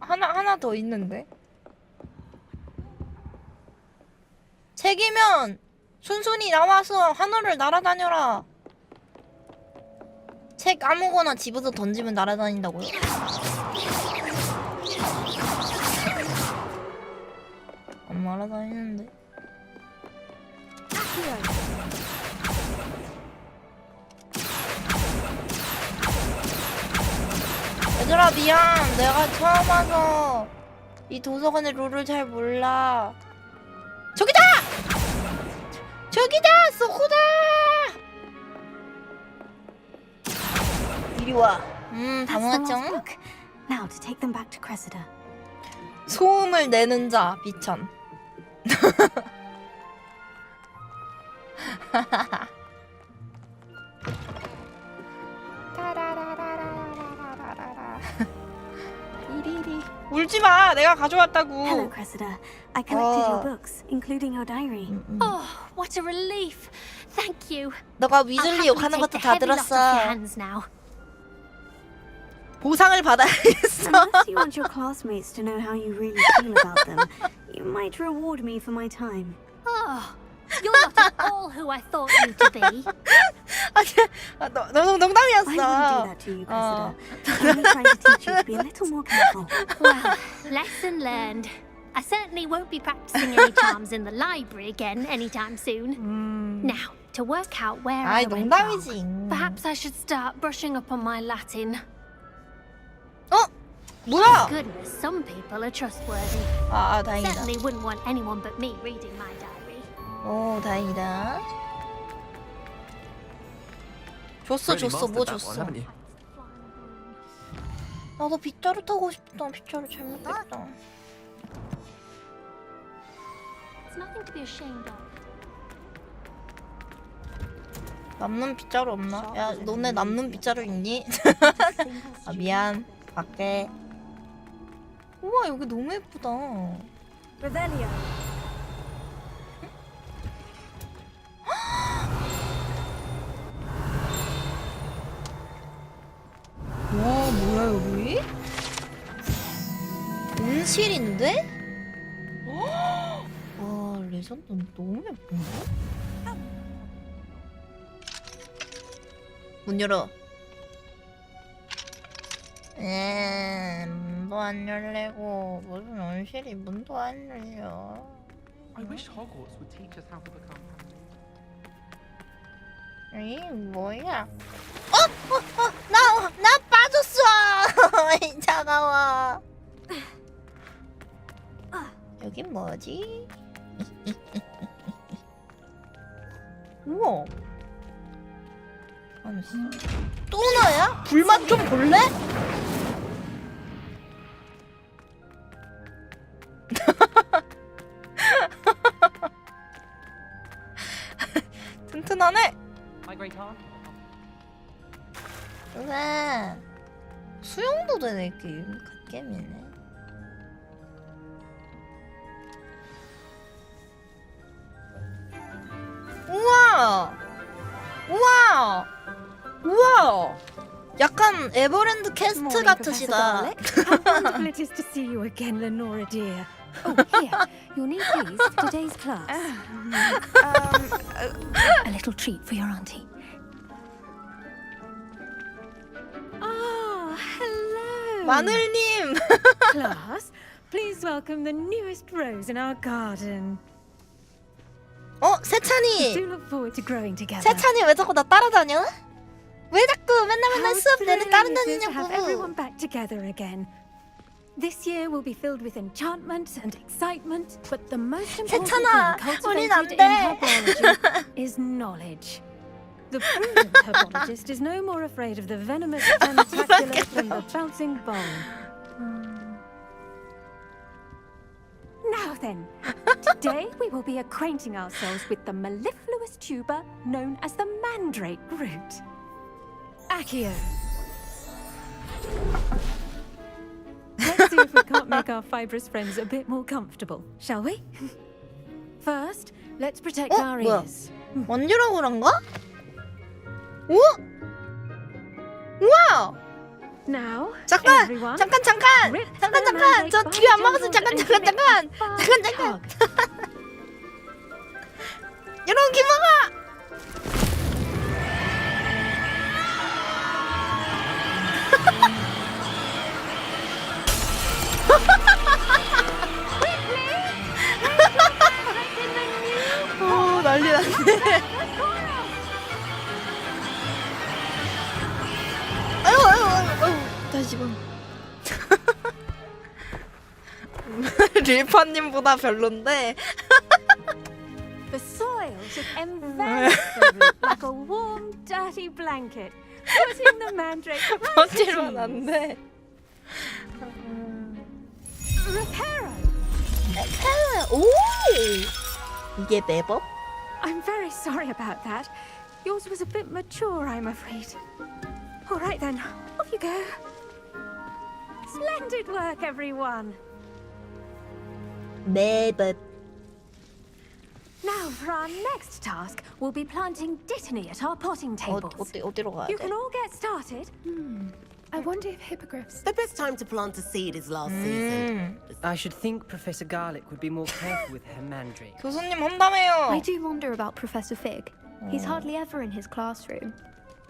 하나 더 있는데. 책이면 순순히 나와서 하늘을 날아다녀라. 책 아무거나 집어서 던지면 날아다닌다고요? 안 날아다니는데. 얘들아 미안. 내가 처음 와서 이 도서관의 룰을 잘 몰라. 저기다! 저기다! 소코다! 와. 다 That's the 모았죠? last book. Now to take them back to Cressida. 소음을 내는 자 미천. 울지 마. 내가 가져왔다고. Hello, Cressida. I collected your books, including your diary. Oh, what a relief. Thank you. 너가 I'll 위즐리 happily 욕하는 take 것도 the 다 heavy lot off your 들었어. hands now. 보상을 받아야겠어. Unless you want your classmates to know how you really feel about them, you might reward me for my time. Oh, you're not at all who I thought you to be. 아니야, 너 농담이었어. I wouldn't do that to you, Cressida. I'm only trying to teach you to be a little more careful. Well, lesson learned. I certainly won't be practicing any charms in the library again anytime soon. Now, to work out where I went wrong, perhaps I should start brushing up on my Latin. 뭐야? Goodness, some people are trustworthy. 다행이다. Certainly wouldn't want anyone but me reading my diary. 오, 다행이다. 줬어. 뭐 줬어? 나도 빗자루 타고 싶다. 빗자루 잘못했다. It's nothing to be ashamed of. 남는 빗자루 없나? 야, 너네 남는 빗자루 있니? 아, 미안. 밖에. 우와, 여기 너무 예쁘다. Revelio. 와, 뭐야 여기? 온실인데? 와, 레전드 너무 예쁜데? 문 열어. 문도 안 열리고 무슨 온실이 문도 안 열려. I wish Hogwarts would teach us how to become 이 뭐야? 나 빠졌어. 이 차가워. 여긴 뭐지? 우와. 아니, 또 나야? 불맛 좀 볼래? 튼튼하네. 그래. 수영도 되네. 갓겜이네. 우와. 약간 에버랜드 캐스트 같으시다. How wonderful it is to see you again, Lenora dear. Oh, here. You'll need these for today's class. A little treat for your auntie. Oh, hello. 마늘님. Class, please welcome the newest rose in our garden. 세찬이. Do look forward to growing together. 세찬이 왜 자꾸 나 따라다녀? 왜 자꾸 맨날 수업 내내 thrilling it is to have everyone 따라다니냐고. back together again. This year will be filled with enchantment and excitement, but the most important 세찬아, thing 우린 cultivated 안 in 돼. herbology is knowledge. The prudent herbologist is no more afraid of the venomous tentaculus than the bouncing bone. Now then, today we will be acquainting ourselves with the mellifluous tuber known as the mandrake root. Accio. Let's see if we can't make our fibrous friends a bit more comfortable, shall we? First, let's protect our 뭐야? ears. 원주라고 그런가? 우와! 우와! Now, 잠깐! everyone, 잠깐! 저 뒤에 안 막았어. 잠깐! 여러분 김아가! 난리 났네. 아유, 다시금. 릴파님보다 별론데. the soil should envelop the root like a warm, dirty blanket. putting the mandrake right 번지로는 안 돼. Reparo! 오! 이게 매법? I'm very sorry about that. Yours was a bit mature, I'm afraid. All right then, off you go. Splendid work, everyone. 매법. Now, for our next task, we'll be planting dittany at our potting tables. 어디로 가야 You 돼? can all get started. I wonder if hippogriffs... The best time to plant a seed is last season. I should think Professor Garlic would be more careful with her mandrake. 교수님 한다며요. I do wonder about Professor Fig. He's hardly ever in his classroom.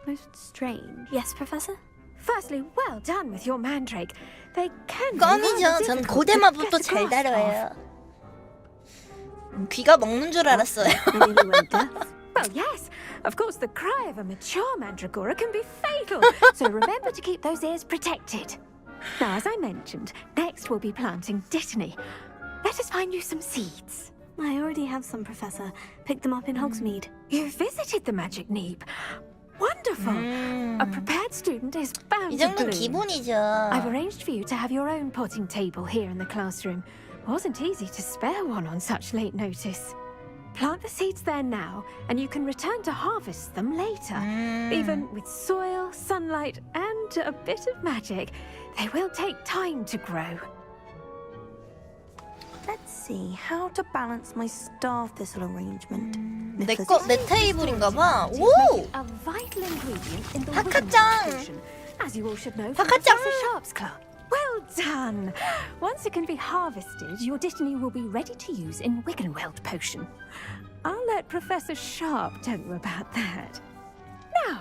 Most strange. Yes, Professor? Firstly, well done with your mandrake. They can be 껌이죠. rather 전 difficult to 고대마부터 get a 잘 grasp of. 다뤄요. 귀가 먹는 줄 알았어요. Well, yes. Of course, the cry of a mature mandragora can be fatal. So remember to keep those ears protected. Now, as I mentioned, next we'll be planting dittany. Let us find you some seeds. I already have some, Professor. Picked them up in Hogsmeade. You visited the magic neep. Wonderful. A prepared student is bound 이 to 정도는 bloom. 기본이죠. I've arranged for you to have your own potting table here in the classroom. Wasn't easy to spare one on such late notice. Plant the seeds there now, and you can return to harvest them later. Even with soil, sunlight, and a bit of magic, they will take time to grow. Let's see how to balance my star thistle arrangement. 내 테이블인가 봐. 오! A vital ingredient in the 박하짱! potion, as you all should know from 박하짱! Professor Sharp's club. Well done! Once it can be harvested, your dittany will be ready to use in Wiggenweld potion. I'll let Professor Sharp tell you about that. Now,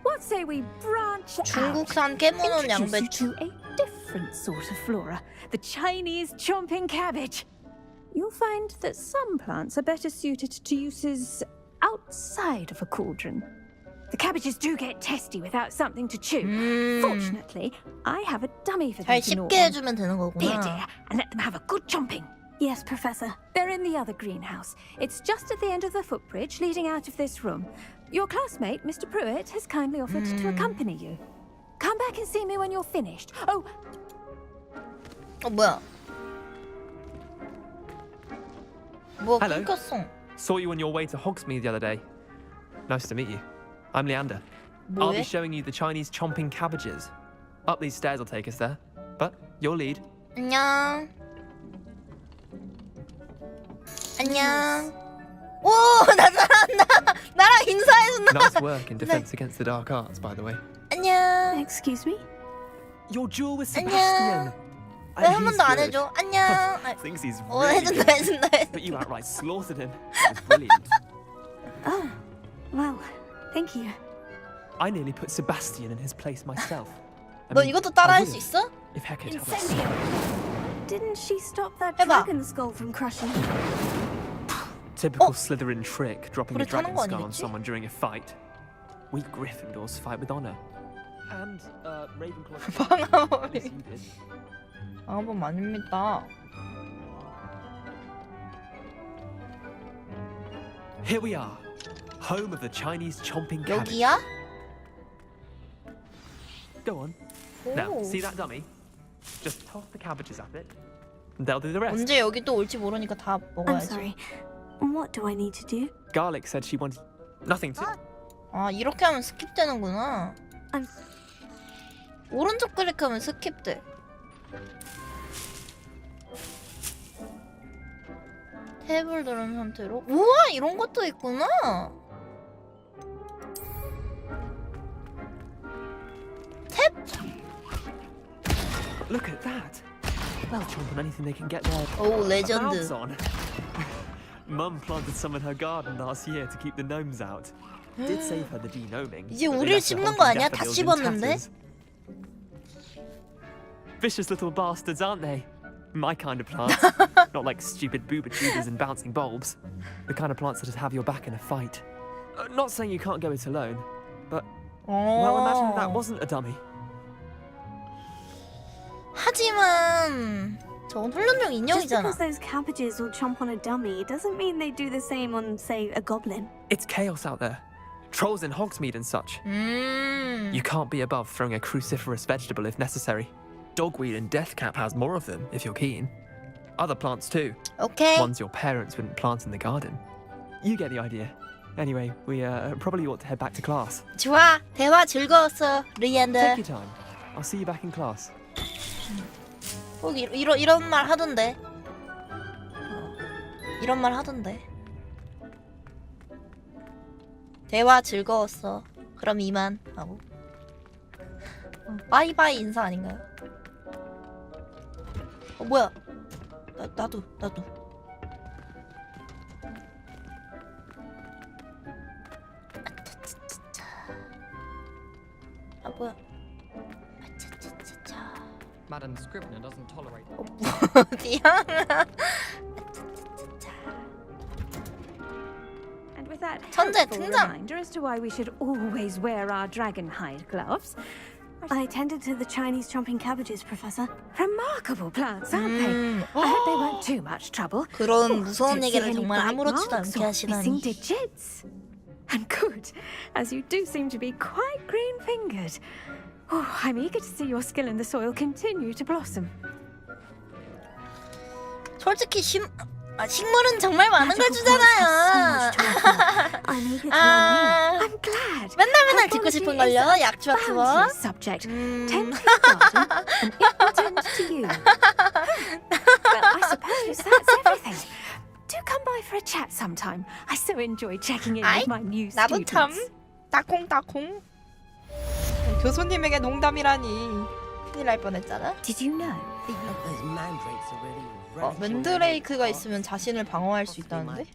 what say we branch 중국산 out? 깨무는 Introduce you 양배추. to a different sort of flora, the Chinese chomping cabbage. You'll find that some plants are better suited to uses outside of a cauldron. The cabbages do get testy without something to chew. Fortunately, I have a dummy for them 잘 to gnaw 쉽게 on. 해주면 되는 Dear, 거구나. dear, and let them have a good chomping. Yes, Professor. They're in the other greenhouse. It's just at the end of the footbridge leading out of this room. Your classmate, Mr. Pruitt, has kindly offered to accompany you. Come back and see me when you're finished. Oh, 뭐야? 뭐 Hello. 끊겼어. Saw you on your way to Hogsmeade the other day. Nice to meet you. I'm Leander. I'll be 뭐해? showing you the Chinese chomping cabbages. Up these stairs will take us there. But your lead. 안녕. 안녕. 오, 나 잘한다. 나랑 인사해준다. Nice work in defense against the dark arts, by the way. 안녕. Excuse me? Your duel with 안녕. Sebastian. 왜 한 번도 안 해줘? 안녕. 아, Thinks he's 어, really 해준다, good. 해준다. But you outright slaughtered him. It was brilliant. Oh, well, thank you. I nearly put Sebastian in his place myself. I 너 mean, 이것도 따라 I 할 수 would've 있어? if Heck had told us. Didn't she stop that 해봐. dragon skull from crushing? Typical Slytherin trick, dropping a 불에 타는 dragon 거 skull on 아니겠지? someone during a fight. We Gryffindors fight with honor. And Ravenclaw. 방아범이. Yes, you did. 방아범 아닙니다. Here we are, home of the Chinese chomping cabbage. 여기야? Go on. Now, 오. see that dummy? Just toss the cabbages at it, and they'll do the rest. 언제 여기 또 올지 모르니까 다 I'm 먹어야지. sorry. What do I need to do? Garlic said she wanted nothing to. 아, 이렇게 하면 스킵되는구나. 오른쪽 클릭하면 스킵돼. 탭을 누른 상태로. 우와, 이런 것도 있구나. 탭? Look at that. They'll chomp on anything they can get their 오, 레전드. mouths on. Mum planted some in her garden last year to keep the gnomes out. Did save her the denoming. 이제 but they 우리를 left the 씹는 whole 거 아니야? 다 daffodils in 씹었는데? tatters. Vicious little bastards, aren't they? My kind of plants. Not like stupid booba tubers and bouncing bulbs. The kind of plants that just have your back in a fight. Not saying you can't go it alone, but well, imagine if that wasn't a dummy. 하지만 저건 훈련용 Just 인형이잖아. because those cabbages will chomp on a dummy doesn't mean they do the same on, say, a goblin. It's chaos out there. trolls in Hogsmeade and such. You can't be above throwing a cruciferous vegetable if necessary. Dogweed and deathcap has more of them, if you're keen. Other plants too. Okay. Ones your parents wouldn't plant in the garden. You get the idea. Anyway, we probably ought to head back to class. 좋아. 대화 즐거웠어, 리앤드. Take your time. I'll see you back in class. 꼭 이런 말 하던데. 이런 말 하던데. 대화 즐거웠어. 그럼 이만 하고. 바이바이 인사 아닌가요? 뭐야? 나도. 뭐야? Madam Scrivener doesn't tolerate. 어디야? And with that 천재 helpful 등장. reminder as to why we should always wear our dragon hide gloves. I tended to the Chinese chomping cabbages, Professor. Remarkable plants, aren't they? I hope they weren't too much trouble. 그런 무서운 Don't see 얘기를 any 정말 bite 아무렇지도 marks 않게 or missing 하시다니. digits. And good, as you do seem to be quite green-fingered. Oh, I'm eager to see your skill in the soil continue to blossom. 솔직히 식물은 정말 많은 걸 주잖아요. I'm glad. 맨날 듣고 싶은 걸요. 약주와 투어. Subject. Tend to your garden and it will tend to you. Well, I suppose that's everything. Do come by for a chat sometime. I so enjoy checking in with my new 나도 참 students. 따콩따콩. 교수님에게 농담이라니. 큰일 날 뻔했잖아. Did you know? Those mandrakes are really 맨드레이크가 있으면 자신을 방어할 수 있다는데?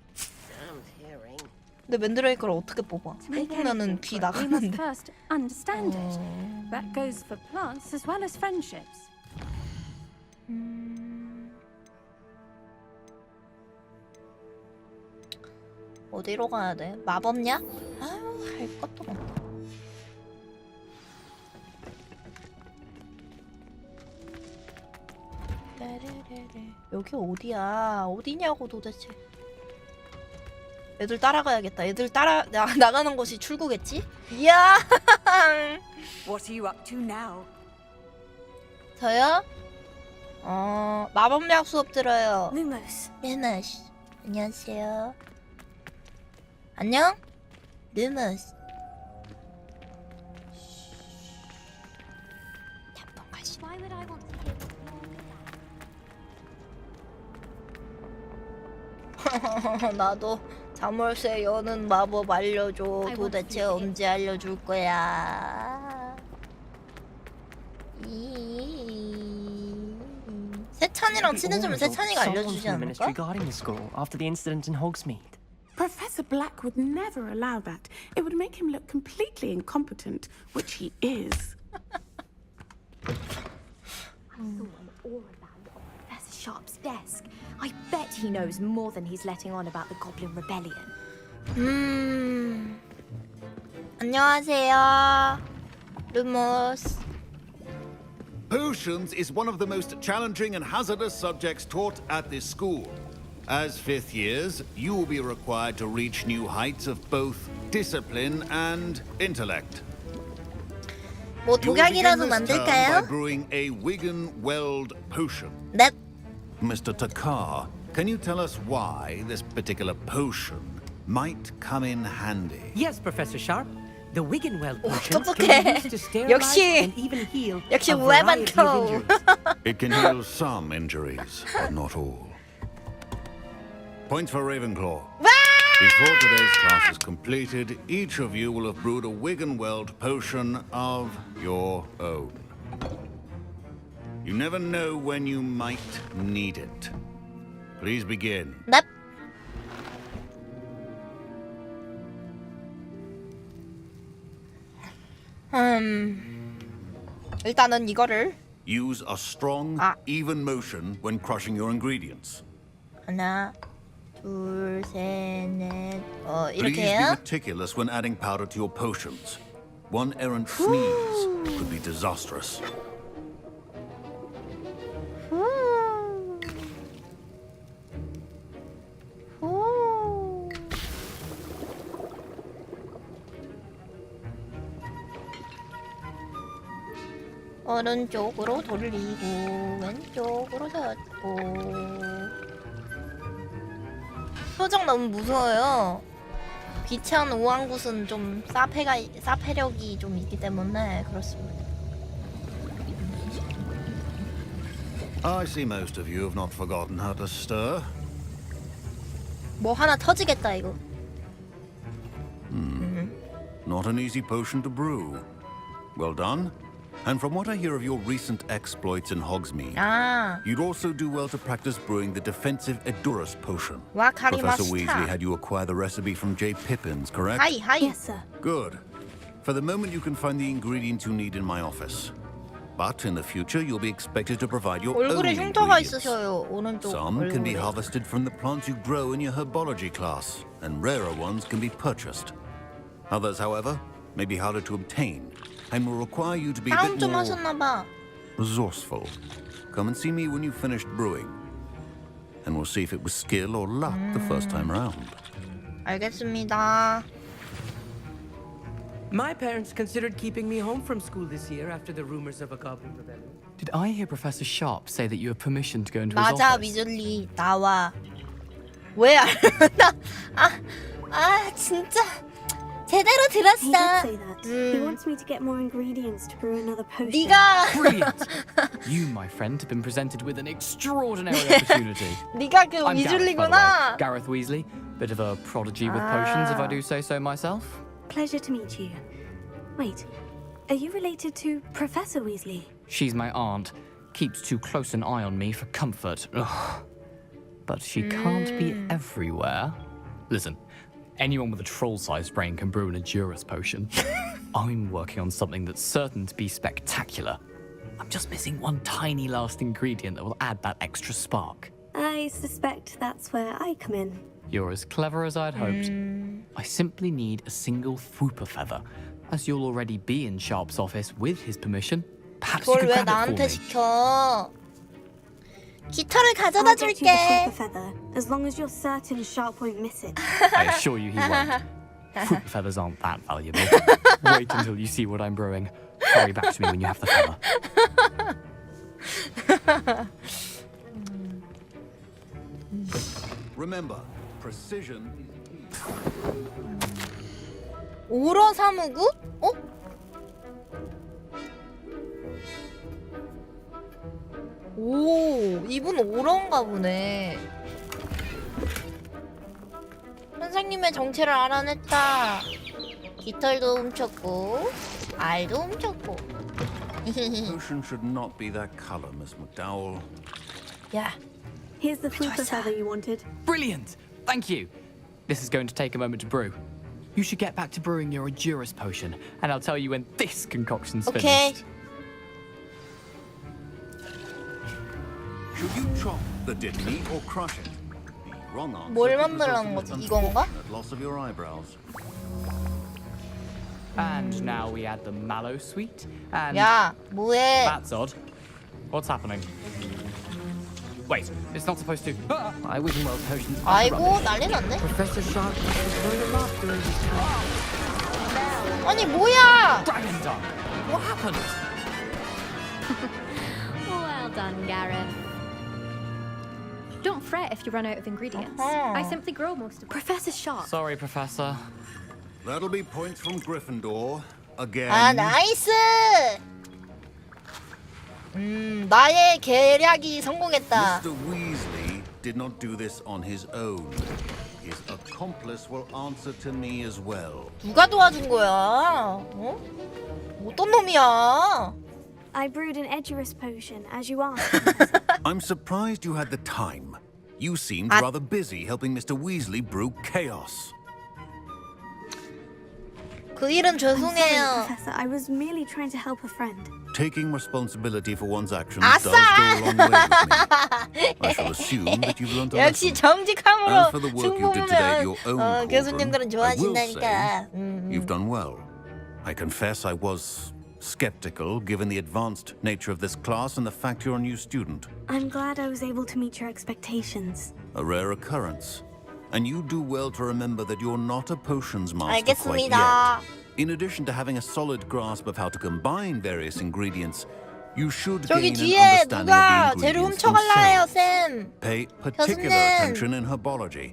근데 맨드레이크를 어떻게 뽑아? 뽑으면은 귀 We must 나가는데. first understand it. That goes for plants as well as friendships. 어디로 가야 돼? 마법약? 아유, 할 것도 많다. 여기 어디야? 어디냐고 도대체. 애들 따라가야겠다. 애들 나가는 곳이 출구겠지? 이야! What are you up to now? 저요? 마법약 수업 들어요. Lumos. 루머스. 안녕하세요. 안녕? 루머스. Why would I want to hear 나도 자물쇠 여는 마법 알려줘. 도대체 언제 알려줄 거야? 세찬이랑 친해지면 세찬이가 알려주지 않을까? Ministry guarding the school after the incident in Hogsmeade. Professor Black would never allow that. It would make him look completely incompetent, which he is. I saw an aura band on Professor Sharp's desk. I bet he knows more than he's letting on about the Goblin Rebellion. 안녕하세요. 루모스. Potions is one of the most challenging and hazardous subjects taught at this school. As fifth years, you will be required to reach new heights of both discipline and intellect. 뭐 You will begin 독약이라도 this term 만들까요? by brewing a Wiggen-Weld potion. 넵. Mr. Takar, can you tell us why this particular potion might come in handy? Yes, Professor Sharp. The Wiggenweld potions 똑똑해. can be used to sterilize 역시 and even heal 역시 a variety 웹 of injuries. It can heal some injuries, but not all. Points for Ravenclaw. Before today's class is completed, each of you will have brewed a Wiggen-Weld potion of your own. You never know when you might need it. Please begin. 넵. 일단은 이거를 Use a strong, even motion when crushing your ingredients. 하나, 둘, 셋, 넷. Please 이렇게 be 해요. meticulous when adding powder to your potions. One errant sneeze could be disastrous. 오른쪽으로 돌리고 왼쪽으로 젓고. 표정 너무 무서워요. 귀찮은 우왕굿은 좀 사패력이 좀 있기 때문에 그렇습니다. I see most of you have not forgotten how to stir. 뭐 하나 터지겠다 이거. Not an easy potion to brew. Well done. And from what I hear of your recent exploits in Hogsmeade, you'd also do well to practice brewing the defensive Edurus potion. Professor Weasley had you acquire the recipe from J. Pippins, correct? Hi. Yes, sir. Good. For the moment, you can find the ingredients you need in my office. But in the future, you'll be expected to provide your own 얼굴에 흉터가 ingredients. 있으셔요. 오른쪽 Some can be 얼굴에. harvested from the plants you grow in your herbology class, and rarer ones can be purchased. Others, however, may be harder to obtain, and will require you to be a 다운 bit 좀 more 하셨나봐. resourceful. Come and see me when you've finished brewing, and we'll see if it was skill or luck the first time round. 알겠습니다. My parents considered keeping me home from school this year after the rumors of a goblin rebellion. Did I hear Professor Sharp say that you have permission to go into his 맞아, office? 위즐리 나와. 왜 알았나? 진짜 제대로 He 들었어. did say that. He wants me to get more ingredients to brew another potion. 네가 Brilliant! You, my friend, have been presented with an extraordinary opportunity. 네가 그 I'm Gareth, by the 위즐리구나. way. Gareth Weasley. Bit of a prodigy with potions, if I do say so myself. Pleasure to meet you. Wait, are you related to Professor Weasley? She's my aunt. Keeps too close an eye on me for comfort. Ugh. But she can't be everywhere. Listen, anyone with a troll-sized brain can brew an Edurus potion. I'm working on something that's certain to be spectacular. I'm just missing one tiny last ingredient that will add that extra spark. I suspect that's where I come in. You're as clever as I'd hoped. I simply need a single Fwooper feather. As you'll already be in Sharp's office with his permission, perhaps you 그걸 could 왜 grab it for 나한테 me. 시켜? 깃털을 가져다 I'll get you the 줄게. Fwooper feather, as long as you're certain Sharp won't miss it. I assure you he won't. Fwooper feathers aren't that valuable. Wait until you see what I'm brewing. Hurry back to me when you have the feather. Remember, precision. 오러 사무국? 어? 오, 이분 오러인가 보네. 선생님의 정체를 알아냈다. 깃털도 훔쳤고, 알도 훔쳤고. Potion should not be that color, Miss McDowell. 야. Here's the Fwooper feather you wanted. Brilliant! Thank you. This is going to take a moment to brew. You should get back to brewing your Edurus potion, and I'll tell you when this concoction's Okay. finished. Should you chop the dittany or crush it? The wrong answer 뭘 could result 만들라는 in 거지? an 이건가? unfortunate loss of your eyebrows. And now we add the mallow sweet, and... 야, 뭐해? That's odd. What's happening? Wait, it's not supposed to... I wish well potions are 아이고, rubbish. 난리 났네. Professor Sharp was going to laugh during his time. 아니, 뭐야? Dragon Dunk! What happened? Well done, Gareth. Don't fret if you run out of ingredients. I simply grow most of them. Professor Sharp. Sorry, Professor. That'll be points from Gryffindor. Again. 아, 나이스! 나의 계략이 성공했다. Mr. Weasley did not do this on his own. His accomplice will answer to me as well. 누가 도와준 거야? 어? 어떤 놈이야? I brewed an Edurus potion, as you asked. I'm surprised you had the time. You seemed rather busy helping Mr. Weasley brew chaos. 그 일은 I'm sorry, 죄송해요. Professor. I was merely trying to help a friend. Taking responsibility for one's actions 아싸! does go a long way with me. I shall assume that you've learned a 역시 lesson. 정직함으로 As for the work you did today at your own cauldron, 교수님들은 I will 좋아하신다니까. say you've done well. I confess I was skeptical given the advanced nature of this class and the fact you're a new student. I'm glad I was able to meet your expectations. A rare occurrence. And you do well to remember that you're not a potions master quite 알겠습니다. yet. In addition to having a solid grasp of how to combine various ingredients, You should 저기 gain an 뒤에 understanding 누가 of the 재료 ingredients 훔쳐갈라 해요, themselves. 쌤. Pay particular 교수님. attention in herbology.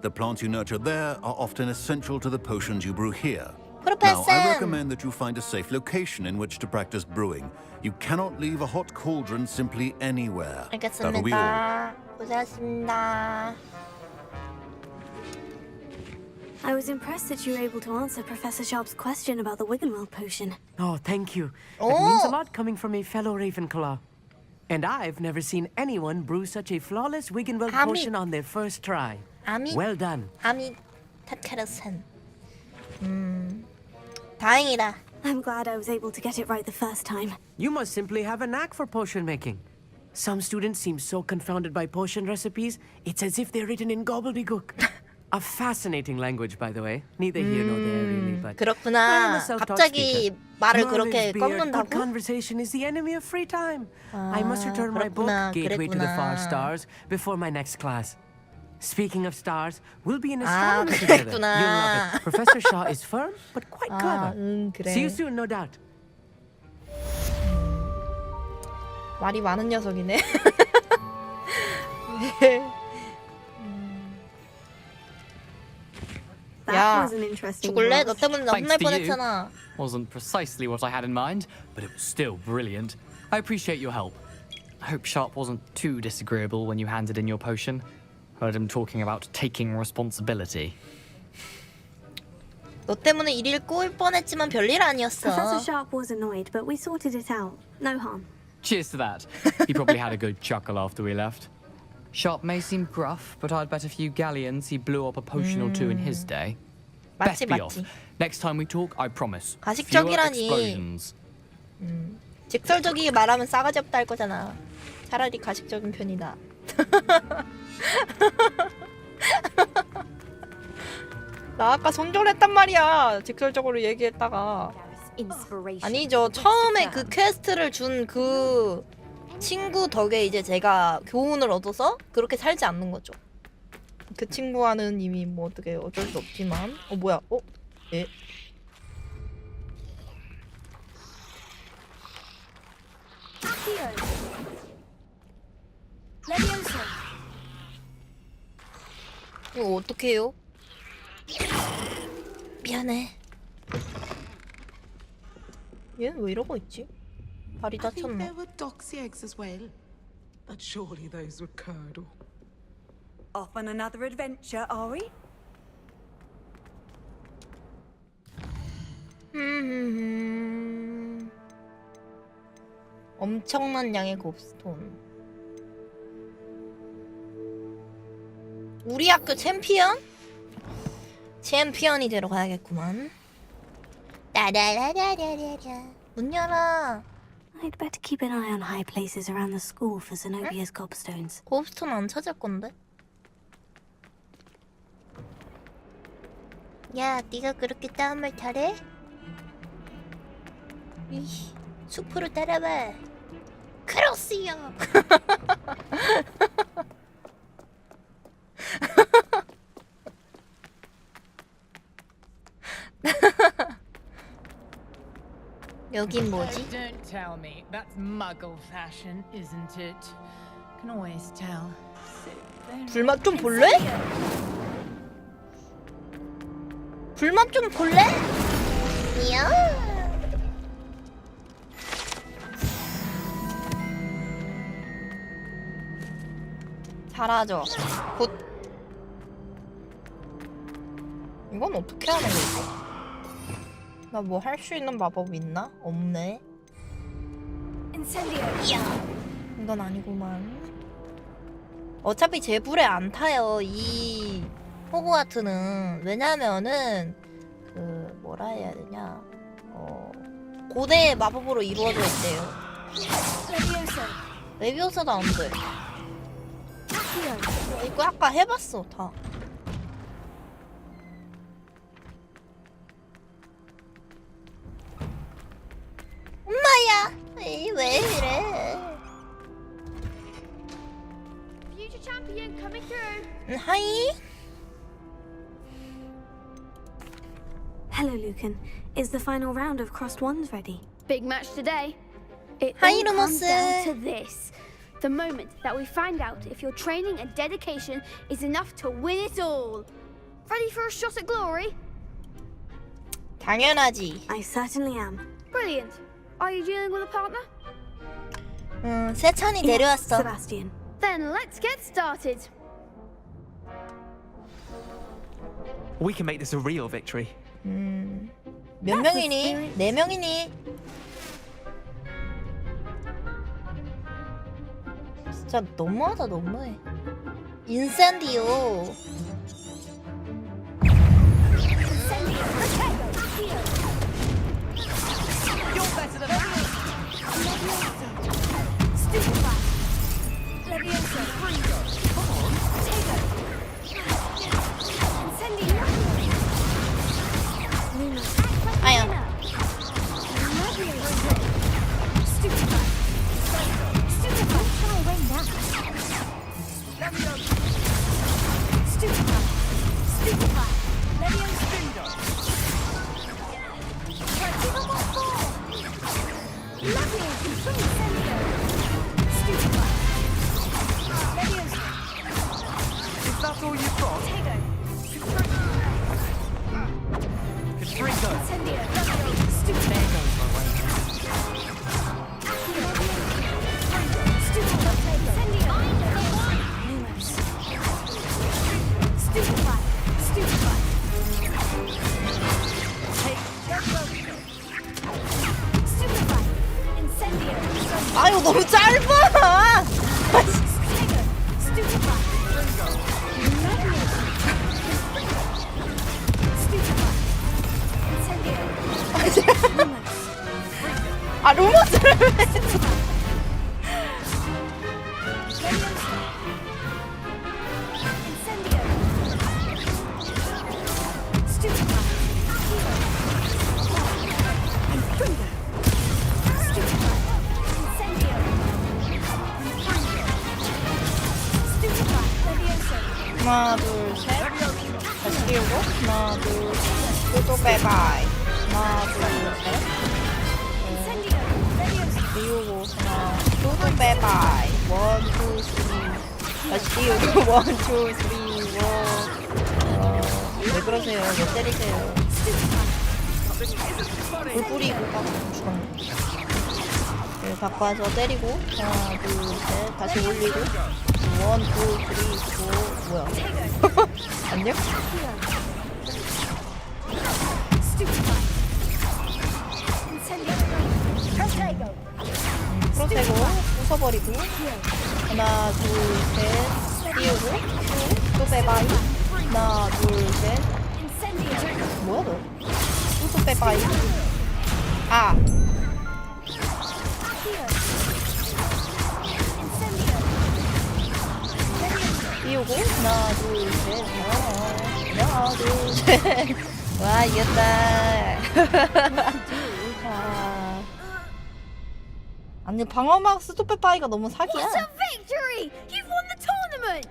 The plants you nurture there are often essential to the potions you brew here. Now, I recommend that you find a safe location in which to practice brewing. You cannot leave a hot cauldron simply anywhere. That'll be all. 알겠습니다. 고생하셨습니다. I was impressed that you were able to answer Professor Sharp's question about the Wiggenweld potion. Oh, thank you. It means a lot coming from a fellow Ravenclaw. And I've never seen anyone brew such a flawless Wiggenweld potion on their first try. Well done. 아미 타카라산. 다행이다. I'm glad I was able to get it right the first time. You must simply have a knack for potion making. Some students seem so confounded by potion recipes, it's as if they're written in gobbledygook. A fascinating language, by the way. Neither here nor there, really, but 그렇구나. I'm a self-taught 갑자기 speaker. 말을 그렇게 Knowledge beard, 꺾는다고? good conversation is the enemy of free time. I must return my book, 그렇구나, Gateway to the Far 그랬구나. Stars, before my next class. Speaking of stars, we'll be in 아, astronomy together. 그랬구나. You'll love it. Professor Shaw is firm, but quite clever. 그래. See you soon, no doubt. 말이 많은 녀석이네. 야, 죽을래? 너 때문에 나 혼날 Thanks to you. 뻔했잖아. Wasn't precisely what I had in mind, but it was still brilliant. I appreciate your help. I hope Sharp wasn't too disagreeable when you handed in your potion. Heard him talking about taking responsibility. 너 때문에 일 꼬일 뻔했지만 별일 아니었어. Professor Sharp was annoyed, but we sorted it out. No harm. Cheers to that. He probably had a good chuckle after we left. Sharp may seem gruff, but I'd bet a few galleons he blew up a potion or two in his day. 맞지, Best be off. 맞지. Next time we talk, I promise. Fewer 가식적이라니. explosions. 직설적이게 말하면 싸가지 없다 할 거잖아. 차라리 가식적인 편이다. 나 아까 손절했단 말이야. 직설적으로 얘기했다가. 아니죠. 처음에 그 퀘스트를 준 그 친구 덕에 이제 제가 교훈을 얻어서 그렇게 살지 않는 거죠. 그 친구와는 이미 뭐 어떻게 어쩔 수 없지만. 뭐야? 예. 이거 어떻게 해요? 미안해. 얘는 왜 이러고 있지? 발이 I think 다쳤나? there were doxy eggs as well. But surely those were curdle. Off on another adventure, are we? 엄청난 양의 곱스톤. 우리 학교 챔피언? 챔피언이 되러 가야겠구만. 따라라라라라라. 문 열어. I'd better keep an eye on high places around the school for Zenobia's gobstones. 곱스톤 안 찾을 건데? 야, 네가 그렇게 싸움을 잘해? 이 숲으로 따라와. 크로스요. 여긴 뭐지? Don't tell me. That's muggle fashion, isn't it? Can always tell. 불맛 좀 볼래? 불맛 좀 볼래? 이야. 잘하죠. 굿. 이건 어떻게 하는 거지? 나 뭐 할 수 있는 마법 있나? 없네. 이야. 이건 아니구만. 어차피 제 불에 안 타요. 이 호그와트는. 왜냐면은 그 뭐라 해야 되냐? 고대 마법으로 이루어져 있대요. 레비오사도 안 돼. 이거 아까 해봤어 다. 엄마야, 왜 이래? Future champion coming through. 하이. Hello, Lucan. Is the final round of Crossed Wands ready? Big match today. It all comes down to this. The moment that we find out if your training and dedication is enough to win it all. Ready for a shot at glory? 당연하지. I certainly am. Brilliant. Are you dealing with a partner? 세찬이 데려왔어. Sebastian. Then let's get started. We can make this a real victory. 몇 명이니? 4명이니? 진짜 너무하다 너무해. 인센디오. 아야. Is that all you've got? Contrigo. There goes my way. 아유 너무 짧아. 아 로봇을 왜 하나 둘셋 다시 띄우고 하나 둘셋 또 빼바이 하나 둘셋 띄우고 하나 또 빼바이 원 투 쓰리 다시 띄우고 원 투 쓰리 왜 그러세요? 왜 때리세요? 불 뿌리고 막 죽었네. 갖고 와서 때리고 하나 둘셋 다시 올리고 원, 투, 쓰리, 포 뭐야? 안녕? 프로테고 부숴버리고 하나, 둘, 셋 띄우고 또 빼바이 하나, 둘, 셋 뭐야 너? 또 빼바이 아 띄우고 하나 둘셋 하나 둘셋 와 이겼다. 아니 방어막 스톱백 바이가 너무 사기야. What a victory! You've won the tournament.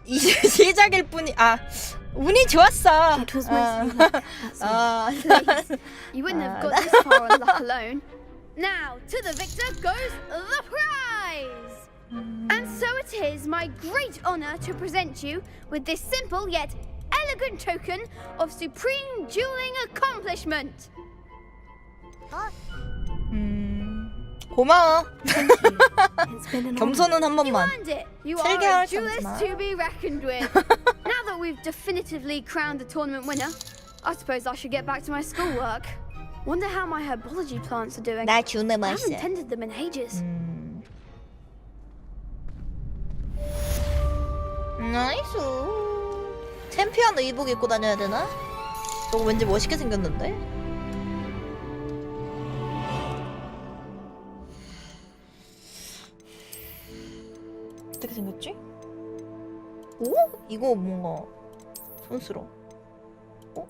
이제 시작일 뿐이 운이 좋았어. It was mostly luck. Please, you wouldn't have got this far on luck alone. Now, to the victor goes the prize! And so it is my great honor to present you with this simple yet elegant token of supreme dueling accomplishment. 고마워. It's been an 겸손은 한 번만. You earned it. You 세계 are a 할 duelist 참지마. to be reckoned with. Now that we've definitively crowned the tournament winner, I suppose I should get back to my schoolwork. Wonder how my herbology plants are doing. 나 주는 I 맛이야. haven't tended them in ages. 나이스. 챔피언 의복 입고 다녀야 되나? 저거 왠지 멋있게 생겼는데? 어떻게 생겼지? 오? 이거 뭔가 촌스러워.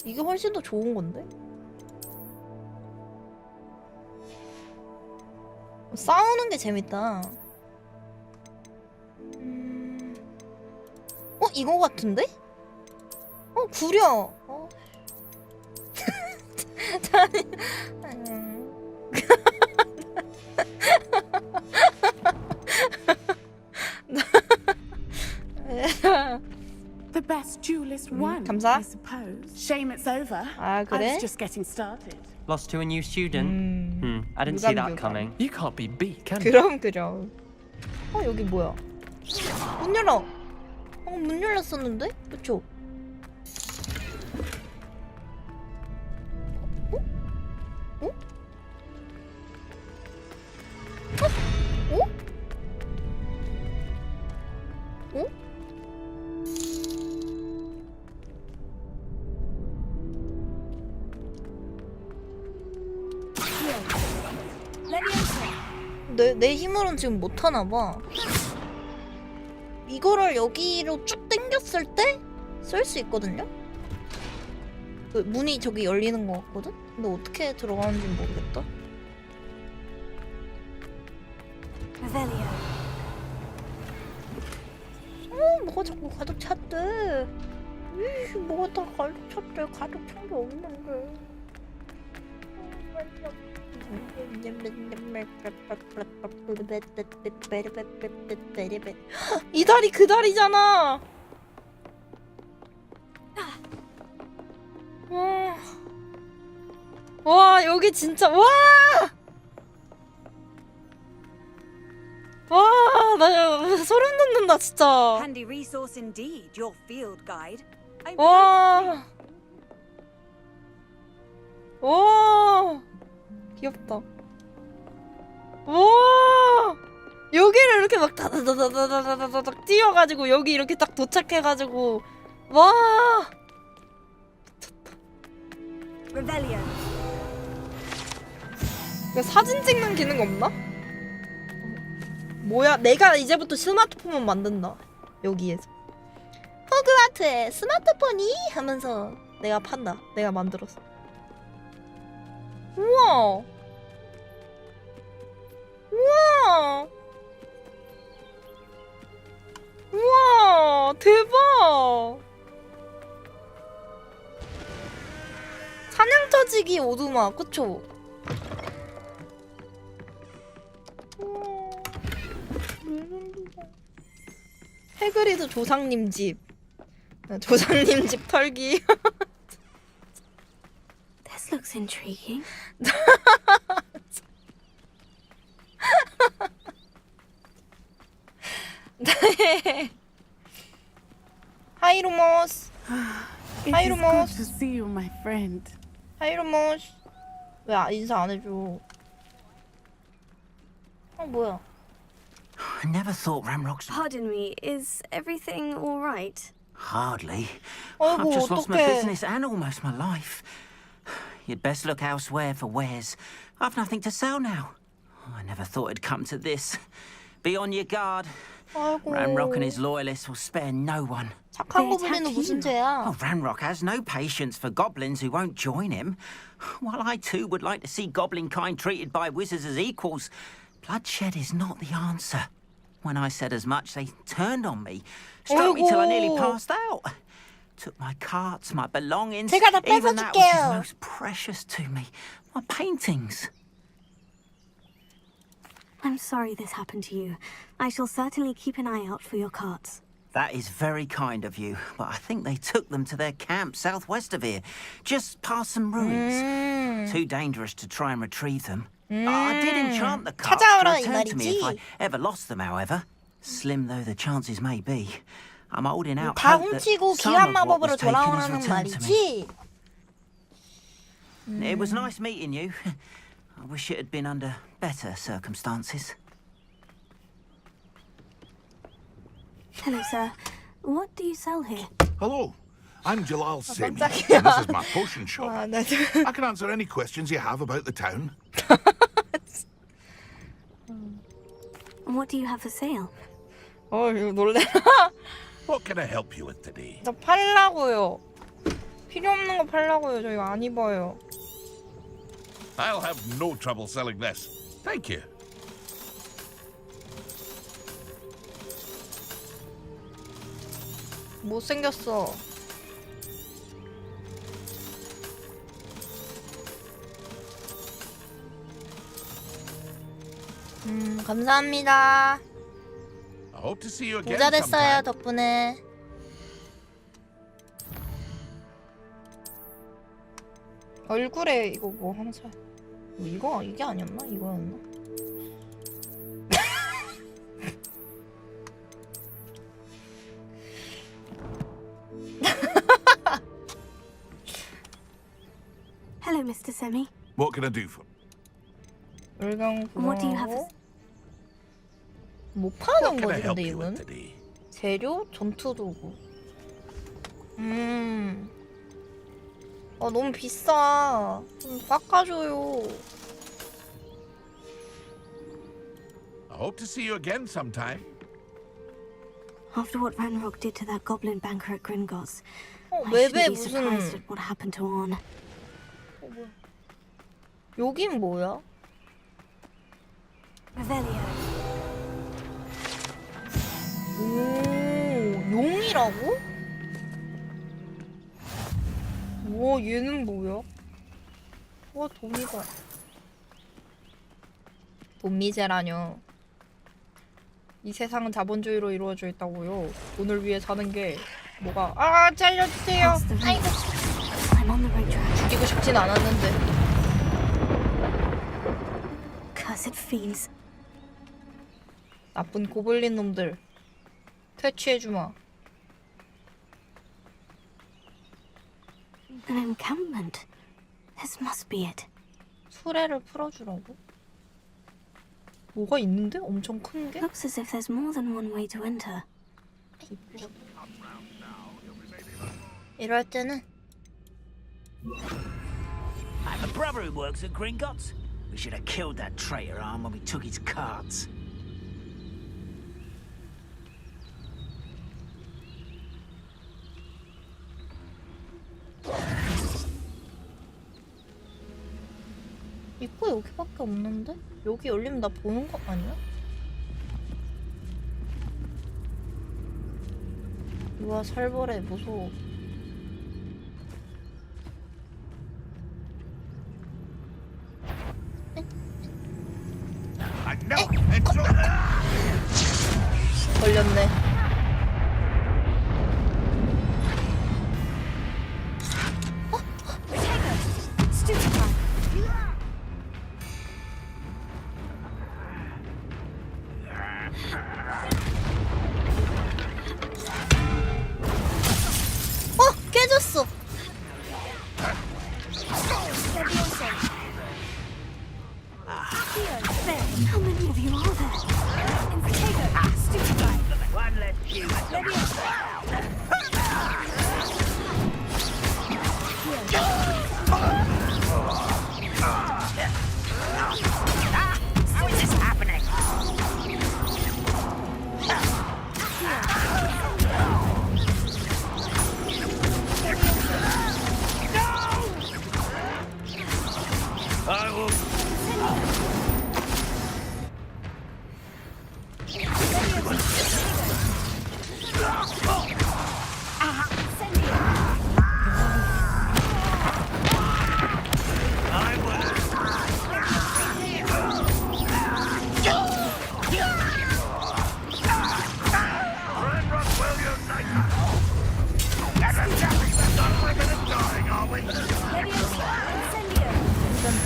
이게 훨씬 더 좋은 건데? 싸우는 게 재밌다. 이거 같은데? 구려. The best duelist won, 감사. I suppose. Shame it's over. 아, I 그래? was just getting started. Lost to a new student? I didn't see that coming. You can't be beat, can you? 그럼. 여기 뭐야? 문 열어. 문 열렸었는데? 그쵸? 내 힘으로는 지금 못하나봐. 이거를 여기로 쭉 당겼을 때 쓸 수 있거든요? 그 문이 저기 열리는 것 같거든? 근데 어떻게 들어가는지 모르겠다. 뭐가 자꾸 가득 찼대. 뭐가 다 가득 찼대. 가득 찬 게 없는데. 이 다리 그 다리잖아. 와 여기 진짜 와 나 소름 돋는다 진짜. Handy resource indeed, your field guide. 와 귀엽다. 와 여기를 이렇게 막 다다다다다다다닥 뛰어가지고 여기 이렇게 딱 도착해가지고 와 Revelio. 이거 사진 찍는 기능 없나? 뭐야 내가 이제부터 스마트폰만 만든다 여기에서. 호그와트에 스마트폰이 하면서 내가 판다. 내가 만들었어. 우와 우와 대박. 사냥터지기 오두막 그쵸? 해그리드 조상님 집. 조상님 집 털기. This looks intriguing. 하이루모스. It is good to see you, my friend. 하이루모스. 왜 인사 안 해줘? 뭐야? I never thought Ramrock's... Pardon me, is everything all right? Hardly. 아이고, I've just lost my 어떡해. business and almost my life. You'd best look elsewhere for wares. I've nothing to sell now. I never thought it'd come to this. Be on your guard. 아이고. Ramrock and his loyalists will spare no one. 착한 고블린은 무슨 죄야? Oh, Ramrock has no patience for goblins who won't join him. While I too would like to see goblin kind treated by wizards as equals, bloodshed is not the answer. When I said as much, they turned on me, struck me till I nearly passed out. Took my carts, my belongings, 제가 다 even that which is 뺏어줄게요. most precious to me, my paintings. I'm sorry this happened to you. I shall certainly keep an eye out for your carts. That is very kind of you, but I think they took them to their camp southwest of here, just past some ruins. Too dangerous to try and retrieve them. I did enchant the carts to 찾아오라, 이 return to me if I 말이지. ever lost them, however. Slim though the chances may be, I'm holding out 다 hope that 훔치고 some 귀한 of what was 마법으로 taken is 돌아오라는 returned to me. 말이지. It was nice meeting you. I wish it had been under better circumstances. Hello, sir. What do you sell here? Hello, I'm Jalal Semi, 깜짝이야. and this is my potion shop. 와, 나 I can answer any questions you have about the town. What do you have for sale? 이거 놀래라. What can I help you with today? 저 팔라고요. 필요 없는 거 팔라고요. 저 이거 안 입어요. I'll have no trouble selling this. Thank you. 못생겼어. 감사합니다. I hope to see you again 부자 됐어요 sometime. 덕분에. 얼굴에 이거 뭐 항상 이거 이게 아니었나? 이거였나? Hello, Mr. Semi. What can I do for? What do you have? 뭐 파는 What can I 거지 help 근데 you with 이건? today? 재료? 전투 도구. 너무 비싸. 좀 깎아줘요. I hope to see you again sometime. After what Ranrock did to that goblin banker at Gringotts, I 웹에 shouldn't be surprised at what happened to Orn. 여긴 뭐야? Revelio. 오, 용이라고? 와, 얘는 뭐야? 와, 도미가. 돈미제라뇨. 이 세상은 자본주의로 이루어져 있다고요. 돈을 위해 사는 게 뭐가? 아, 살려주세요. 아이고. 죽이고 싶진 않았는데. Cursed fiends. 나쁜 고블린 놈들. 퇴치해주마. An encampment. This must be it. 수레를 풀어주라고? 뭐가 있는데? 엄청 큰 게? Looks as if there's more than one way to enter. 이럴 때는 I have a brother who works at Gringotts. We should have killed that traitor arm when we took his cards. 입구 여기밖에 없는데? 여기 열리면 나 보는 거 아니야? 우와 살벌해 무서워. 걸렸네. 깨졌어. How many of you are there? One less few. How is this happening? I will.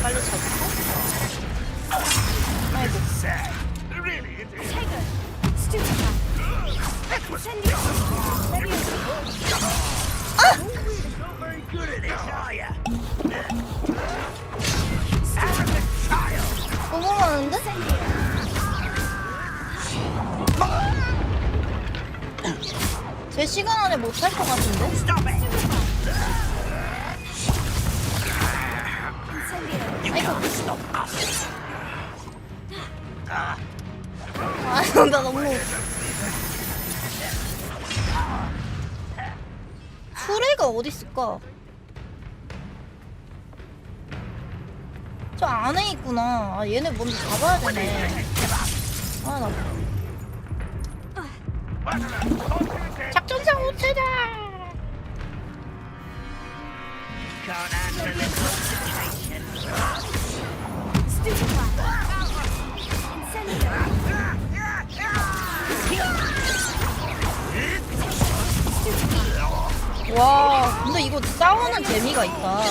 빨리 잡고. 아이고. 너무 많은데? 제 시간 안에 못 할 것 같은데? 아이고. 나 너무 수레가 어디 있을까? 저 안에 있구나. 아, 얘네 먼저 잡아야 되네. 아, 나 작전상 호텔다. Can't handle the situation. 와, 근데 이거 싸우는 재미가 있다.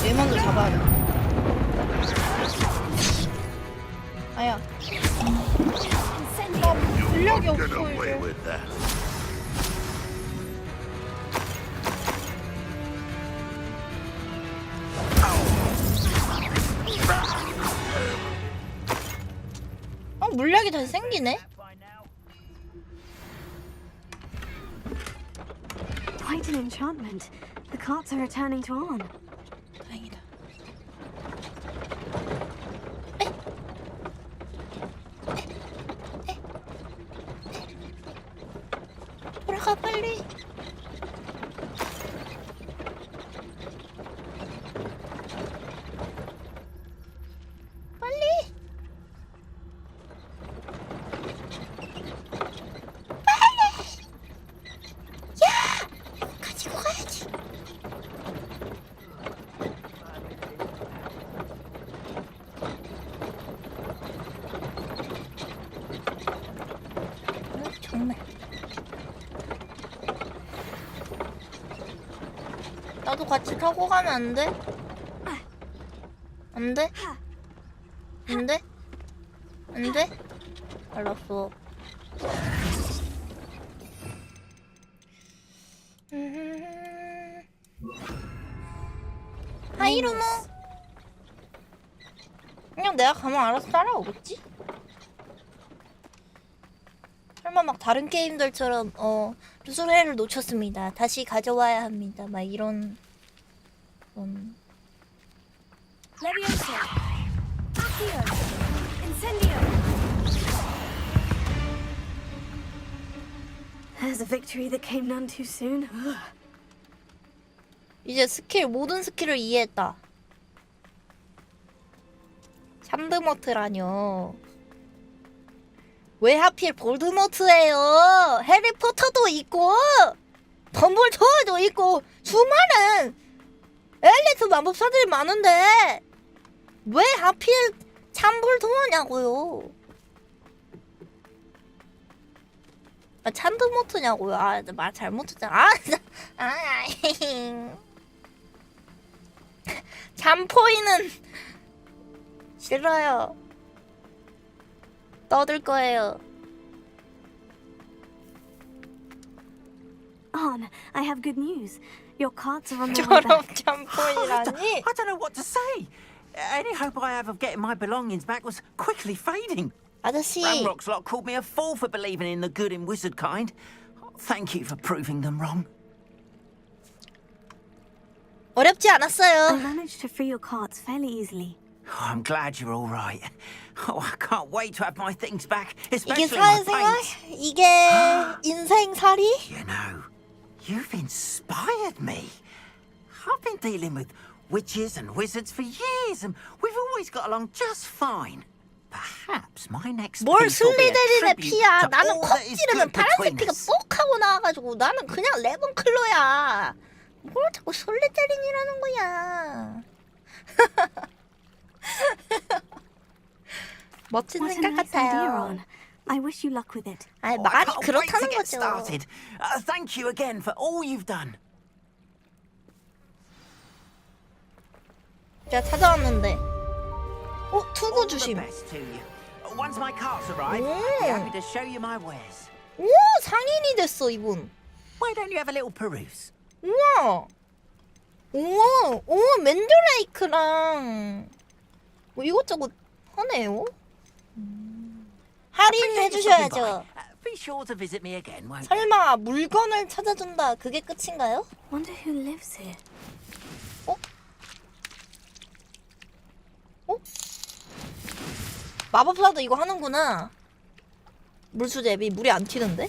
얘 먼저 잡아야 돼. 아야. 나 물약이 없어 이제. 물약이 다시 생기네? Quite an enchantment. The carts are returning to on. 다행이다. 돌아가 빨리. 빨리. 가지고 가야지. 정말. 나도 같이 타고 가면 안 돼? 안 돼? 안 돼? 안 돼? 알았어. 하이루노. 그냥 내가 가면 알아서 따라오겠지? 설마 막 다른 게임들처럼 루소레를 놓쳤습니다. 다시 가져와야 합니다. 막 이런 Levioso. Accio. Incendio. There's a victory that came none too soon. 이제 모든 스킬을 이해했다. 샴드머트라뇨. 왜 하필 볼드모트예요? 해리포터도 있고 덤블도어도 있고 수많은 엘리트 마법사들이 많은데 왜 하필 참블도어냐고요? 아, 참드모트냐고요? 아, 말 잘못했잖아. 잠포이는 싫어요. 떠들 거예요. On, I have good news. Your carts are on their way back. 잠포이라니? I don't know what to say. Any hope I have of getting my belongings back was quickly fading. 아저씨. Ramrock's lot called me a fool for believing in the good in wizard kind. Thank you for proving them wrong. 어렵지 않았어요. I managed to free your carts fairly easily. Oh, I'm glad you're all right. Oh, I can't wait to have my things back, 이게 especially my 사회생활? paint. 이게 인생살이? You know, you've inspired me. I've been dealing with witches and wizards for years, and we've always got along just fine. Perhaps my next 뭘 piece will be a 슬리데린의 tribute 피야. to 나는 all 콕 that is 찌르면 good 파란색 between 피가 us. 뽁 하고 나와가지고 나는 그냥 레몬클로야. 뭘 자꾸 슬리데린이라는 거야. 멋진 What a 생각 nice idea, 같아요. Ron. I wish you luck with it. 아, Oh, I 말이 can't wait to 그렇다는 get 거죠. started. Thank you again for all you've done. 제가 찾아왔는데. 투구 주심. Best to you. Once my carts arrive, I'll be happy to show you my wares. 오, 상인이 됐어 이분. Why don't you have a little peruse? 우와. 우와, 오, 맨드레이크랑 뭐 이것저것 하네요. 할인해 주셔야죠. Be sure to visit me again, won't you? 설마 물건을 찾아준다 그게 끝인가요? Wonder who lives here. 마법사도 이거 하는구나. 물수제비 물이 안 튀는데?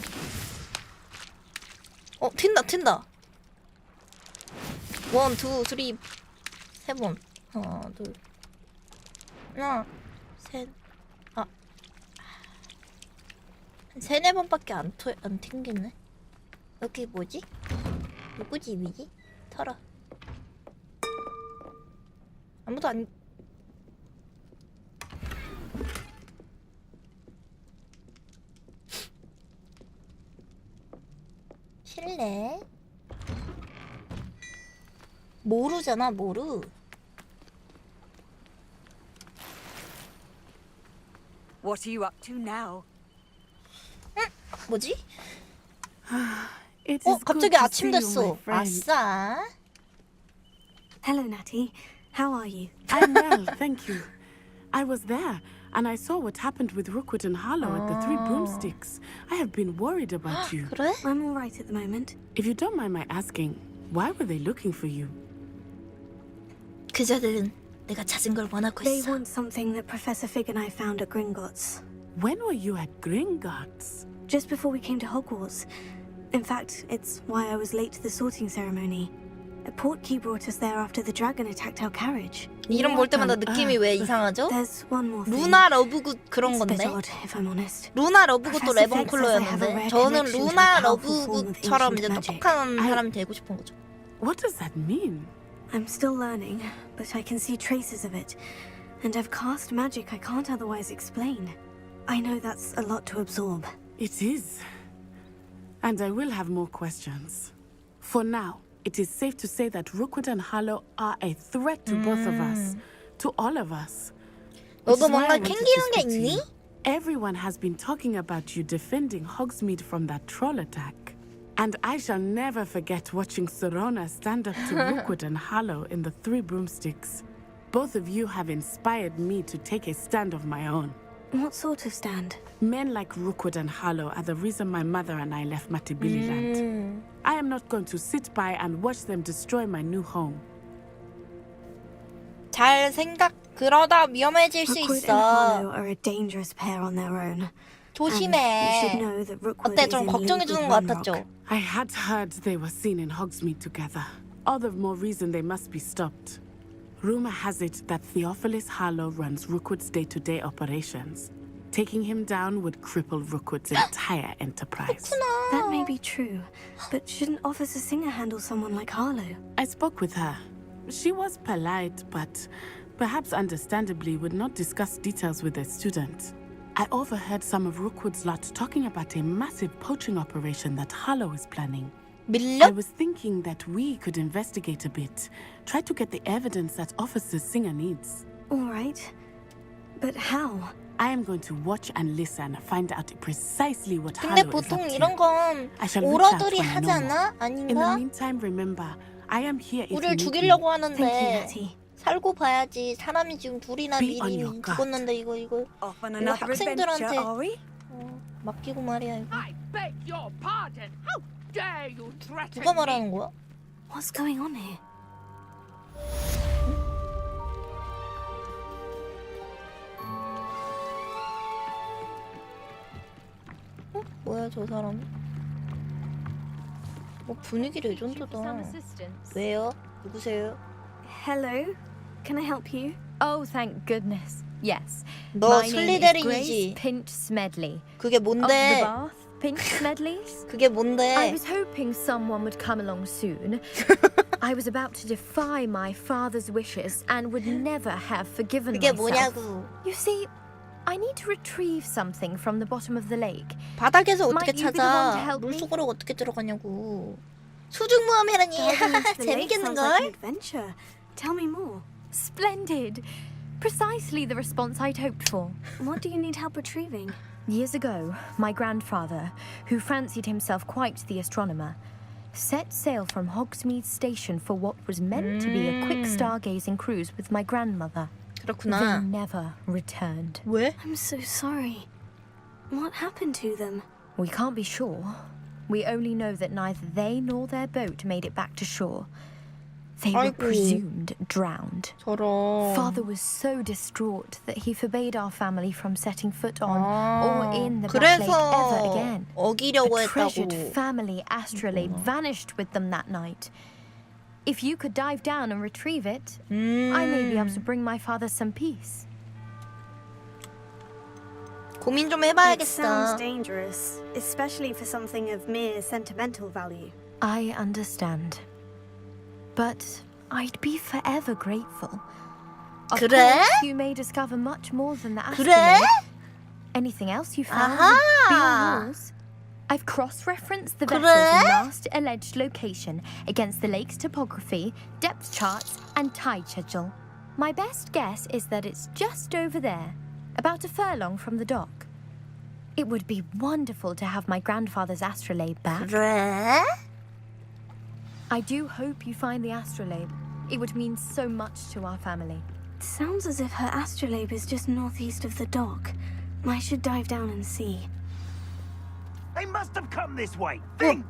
튄다. 1, 2, 3, 4번. 하나, 둘, 하나, 셋. 3-4번밖에 안 튕기네. 여기 뭐지? 누구 집이지? 털어. 아무도 안... 실례. 모루잖아, 모루. What are you up to now? 뭐지? It is 갑자기 good to 아침 see you, 됐어. my friend. 아싸. Hello, Natty. How are you? I'm well, thank you. I was there, and I saw what happened with Rookwood and Harlow at the Three Broomsticks. I have been worried about you. 그래? I'm all right at the moment. If you don't mind my asking, why were they looking for you? 그자들은 내가 찾은 걸 원하고 They 있어. want something that Professor Fig and I found at Gringotts. When were you at Gringotts? Just before we came to Hogwarts. In fact, it's why I was late to the sorting ceremony. A portkey brought us there after the dragon attacked our carriage. 이름 볼 때마다 느낌이 왜 이상하죠? There's one more thing. 루나 러브굿 그런 It's a bit 건데. odd, if I'm honest. 루나 러브굿도 Professor Fig says I have a 레븐콜러였는데 rare 저는 connection to 루나 a powerful form of 러브굿처럼 이제 ancient magic. 똑똑한 사람이 되고 싶은 거죠. What does that mean? I'm still learning, but I can see traces of it. And I've cast magic I can't otherwise explain. I know that's a lot to absorb. It is. And I will have more questions. For now, it is safe to say that Rookwood and Harlow are a threat to both of us. To all of us. 너도 뭔가 캥기는 게 있니? Everyone has been talking about you defending Hogsmeade from that troll attack. And I shall never forget watching Serona stand up to Rookwood and Harlow in the Three Broomsticks. Both of you have inspired me to take a stand of my own. What sort of stand? Men like Rookwood and Harlow are the reason my mother and I left Matabeleland. I am not going to sit by and watch them destroy my new home. 잘 그러다 위험해질 수 Rookwood and 있어. Harlow are a dangerous pair on their own. 조심해. 어때? 좀 걱정해주는 것 같았죠? I had heard they were seen in Hogsmeade together. All the more reason they must be stopped. Rumor has it that Theophilus Harlow runs Rookwood's day-to-day operations. Taking him down would cripple Rookwood's entire enterprise. That may be true, but shouldn't Officer Singer handle someone like Harlow? I spoke with her. She was polite, but perhaps understandably would not discuss details with a student. I overheard some of Rookwood's lot talking about a massive poaching operation that Harlow is planning. I was thinking that we could investigate a bit, try to get the evidence that Officer Singer needs. All right, but how? I am going to watch and listen, find out precisely what 근데 Harlow is up 보통 to. 이런 건 I shall reach out 오러들이 when I 하지 know more. 않아? In the 아닌가? meantime, remember, I am here if you 우리를 need 죽이려고 me. 하는데 살고 봐야지. 사람이 지금 둘이나 Be on 미리 your guard. 죽었는데 이거 Off on 이거 another 학생들한테 adventure, are we? 맡기고 말이야 이거. I beg your pardon. How dare you threaten 누가 me? 말하는 거야? What's going on here? 뭐야 저 사람? 분위기 레전드다. 왜요? 누구세요? Hello, can I help you? Oh, thank goodness. Yes. 너 My name is 슬리데린이지? Grace Pinch Smedley. 그게 Of the 뭔데? Bath Pinch Smedleys? 그게 뭔데? I was hoping someone would come along soon. I was about to defy my father's wishes and would never have forgiven 그게 myself. 뭐냐고? You see, I need to retrieve something from the bottom of the lake. 바닥에서 어떻게 Might you be the one to 찾아? help me? 물속으로 어떻게 들어가냐고? 수중모함이라니. Diving into the lake sounds like an 재밌겠는걸? adventure. Tell me more. Splendid. Precisely the response I'd hoped for. What do you need help retrieving? Years ago, my grandfather, who fancied himself quite the astronomer, set sail from Hogsmeade Station for what was meant to be a quick stargazing cruise with my grandmother. 그렇구나. They never returned. 왜? I'm so sorry. What happened to them? We can't be sure. We only know that neither they nor their boat made it back to shore. They were 아이고. presumed drowned. 저런. Father was so distraught that he forbade our family from setting foot on or in the Black Lake 그래서 ever again. 어기려고 A treasured 했다고. family astrolabe vanished with them that night. If you could dive down and retrieve it, I may be able to bring my father some peace. 고민 좀 It 해봐야겠어. sounds dangerous, especially for something of mere sentimental value. I understand. But I'd be forever grateful. Of 그래? course, you may discover much more than the 그래? astrolabe. Anything else you found would be all yours. I've cross-referenced the 그래? vessel's last alleged location against the lake's topography, depth charts, and tide schedule. My best guess is that it's just over there, about a furlong from the dock. It would be wonderful to have my grandfather's astrolabe back. 그래? I do hope you find the astrolabe. It would mean so much to our family. It sounds as if her astrolabe is just northeast of the dock. I should dive down and see. They must have come this way. Think!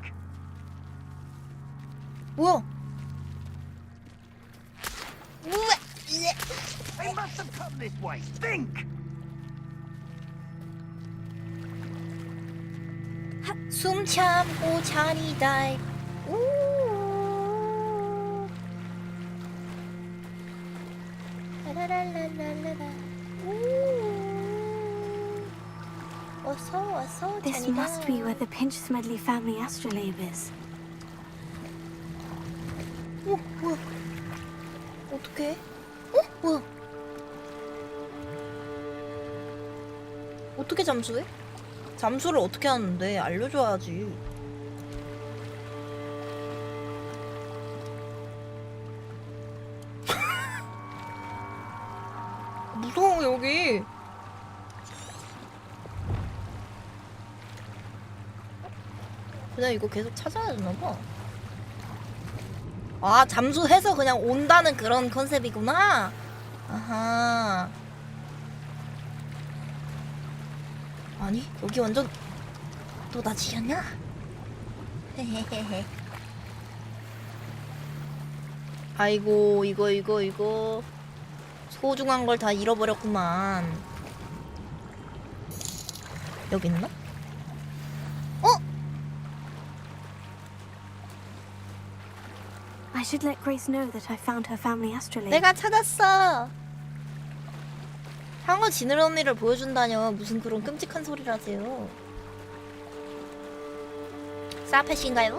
뭐야? They must have come this way. Think! 숨 참고 자리 다이. 라라라라라라. 어서 This 자리다. must be where the Pinch Smedley family astrolabe is. 뭐야? 어떡해? 뭐야? 어떻게 잠수해? 잠수를 어떻게 하는데 알려줘야지. 무서워 여기. 그냥 이거 계속 찾아야 되나봐. 아 잠수해서 그냥 온다는 그런 컨셉이구나. 아하. 아니 여기 완전 또다지였냐? 헤헤헤헤. 아이고 이거 소중한 걸 다 잃어버렸구만. 여기 있나? I should let Grace know that I found her family astrolabe. 내가 찾았어. 향후 지늘 언니를 보여준다뇨. 무슨 그런 끔찍한 소리를 하세요. 사페신가요?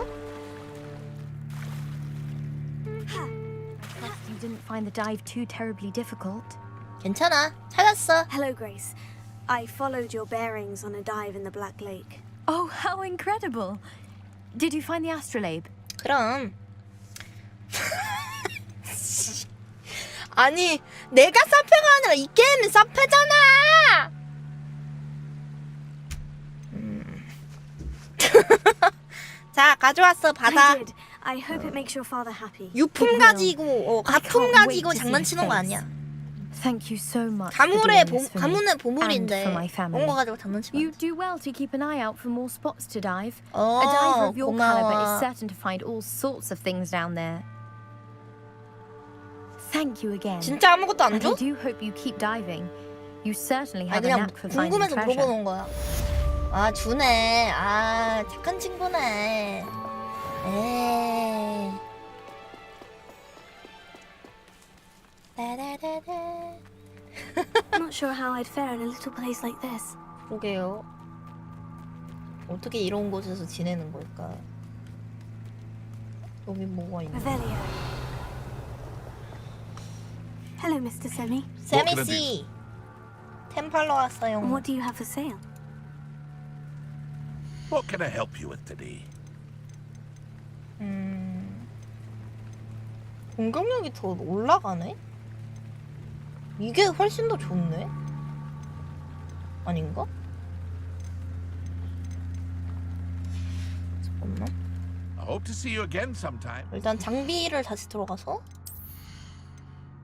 You didn't find the dive too terribly difficult. 괜찮아. 찾았어. Hello, Grace. I followed your bearings on a dive in the Black Lake. Oh, how incredible! Did you find the astrolabe? 그럼. 아니 내가 사페가 아니라 이 게임은 사페잖아. 자 가져왔어. 받아. I did. I hope it makes your father happy. 유품 가지고 가품 가지고 장난치는 거 아니야. Thank you so much. 가문의 for doing this for me. 가문의 And 보물인데 for my family. 그런 거 가지고 장난치면. You do well to keep an eye out for more spots to dive. 어, A diver of your caliber 고마워. is certain to find all sorts of things down there. Thank you again. 진짜 아무것도 안 And 줘? I do hope you keep diving. You certainly 아니 have a 그냥 knack for finding 궁금해서 treasure. 물어보는 거야. 아 주네. 아 착한 친구네. 에이. 따다다다. I'm not sure how I'd fare in a little place like this. 그러게요. 어떻게 이런 곳에서 지내는 걸까? 여기 뭐가 있나? Revelio. Hello, Mr. Semi. 세미 씨. 템팔러 왔어요. What do you have for sale? What can I help you with today? 공격력이 더 올라가네? 이게 훨씬 더 좋네? 아닌가? 잠깐만. I hope to see you again sometime. 일단 장비를 다시 들어가서.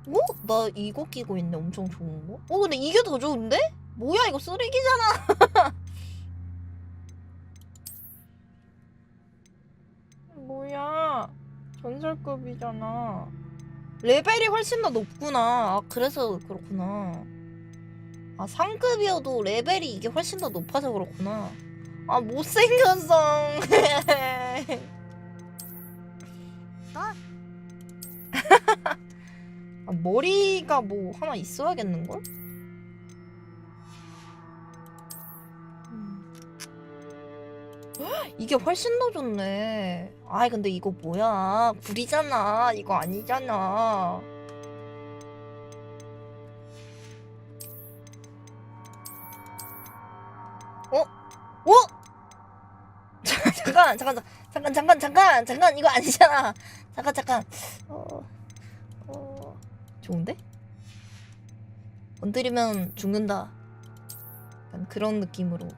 오? 나 이거 끼고 있네. 엄청 좋은 거. 근데 이게 더 좋은데? 뭐야 이거 쓰레기잖아. 뭐야 전설급이잖아. 레벨이 훨씬 더 높구나. 아 그래서 그렇구나. 아 상급이어도 레벨이 이게 훨씬 더 높아서 그렇구나. 아 못생겼어. 아, 머리가 뭐 하나 있어야겠는걸? 이게 훨씬 더 좋네. 아이 근데 이거 뭐야? 구리잖아. 이거 아니잖아. 어? 어? 잠깐 이거 아니잖아. 잠깐. 좋은데? 건드리면 죽는다. 약간 그런 느낌으로.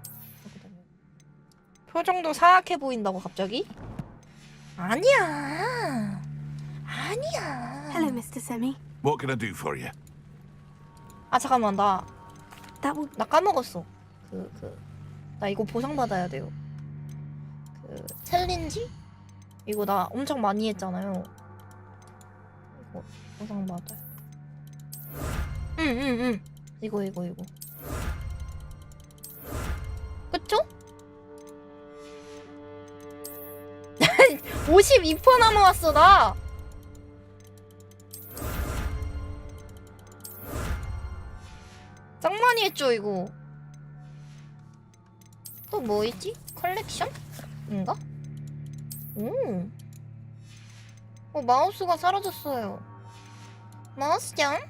표정도 사악해 보인다고 갑자기? 아니야. Hello, Mr. Semi. What can I do for you? 아 잠깐만 나 까먹었어. 나 이거 보상 받아야 돼요. 챌린지? 이거 나 엄청 많이 했잖아요. 이거 보상 받아요. 응. 이거. 그쵸? 52% 남아왔어 나. 짱 많이 했죠 이거. 또 뭐 있지? 컬렉션? 인가? 마우스가 사라졌어요. 마우스장?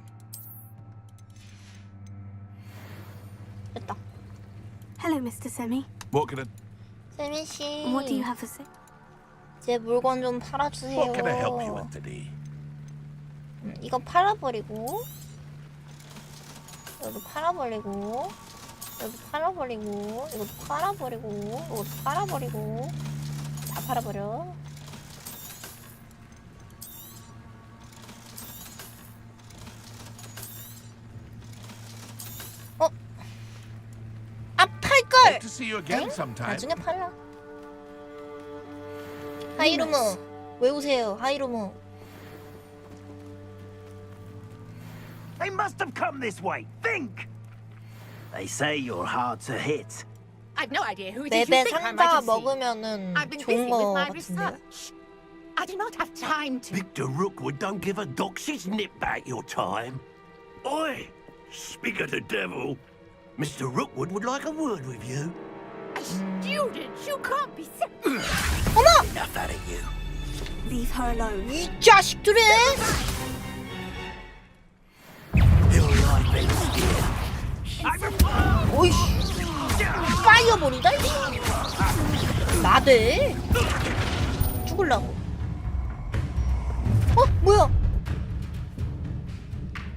됐다. Hello, Mr. Semi. What can I... 세미 씨. What do you have for sale? 제 물건 좀 팔아주세요. What can I help you with today? 이거 팔아버리고, 이것도 팔아버리고, 이것도 팔아버리고, 이것도 팔아버리고, 이것도 팔아버리고, 다 팔아버려. 팔걸! Hope to see you again sometime. 나중에 팔라. 하이루무 왜 오세요? 하이루무. They must have come this way. Think! They say you're hard to hit. I've no idea who it is you 맵에 think I might 상자 have seen. 먹으면은 I've been 좋은 busy 거 with my 같은데. research. I do not have time to. Victor Rookwood don't give a doxy's nip back your time. Oi! Speak of the devil. Mr. Rookwood would like a word with you. A student? You can't be serious. 어머! Enough out of you. Leave her alone. 이 자식들이! Your life ends here. 오이씨. 파이어볼이다? 나대. 죽을라고. 뭐야?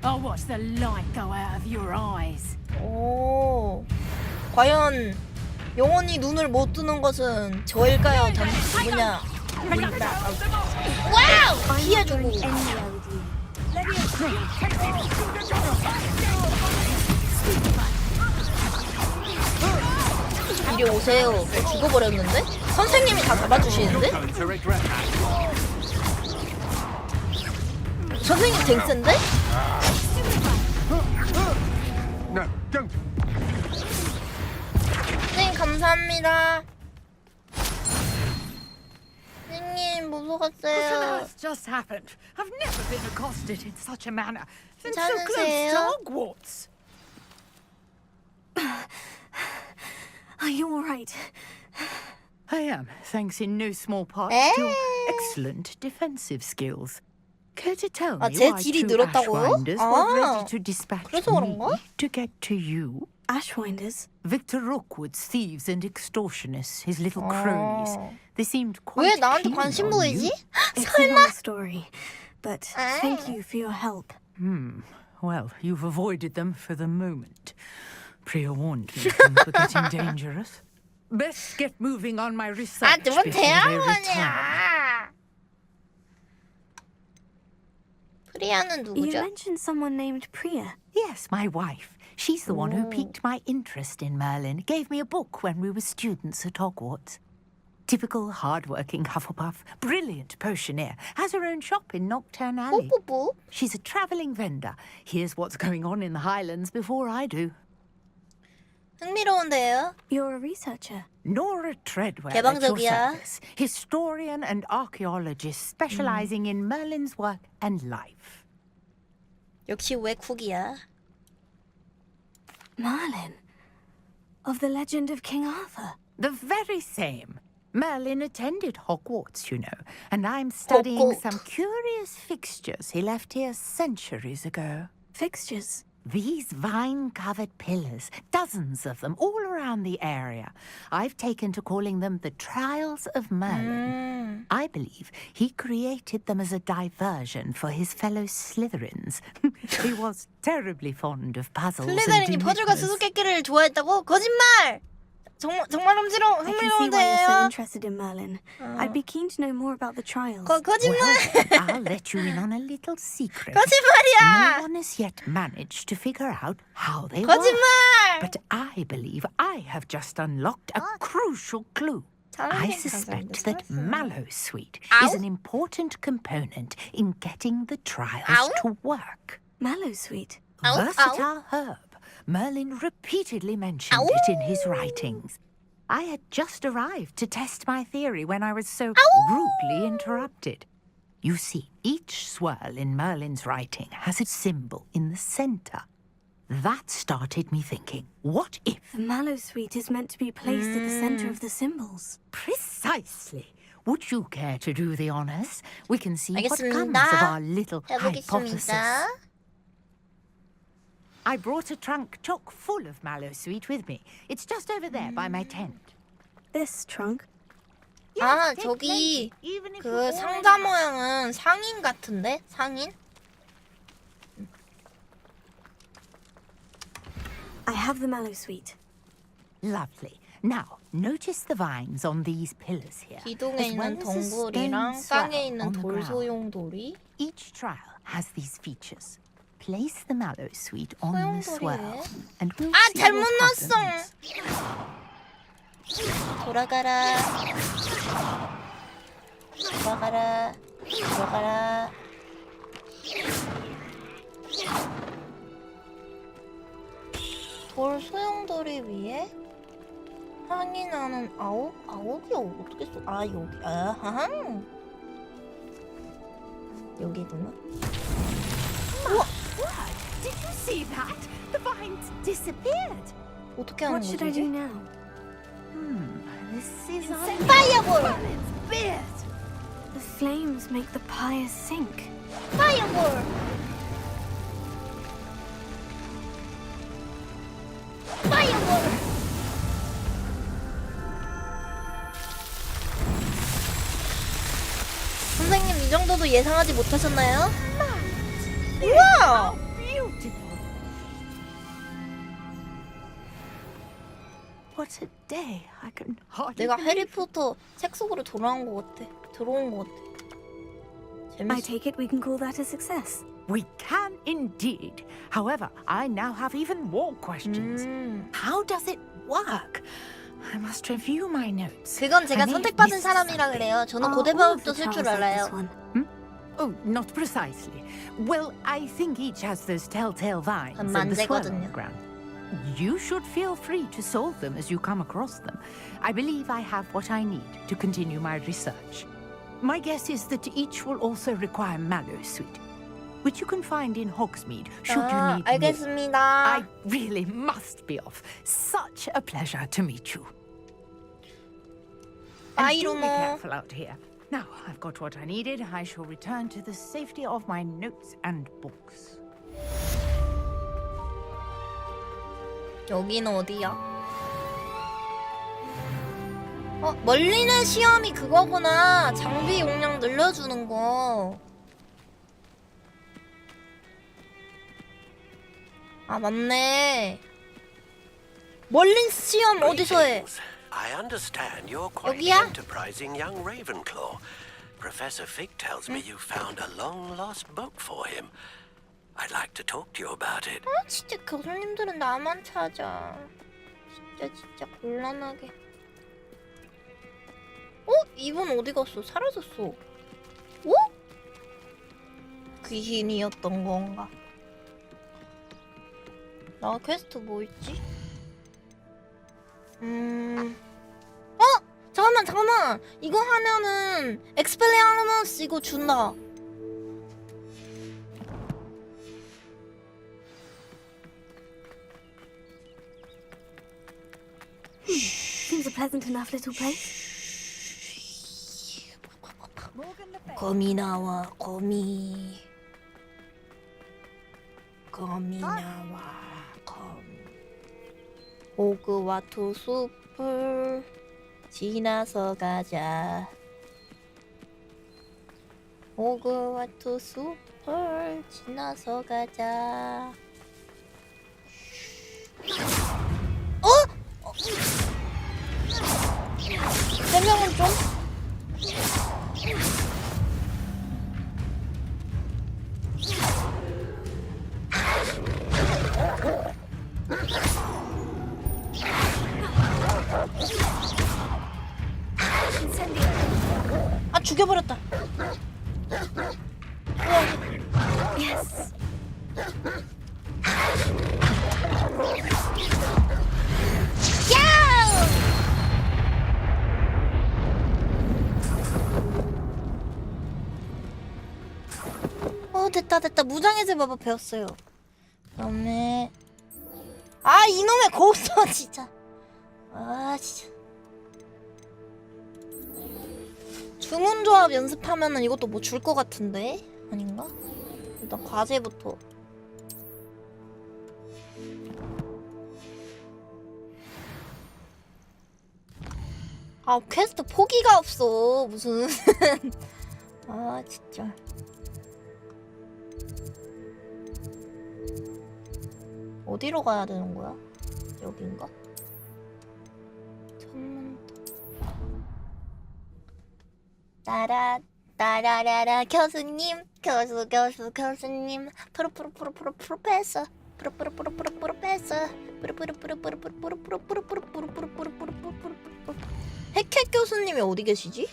Oh, watch the light go out of your eyes. 오. 과연 영원히 눈을 못 뜨는 것은 저일까요? 누구냐? 와우! 피해주고. 이리 오세요. 죽어버렸는데? 선생님이 다 잡아주시는데? 선생님 댕센데? No, don't. 선생님 감사합니다. 선생님 못 What on 속았어요. earth just happened? I've never been accosted in such a manner. And so close to 괜찮으세요? Hogwarts. Are you all right? I am, thanks in no small part 에이. to your excellent defensive skills. Care to tell me 제 why 딜이 two 늘었다고요? Ashwinders were 아, ready to dispatch 그래서 그런가? me to get to you? Ashwinders? Victor Rookwood's thieves and extortionists, his little cronies. They seemed 왜 quite 나한테 keen 관심 on 보이지? you. It's a long story, but thank you for your help. Well, you've avoided them for the moment. Pre-warned me things were getting dangerous. Best get moving on my research 누군 before they return. 대학원이야. 프리아는 You 누구죠? mentioned someone named Priya. Yes, my wife. She's the one who piqued my interest in Merlin. Gave me a book when we were students at Hogwarts. Typical hard-working Hufflepuff, brilliant potioneer, has her own shop in Knockturn Alley. 뽀뽀뽀. She's a travelling vendor. Hears what's going on in the Highlands before I do. 흥미로운데요? You're a researcher. Nora Treadwell at your 개방적이야. service, historian and archaeologist specialising in Merlin's work and life. 역시 왜 쿡이야? Merlin? Of the legend of King Arthur? The very same. Merlin attended Hogwarts, you know, and I'm studying some curious fixtures he left here centuries ago. Fixtures? These vine-covered pillars, dozens of them, all around the area. I've taken to calling them the Trials of Merlin. I believe he created them as a diversion for his fellow Slytherins. He was terribly fond of puzzles and 슬리더린이 퍼즐과 수수께끼를 좋아했다고? 거짓말! 정말 I can see why you're so 흥미로운데요. interested in Merlin. I'd be keen to know more about the trials. 거짓말! I'll let you in on a little secret. 거짓말이야! No one has yet managed to figure out how they 거짓말! work. But I believe I have just unlocked a crucial clue. I suspect that Mallowsweet is an important component in getting the trials to work. Mallowsweet? Versatile herb. Merlin repeatedly mentioned it in his writings. I had just arrived to test my theory when I was so rudely interrupted. You see, each swirl in Merlin's writing has a symbol in the center. That started me thinking, what if... The Mallowsweet is meant to be placed at the center of the symbols. Precisely. Would you care to do the honors? We can see what 알겠습니다. comes of our little hypothesis. 해보겠습니다. I brought a trunk chock full of Mallowsweet with me. It's just over there by my tent. This trunk? 아, 저기 그 상자 모양은 상인 같은데? 상인? I have the Mallowsweet. Lovely. Now, notice the vines on these pillars here. 기둥에 as well 있는 as a 덩굴이랑 stone 땅에 swell 있는 on the ground. 돌소용 돌이. Each trial has these features. Place the Mallowsweet on the swirl, and we'll 아, see 잘못 what 넣었어. happens. 돌아가라. 돌아가라. 돌아가라. 돌 소용돌이 위에 향이 나는 아욱이 어떻게 써? 아, 여기. 아하. 여기구나. 우와! Did you see that? The vines disappeared. 어떻게 하는 What 거지? should I do now? This is Fireball! The flames make the pyres sink. Fireball! Fireball! 선생님, 이 정도도 예상하지 못하셨나요? 우와! What a day. I can hardly 내가 believe 해리포터 책 속으로 돌아온 것 같아. 들어온 것 같아. I take it we can call that a success. We can indeed. However, I now have even more questions. How does it work? I must review my notes. 그건 제가 I may have 선택받은 missed 사람이라 그래요. 저는 Are 고대 all of 방법도 the 쓸 줄 trials like 알아요. this one? Oh, not precisely. Well, I think each has those telltale vines and the swirl on the ground. You should feel free to solve them as you come across them. I believe I have what I need to continue my research. My guess is that each will also require Mallowsweet, which you can find in Hogsmeade should you need more. 알겠습니다. I really must be off. Such a pleasure to meet you. Bye, And do be Rumo. careful out here. Now I've got what I needed. I shall return to the safety of my notes and books. 여기는 어디야? 멀리는 시험이 그거구나. 장비 용량 늘려주는 거. 아, 맞네. 멀린 시험 어디서 해? I understand you're quite 여기야? enterprising young Ravenclaw. Professor Fig tells me you found a long-lost book for him. I'd like to talk to you about it. 아, 진짜 교수님들은 나만 찾아. 진짜 곤란하게. 이분 어디 갔어? 사라졌어. 귀신이었던 건가? 나 퀘스트 뭐 있지? 잠깐만. 이거 하면은 엑스펠리아르머스 이거 준다. Seems a pleasant enough little place. 거미 나와 거미 나와 거미. 호그와트 숲을 지나서 가자. 호그와트 숲을 지나서 가자. 세 명은 좀. 아, 죽여버렸다. Yes. 됐다. 무장해제 마법 배웠어요. 그다음에 아, 이놈의 고스터 진짜. 아, 진짜. 주문 조합 연습하면은 이것도 뭐 줄 것 같은데? 아닌가? 일단 과제부터. 아, 퀘스트 포기가 없어. 무슨. 아, 진짜. 어디로 가야 되는 거야? 여긴가? 따라라라 교수님, 교수님, 프로페서, 핵핵 교수님이 어디 계시지?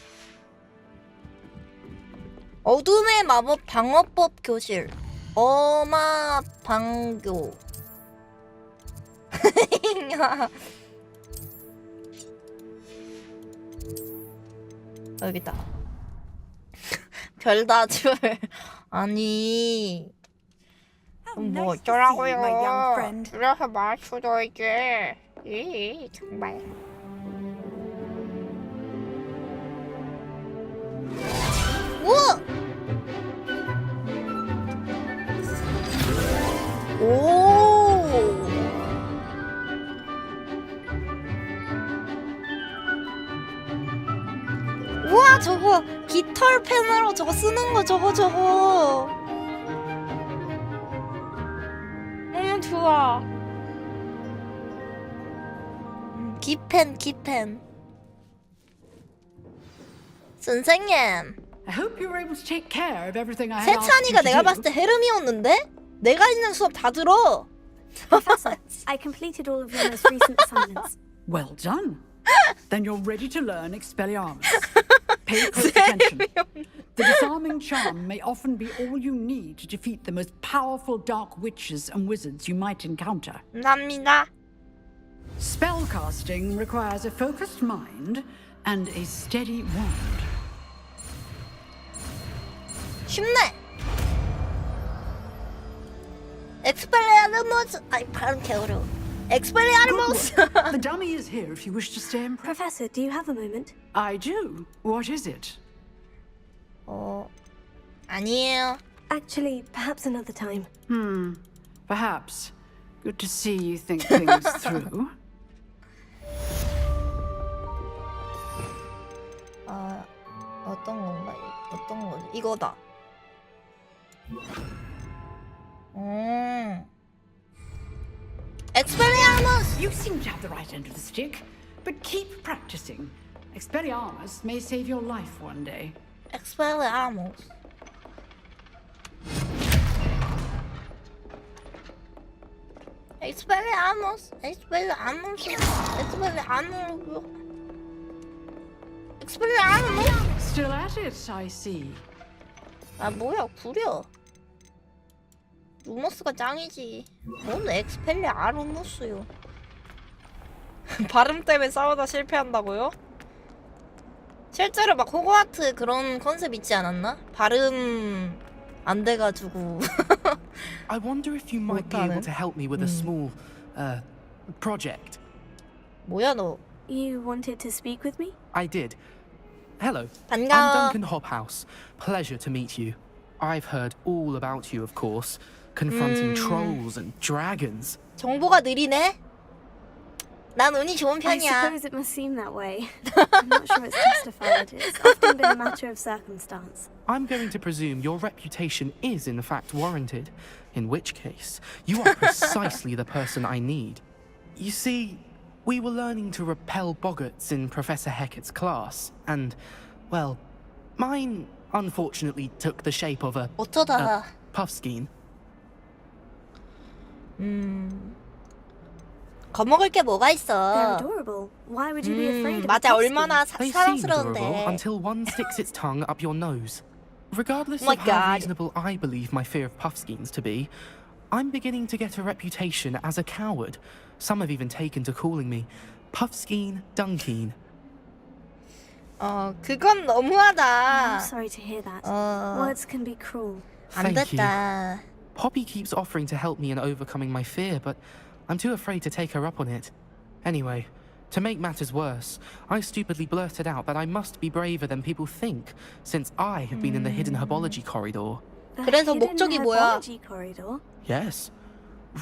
어둠의 마법 방어법 교실, 어마 방교. 여기다. 별다줄. 아니. 뭐 어쩌라고요. 줄여서 맞춰줘 이제. 이 정말. 우와! 오! 우와, 저거 깃털 펜으로 저거 쓰는 거 저거. 좋아. 기펜. 선생님. I hope you were able to take care of everything I had asked you 세찬이가 to 내가 do. 봤을 때 헤르미온인데? 내가 있는 수업 다 들어. Professor, I completed all of your most recent assignments. Well done. Then you're ready to learn Expelliarmus. Pay close attention. The disarming charm may often be all you need to defeat the most powerful dark witches and wizards you might encounter. 감사합니다. Spellcasting requires a focused mind and a steady wand. 쉽네. 엑스펠리아르무스. 아이, 발음 개어려워. 엑스펠리아르무스. The dummy is here if you wish to stay impressed. Professor, do you have a moment? I do. What is it? 아니에요. Actually, perhaps another time. Perhaps. Good to see you think things through. 어떤 건가? 어떤 거지? 이거다. Expelliarmus! You seem to have the right end of the stick, but keep practicing. Expelliarmus may save your life one day. Expelliarmus. Expelliarmus. Still at it, I see. 아, 뭐야, 구려. 루머스가 짱이지. 뭔 엑스펠리아르무스요. 발음 때문에 싸우다 실패한다고요? 실제로 막 호그와트 그런 컨셉 있지 않았나? 발음 안 돼가지고. I wonder if you might be able to help me with a small project. 뭐야 너? You wanted to speak with me? I did. Hello. 반가워. I'm Duncan Hobhouse. Pleasure to meet you. I've heard all about you, of course. Confronting trolls and dragons. 정보가 느리네. 난 운이 좋은 I 편이야. suppose it must seem that way. I'm not sure it's justified. It's often been a matter of circumstance. I'm going to presume your reputation is in fact warranted, in which case, you are precisely the person I need. You see, we were learning to repel boggarts in Professor Hecat's class, and, well, mine unfortunately took the shape of a 어쩌다가. puffskein. 겁먹을 게 뭐가 They're 있어. adorable. Why would you be afraid of a 맞아, puffskein? 얼마나 They seem adorable 사랑스러운데. until one sticks its tongue up your nose. Regardless Oh my of how God. reasonable I believe my fear of puffskeins to be, I'm beginning to get a reputation as a coward. Some have even taken to calling me Puffskein Dunkeen. 그건 너무하다. I'm sorry to hear that. 어. Words can be cruel. 안 Thank you. 됐다. Poppy keeps offering to help me in overcoming my fear, but I'm too afraid to take her up on it. Anyway, to make matters worse, I stupidly blurted out that I must be braver than people think, since I have been in the hidden herbology corridor. The 그래서 hidden 목적이 뭐야? herbology corridor? Yes.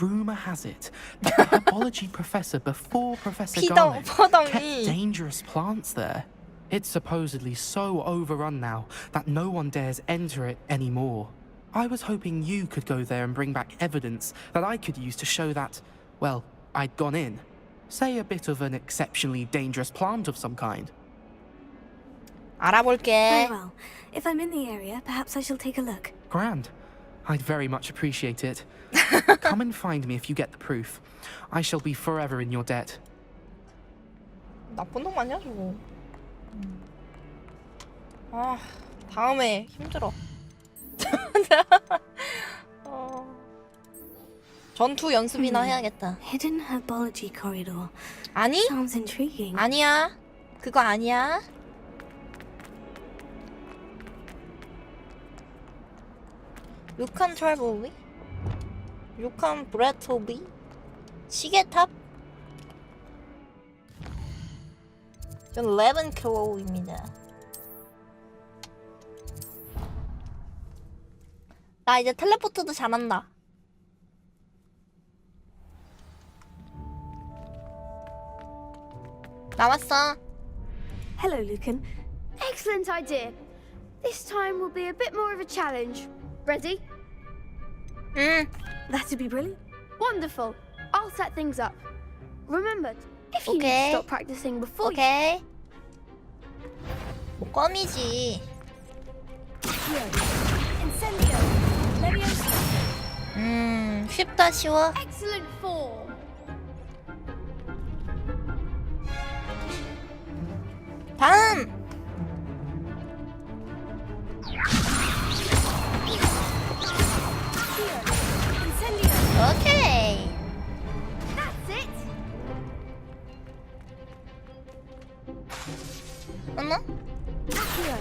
Rumour has it that the herbology professor before Professor 피덩, Garnet 퍼덩이. kept dangerous plants there. It's supposedly so overrun now that no one dares enter it anymore. I was hoping you could go there and bring back evidence that I could use to show that, well, I'd gone in. Say a bit of an exceptionally dangerous plant of some kind. 알아볼게. Very well. If I'm in the area, perhaps I shall take a look. Grand. I'd very much appreciate it. Come and find me if you get the proof. I shall be forever in your debt. 나쁜 놈 아니야 저거. 아, 다음에 힘들어. 전투 연습이나 해야겠다. Hidden herbology corridor. 아니? Sounds intriguing. 아니야. 그거 아니야. 유칸 트래블리? 유칸 브레토비? 시계탑? 전 레븐클로우입니다. 나 이제 텔레포트도 잘한다. 나왔어. Hello, Lucan. Excellent idea. This time will be a bit more of a challenge. Ready? That'd be brilliant. Wonderful. I'll set things up. Remember, if you need Okay. to stop practicing before 오케이. 뭐 껌이지. Incendio. Leviosa. 쉽다 쉬워. Excellent form. 다음. Incendio. 오케이. That's it. 어머? Accio.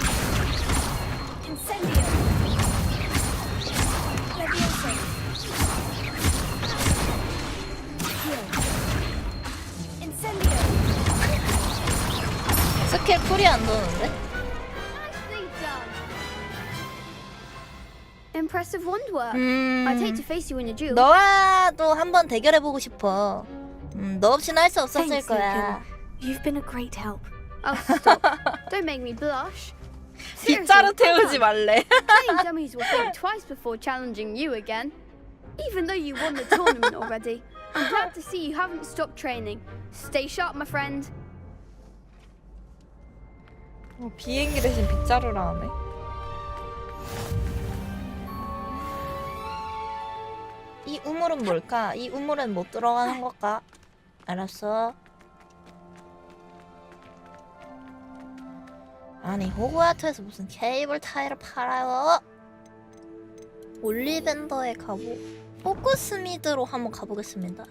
Incendio. Leviosa. Accio. Incendio. 스킬 쿨이 안 도는데? Nicely done. Impressive wand work. 음. I'd hate to face you in a duel. 너와도 한번 대결해보고 싶어. 너 없이는 할 수 없었을 Thanks, 거야. Lucan. You've been a great help. Oh, stop. Don't make me blush. 빗자루 Seriously, 태우지 come on. 말래. Playing dummies will think twice before challenging you again. Even though you won the tournament already, I'm glad to see you haven't stopped training. Stay sharp, my friend. 비행기 대신 빗자루라 하네. 이 우물은 뭘까? 이 우물엔 못 들어가는 걸까? 알았어. 아니 호그와트에서 무슨 케이블 타이를 팔아요? 올리벤더에 호그스미드로 한번 가보겠습니다.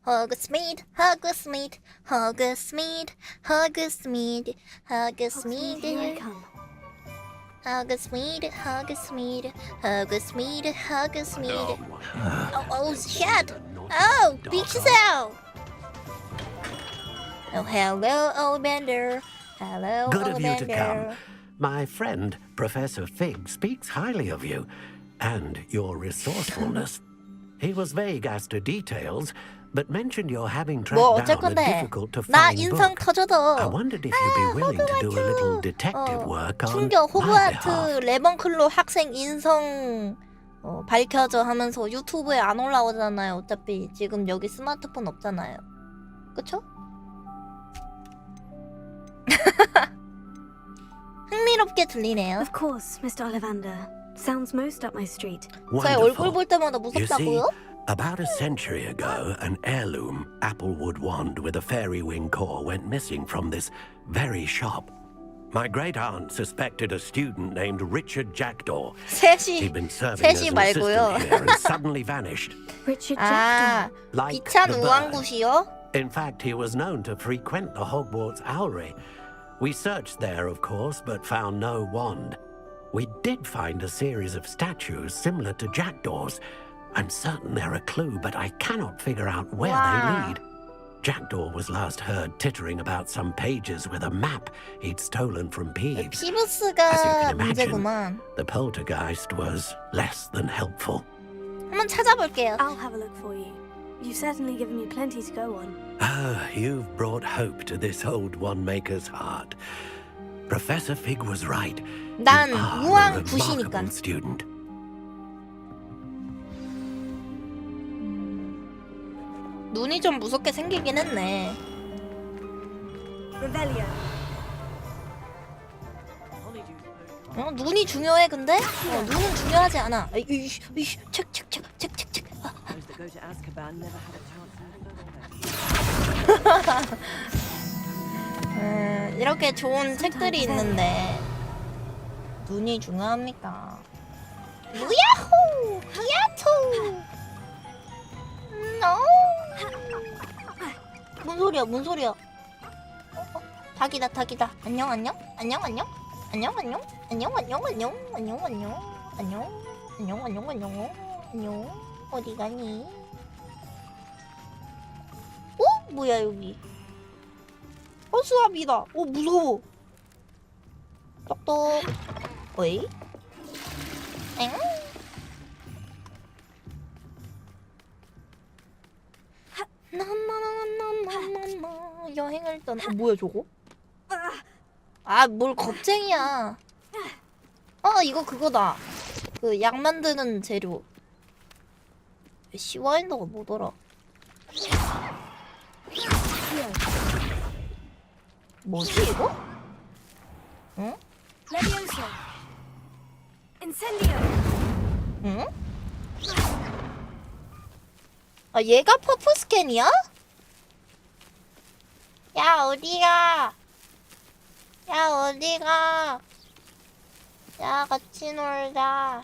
호그스미드, 호그스미드, 호그스미드, 호그스미드, Here I 호그스미드. come. Hogsmeade, Hogsmeade, Hogsmeade, Hogsmeade. Oh, shit! Oh, 비키세요! Oh, hello, Ollivander. Hello, Good of you to Ollivander. come. My friend, Professor Fig, speaks highly of you and your resourcefulness. He was vague as to details, but mentioned you're having 뭐 tracked 어쩔 down a 건데? difficult to 나 find 인성 book. 터져도. I wondered if you'd be willing to do a little detective work on 충격 my behalf. 호그와트 레번클로 학생 인성 밝혀져 하면서 유튜브에 안 올라오잖아요. 어차피 지금 여기 스마트폰 없잖아요. 그쵸? 흥미롭게 들리네요. Of course, Mr. Ollivander. Sounds most up my street. 저의 얼굴 볼 때마다 You see, 무섭다고요? about a century ago, an heirloom applewood wand with a fairy wing core went missing from this very shop. My great aunt suspected a student named Richard Jackdaw. He'd been serving as an 말고요. assistant here and suddenly vanished. Richard 아, Like 비찬 the bird. 우왕굿이요? In fact, he was known to frequent the Hogwarts Owlery. We searched there, of course, but found no wand. We did find a series of statues similar to Jackdaw's. I'm certain they're a clue, but I cannot figure out where they lead. Jackdaw was last heard tittering about some pages with a map he'd stolen from Peeves. As you 피부스가 can imagine, 문제구만. the poltergeist was less than helpful. 한번 찾아볼게요. I'll have a look for you. You've certainly given me plenty to go on. Ah, you've brought hope to this old wand-maker's heart. Professor Fig was right. 난 You are a 우왕굿이니까. remarkable student. 눈이 좀 무섭게 생기긴 했네. Revelio. 눈이 중요해 근데? 눈은 중요하지 않아. 책. Those that go to Azkaban never had a chance. 이렇게 좋은 책들이 있는데 눈이 중요합니까? 우야호! 야토! 뭔 소리야? 닭이다. 안녕. 어디 가니? 뭐야 여기? 수압이다. 무서워. 똑똑. 어이? 엥? 여행을 떠나. 뭐야 저거? 뭘 겁쟁이야. 이거 그거다. 그 약 만드는 재료. 시와인더가 뭐더라? 뭐지 이거? 응? Levioso. Incendio. 응? 얘가 퍼프 스캔이야? 야 어디가? 야 같이 놀자.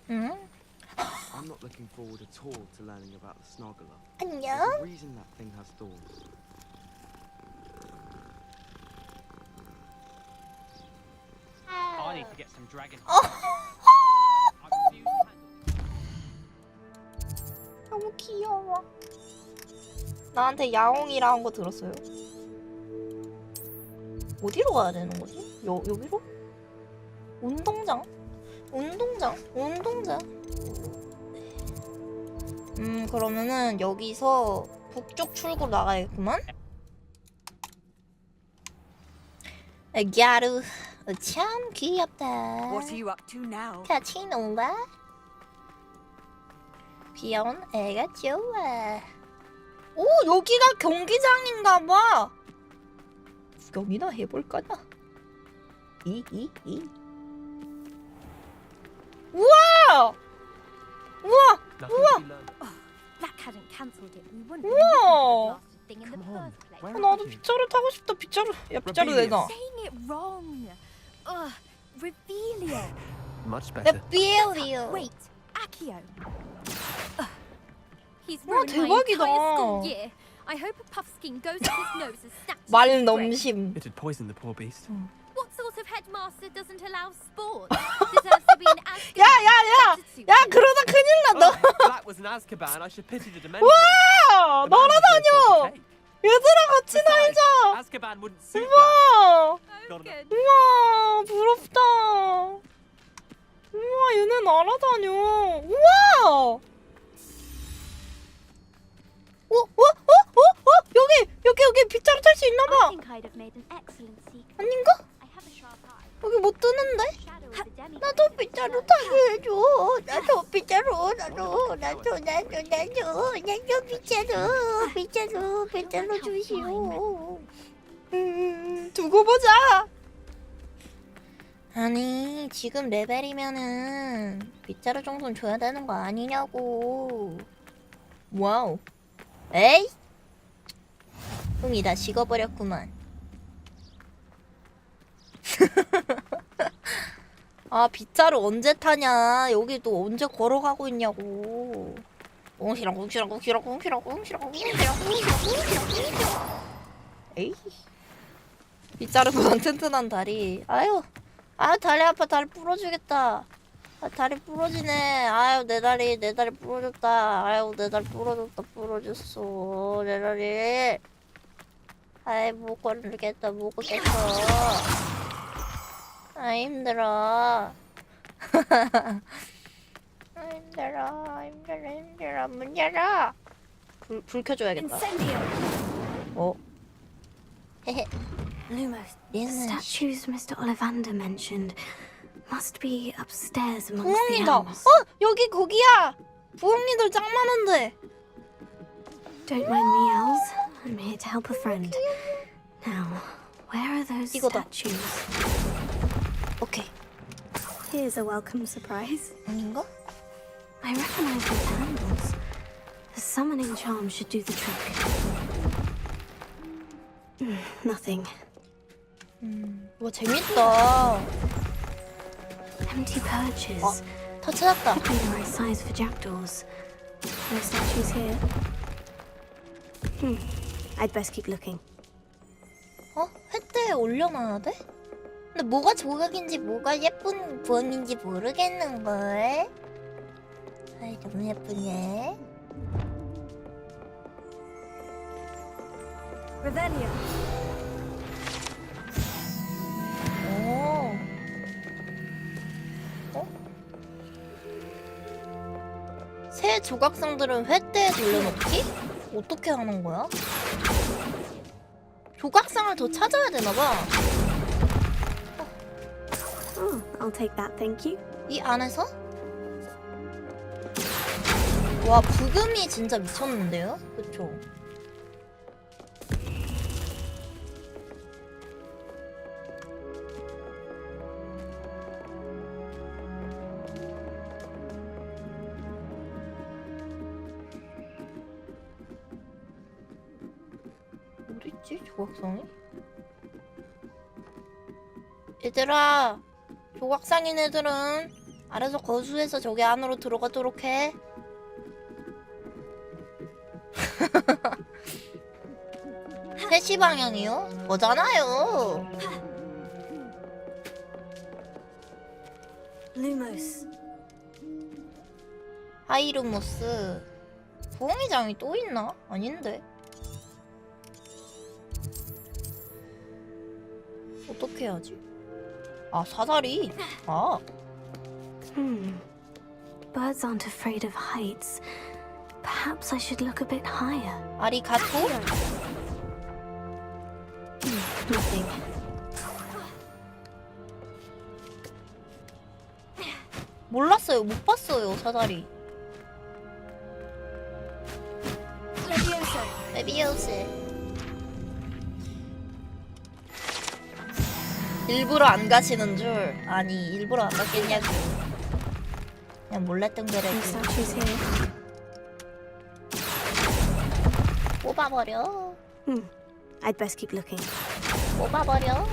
응? I'm not looking forward at all to learning about the Snoggler. 안녕? There's a reason that thing has thorns. I need to get some dragon. 너무 귀여워. 나한테 야옹이라는 거 들었어요? 어디로 가야 되는 거지? 여기로? 운동장. 그러면은 여기서 북쪽 출구로 나가야겠구만. 갸루 참 귀엽다. What are you up to now? 같이 놀라? 귀여운 애가 좋아. 오 여기가 경기장인가봐. 구경이나 해볼까나? 우와! That hadn't cancelled it. We wouldn't 우와! have thing in the first place. 나도 빗자루 타고 싶다. 빗자루. 야 빗자루 내놔. Saying it wrong. Revelio. Much better. Revelio. Wait, Accio. He's 와, ruined my 대박이다. entire school year. I hope a puffskein goes up his nose and snaps 말 his brain. 넘심. It'd poison the poor beast. What sort of headmaster doesn't allow sport? Deserves to be an Azkaban. 야, 그러다 큰일 나. 너. That was an Azkaban. I should pity the Dementors. 와, 날아다녀. 얘들아 같이 날자. Azkaban wouldn't suit 우와. that. 우와, 부럽다. 우와, 얘네 날아다녀. 우와. 여기 빗자루 탈 수 있나 봐. 아닌가? 여기 못 뜨는데? 나도 빗자루 타게 해줘. 나도 빗자루 빗자루 주시오. 두고 보자. 아니 지금 레벨이면은 빗자루 정도는 줘야 되는 거 아니냐고. 와우. 에이? 흥이 다 식어버렸구만. 아 빗자루 언제 타냐. 여기 또 언제 걸어가고 있냐고. 웅시렁 에이 빗자루보단 튼튼한 다리. 아유 다리 아파. 다리 부러지겠다. 다리 부러지네. 아유 내 다리 부러졌다. 아유 내 다리 부러졌어 내 다리. 아이 못 걸겠다. 못 걷겠어. 아 힘들어. 힘들어. 문 열어. 불 켜줘야겠다. 헤헤. Lumos, the statues Mr. Ollivander mentioned must be upstairs amongst the 부엉이다. elves. 여기 거기야. 부엉이들 짱 많은데. Don't mind me, elves. I'm here to help a friend. Now, where are those statues? Okay. Here's a welcome surprise. 아닌가? I recognize these handles. The summoning charm should do the trick. Nothing. 와 재밌다. Empty perches. 다 찾았다. Could be the right size for jackdaws. No statues here. I'd best keep looking. 횃대에 올려놔야 돼? 근데 뭐가 조각인지 뭐가 예쁜 부엉인지 모르겠는걸. 아이 너무 예쁘네. Revelio. 오. 새 조각상들은 횃대에 돌려놓기? 어떻게 하는 거야? 조각상을 더 찾아야 되나봐. Oh, I'll take that, thank you. 이 안에서? 와 부금이 진짜 미쳤는데요? 그쵸? 어딨지 조각상이? 얘들아 조각상인 애들은 알아서 거수해서 저기 안으로 들어가도록 해. 3시 방향이요? 뭐잖아요. Lumos. 하이루모스. 부엉이장이 또 있나? 아닌데. 어떻게 해야지? 아 사다리. 아. Birds aren't afraid of heights. Perhaps I should look a bit higher. 아리가토? Nothing. 몰랐어요. 못 봤어요. 사다리. 레비오스. 일부러 안 가시는 줄. 아니 일부러 안 갔겠냐고. 그냥 몰래 뜬거래지. 뽑아버려. I'd best keep looking. 뽑아버려.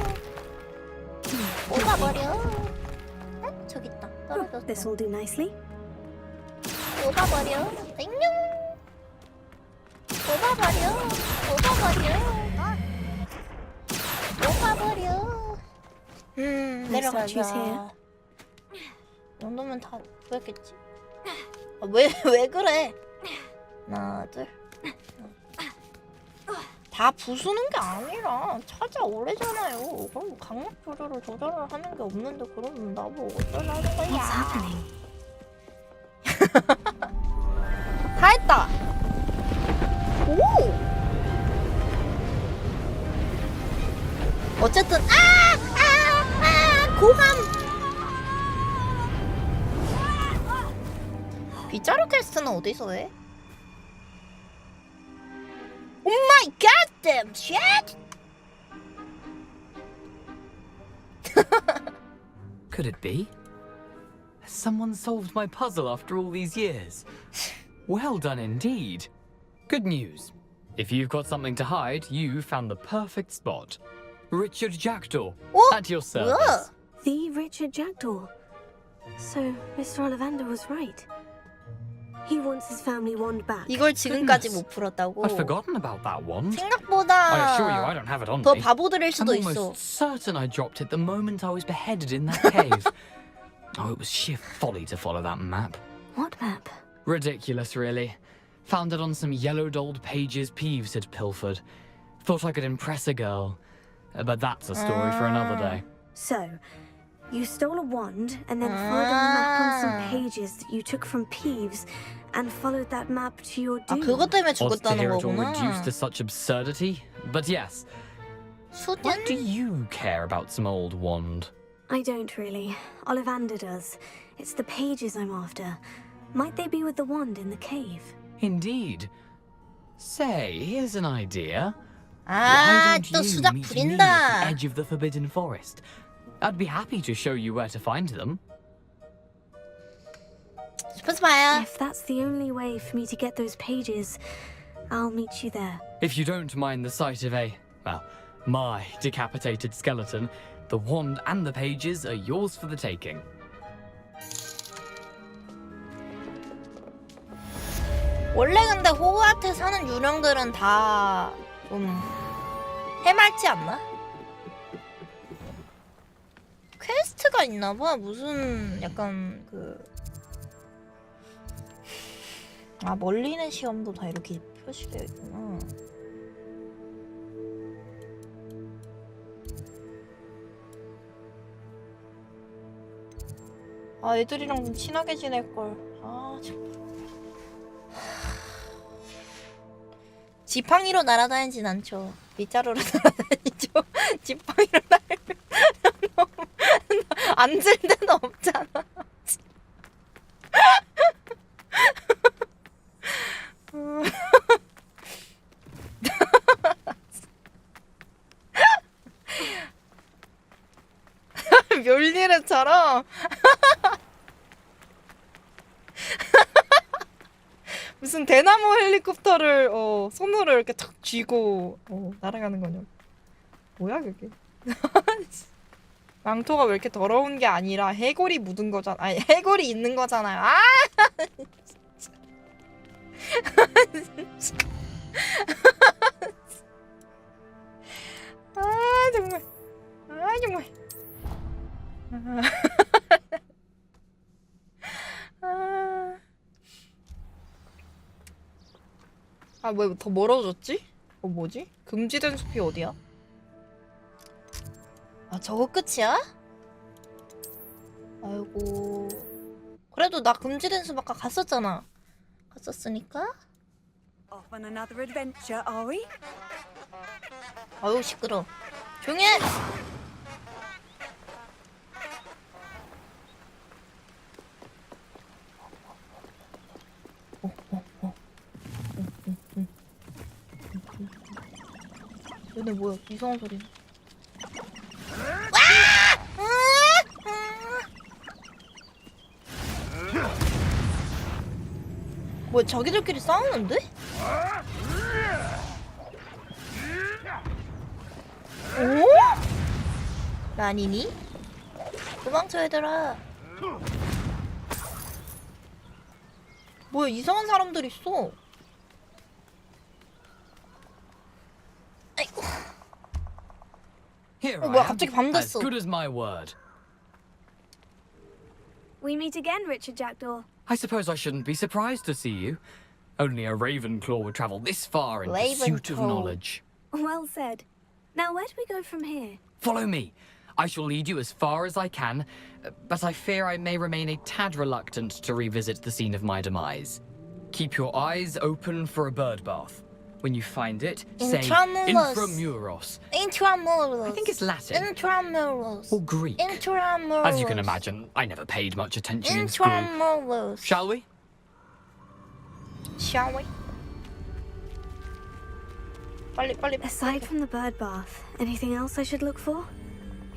뽑아버려. 저기 있다. 떨어졌어. This will do nicely. 뽑아버려. 안녕. 뽑아버려. 내려가자. 이 정도면 다 보였겠지. 아, 왜 그래? 하나, 둘. 다 부수는 게 아니라 찾아오래잖아요. 그럼 강력 조절을 하는 게 없는데 그럼 나보고 어쩌라는 거야? 다 했다. 오. 어쨌든 고함. 빗자루 퀘스트는 어디서 해? Oh my goddamn shit! Could it be? Has someone solved my puzzle after all these years? Well done indeed. Good news. If you've got something to hide, you found the perfect spot. Richard Jackdaw, at your service. The Richard Jackdaw. So, Mr. Ollivander was right. He wants his family wand back. 이걸 지금까지 못 풀었다고. I'd forgotten about that wand. 생각보다 I assure you, I don't have it on 더 me. 바보들일 수도 I'm 있어. almost certain I dropped it the moment I was beheaded in that cave. Oh, it was sheer folly to follow that map. What map? Ridiculous, really. Found it on some yellowed pages Peeves had pilfered. Thought I could impress a girl. But that's a story for another day. So, you stole a wand and then followed a map on some pages that you took from Peeves and followed that map to your doom. 그것 때문에 Odds to 죽었다는 hear it all 거구나. reduced to such absurdity. But yes. What do you care about some old wand? I don't really. Ollivander does. It's the pages I'm after. Might they be with the wand in the cave? Indeed. Say, here's an idea. 아, Why don't 또 you 수작 meet me at the 부린다. edge of the Forbidden Forest? I'd be happy to show you where to find them. If that's the only way for me to get those pages, I'll meet you there. If you don't mind the sight of my decapitated skeleton, the wand and the pages are yours for the taking. 원래 근데 호그와트 사는 유령들은 다 좀 해맑지 않나? 퀘스트가 있나봐. 무슨 약간 멀리 있는 시험도 다 이렇게 표시되어 있구나. 애들이랑 좀 친하게 지낼걸. 정말. 지팡이로 날아다니진 않죠. 빗자루로 날아다니죠. 지팡이로 날면 앉을 데는 없잖아. 멸리레처럼 무슨 대나무 헬리콥터를 손으로 이렇게 탁 쥐고 날아가는 거냐? 뭐야 그게? 망토가 왜 이렇게 더러운 게 아니라 해골이 묻은 거잖아. 아니 해골이 있는 거잖아요. 정말. 정말. 왜 더 멀어졌지? 뭐지? 금지된 숲이 어디야? 저거 끝이야? 아이고. 그래도 나 금지된 숲 아까 갔었잖아. 갔었으니까? Off on another adventure, are we? 아유 시끄러. 조용히 해! 얘네 뭐야? 이상한 소리. 뭐야? 자기들끼리 싸우는데? 오? 라니니? 도망쳐 얘들아. 뭐야? 이상한 사람들 있어. 아이고. Here 뭐야, I am, 갑자기 밤 as 됐어. good as my word. We meet again, Richard Jackdaw. I suppose I shouldn't be surprised to see you. Only a Ravenclaw would travel this far in pursuit of Ravenclaw. knowledge. Well said. Now, where do we go from here? Follow me. I shall lead you as far as I can, but I fear I may remain a tad reluctant to revisit the scene of my demise. Keep your eyes open for a bird bath. When you find it, say Intramuros. Intramuros. I think it's Latin. Intramuros. Or Greek. Intramuros. As you can imagine, I never paid much attention in school. Intramuros. Shall we? Shall we? 빨리. Aside from the bird bath, anything else I should look for?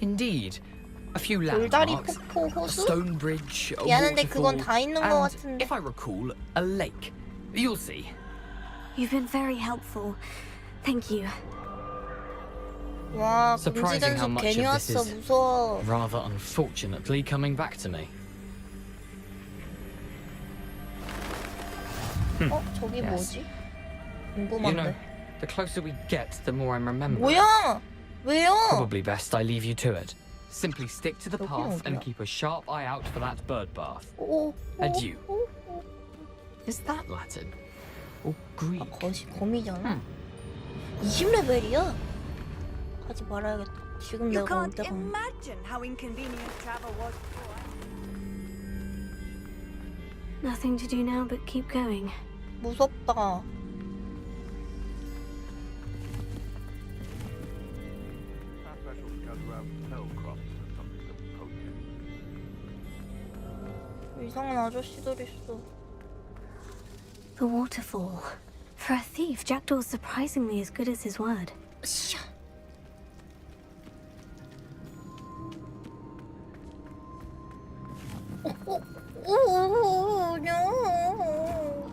Indeed. A few 돌다리 landmarks, 폭포 a 호수? stone bridge, a 미안한데 waterfall, 그건 다 있는 것 and, 같은데. if I recall, a lake. You'll see. You've been very helpful. Thank you. 와, Surprising 금지된 how 숲 much 괜히 of this 왔어. is 무서워. rather unfortunately coming back to me. 저기 Yes. 뭐지? You know, 궁금한데. the closer we get, the more I'm remembering. 뭐야? 왜요? Probably best I leave you to it. Simply stick to the 여기는 path and 어디야? keep a sharp eye out for that bird bath. 오, Adieu. Is that Latin? Or Greek? 거미잖아. 20레벨이야? 가지 말아야겠다. 지금 You 내가 올 can't 때가. imagine how inconvenient travel was before. Nothing to do now but keep going. 무섭다. Perhaps I shall scout around Pearlcroft for something that will poke you. 이상한 아저씨들 있어. The waterfall. For a thief, Jackdaw's surprisingly as good as his word. 오, no.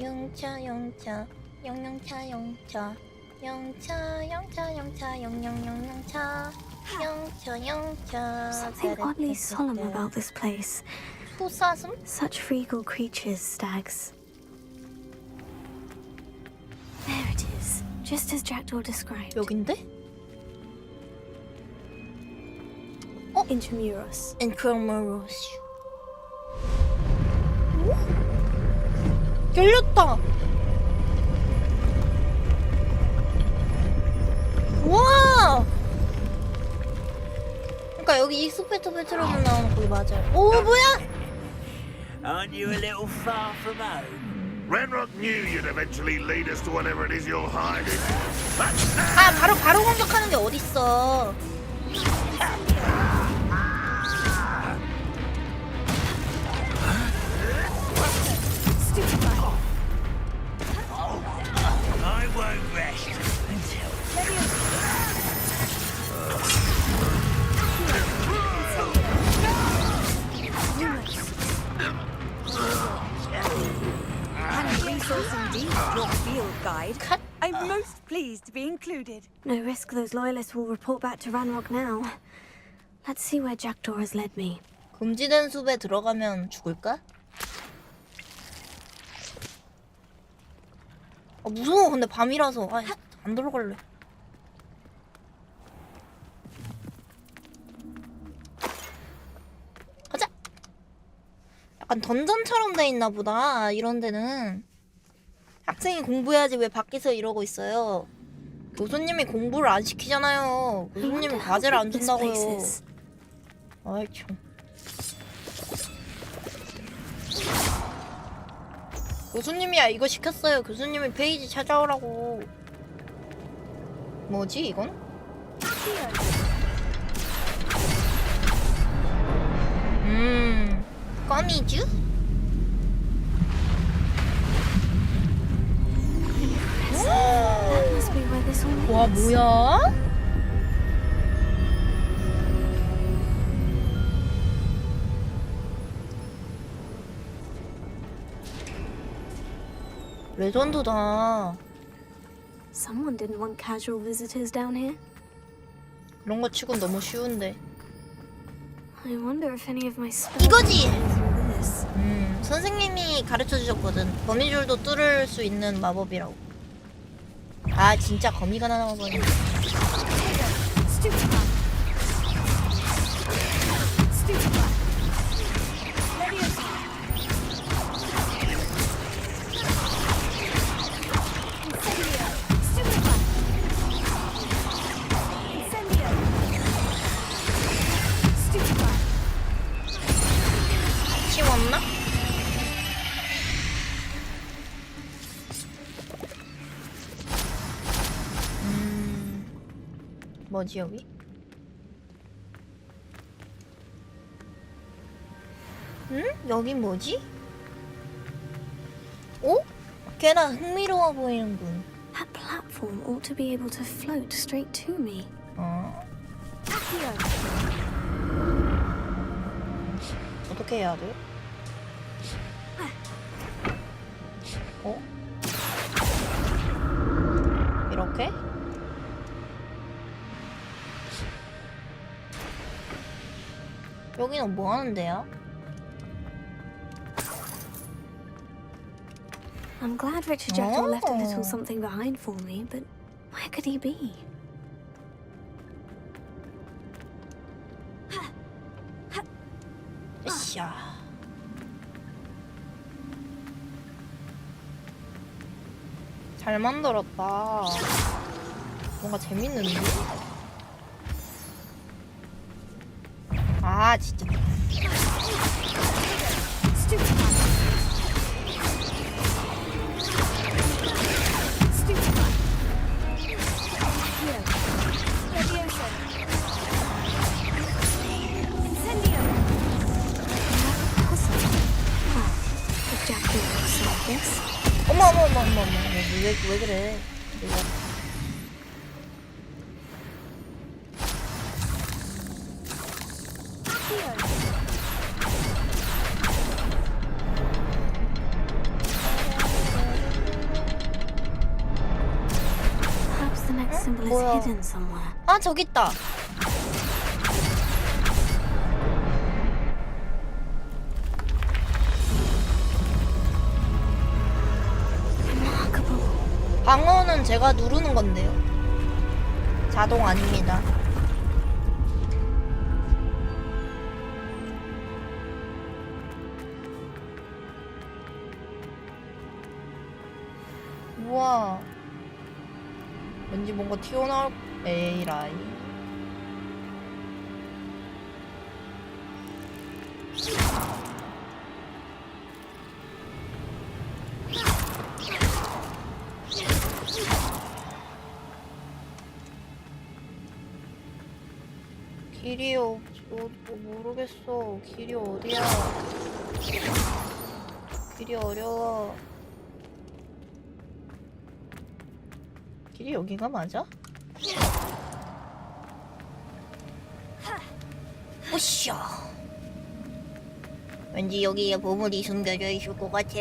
영차, 영차, 영영차, 영차, 영차, 영차, 영차, 영영영영차, 영차, 영차. Something oddly solemn about this place. 소사슴? Such regal creatures, stags. There it is, just as Jackdaw described. 여긴데? Intramuros. Intramuros. 열렸다. 와. 그러니까 여기 익스페터 페트로만 나오는 거기 맞아요. 오 뭐야? Aren't you a little far from home? Ranrock knew you'd eventually lead us to whatever it is you're hiding. 아 바로 공격하는 게 어딨어? I won't rest until... And resource indeed, your field guide. I'm most pleased to be included. No risk those loyalists will report back to Ranrock now. Let's see where Jackdaw has led me. 금지된 숲에 들어가면 죽을까? 아 무서워. 근데 밤이라서 안 들어갈래. 가자. 약간 던전처럼 돼 있나 보다. 이런 데는 학생이 공부해야지 왜 밖에서 이러고 있어요. 교수님이 공부를 안 시키잖아요. 교수님이 과제를 안 준다고요. 아이 참. 교수님이야 이거 시켰어요. 교수님이 페이지 찾아오라고. 뭐지 이건? 껌이쥬? 와 뭐야? 레전드다. Someone didn't want casual visitors down here. 그런 거 치곤 너무 쉬운데. I wonder if any of my spells 이거지. go through this. 선생님이 가르쳐 주셨거든. 거미줄도 뚫을 수 있는 마법이라고. 아 진짜 거미가 나와버리네. 치웠나? 뭐지 여기? 응? 여긴 뭐지? 오? 꽤나 흥미로워 보이는군. That platform ought to be able to float straight to me. 어떻게 해야 돼? 어? 이렇게? 여기는 뭐 하는 데야? I'm glad Richard Jackdaw left a little something behind for me, but where could he be? 으쌰. 잘 만들었다. 뭔가 재밌는데? 아 진짜. 어머 왜 그래? 이거. Perhaps the next symbol is 뭐야? hidden somewhere. 아 저기 있다. 방어는 제가 누르는 건데요. 자동 아닙니다. 우와. 왠지 뭔가 튀어나올 에이라이. 길이 모르겠어. 길이 어디야? 길이 어려워. 길이 여기가 맞아? 오쇼. 왠지 여기에 보물이 숨겨져 있을 것 같아.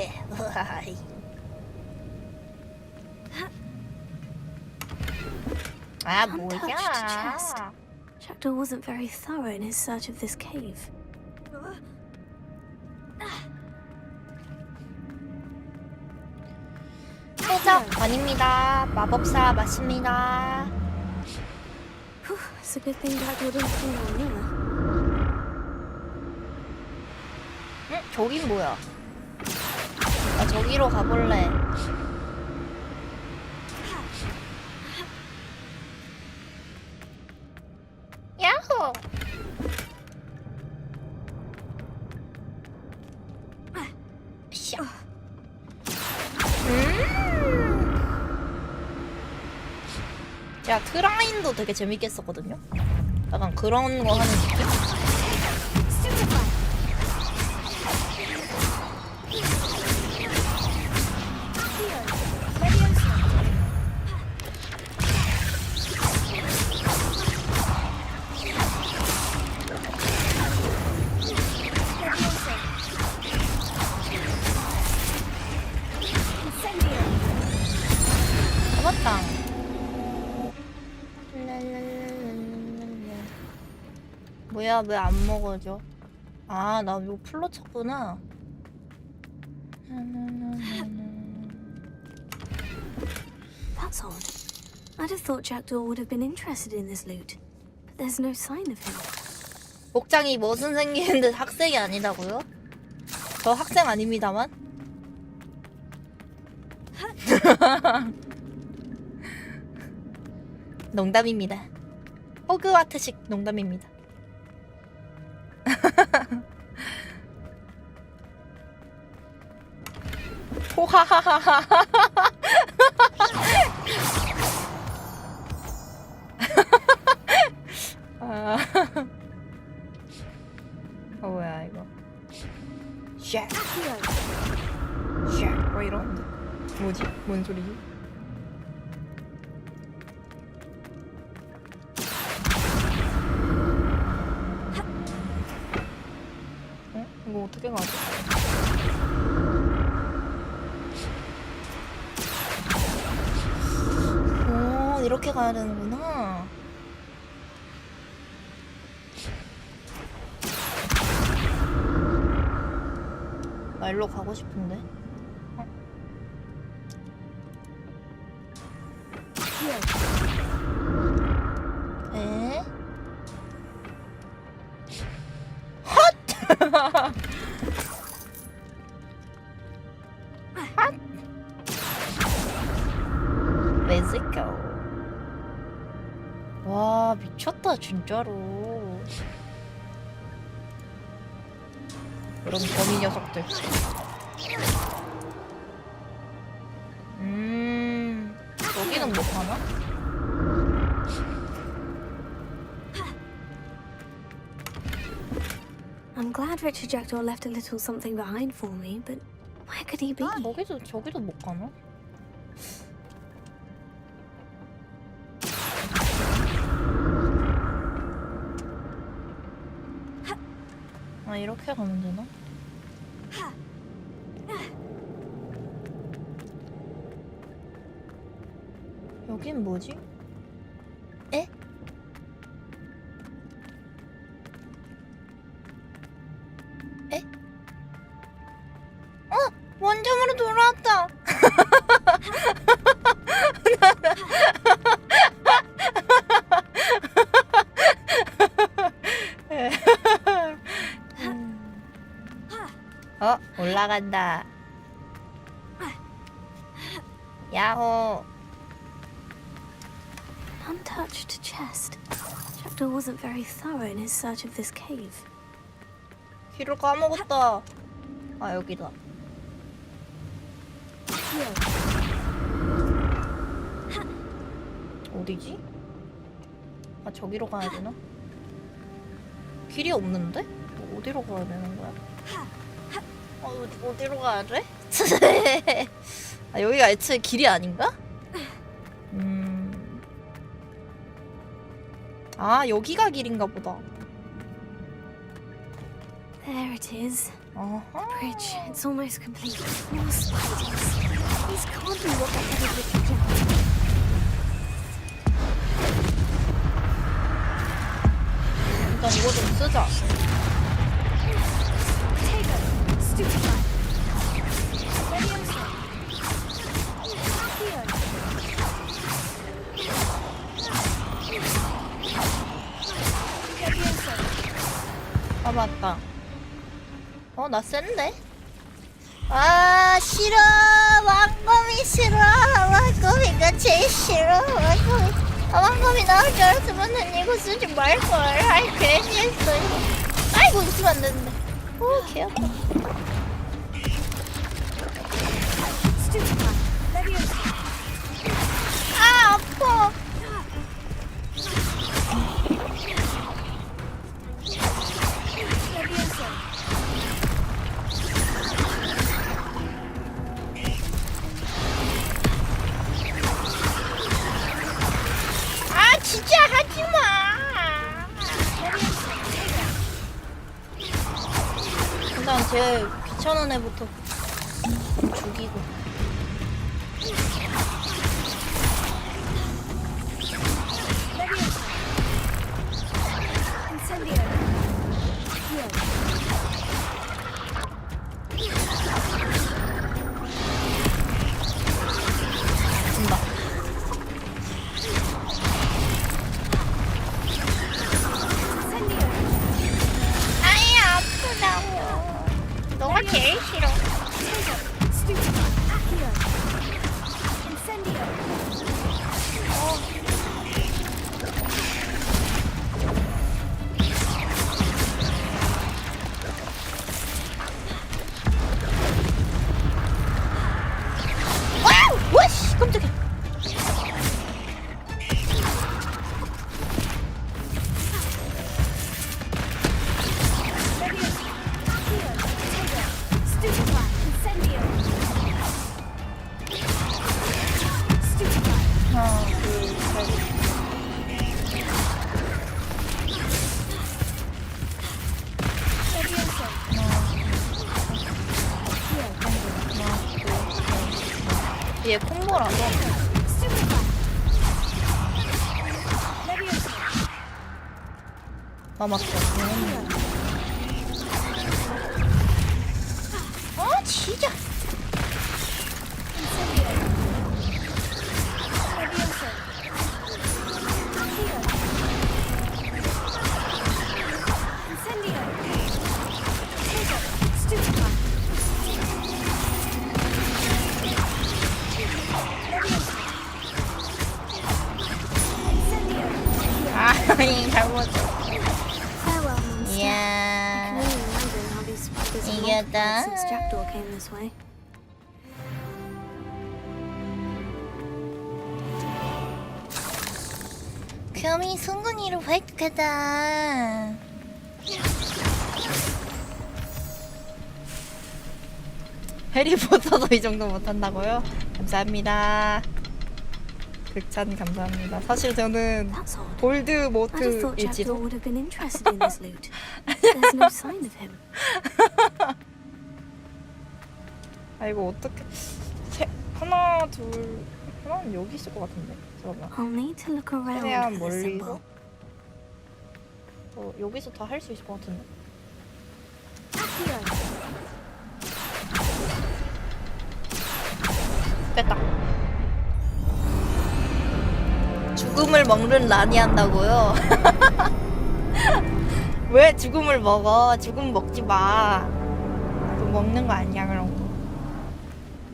아 뭐야? Jackdaw wasn't very thorough in his search of this cave. 해적 아닙니다. 마법사 맞습니다. It's a good thing Jackdaw didn't come down here. 응? 저긴 뭐야? 나 저기로 가볼래. 야호! 샤. 야, 트라인도 되게 재밌겠었거든요? 약간 그런 거 하는 느낌? 잡았다. 뭐야, 왜 안 먹어져? 아, 나 이거 풀로 쳤구나. That's odd. I'd have thought Jackdaw would have been interested in this loot, but there's no sign of him. 복장이 멋은 생기는데 학생이 아니다고요? 저 학생 아닙니다만. 농담입니다. 호그와트식 농담입니다. 호하하하하. 뭐야 이거? 샤. 샤. 뭐 이러는데? 뭐지? 뭔 소리지? 어? 이거 어떻게 가지? 오, 이렇게 가야 되는구나. 나 일로 가고 싶은데. 어? 에? 헛! 헛! 매지컬. 와, 미쳤다 진짜로. 이런 거미 녀석들. 여기는 못 가나? I'm glad Richard Jackdaw left a little something behind for me, but where could he be? 저기도 못 가나? 아, 이렇게 가면 되나? 여긴 뭐지? 에? 에? 원점으로 돌아왔다! 올라간다. 야호. Untouched chest. Jackdaw wasn't very thorough in his search of this cave. 길을 까먹었다. 아, 여기다. 어디지? 아, 저기로 가야 되나? 길이 없는데? 어디로 가야 되는 거야? 어디로 가야 돼? 아, 여기가 애초에 길이 아닌가? 아, 여기가 길인가 보다. There it is. The bridge. It's almost complete. More spiders. These can't be what the head of Richard Jackdaw. 일단 이거 좀 쓰자. 아, 맞다. 나 센데? 아, 싫어. 왕검이 싫어. 왕검이가 제일 싫어. 왕검이 나올 줄 알았으면 이거 쓰지 말걸. 아이, 괜히 했어. 아이고, 웃으면 안 되는데. 오, 개 아파. 아, 아파. 아, 진짜 하지마. 일단 제 귀찮은 애부터 죽이고. 얘 콤보라서. 아 맞다. 아 진짜. 아, 잘못. 이야, 이겼다. 겸이 승근이를 획득했다. 해리포터도 이 정도 못한다고요? 감사합니다. 극찬 감사합니다. 사실 저는 볼드모트일지도. 아 이거 어떻게 하나 둘 하나는 여기 있을 것 같은데. 잠깐만. 최대한 멀리서 여기서 다 할 수 있을 것 같은데. 뺐다. 죽음을 먹는 라니 한다고요? 왜 죽음을 먹어? 죽음 먹지 마. 또 먹는 거 아니야 그런 거.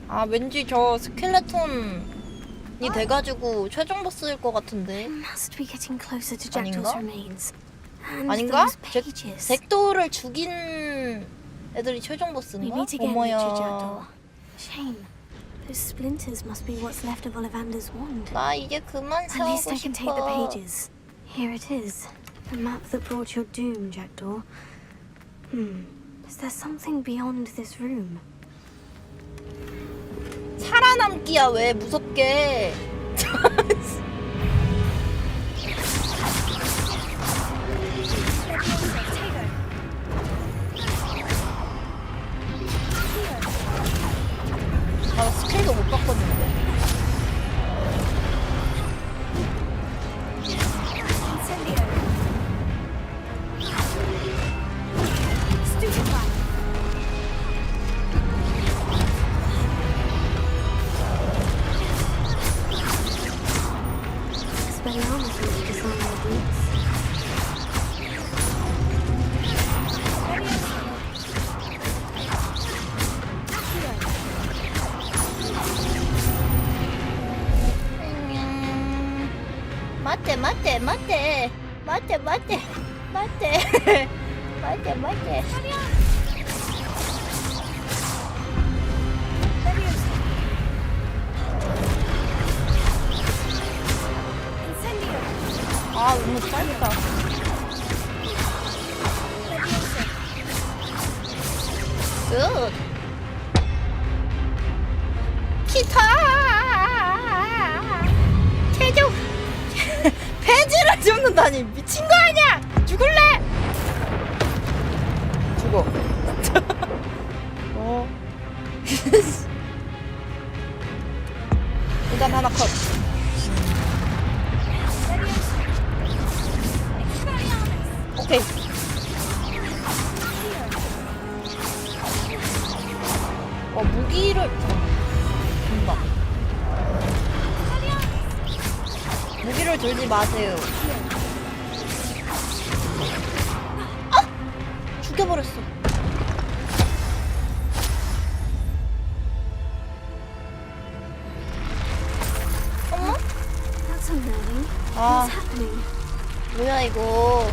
아 왠지 저 스켈레톤이 돼가지고 최종 보스일 것 같은데. 아닌가? 아닌가? 잭도를 죽인 애들이 최종 보스인가? 어머야. Those splinters must be what's left of Ollivander's wand. 나 이제 그만 At least 싸우고 I can take the 싶어. pages. Here it is. The map that brought your doom, Jackdaw. Is there something beyond this room? 살아남기야 왜 무섭게. 아 스킬도 못 바꿨는데. 맞대 맞대 맞대 맞대 맞대 맞대 맞대 맞대. 아 너무 짧다. 굿. 기타 최종 폐지를 죽는다니 미친 거 아니야? 죽을래? 죽어. 일단 하나 컷. 오케이. 무기를 금방. 무기를 들지 마세요. 아! 죽여버렸어. 어머? 아, 뭐야 이거?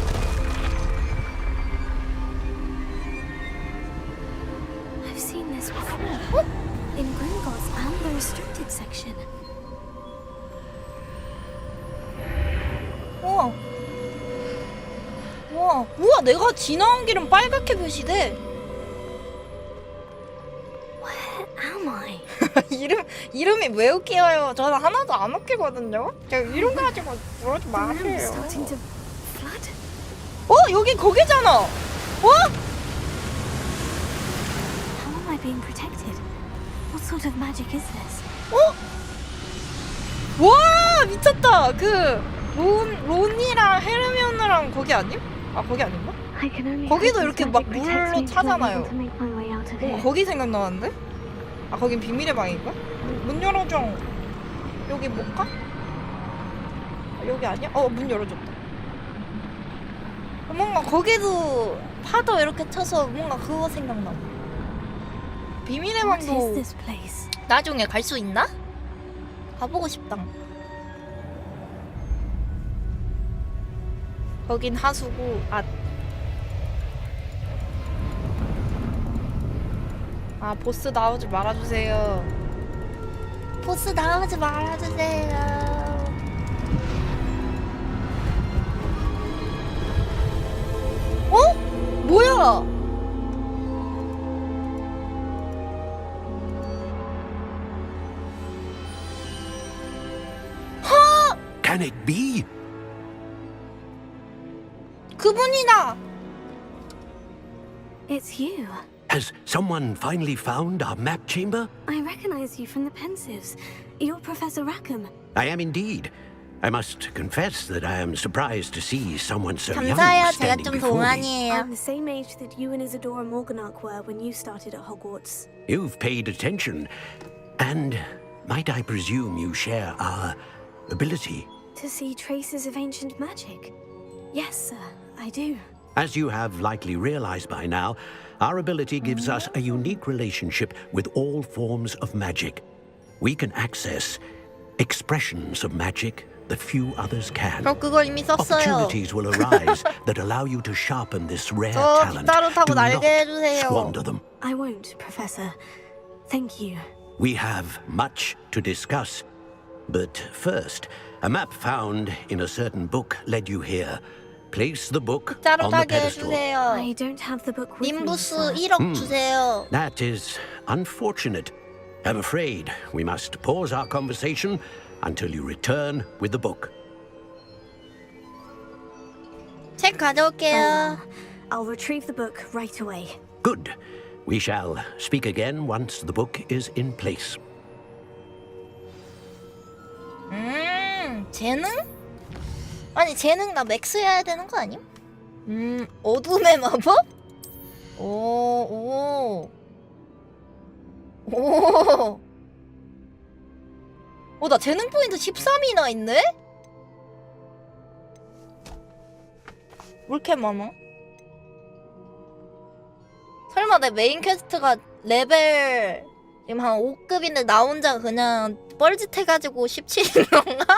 I've seen this before. In Gringotts and the restricted section. 우와. 우와. 우와, 내가 지나온 길은 빨갛게 표시돼. Where am I? 이름이 왜 웃겨요? 저는 하나도 안 웃기거든요. 제가 이름 가지고 그러지 마세요. 여기 거기잖아. How am I being protected? What sort of magic is this? 와 미쳤다. 론이랑 헤르미온느랑 거기 아님? 거기 아닌가? 거기도 이렇게 막 물로 차잖아요. 거기 생각나는데? 거긴 비밀의 방인가? 문 열어줘. 여기 못 가? 여기 아니야? 문 열어줬다. 뭔가 거기도 파도 이렇게 쳐서 뭔가 그거 생각나. 비밀의 방도 나중에 갈 수 있나? 가보고 싶다. 거긴 하수구. 보스 나오지 말아주세요. 보스 나오지 말아주세요. 뭐야? Can it be? 그분이다. It's you. Has someone finally found our map chamber? I recognize you from the Pensives. You're Professor Rackham. I am indeed. I must confess that I am surprised to see someone so young 감사해요. 제가 standing 좀 before me. 동안이에요. I'm the same age that you and Isadora Morganach were when you started at Hogwarts. You've paid attention, and might I presume you share our ability? To see traces of ancient magic? Yes, sir, I do. As you have likely realized by now, our ability gives us a unique relationship with all forms of magic. We can access expressions of magic that few others can. 그걸 이미 썼어요. Opportunities will arise that allow you to sharpen this rare 저 talent. 빗자루 타고 Do not 날게 해주세요. squander them. I won't, Professor. Thank you. We have much to discuss. But first, a map found in a certain book led you here. Place the book 빗자루 on the 타게 pedestal. 해주세요. I don't have the book with me, 님부스 sir. 1억 주세요. That is unfortunate. I'm afraid we must pause our conversation until you return with the book. 책 가져올게요. I'll retrieve the book right away. Good. We shall speak again once the book is in place. 재능? 아니 재능 나 맥스 해야 되는 거 아님? 어둠의 마법? 오. 나 재능 포인트 13이나 있네? 왜 이렇게 많아? 설마 내 메인 퀘스트가 레벨 지금 한 5급인데 나 혼자 그냥 뻘짓해가지고 17인 건가?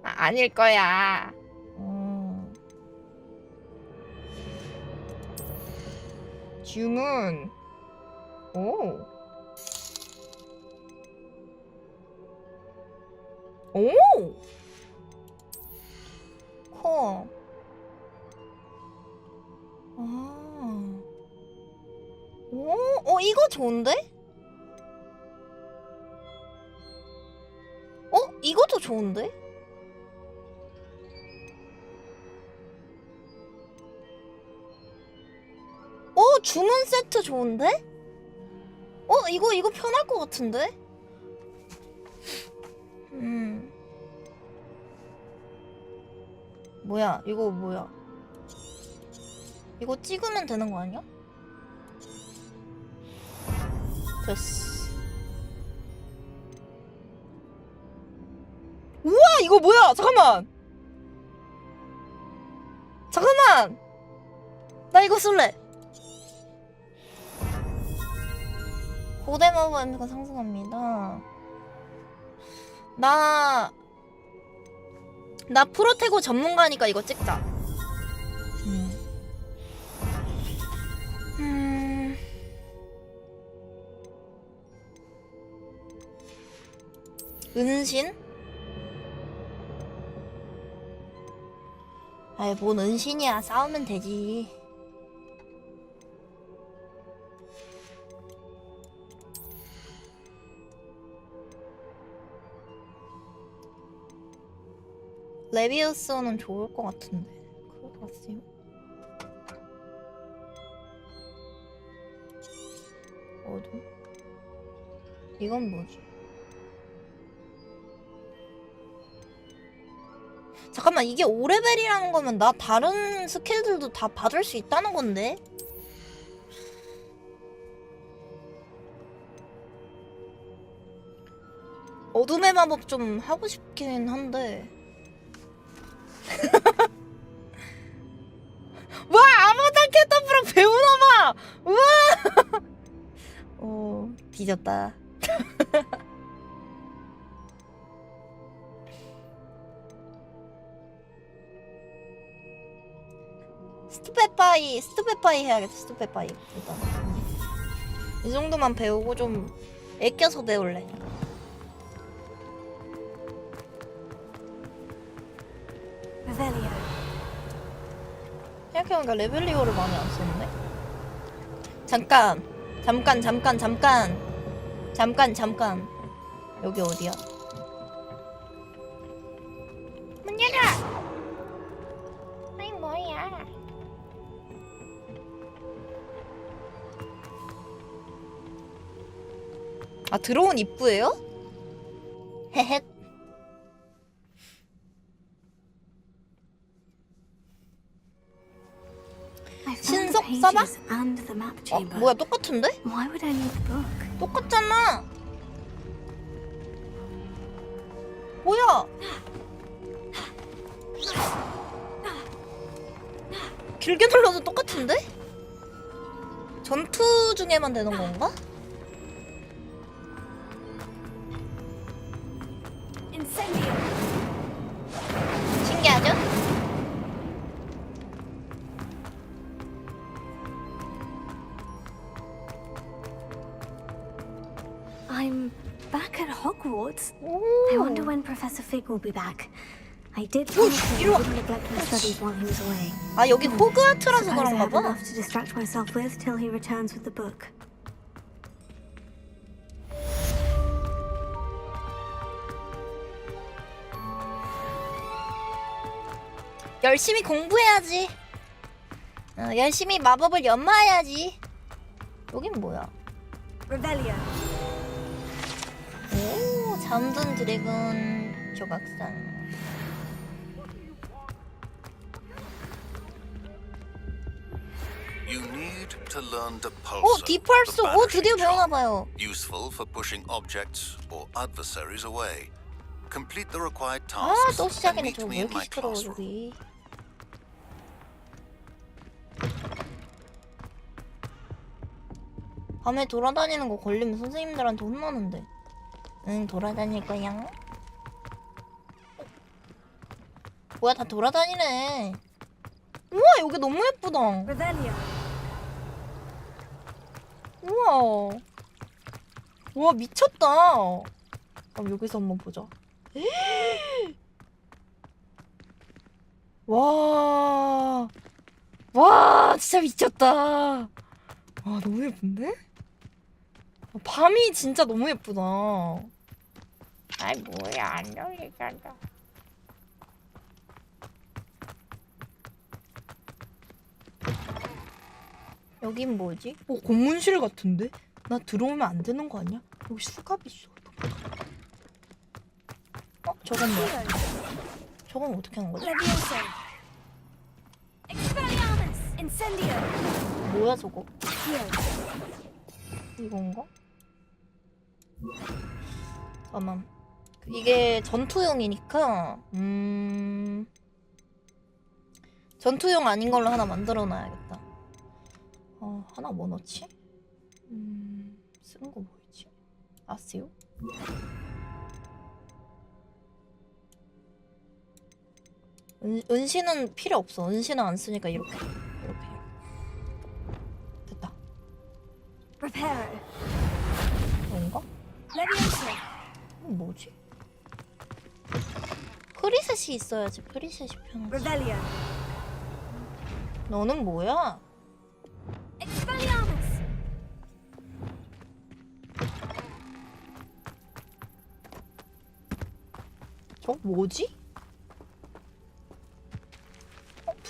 아닐 거야. 주문. 오. 커. 이거 좋은데? 이것도 좋은데? 주문 세트 좋은데? 이거 편할 것 같은데? 뭐야, 이거 뭐야? 이거 찍으면 되는 거 아니야? 됐어. 우와, 이거 뭐야? 잠깐만! 나 이거 쓸래! 고대 마법 냄새가 상승합니다. 나 프로테고 전문가니까 이거 찍자. 은신? 아이 뭔 은신이야. 싸우면 되지. 레비우스는 좋을 것 같은데. 그거 같아요. 어둠? 이건 뭐지? 잠깐만, 이게 5레벨이라는 거면 나 다른 스킬들도 다 받을 수 있다는 건데? 어둠의 마법 좀 하고 싶긴 한데. 와, 아마당 캐터프랑 배우나봐! 우와! 뒤졌다. 스투페파이 해야겠다. 스투페파이 일단 이 정도만 배우고 좀 애껴서 배울래. 생각해보니까 레벨리오를 많이 안 썼네. 잠깐 여기 어디야? 문 열어! 아이 뭐야? 아, 들어온 입구예요? 헤헷. 신속 써봐? 뭐야, 똑같은데? 똑같잖아. 뭐야? 길게 눌러도 똑같은데? 전투 중에만 되는 건가? 신기하죠? I'm back at Hogwarts. I wonder when Professor Fig will be back. I did promise him I wouldn't neglect my studies while he was away. 아, 여기 호그와트라서 Suppose I 그런가 have 봐. enough to distract myself with till he returns with the book. 열심히 공부해야지. 열심히 마법을 연마해야지. 여긴 뭐야? Rebellion. 오, 잠든 드래곤 조각상. You need to learn to 오, pulse. 디펄스. 오, 드디어 배우나봐요. Useful for pushing objects or adversaries away. Complete the required 아, tasks 또 and 시작이네. meet 저거 me 왜 in 이렇게 my 시끄러워, classroom. 저기. 밤에 돌아다니는 거 걸리면 선생님들한테 혼나는데. 응, 돌아다닐 거야. 뭐야, 다 돌아다니네. 우와, 여기 너무 예쁘다. 우와. 우와, 미쳤다. 그럼 여기서 한번 보자. 와. 와, 진짜 미쳤다. 와, 너무 예쁜데? 밤이 진짜 너무 예쁘다. 아이, 뭐야, 안 어울리잖아. 여긴 뭐지? 고문실 같은데? 나 들어오면 안 되는 거 아니야? 여기 수갑 있어. 저건 뭐야? 저건 어떻게 하는 거지? 뭐야 저거? 이건가? 잠깐만. 이게 전투용이니까 전투용 아닌 걸로 하나 만들어 놔야겠다. 하나 뭐 넣지? 쓰는 거 뭐였지? 아세요? 은신은 필요 없어. 은신은 안 쓰니까 이렇게 됐다. 뭔가? 뭐지? 프리셋이 있어야지. 프리셋이 편하지. 너는 뭐야? 저거 뭐지?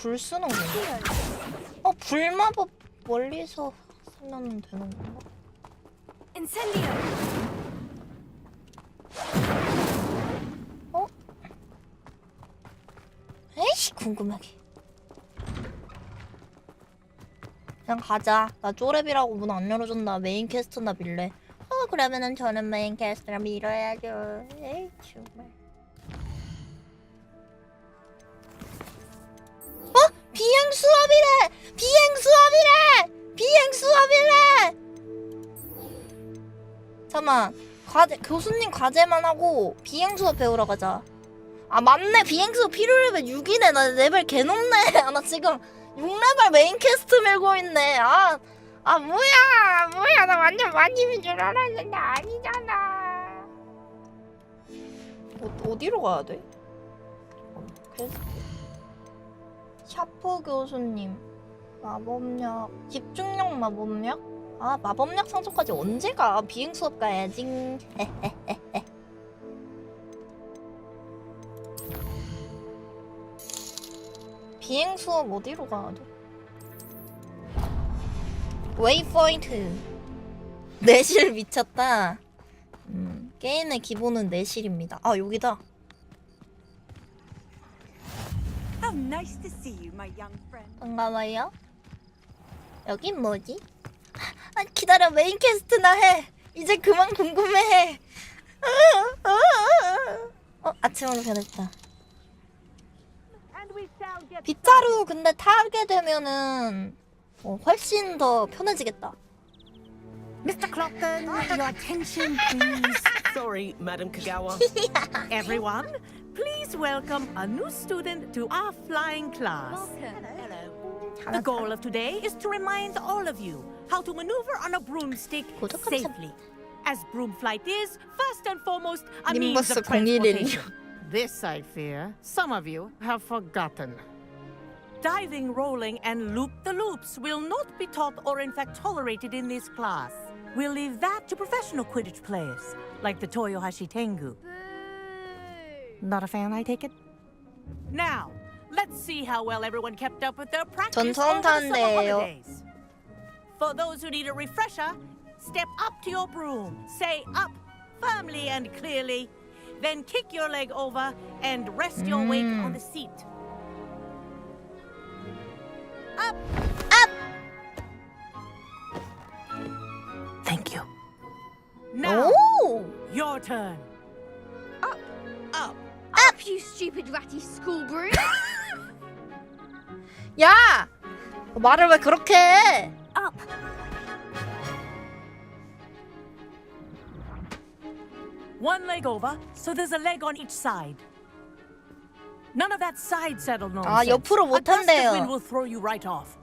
불 쓰는 건가? 불마법 멀리서 쓰면 되는 건가? Incendio. 에이씨 궁금하게. 그냥 가자. 나 쪼렙이라고 문 안 열어준다. 메인 캐스트나 밀래. 그러면은 저는 메인 캐스트나 밀어야죠. 에이 정말. 비행 수업이래. 비행 수업이래. 비행 수업이래. 잠깐만. 과제 교수님 과제만 하고 비행 수업 배우러 가자. 아 맞네. 비행 수업 필요 레벨 6이네. 나 레벨 개 높네. 나 지금 6레벨 메인 캐스트 밀고 있네. 뭐야 나 완전 많이인 줄 알았는데 아니잖아. 어디로 가야 돼? 캐스트 샤프 교수님 마법력 집중력 마법력? 마법력 상속까지 언제 가? 비행 수업 가야지. 비행 수업 어디로 가야 돼? 웨이포인트. 내실 미쳤다. 게임의 기본은 내실입니다. 여기다. How nice to see you, my young friend. 반가워요. 여긴 뭐지? 기다려. 메인 캐스트나 해. 이제 그만 궁금해해. 아침으로 변했다. 빗자루 근데 타게 되면은 훨씬 더 편해지겠다. Mr. Clocken, your attention, please. Sorry, Madam Kagawa. Everyone, please welcome a new student to our flying class. Hello. The goal of today is to remind all of you how to maneuver on a broomstick safely. As broom flight is, first and foremost, a means of transportation. This, I fear, some of you have forgotten. Diving, rolling, and loop-the-loops will not be taught or in fact tolerated in this class. We'll leave that to professional Quidditch players, like the Toyohashi Tengu. Not a fan, I take it? Now, let's see how well everyone kept up with their practice over the summer holidays. For those who need a refresher, step up to your broom, say up firmly and clearly, then kick your leg over and rest your weight on the seat. Up! Up! Thank you. Now, your turn. Up! Up! Up, you stupid ratty school broom! 야! 말을 왜 그렇게 해? Up! One leg over, so there's a leg on each side. None of that side saddle nonsense. 옆으로 못 한대요. A gust of wind will throw you right off.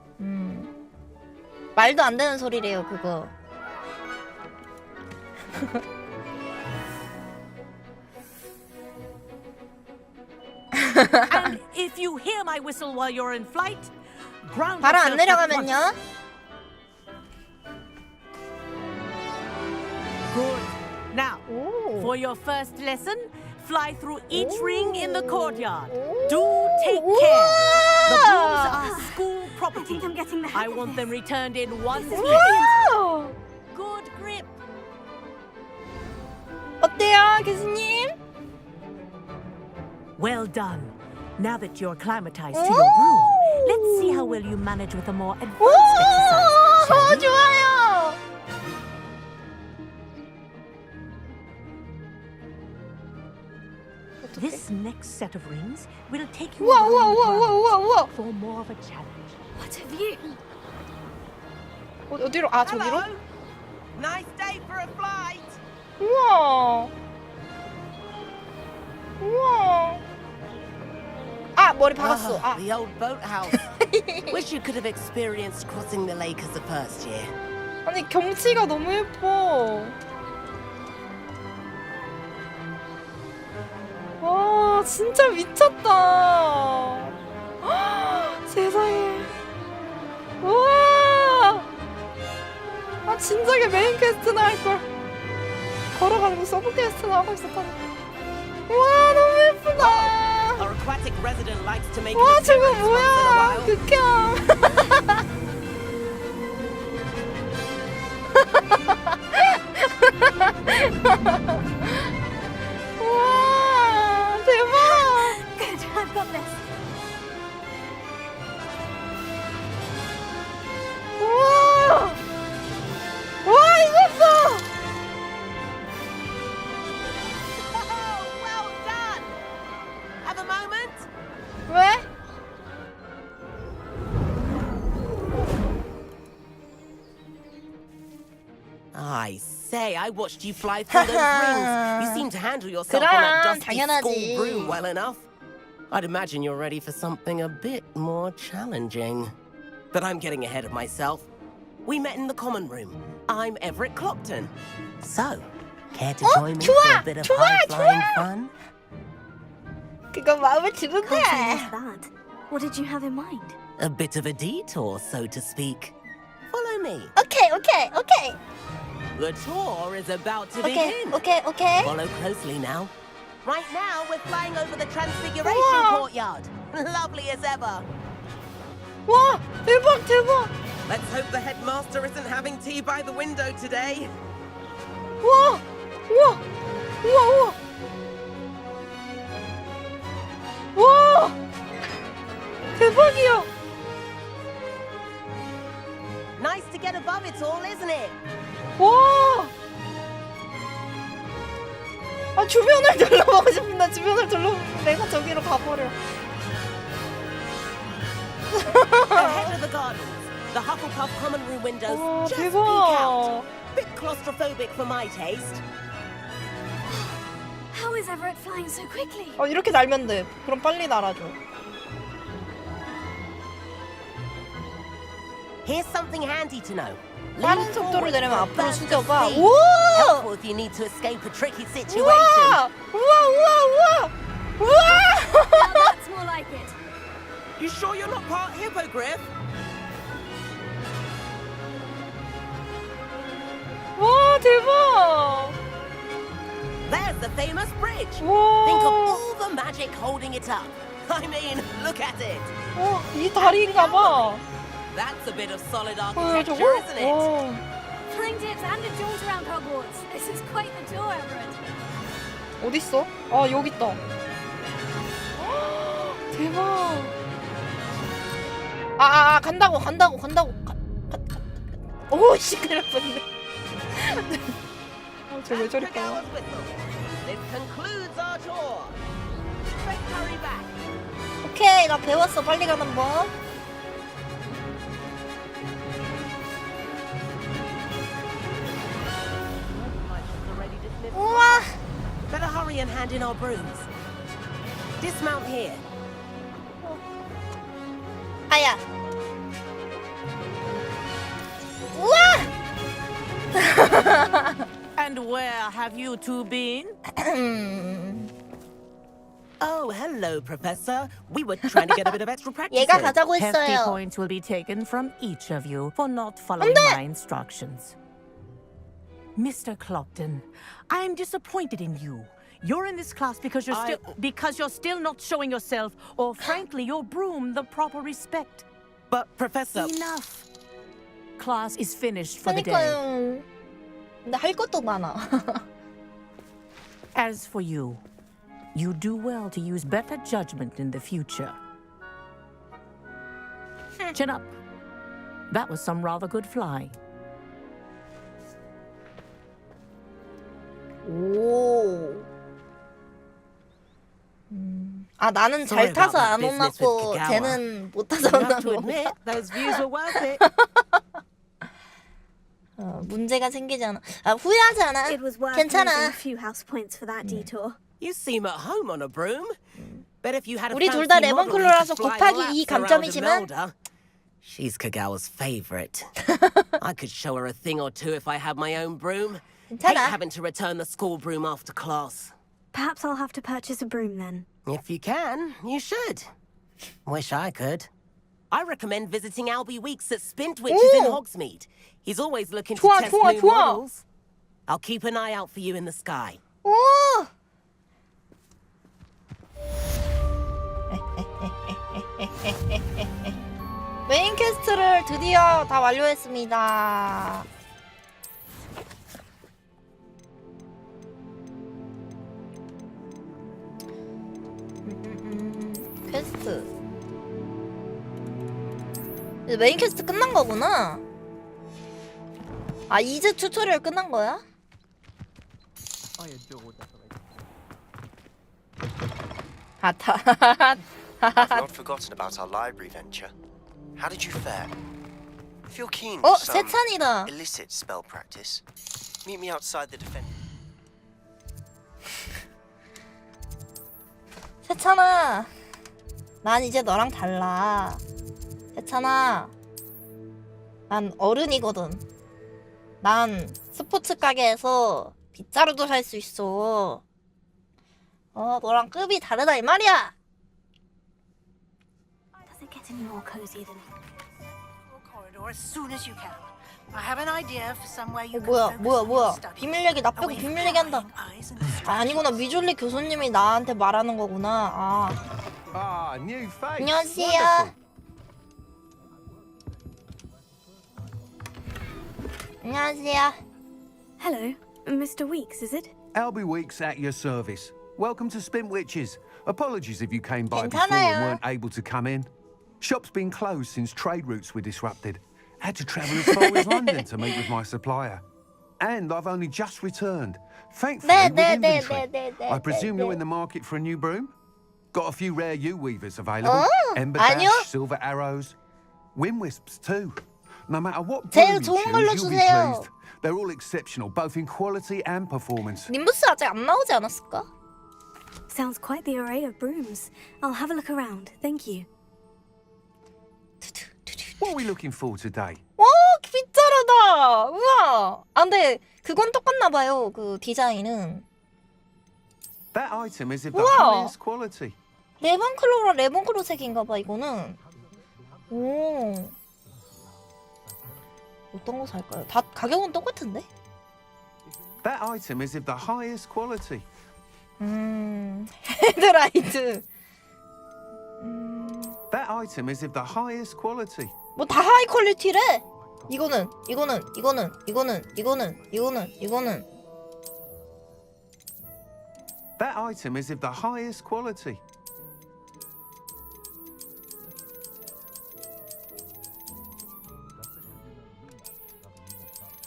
말도 안 되는 소리래요, 그거. And if you hear my whistle while you're in flight, ground 바로 안 yourself 내려가면요? Good. Now, for your first lesson, fly through each ring in the courtyard. Do take care. The brooms are school property. I think I'm getting the I want them returned in one piece. Good grip. 어때요, 교수님? Well done. Now that you're acclimatized to your broom, let's see how well you manage with a more advanced exercise. Shall we? 좋아요. This next set of rings will take you 우와, around 우와, the 우와, grounds 우와, 우와. for more of a challenge. What a view! 어디로? 저기로? Nice day for a flight. 우와. 우와. 머리 박았어. The old boathouse. Wish you could have experienced crossing the lake as a first year. 아니 경치가 너무 예뻐. 와 진짜 미쳤다. 세상에. 와. 진작에 메인 퀘스트나 할걸. 걸어가지고 서브 퀘스트나 하고 있었다니. 와 너무 예쁘다. aquatic resident likes to make 와 an 저거 appearance once in a 뭐야? while. 극혐. 와 대박. Good, I've got this. 우와. 와 이거 봐. Well done! Have a moment? 왜? I say, I watched you fly through those rings. You seem to handle yourself on that 그럼 dusty 당연하지. school broom well enough. I'd imagine you're ready for something a bit more challenging. But I'm getting ahead of myself. We met in the common room. I'm Everett Clopton. So, care to join me for a bit of high-flying fun? 그거 마음에 드는데. That. What did you have in mind? A bit of a detour, so to speak. Follow me. 오케이 오케이 오케이. The tour is about to 오케이 begin. 오케이 오케이. Follow closely now. Right now, we're flying over the Transfiguration 우와. Courtyard. Lovely as ever. 와 대박 대박. Let's hope the headmaster isn't having tea by the window today. 와 우와 우와 우와. 와 대박이야. Nice to get above it all, isn't it? 와. 아 주변을 둘러보고 싶은데 주변을 둘러보면 내가 저기로 가버려. Ahead of the gardens, the Hufflepuff common room windows 와 just peek 대박. out. Bit claustrophobic for my taste. How is Everett flying so quickly? 이렇게 날면 돼. 그럼 빨리 날아줘. Here's something handy to know. 빠른 속도를 내려면 앞으로 숙여봐. Helpful 오! if you need to escape a tricky situation. 우와! 우와 우와 우와! 우와! Now that's more like it. You sure you're not part hippogriff? 와 대박! There's the famous bridge. 와. Think of all the magic holding it up. I mean, look at it. 이 다리인가 봐. That's a bit of solid 저거? architecture, isn't it? Flying dips and a jaunt around Hogwarts. This is quite the tour, Everett. 어딨어? 아 여기 있다. 대박. 간다고. 오씨 큰일 날 뻔했네. 저왜 저럴까? This concludes our tour. Let's hurry back. 오케이 나 배웠어. 빨리 가는 법. 우와. Better hurry and hand in our brooms. Dismount here. 아야. 우와. And where have you two been? Oh, hello, Professor. We were trying to get a bit of extra practice. 얘가 in. 가자고 Hefty 했어요. points will be taken from each of you for not following my instructions. Mr. Clopton, I'm disappointed in you. You're in this class because you're still not showing yourself, or frankly, your broom the proper respect. But Professor, enough. Class is finished for the day. 그러니까요. 근데 할 것도 많아. As for you, you do well to use better judgment in the future. Chin up. That was some rather good flying. 오. 나는 잘 타서 안 혼났고 쟤는 못 타서 you have to 혼나고. admit, those views were worth it. 문제가 생기지 않아. 후회하지 않아. It was worth 괜찮아. losing a few house points for that detour. You seem at home on a broom. Bet if you had a 우리 둘 fancy 다 model, you 레몬클로라서 could fly 곱하기 laps 2 around 감점이지만 Imelda. She's Kagawa's favorite. I could show her a thing or two if I had my own broom. Hate 괜찮아. having to return the school broom after class. Perhaps I'll have to purchase a broom then. If you can, you should. Wish I could. I recommend visiting Albie Weeks at Spintwitches in Hogsmeade. He's always looking to test new models. I'll keep an eye out for you in the sky. 오! 메인 퀘스트를 드디어 다 완료했습니다. 퀘스트. 이제 메인 퀘스트 끝난 거구나. 아, 이제 튜토리얼 끝난 거야? 아타. I've not forgotten about our library venture. How did you fare? Feel keen for some 세찬이다. illicit spell practice? Meet me outside the defense. 세찬아, 난 이제 너랑 달라. 세찬아, 난 어른이거든. 난 스포츠 가게에서 빗자루도 살 수 있어. 너랑 급이 다르다 이 말이야. Does it get any more cozy than corridor as soon as you can. I have an idea for somewhere you 뭐야. 비밀 얘기, 나 빼고 비밀 얘기 한다. 아니구나, 미졸리 교수님이 나한테 말하는 거구나. new face. 안녕하세요. 안녕하세요. Hello, Mr. Weeks, is it? Albie Weeks at your service. Welcome to Spin Witches. Apologies if you came by before 괜찮아요. and weren't able to come in. Shop's been closed since trade routes were disrupted. Had to travel as far as London to meet with my supplier. And I've only just returned. Thankfully, with inventory. I presume you're in the market for a new broom? Got a few rare U-weavers available. Ember 아니요. Dash, Silver Arrows. Wind Wisps too. No matter what 제일 broom you 좋은 걸로 choose, you'll be 주세요. pleased. They're all exceptional, both in quality and performance. 님부스 아직 안 나오지 않았을까? Sounds quite the array of brooms. I'll have a look around. Thank you. What are we looking for today? 와, 빗자루다. 우와. 아, 근데 그건 똑같나 봐요. 그 디자인은. That item is of the 우와. highest quality. 레몬클로랑 레몬크로색인가 봐 이거는. 오. 어떤 거 살까요? 다 가격은 똑같은데? That item is of the highest quality. 헤드라이트. That item is of the highest quality. 뭐 다 하이 퀄리티래. 이거는. That item is of the highest quality.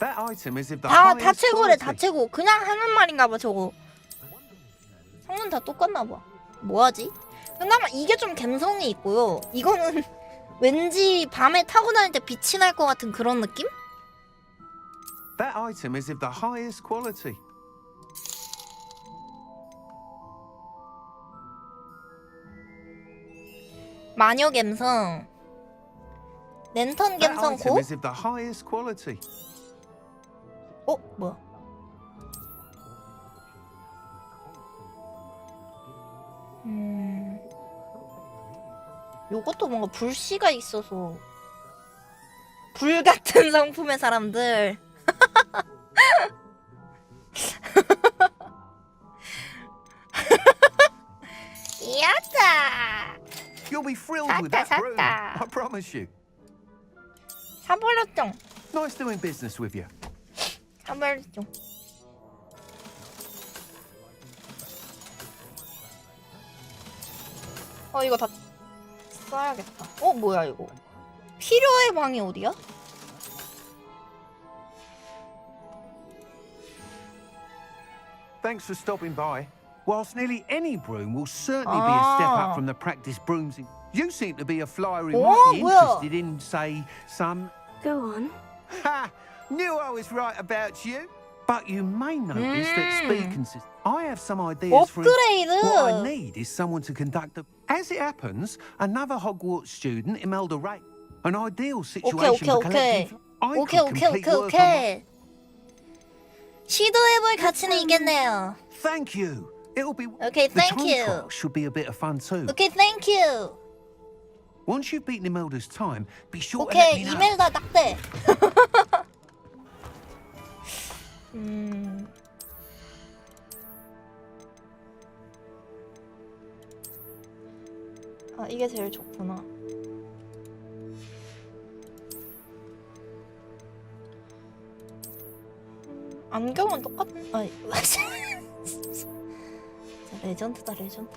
That item is of the 다 highest 최고래, quality. 다 최고. 그냥 하는 말인가 봐, 저거. 성능 다 똑같나 봐. 뭐하지? 그나마 이게 좀 감성이 있고요. 이거는 왠지 밤에 타고 다닐 때 빛이 날 것 같은 그런 느낌? That item is of the highest quality. 마녀 감성. 랜턴 That 감성 item 고? is of the highest quality. 뭐야? 요것도 뭔가 불씨가 있어서 불 같은 성품의 사람들. 야다. You'll be thrilled with that broom. 샀다. I promise you. 사버렸죠. Nice doing business with you. 사버렸죠. 이거 다 써야겠다. 뭐야 이거? 필요의 방이 어디야? Thanks for stopping by. Whilst nearly any broom will certainly be a step up from the practice brooms, you seem to be a flyer who might be interested in, say, some... Go on. Ha! Knew I was right about you. But you may notice that speed consists... I have some ideas for... 업그레이드! What I need is someone to conduct the... As it happens, another Hogwarts student, Imelda Ray, an ideal situation for collecting... I could complete work on my... 시도해볼 가치는 있겠네요. Thank you. It'll be... Okay, the thank time you. trial should be a bit of fun too. Okay, thank you. Once you've beaten Imelda's time, be sure to let 오케이, me know. 이멜다 딱대. 아, 이게 제일 좋구나. 안경은 똑같은. 아니 진짜 레전드다 레전드.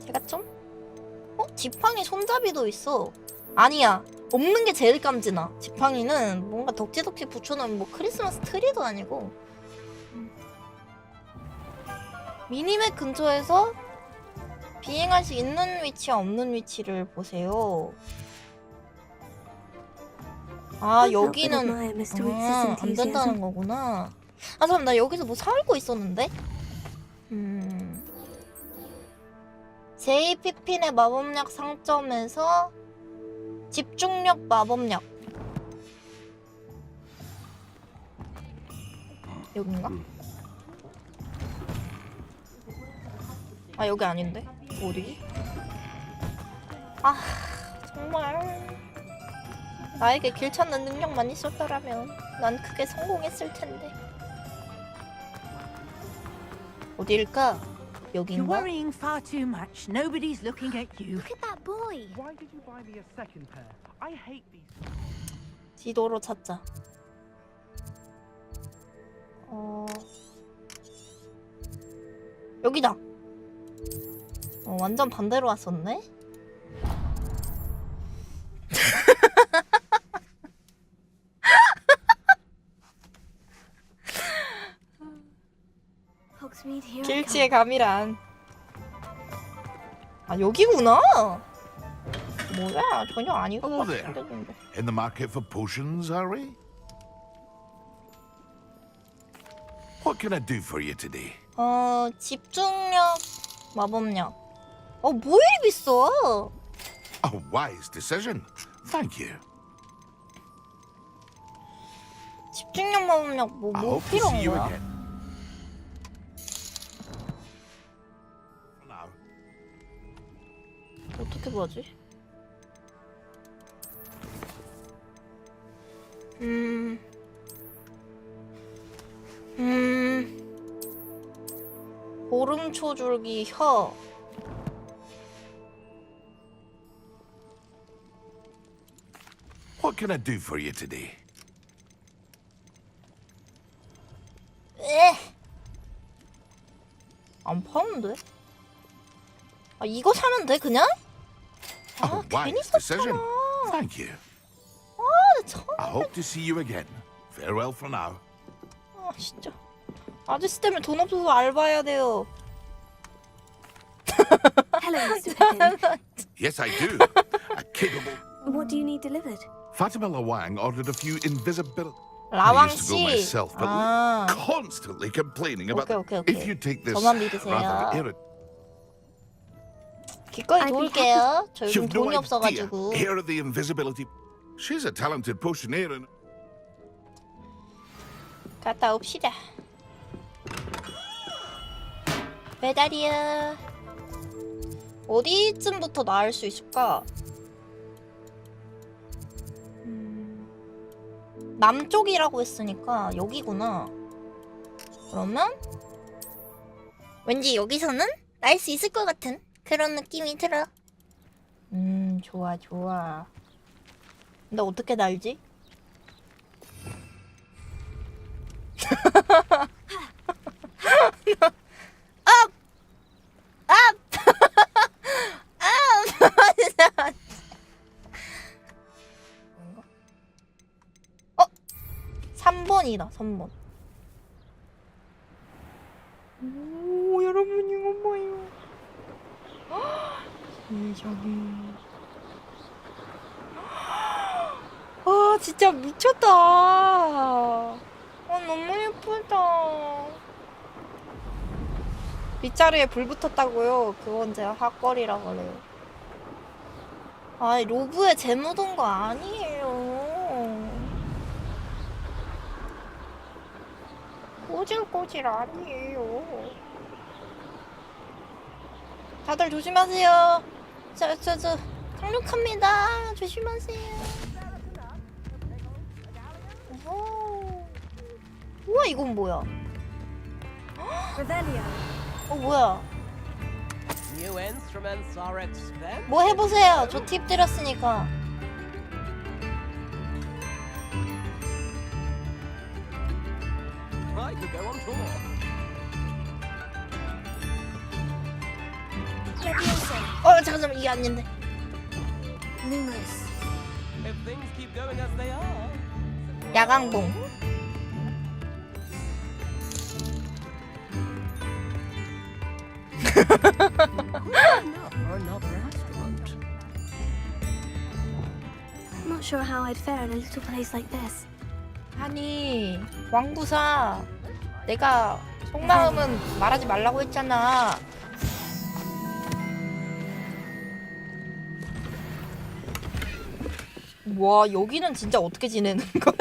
제가 좀? 지팡이 손잡이도 있어. 아니야, 없는 게 제일 깜지나. 지팡이는 뭔가 덕지덕지 붙여놓으면 뭐 크리스마스 트리도 아니고. 미니맵 근처에서 비행할 수 있는 위치와 없는 위치를 보세요. 아, 여기는 안 된다는 거구나. 아, 잠깐만, 나 여기서 뭐 사고 있었는데? 제이피핀의 마법약 상점에서 집중력 마법약. 여긴가? 아, 여기 아닌데? 어디? 아, 정말 나에게 길 찾는 능력만 있었더라면 난 크게 성공했을 텐데. 어디일까? You're 여긴가? worrying far too much. Nobody's looking at you. Look at that boy. Why did you buy me a second pair? I hate these. 지도로 찾자. 여기다. 완전 반대로 왔었네. 길치의 감이란. 아, 여기구나. 뭐야, 전혀 아닌 것 Hello 같아. there. 생겼는데. In the market for potions, are we? What can I do for you today? 집중력 마법약. 뭐 이리 비싸? A wise decision. Thank you. 집중력 마법약 I 뭐 hope to 필요한 see you 거야? again. For now. 어떻게 보지? 보름초 줄기 혀. What can I do for you today? 안 파는데? 아, 이거 사면 돼 그냥? A 괜히 wise decision. Thank you. 참. I hope to see you again. Farewell for now. 아, 진짜. 아저씨 때문에 돈 없어서 알바해야 돼요. Hello, Mr. Pippin. Yes, I do. A capable. What do you need delivered? Fatima Lawang ordered a few invisibility. 라왕 I used to go 씨. myself, but 아. constantly complaining about. 오케이. If you take this 저만 믿으세요. rather irrit. 기꺼이 도울게요. 저 요즘 You've no 돈이 idea. 없어가지고. Here are the invisibility. She's a talented potioneer and. 갔다 옵시다. 배달이야. 어디쯤부터 나을 수 있을까? 남쪽이라고 했으니까 여기구나. 그러면 왠지 여기서는 날 수 있을 것 같은 그런 느낌이 들어. 좋아. 근데 어떻게 날지? 어? 3번이다 3번. 오, 여러분 이거 봐요. 세상에. 아, 진짜 미쳤다. 너무 예쁘다. 빗자루에 불 붙었다고요? 그건 제가 핫거리라고 그래요. 아, 로브에 재 묻은 거 아니에요. 꼬질꼬질 아니에요. 다들 조심하세요. 저 상륙합니다. 조심하세요. 우와, 이건 뭐야? 뭐야? New instruments are expensive. 뭐 해보세요. 저 팁 드렸으니까. I could go on tour. 잠깐만 이게 아닌데. Lumos. If things keep going as they are. 야광봉. I'm not sure how I'd fare in a little place like this. 아니 왕구사 내가 속마음은 말하지 말라고 했잖아. 와 여기는 진짜 어떻게 지내는 거야?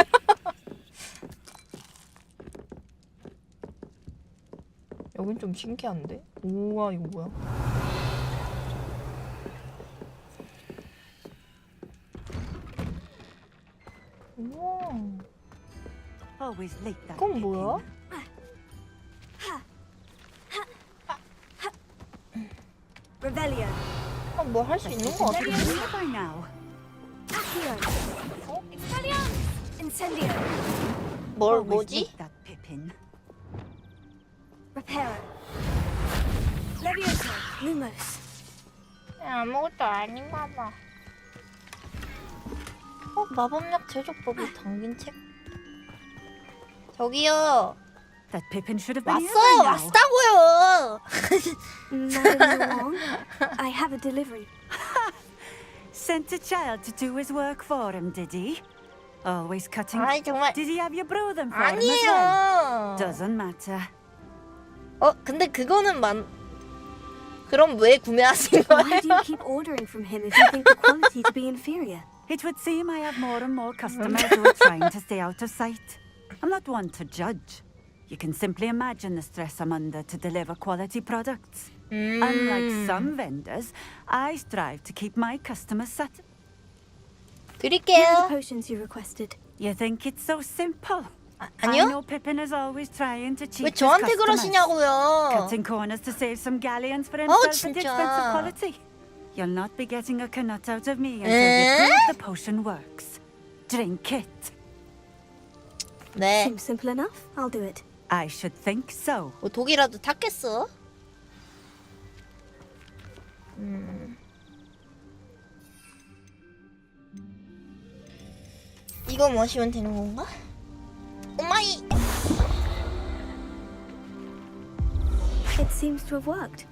여긴 좀 신기한데? 우와 이거 뭐야? 우와 Always late that 그건 뭐야? Revelio. 뭐 할 수 있는 거 같아. by now. Accio. Incendio. 뭐지? That Pippin. Reparo. Levioso. Lumos. 아무것도 아닌가 봐. 마법약 제조법이 담긴 책? 저기요. That Pippin should have been 왔어요. 왔다고요. No, I have a delivery. Sent a child to do his work for him, did he? Always cutting. 아이 정말. Did he have you brew them for him as well? 아니에요. Doesn't matter. 근데 그거는 그럼 왜 구매하신 거예요? Why do you keep ordering from him if you think the quality to be inferior? It would seem I have more and more customers who are trying to stay out of sight. I'm not one to judge. You can simply imagine the stress I'm under to deliver quality products. Unlike some vendors, I strive to keep my customers satisfied. Here are the 드릴게요. potions you requested. You think it's so simple? 아니요? I know Pippin is always trying to cheat 왜 his 저한테 customers. 그러시냐고요. Cutting corners to save some galleons for himself at the 진짜. expense of quality. You'll not be getting a nut out of me until you prove the potion works. Drink it. 네. Seems simple enough. I'll do it. I should think so. 뭐 독이라도 탔겠어? 이거 마시면 되는 건가? 오마이! It seems to have worked.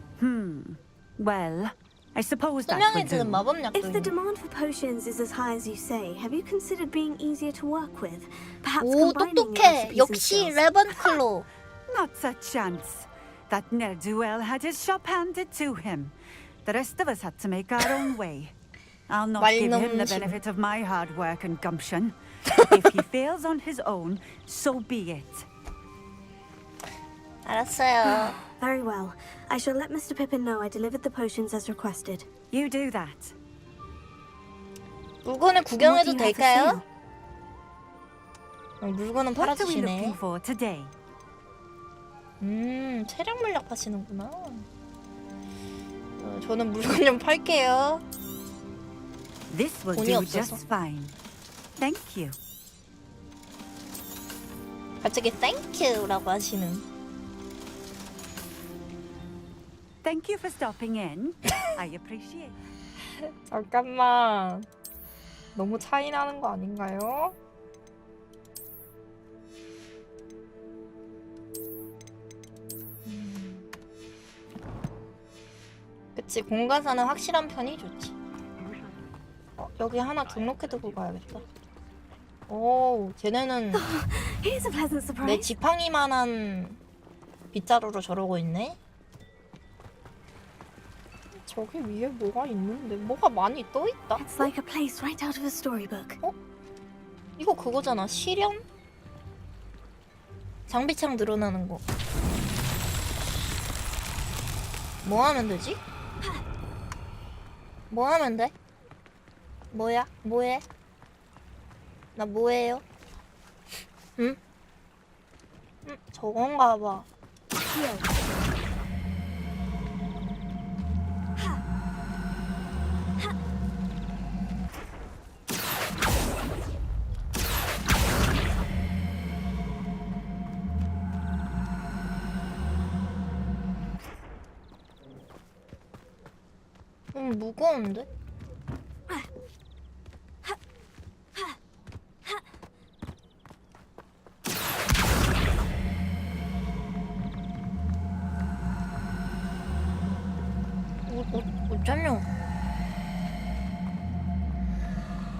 Well, I suppose that would 투명해지는 do. 마법약도 If the 있네. demand for potions is as high as you say, have you considered being easier to work with? Perhaps 오 combining your 똑똑해. recipes and 역시 skills. 레번클로. Not a chance. That ne'er-do-well had his shop handed to him. The rest of us had to make our own way. I'll not give him the 말넘심. benefit of my hard work and gumption. If he fails on his own, so be it. 알았어요. Very well. I shall let Mr. Pippin know I delivered the potions as requested. You do that. 물건을 구경해도 What do you have for 될까요? 물건은 What are we 팔아주시네. looking for today? 체력 물약 파시는구나. 저는 물건 좀 팔게요. This will 돈이 do 없어서. just fine. Thank you. 갑자기 땡큐라고 하시는. Thank you for stopping in. I appreciate it. 잠깐만. 너무 차이 나는 거 아닌가요? 그치, 공간사는 확실한 편이 좋지. 여기 하나 등록해두고 가야겠다. 오, 쟤네는 Here's a pleasant surprise. 내 지팡이만한 빗자루로 저러고 있네. 저기 위에 뭐가 있는데? 뭐가 많이 떠 있다. It's like a place right out of a storybook. 이거 그거잖아. 실현? 장비창 늘어나는 거. 뭐 하면 되지? 뭐 하면 돼? 뭐야? 뭐해? 나 뭐해요? 응? 저건가 봐. 좀 무거운데? 어쩌냐?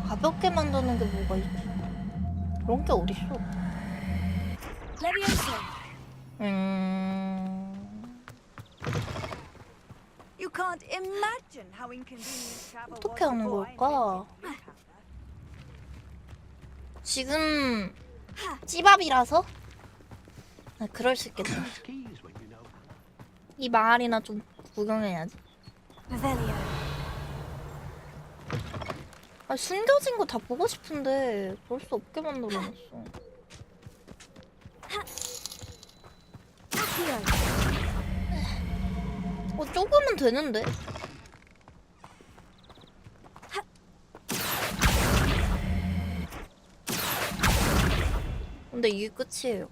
가볍게 만드는 게 뭐가 있지? 그런 게 어딨어? You can't imagine how inconvenient travel 어떻게 하는 걸까? 지금 찌밥이라서? 아, 그럴 수 있겠다. 이 마을이나 좀 구경해야지. 아, 숨겨진 거 다 보고 싶은데 볼 수 없게 만들어놨어. 조금은 되는데. 근데 이게 끝이에요.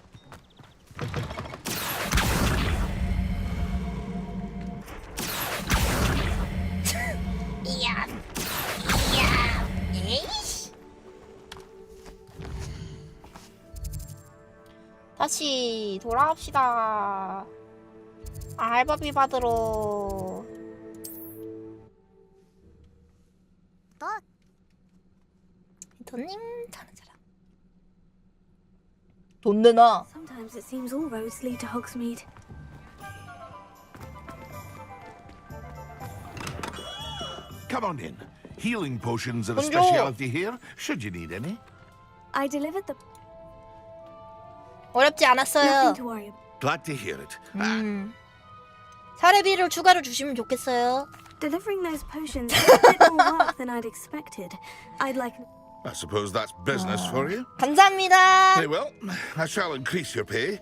이야, 에이씨. 다시 돌아갑시다. 알바비 받으러. 돈님 잘하잖아. 돈 내놔. Sometimes it seems all roads lead to Hogsmeade. Come on in. Healing potions are a specialty here, should you need any. I delivered the. 어렵지 않았어요. Nothing to worry about. Glad to hear it. 사례비를 추가로 주시면 좋겠어요. Delivering those potions is a bit more work than I'd expected. I'd like. I suppose that's business for you. 감사합니다. Very well. I shall increase your pay,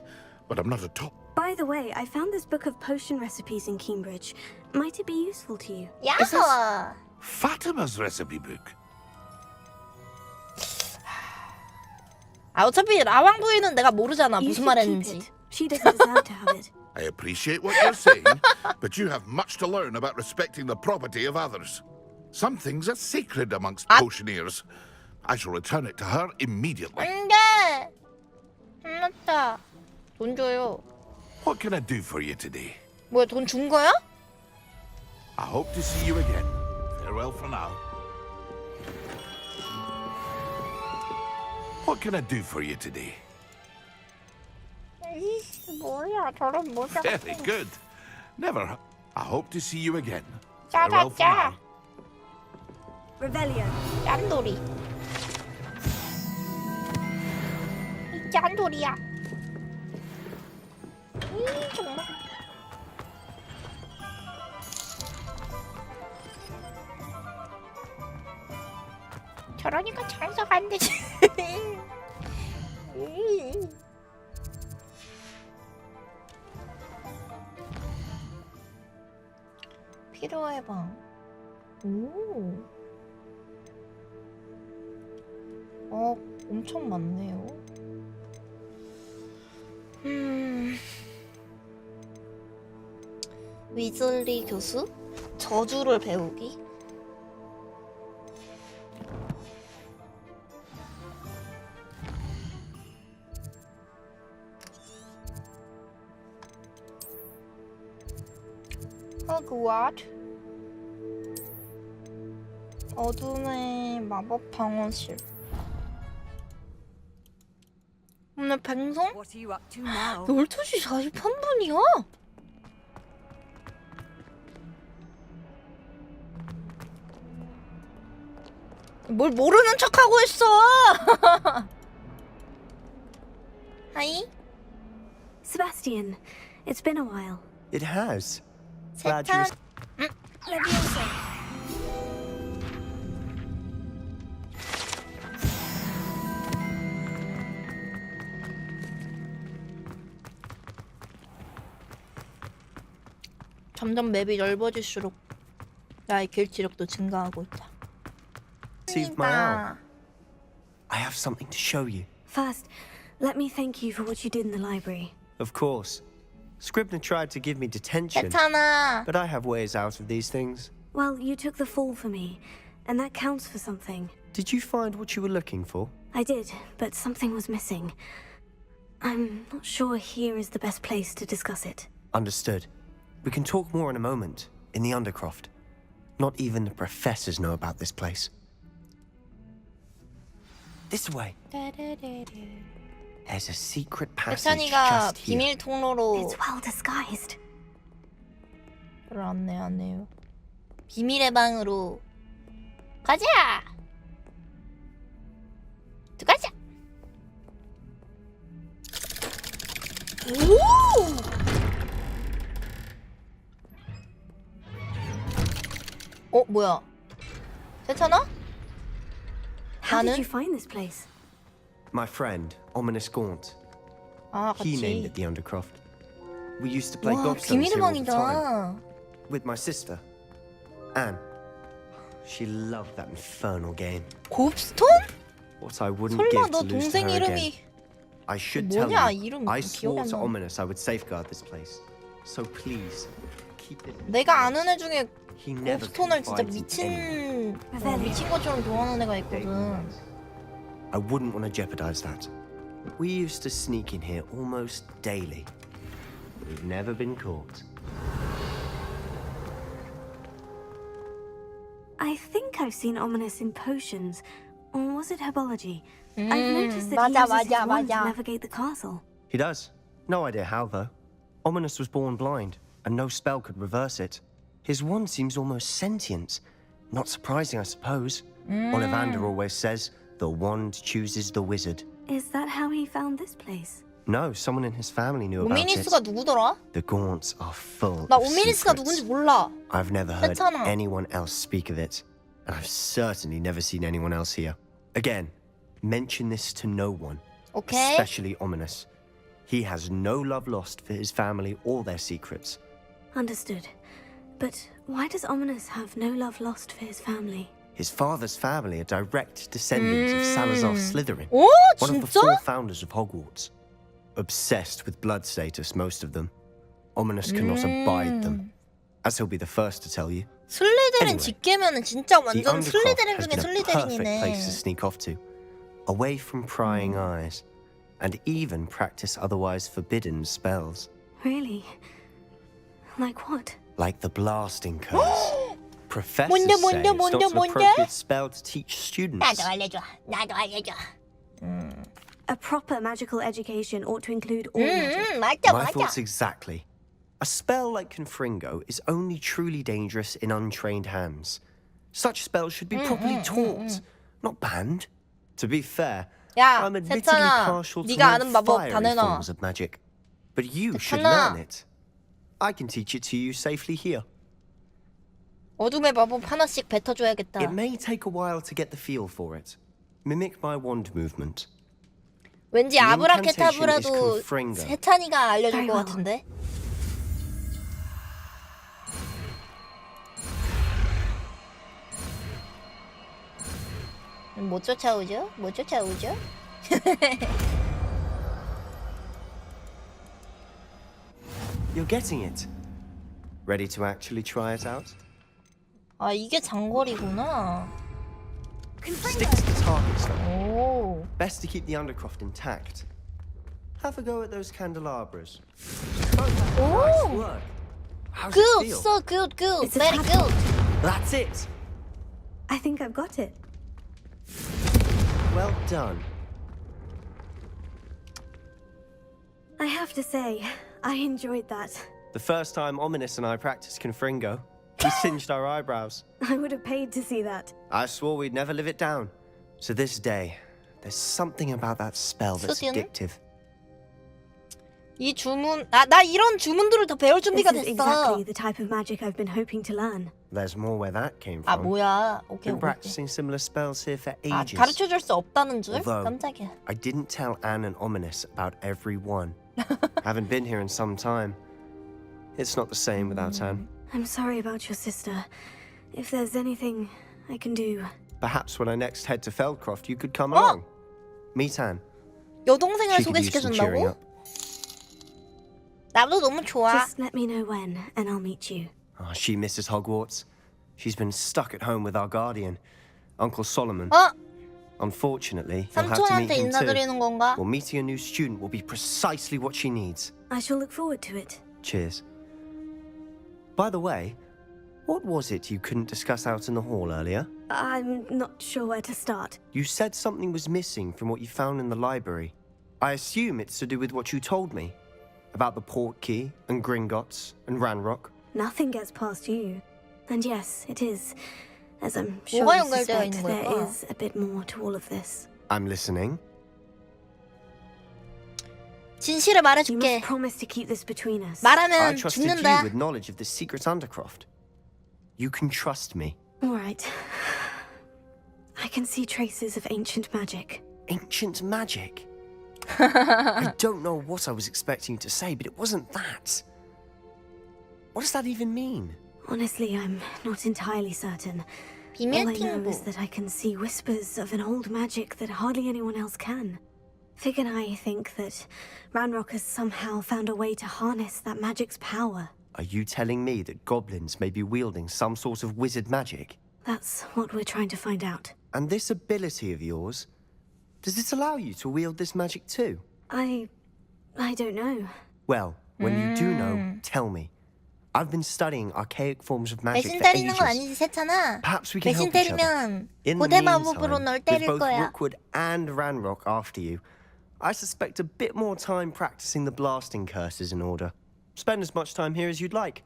but I'm not a top. By the way, I found this book of potion recipes in Cambridge. Might it be useful to you? 야호. Fatima's recipe book. 아, 어차피 라왕 부인은 내가 모르잖아. You 무슨 should 말 keep 했는지. it. She doesn't deserve to have it. I appreciate what you're saying, but you have much to learn about respecting the property of others. Some things are sacred amongst potioneers. I shall return it to her immediately. 안 돼. 혼났다. 돈 줘요. What can I do for you today? 뭐야, 돈 준 거야? I hope to see you again. Farewell for now. What can I do for you today? 뭐야, 저런 모자. Very good. Never. I hope to see you again. Farewell for 짜자짜. now. Revelio. 짠돌이. 이 짠돌이야. 정말. 저러니까 장사가 안 되지. 피로 해방. 오. 엄청 많네요. 위즐리 교수? 저주를 배우기? 호그와트? 어둠의 마법 방어실. 오늘 방송? 12시 43분이야? 뭘 모르는 척하고 있어! 하이? Sebastian, it's been a while. It has. Glad 세찬. Leviosa. 점점 맵이 넓어질수록 나의 길치력도 증가하고 있다. received my owl. I have something to show you. First, let me thank you for what you did in the library. Of course. Scribner tried to give me detention, 괜찮아. but I have ways out of these things. Well, you took the fall for me, and that counts for something. Did you find what you were looking for? I did, but something was missing. I'm not sure here is the best place to discuss it. Understood. We can talk more in a moment, in the Undercroft. Not even the professors know about this place. This way. There's a secret passage 세찬이가 just here. 비밀 통로로 It's well disguised. 안내하네요. 비밀의 방으로 가자. 들어가자. 오! 뭐야? 세찬아? How did 나는? you find this place? My friend, Ominous Gaunt. He 같이. named it the Undercroft. We used to play 와, gobstones 비밀의 here all the time. 방이다. With my sister, Anne. She loved that infernal game. 곱스톤? What I wouldn't 설마 give 너 to lose to 동생 her again. 이름이 I should tell 뭐냐, you, 이름 I 기억이 swore 안 to 나. Ominous I would safeguard this place. So please, keep it. 내가 아는 애 중에 He never 곱스톤을 진짜 confides in 미친 것처럼 좋아하는 애가 있거든. I wouldn't want to jeopardize that. We used to sneak in here almost daily. We've never been caught. I think I've seen Ominous in potions. Or was it herbology? I've noticed that 맞아, he uses his 맞아, wand to 맞아. navigate the castle. He does. No idea how, though. Ominous was born blind, and no spell could reverse it. His wand seems almost sentient. Not surprising, I suppose. Ollivander always says, the wand chooses the wizard. Is that how he found this place? No, someone in his family knew about it. 오미니스가 누구더라? The Gaunts are full 나 of 오미니스가 secrets. 누군지 몰라. I've never heard 괜찮아. anyone else speak of it, and I've certainly never seen anyone else here. Again, mention this to no one, Okay. especially Ominous. He has no love lost for his family or their secrets. Understood. But why does Ominous have no love lost for his family? His father's family are direct descendants of Salazar Slytherin, 오, one of the 진짜? 4 founders of Hogwarts. Obsessed with blood status, most of them. Ominous cannot abide them, as he'll be the first to tell you. 슬리데린 Anyway, 직계면은 진짜 The 완전 Undercroft 슬리데린 has 중에 been a perfect 슬리데린이네. place to sneak off to, away from prying eyes, and even practice otherwise forbidden spells, Really? Like what? like the blasting curse. Professors 뭔데, say 뭔데, it's not 뭔데, an 뭔데? appropriate spell to teach students. 나도 알려줘. 나도 알려줘. A proper magical education ought to include all magic. 맞아, My 맞아. thoughts exactly. A spell like Confringo is only truly dangerous in untrained hands. Such spells should be properly taught, not banned. To be fair, 야, I'm admittedly 세찬아, partial to 네가 아는 more 마법 다 fiery 내놔. forms of magic. But you should 세찬아. learn it. I can teach it to you safely here. 어둠의 마법 하나씩 뱉어줘야겠다. It may take a while to get the feel for it. Mimic my wand movement. 왠지 The incantation is 아브라케타브라도 Confringo. 세찬이가 알려줄 것 같은데. 못 쫓아오죠? 못 쫓아오죠? You're getting it. Ready to actually try it out? 아, 이게 장거리구나. Sticks to target stuff. 오. Best to keep the Undercroft intact. Have a go at those candelabras. 오. Work. How's Good, it feel? so good, good, It's a very tadpole. good. That's it. I think I've got it. Well done. I have to say, I enjoyed that. The first time Ominous and I practiced Confringo, we singed our eyebrows. I would have paid to see that. I swore we'd never live it down. To this day, there's something about that spell that's 수진? addictive. 이 주문, 나 이런 주문들을 다 배울 This 준비가 is 됐어. exactly the type of magic I've been hoping to learn. There's more where that came 아, from. 뭐야. 오케이, Been 오케이. practicing similar spells here for 아, ages. 가르쳐줄 수 없다는 줄? Although, 깜짝이야. I didn't tell Anne and Ominous about every one. Haven't been here in some time. It's not the same without Anne. I'm sorry about your sister. If there's anything I can do. Perhaps when I next head to Feldcroft, you could come along. Meet Anne. 여동생을 She could use some cheering 소개시켜준다고? up. 나도 너무 좋아. Just let me know when, and I'll meet you. Oh, she misses Hogwarts. She's been stuck at home with our guardian, Uncle Solomon. Unfortunately, we'll have to meet 삼촌한테 him 인사드리는 건가? Well, meeting a new student will be precisely what she needs. I shall look forward to it. Cheers. By the way, what was it you couldn't discuss out in the hall earlier? I'm not sure where to start. You said something was missing from what you found in the library. I assume it's to do with what you told me about the port key and Gringotts and Ranrock. Nothing gets past you. And yes, it is. As I'm sure 뭐가 you 연결되어 suspect, 있는 there 걸까? is a bit more to all of this. I'm listening. 진실을 You 말해줄게. must promise to keep this between us. I 말하면 trusted you 죽는다. with knowledge of the secret Undercroft. You can trust me. All right. I can see traces of ancient magic. Ancient magic? I don't know what I was expecting to say, but it wasn't that. What does that even mean? Honestly, I'm not entirely certain. All I know is that I can see whispers of an old magic that hardly anyone else can. Fig and I think that Ranrock has somehow found a way to harness that magic's power. Are you telling me that goblins may be wielding some sort of wizard magic? That's what we're trying to find out. And this ability of yours, does it allow you to wield this magic too? I don't know. Well, when you do know, tell me. I've been studying archaic forms of magic 배신 for 때리는 ages. 건 아니지, 세찬아. Perhaps we can 배신 help each other. 때리면 In the 고대 마법으로 meantime, 널 with 때릴 both 거야. Rookwood and Ranrock after you, I suspect a bit more time practicing the blasting curse is in order. Spend as much time here as you'd like.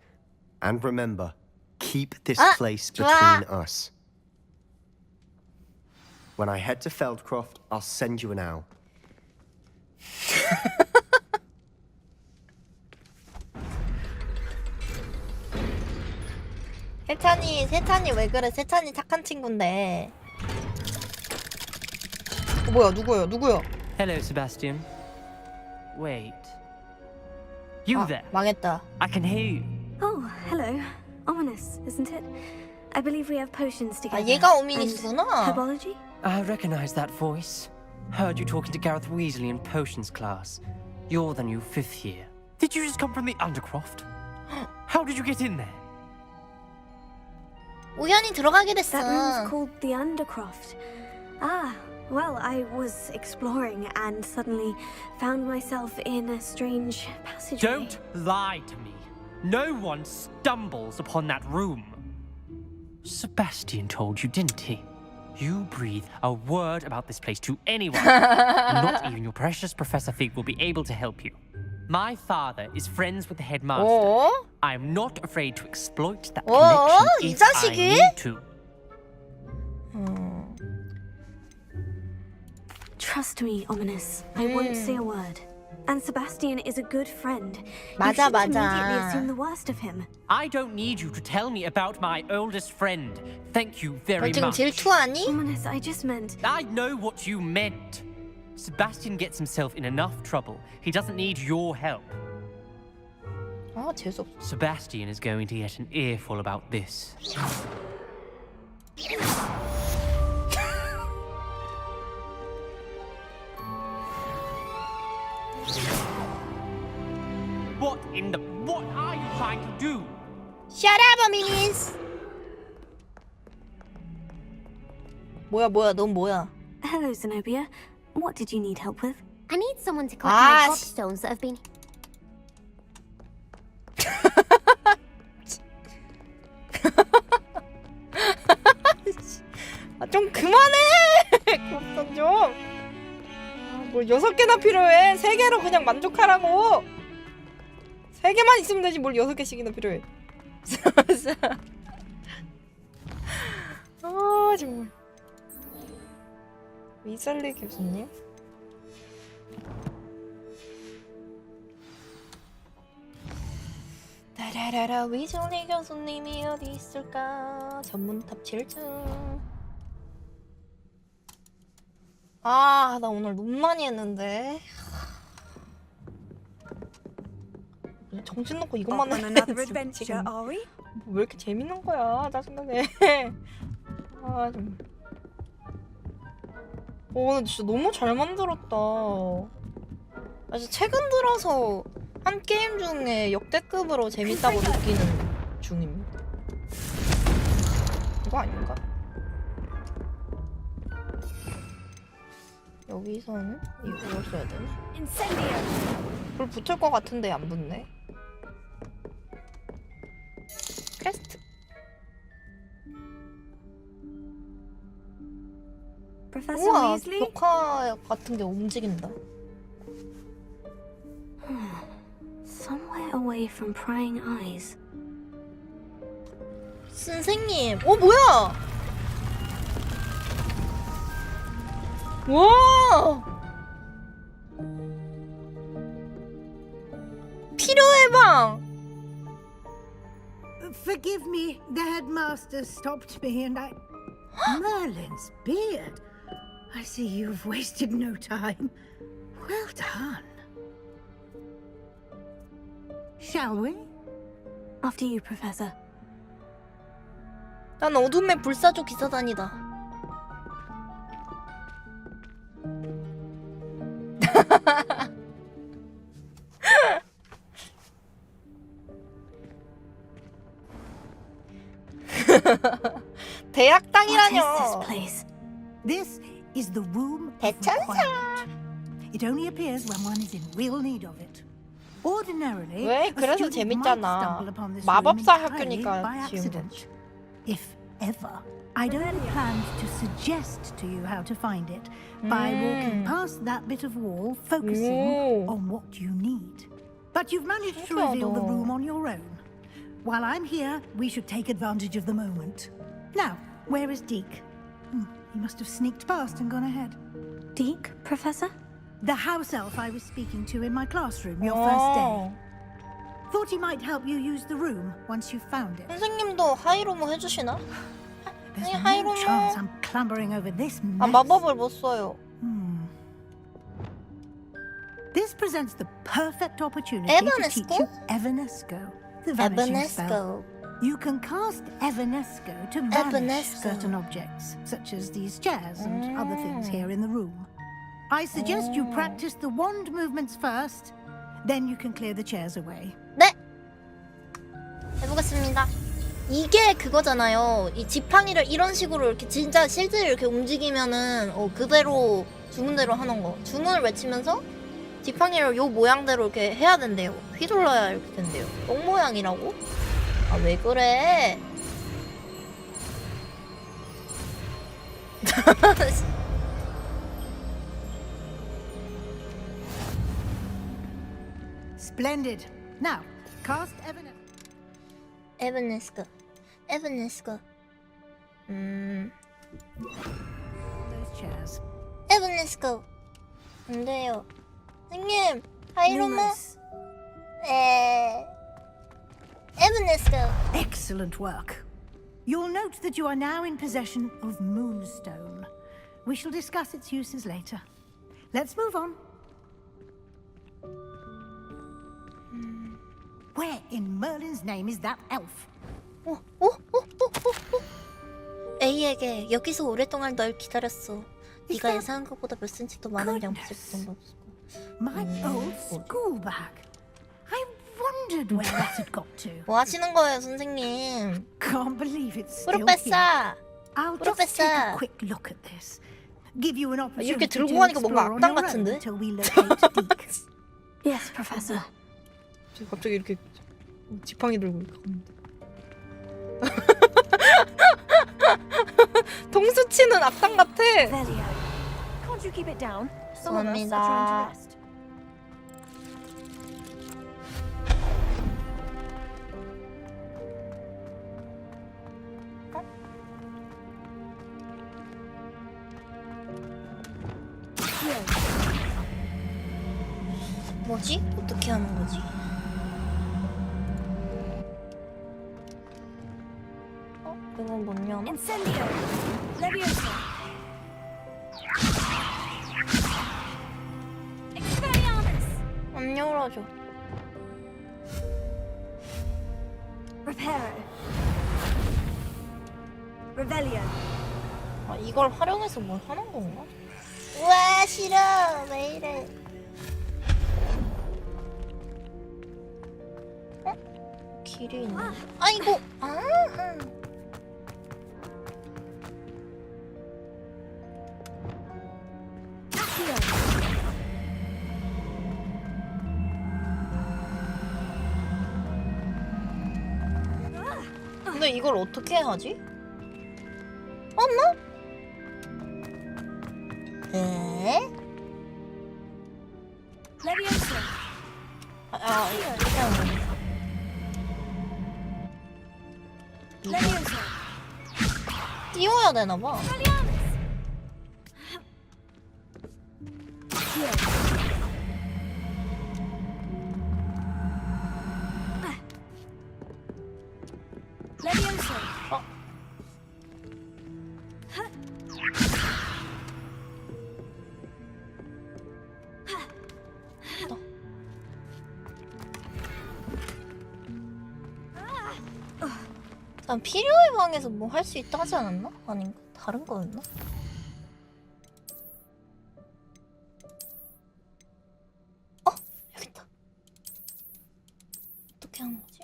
And remember, keep this place between us. When I head to Feldcroft, I'll send you an owl. 세찬이 왜 그래? 세찬이 착한 친구인데. 뭐야, 누구야? Hello, Sebastian. Wait. You there? 망했다. I can hear you. Oh, hello. Ominous, isn't it? I believe we have potions together. 얘가 And 오미니스구나. herbology? I recognize that voice. Heard you talking to Gareth Weasley in potions class. You're the new 5th year. Did you just come from the Undercroft? How did you get in there? 우연히 들어가게 됐어. That room's called the Undercroft. Ah, well, I was exploring and suddenly found myself in a strange passageway. Don't lie to me. No one stumbles upon that room. Sebastian told you, didn't he? You breathe a word about this place to anyone, and not even your precious Professor Fig will be able to help you. My father is friends with the headmaster. I am not afraid to exploit that connection if I need to. Trust me, Ominous. I won't say a word. And Sebastian is a good friend. 맞아, You shouldn't 맞아. immediately assume the worst of him. I don't need you to tell me about my oldest friend. Thank you very 지금 much. 질투하니? Ominous, I just meant... I know what you meant. Sebastian gets himself in enough trouble. He doesn't need your help. 아, 재수없어. Sebastian is going to get an earful about this. What are you trying to do? Shut up, Ominis. 뭐야, 넌 뭐야? Hello, Zenobia. What did you need help with? I need someone to collect my gobstones that have been... 좀 그만해! 그럼 좀. 뭐 6개나 필요해. 3개로 그냥 만족하라고. 3개만 있으면 되지 뭘 6개씩이나 필요해. 아 정말. 위즐리 교수님? 따라라라 위즐리 교수님이 어디 있을까? 전문탑 7층. 아, 나 오늘 너무 많이 했는데. 정신 놓고 이것만 해. 지금 왜 이렇게 재밌는 거야? 짜증나네. 아, 좀. 오늘 진짜 너무 잘 만들었다. 아, 진짜 최근 들어서 한 게임 중에 역대급으로 재밌다고 느끼는 중입니다. 이거 아닌가? 여기서는 이걸 써야 되나? 불 붙을 것 같은데 안 붙네. 퀘스트. Professor 우와, Weasley? 벽화 같은 게 움직인다. Somewhere away from prying eyes. 선생님, 뭐야? 와! 필요 해방. Forgive me, the headmaster stopped me and I... Merlin's beard. I see you've wasted no time. Well done. Shall we? After you, Professor. 난 어둠의 불사조 기사단이다. 대학당이라뇨. What is this place? This is the room of requirement. It only appears when one is in real need of it. Ordinarily, 왜? a 그래서 student might 재밌잖아. stumble upon this 마법사 room entirely 학교니까 by 지은 accident. If ever. I'd only planned to suggest to you how to find it by walking past that bit of wall, focusing on what you need. But you've managed to reveal the room on your own. While I'm here, we should take advantage of the moment. Now, where is Deke? He must have sneaked past and gone ahead. Deke, Professor? The house elf I was speaking to in my classroom your first day. Thought he might help you use the room once you've found it. 선생님도 하이로모 해주시나? There's 아니, no chance 하이로모. I'm clambering over this 아, mess. 마법을 못 써요. This presents the perfect opportunity to teach you Evanesco, the vanishing spell. You can cast Evanesco to vanish certain objects, such as these chairs and other things here in the room. I suggest you practice the wand movements first, then you can clear the chairs away. 네! 해보겠습니다. 이게 그거잖아요. 이 지팡이를 이런 식으로 이렇게 진짜 실제로 이렇게 움직이면은 그대로 주문대로 하는 거. 주문을 외치면서 지팡이를 요 모양대로 이렇게 해야 된대요. 휘둘러야 이렇게 된대요. 똥 모양이라고? 아, 왜 그래? Splendid. Now, cast 에브네스크. those chairs. 에브네스크. 안 돼요. 선생님, 하이로모. 에브네스크. Excellent work. You'll note that you are now in possession of Moonstone. We shall discuss its uses later. Let's move on. Where in Merlin's name is that elf? A에게 여기서 오랫동안 널 기다렸어. 네가 예상한 것보다 몇 센치 더 많은 양푼을 던졌어. My old school bag. I wondered where that had got to. 뭐 하시는 거예요, 선생님? Can't believe it's still 프로페서. here. I'll just take a 프로페서. quick look at this. Give you an opportunity 이렇게 to 들고 가니까 뭔가 explore on 악당 your own 같은데? until we locate Deke. Yes, Professor. 갑자기 이렇게 지팡이 들고 동수 치는 악당 같아. Can't you keep it down? Some of us are trying to rest. 뭐지? 어떻게 하는 거지? 이건 뭐냐나? Incendio! Leviosa! Expelliarmus! 안 열어줘. Reparo! Revelio! 아, 이걸 활용해서 뭘 하는 건가? 우와, 싫어. 왜 이래? 길이 있네. 아이고. 근데 이걸 어떻게 하지? 어머? 에? 이렇게 하는 거네. 띄워야 되나봐. 난 필요의 방에서 뭐 할 수 있다 하지 않았나? 아닌가? 다른 거였나? 여기 있다. 어떻게 하는 거지?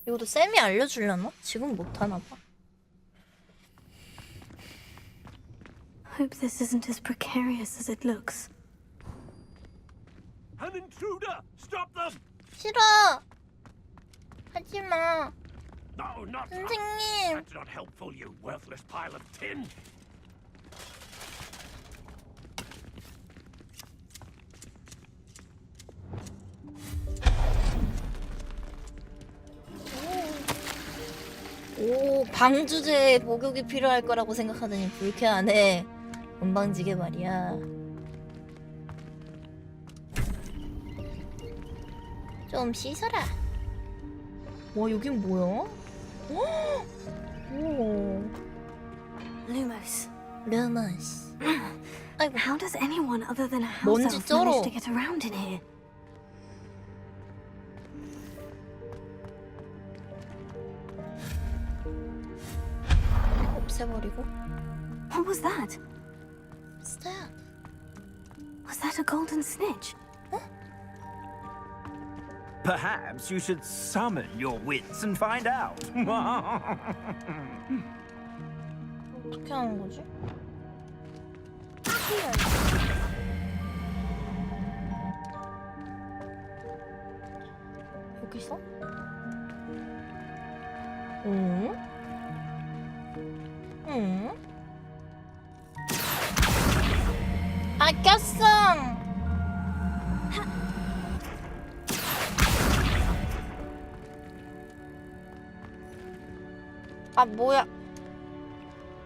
이것도 쌤이 알려주려나? 지금 못하나 봐. Hope this isn't as precarious as it looks. An intruder! Stop them! 싫어. 하지 마. No, not that. 선생님. That's not helpful, you worthless pile of tin. 오, 방주제에 목욕이 필요할 거라고 생각하더니 불쾌하네. 건방지게 말이야. 좀 씻어라. 와, 여긴 뭐야? 오. Lumos. Lumos. 아이고. How does anyone other than a house 먼지 elf 쩔어. manage to get around in here? 없애버리고. What was that? What's that? Was that a golden snitch? Perhaps you should summon your wits and find out. 어떻게 하는 거지? 여기서? 응? 응? 아, 꼈어! 아, 뭐야.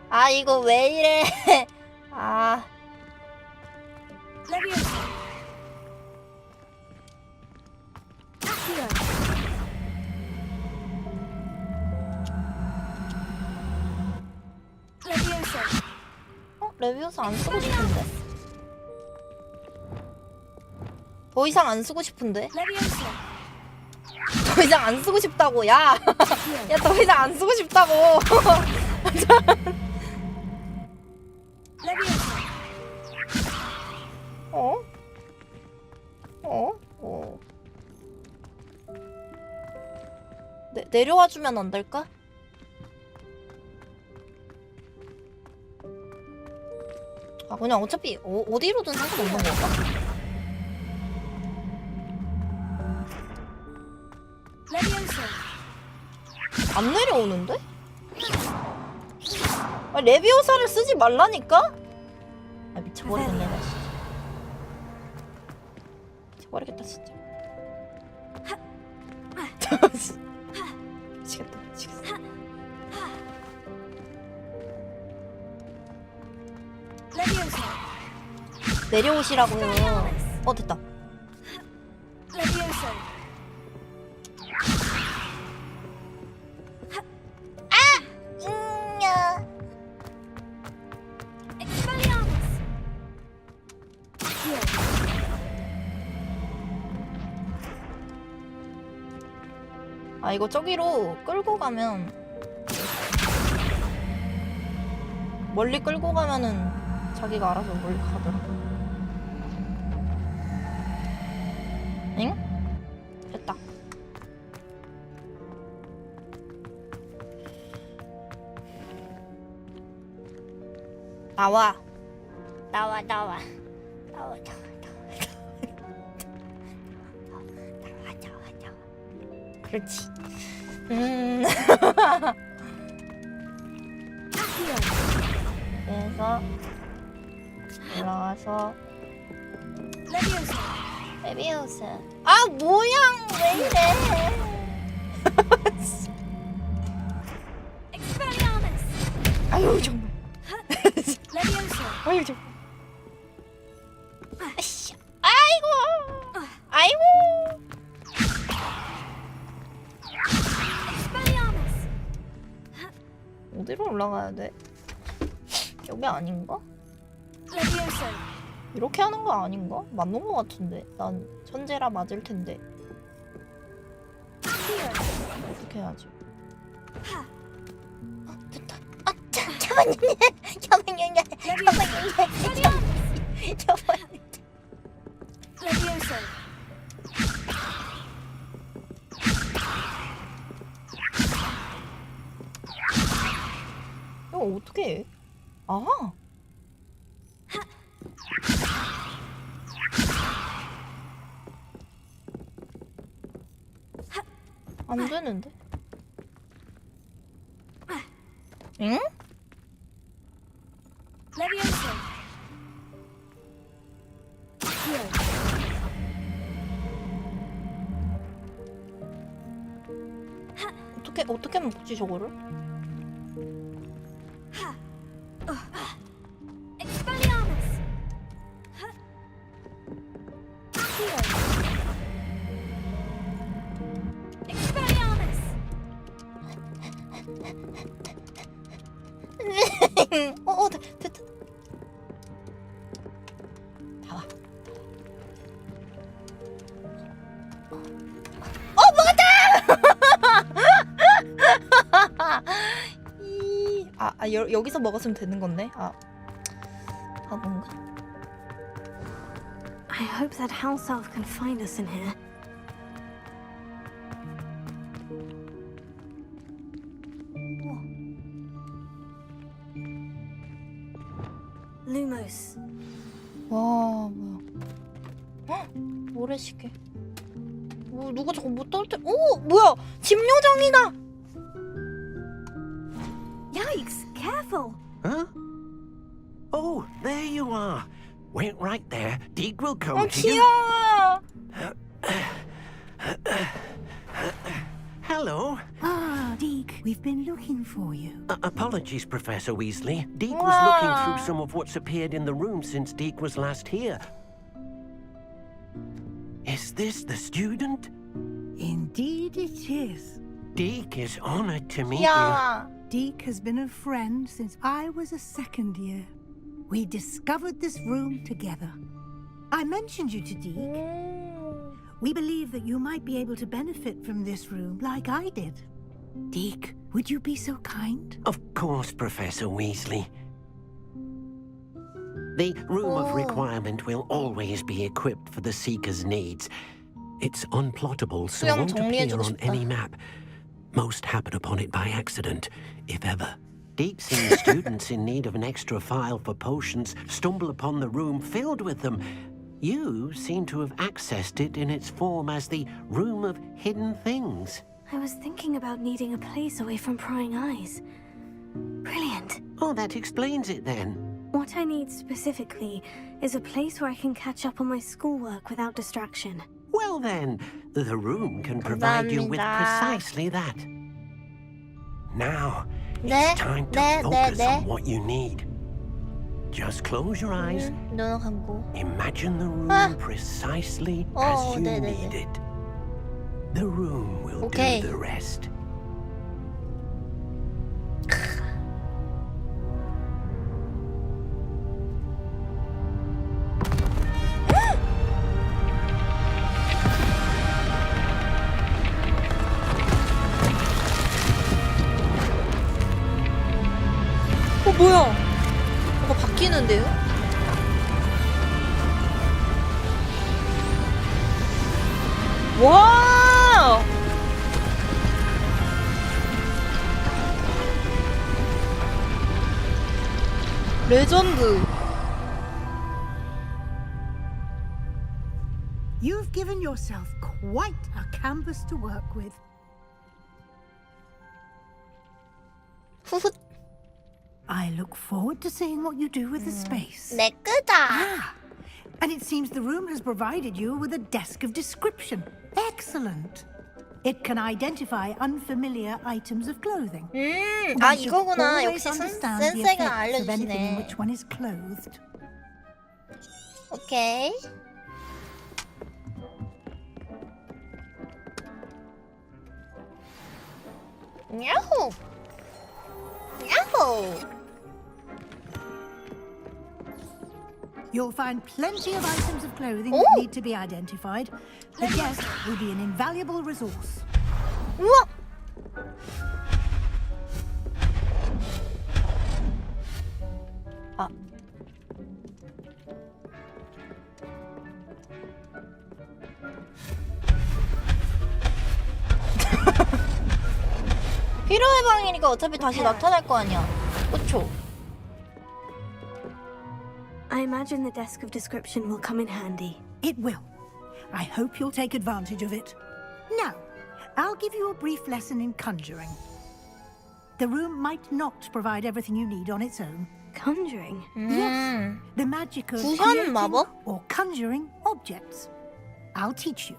아, 이거 왜 이래. 아. 레비오사 안 쓰고 싶은데. 더 이상 안 쓰고 싶은데. 더 이상 안 쓰고 싶다고. 야. 야, 더 이상 안 쓰고 싶다고. 어? 내려와 주면 안 될까? 아, 그냥 어차피 어디로든 상관없는 건가? 안 내려오는데? 아, 레비오사를 쓰지 말라니까? 아, 미쳐버리겠네 나 진짜. 미쳐버리겠다 진짜. 미치겠다 미치겠어. 내려오시라고요. 됐다. 아, 이거 저기로 끌고 가면 멀리 끌고 가면은 자기가 알아서 멀리 가더라. 엥? 됐다. 나와. 나와. 그렇지. 그래서 올라와서 레비우스. 아 모양 왜 이래? 아유 정말. 아유 정말. 아이씨. 아이고. 아이고. 어디로 올라가야 돼? 여기 아닌가? 이렇게 하는 거 아닌가? 맞는 거 같은데. 난 천재라 맞을 텐데. 어떻게 해야지? 됐다. 아, 잠깐만요. 이거 어떻게 해? 아. 안 되는데? 응? 어떻게 먹지 저거를? 됐다. 다 와. 먹었다! 여기서 먹었으면 되는 건데. 뭔가. I hope that house elf can find us in here. Lumos. 와 뭐야? 모래시계. 누가 저거 못 떨때? 오 뭐야? 집 요정이다. Yikes! Careful. Huh? Oh, there you are. Wait right there. Deke will come to you. 귀여워. Hello. Ah, Deke, we've been looking for you. Apologies, Professor Weasley. Deke was looking through some of what's appeared in the room since Deke was last here. Is this the student? Indeed it is. Deke is honored to meet Yeah. Deke has been a friend since I was a second year. We discovered this room together. I mentioned you to Deke. We believe that you might be able to benefit from this room like I did. Deke, would you be so kind? Of course, Professor Weasley. The Room of Requirement will always be equipped for the Seeker's needs. It's unplottable, so 수영 won't appear 정리해주고 on 싶다. any map. Most happen upon it by accident, if ever. Deep sea students in need of an extra file for potions stumble upon the room filled with them. You seem to have accessed it in its form as the Room of Hidden Things. I was thinking about needing a place away from prying eyes. Brilliant. Oh, that explains it then. What I need specifically is a place where I can catch up on my schoolwork without distraction. Well then, the room can provide you with precisely that. Now, it's time to focus on what you need. Just close your eyes. 눈을 감고. Imagine the room precisely as you need it. The room will do the rest. 뭐야? 뭐가 바뀌는데요? 와! 레전드. You've given yourself quite a canvas to work with. 후훗. I look forward to seeing what you do with the space. 내 끄다. Ah, and it seems the room has provided you with a desk of description. Excellent. It can identify unfamiliar items of clothing. 아 One should 이거구나. always 역시 understand the 센세가 effects of anything in 알려주시네. which one is clothed. 오케이. 야호. 야호. You'll find plenty of items of clothing Oh. that need to be identified. The desk will be an invaluable resource. 우와. 아. 피로 해방이니까 어차피 다시 나타날 거 아니야. 그쵸? I imagine the desk of description will come in handy. It will. I hope you'll take advantage of it. Now, I'll give you a brief lesson in conjuring. The room might not provide everything you need on its own. Conjuring? Yes, the magic of 구현 creating 마법? or conjuring objects. I'll teach you.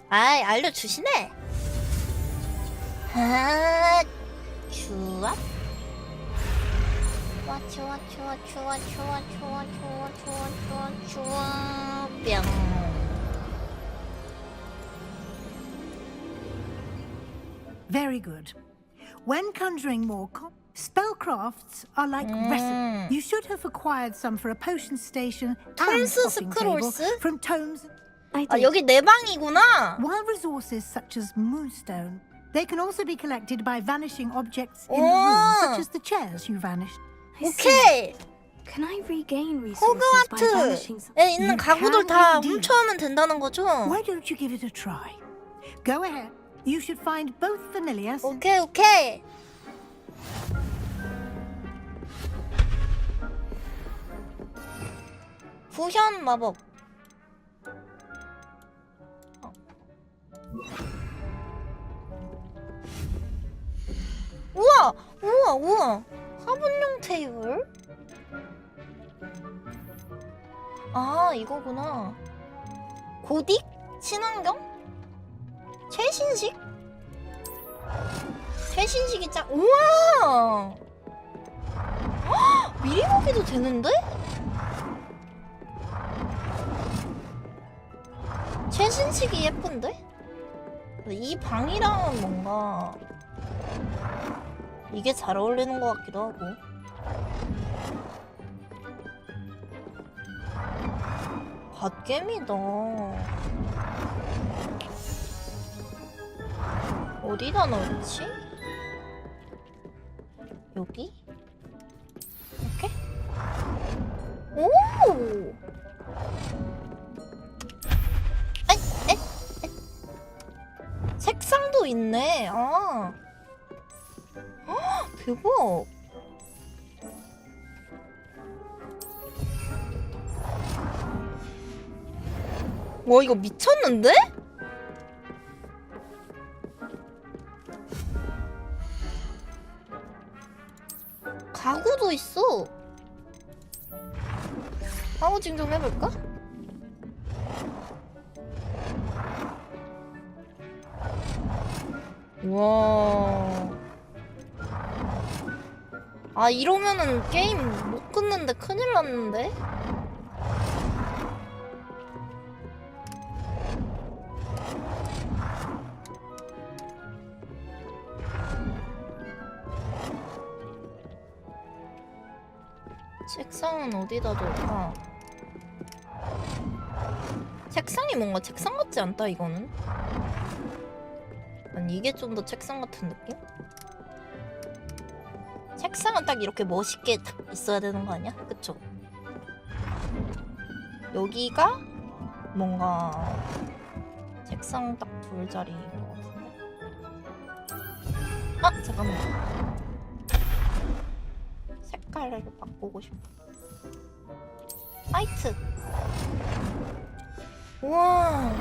아이 알려주시네. 아, 좋아. 좋아. 뿅. Very good. When conjuring more spellcrafts are like recipes. You should have acquired some for a potion station and 톰스 crafting table 스크롤스? from tomes. 아 여기 내 방이구나. While resources such as moonstone, they can also be collected by vanishing objects in the room, such as the chairs you vanished. 오케이. Can I regain resources by vanishing some? 호그와트에 있는 가구들 다 훔쳐오면 된다는 거죠? Why don't you give it a try? Go ahead. You should find both familiars. 오케이. 구현 마법. 우와. 화분용 테이블? 아, 이거구나. 고딕? 친환경? 최신식? 최신식이 짱. 우와! 헉, 미리 보기도 되는데? 최신식이 예쁜데? 이 방이랑은 뭔가 이게 잘 어울리는 것 같기도 하고. 갓겜이다. 어디다 넣지? 여기? 이렇게? 오! 책상도 있네. 아. 헉, 대박. 와, 이거 미쳤는데? 가구도 있어. 하우징 좀 해볼까? 와. 아, 이러면은 게임 못 끊는데 큰일 났는데? 책상은 어디다 둘까? 책상이 뭔가 책상 같지 않다, 이거는? 아니, 이게 좀 더 책상 같은 느낌? 책상은 딱 이렇게 멋있게 딱 있어야 되는 거 아니야? 그쵸? 여기가 뭔가 책상 딱 둘 자리인 것 같은데? 아! 잠깐만. 색깔을 바꾸고 싶어. 화이트. 우와.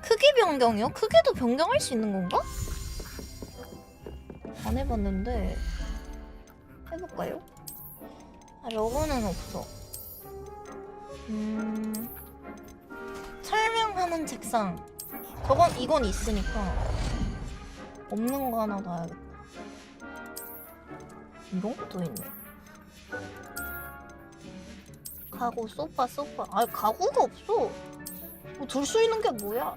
크기 변경이요? 크기도 변경할 수 있는 건가? 안 해봤는데. 볼까요? 아, 로고는 없어. 설명하는 책상. 이건 있으니까 없는 거 하나 놔야겠다. 이런 것도 있네. 가구, 소파. 아, 가구가 없어. 둘 수 있는 게 뭐야?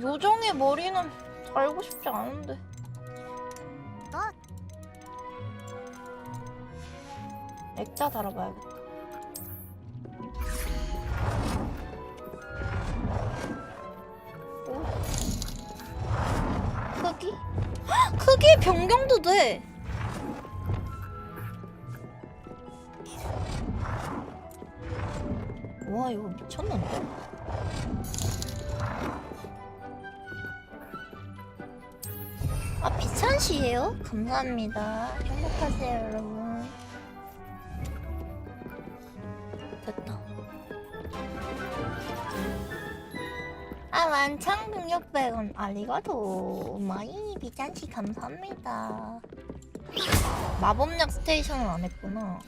요정의 머리는 달고 싶지 않은데. 액자 달아봐야겠다. 크기? 헉, 크기 변경도 돼. 와, 이거 미쳤는데? 아, 비찬씨예요? 감사합니다. 행복하세요, 여러분. 됐다. 아, 11,600원. 아리가도 많이 비찬씨 감사합니다. 마법약 스테이션을 안 했구나.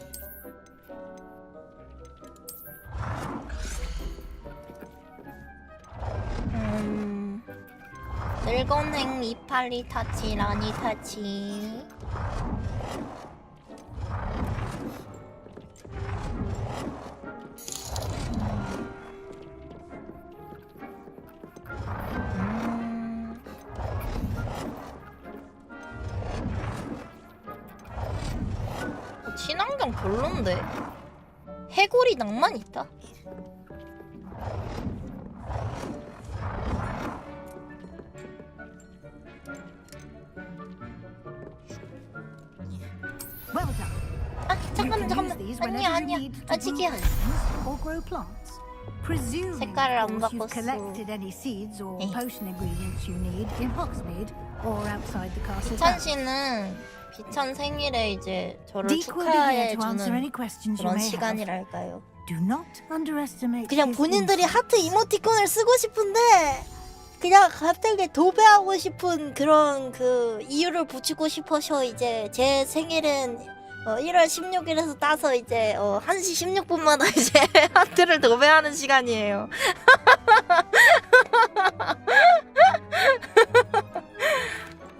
늙은행 이팔리 타치 라니 타치. 친환경 별론데. 해골이 낭만 있다. 아, 잠깐만. 아니야. 아직이야. 색깔을 안 바꿨어. 비찬 씨는 비찬 생일에 이제 저를 축하해주는 그런 시간이랄까요. 그냥 본인들이 하트 이모티콘을 쓰고 싶은데 그냥 갑자기 도배하고 싶은 그런 그 이유를 붙이고 싶어서 이제 제 생일은 1월 16일에서 따서 이제 1시 16분마다 이제 하트를 도배하는 시간이에요.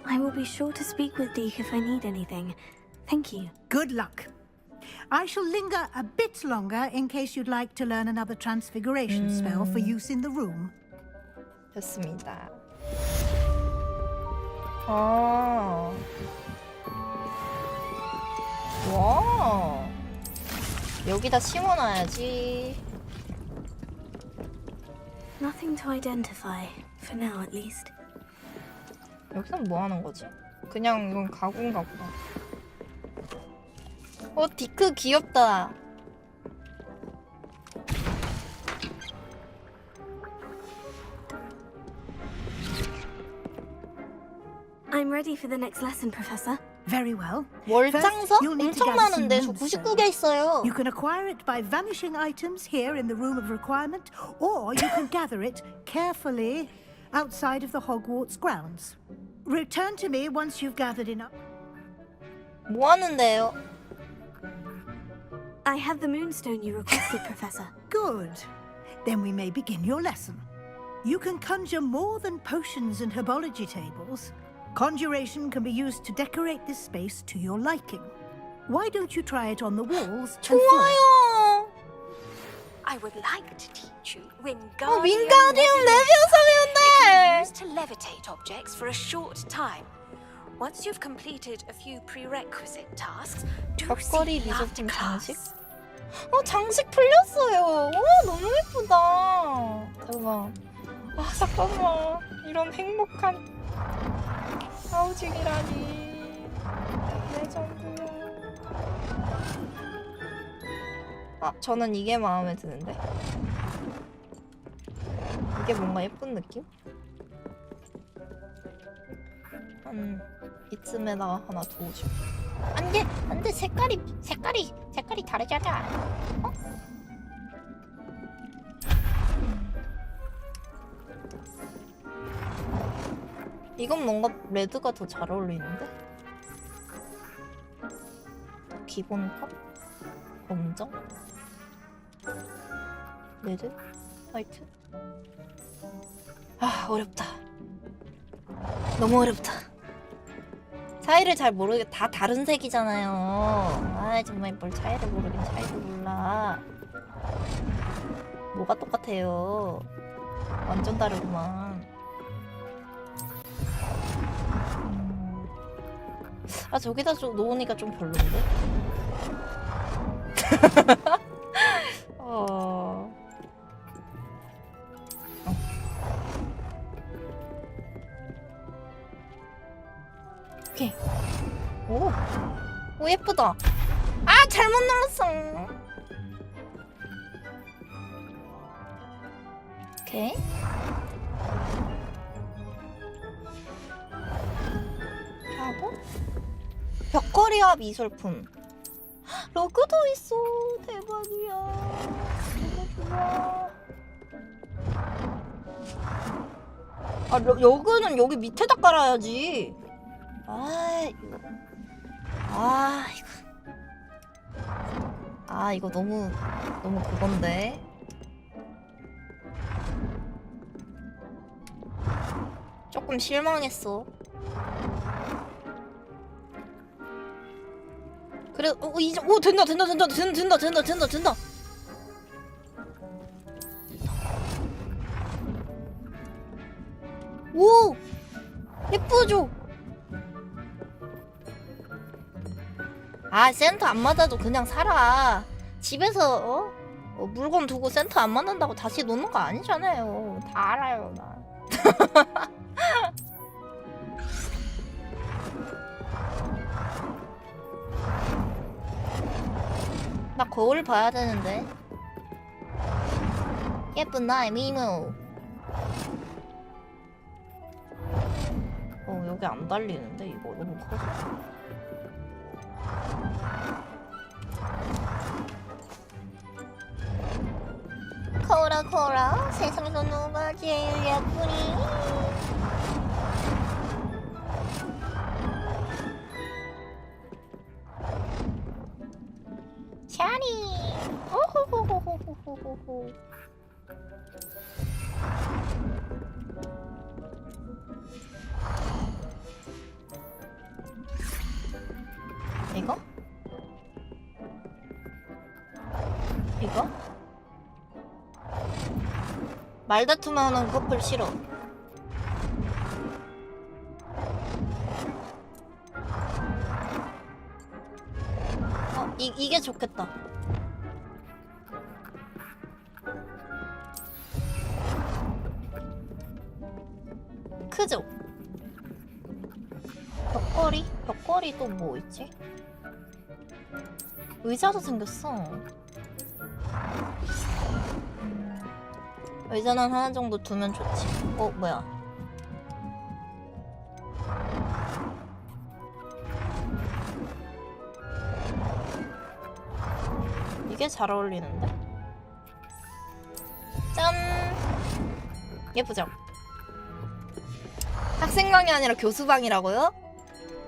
I will be sure to speak with Deke if I need anything. Thank you. Good luck. I shall linger a bit longer in case you'd like to learn another transfiguration spell for use in the room. 좋습니다. 와. 여기다 심어놔야지. Nothing to identify, for now at least. 여기서 뭐 하는 거지? 그냥 이건 가구인가 보다. 디크 귀엽다. I'm ready for the next lesson, Professor. Very well. 월장석? 엄청 많은데 저 99개 있어요. You can acquire it by vanishing items here in the room of requirement, or you can gather it carefully outside of the Hogwarts grounds. Return to me once you've gathered enough. 뭐 하는데요? I have the moonstone you requested, Professor. Good. Then we may begin your lesson. You can conjure more than potions and herbology tables. Conjuration can be used to decorate this space to your liking. Why don't you try it on the walls and floor? 좋아요. I would like to teach you Wingardium 윙가디움 레비오사 배운대. used to levitate objects for a short time. Once you've completed a few prerequisite tasks, do 벽걸이 see after 미소팀 장식? class. 장식 풀렸어요. 너무 예쁘다. 대박. 잠깐만. 이런 행복한 하우징이라니. 레전드야. 저는 이게 마음에 드는데. 이게 뭔가 예쁜 느낌? 이쯤에다가 하나 두어줘. 안돼 색깔이 다르잖아. 이건 뭔가 레드가 더 잘 어울리는데? 기본값? 검정? 레드? 화이트? 아 어렵다. 너무 어렵다. 차이를 잘 모르겠. 다 다른 색이잖아요. 아 정말 뭘 차이를 모르긴 차이를 몰라. 뭐가 똑같아요. 완전 다르구만. 아 저기다 좀 놓으니까 좀 별론데? 오케이. 오 예쁘다. 아 잘못 눌렀어. 오케이. 하고 벽걸이와 미술품. 로그도 있어. 대박이야. 너무 좋아. 아 로그는 여기 밑에다 깔아야지. 이거 너무 그건데. 조금 실망했어. 그래, 이제 된다. 오, 예쁘죠? 아 센터 안 맞아도 그냥 살아. 집에서 물건 두고 센터 안 맞는다고 다시 놓는 거 아니잖아요. 다 알아요 나. 나 거울 봐야 되는데. 예쁜 나의 미모. 여기 안 달리는데 이거 너무 커서. 코라 세상에서 누가 제일 예쁘니? 샤니. 호호호호호호호호. 이거? 이거? 말다툼하는 커플 싫어. 이게 좋겠다. 크죠? 벽걸이 또 뭐 있지? 의자도 생겼어. 의자는 하나 정도 두면 좋지. 뭐야? 이게 잘 어울리는데? 짠! 예쁘죠? 학생방이 아니라 교수방이라고요?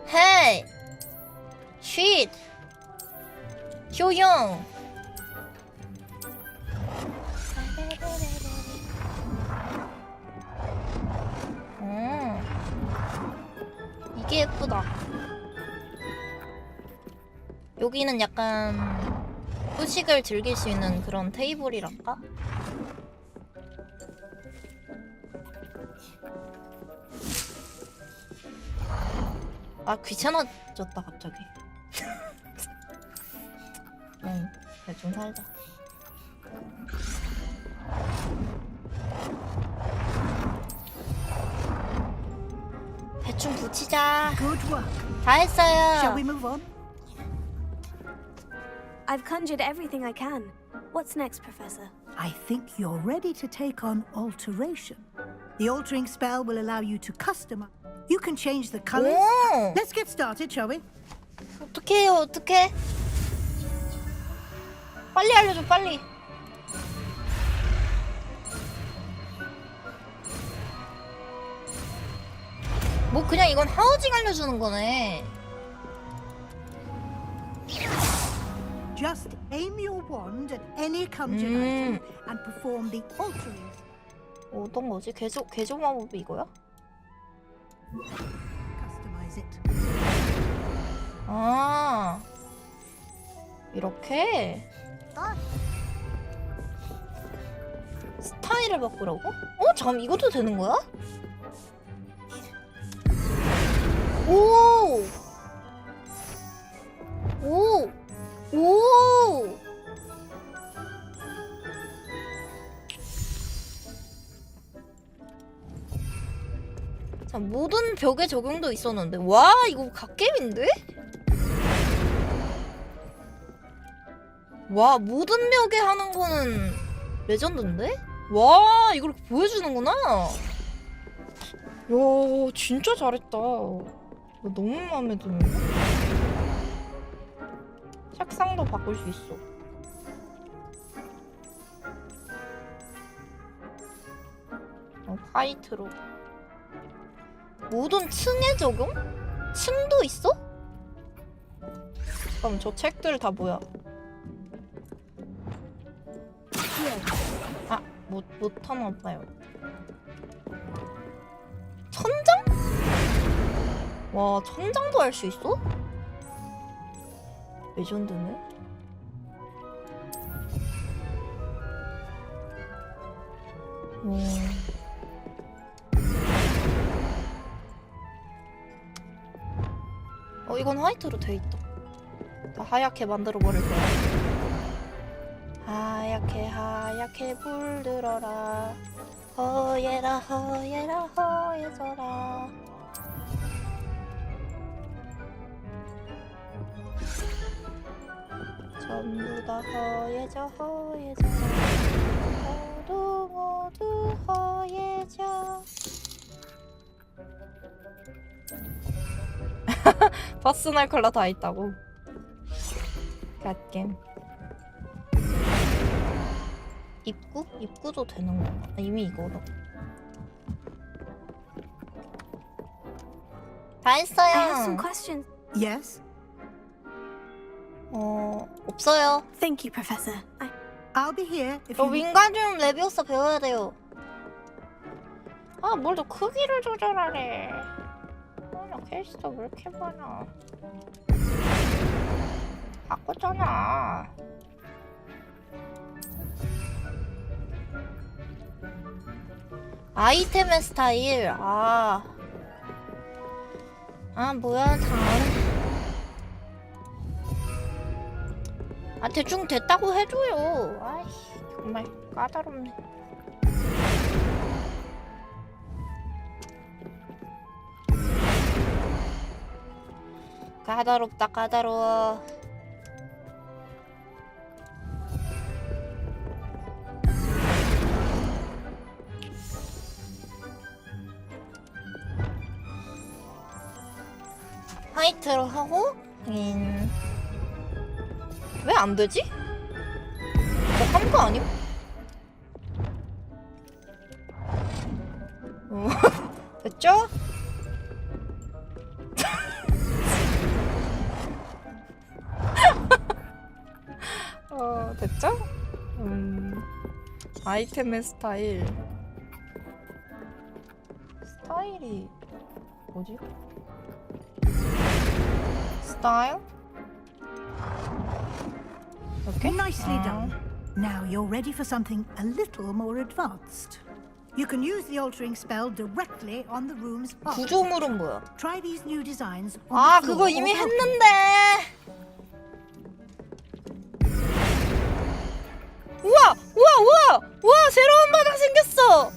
헤이! 쉿! 효영! 이게 예쁘다. 여기는 약간 후식을 즐길 수 있는 그런 테이블이랄까? 아 귀찮아졌다 갑자기. 대충 살자. 대충 붙이자. 다 했어요. Shall we move on? I've conjured everything I can. What's next, Professor? I think you're ready to take on alteration. The altering spell will allow you to customize. You can change the colors. 오! Let's get started, shall we? 어떡해. 빨리 알려줘, 빨리. 뭐 그냥 이건 하우징 알려주는 거네. Just aim your wand at any conjured item and perform the altering. 어떤 거지? 개조 마법이 이거야? Customize it. 아, 이렇게 스타일을 바꾸라고? 잠 이것도 되는 거야? 오! 오! 오! 자, 모든 벽에 적용도 있었는데. 와, 이거 갓겜인데? 와, 모든 벽에 하는 거는 레전드인데? 와, 이걸 보여주는구나. 야, 진짜 잘했다. 이거 너무 마음에 드는데? 색상도 바꿀 수 있어. 화이트로. 모든 층에 적용? 층도 있어? 그럼 저 책들 다 뭐야? 아, 못 하나 봐요. 천장? 와, 천장도 할 수 있어? 레전드네. 이건 화이트로 돼 있다. 다 하얗게 만들어 버릴 거야. 하얗게 물들어라. 허예라 허예져라. 전부 다 허예져. 모두 허예져. 퍼스널 컬러 다 있다고. 갓겜. 입구? 입구도 되는 건가? 이미 이거다. 다 했어요. I have some questions. Yes? 없어요. Thank you, Professor. I'll be here if 저 you... 윙가디움 레비오사 배워야 돼요. 아, 뭘 더 크기를 조절하래. 나 퀘스트 왜 이렇게 많아. 바꿨잖아. 아이템의 스타일. 뭐야, 다 대충 됐다고 해줘요. 아이씨, 정말 까다롭네. 까다롭다, 까다로워. 화이트로 하고 왜 안 되지? 한 거 아님? 됐죠? 됐죠? 아이템의 스타일이 뭐지? 스타일? Okay. Nicely done. Now you're ready for something a little more advanced. You can use the altering spell directly on the room's path. 구조물은 뭐야? Try these new designs on the floor 그거 이미 or balcony. 했는데. 우와! 새로운 바닥 생겼어.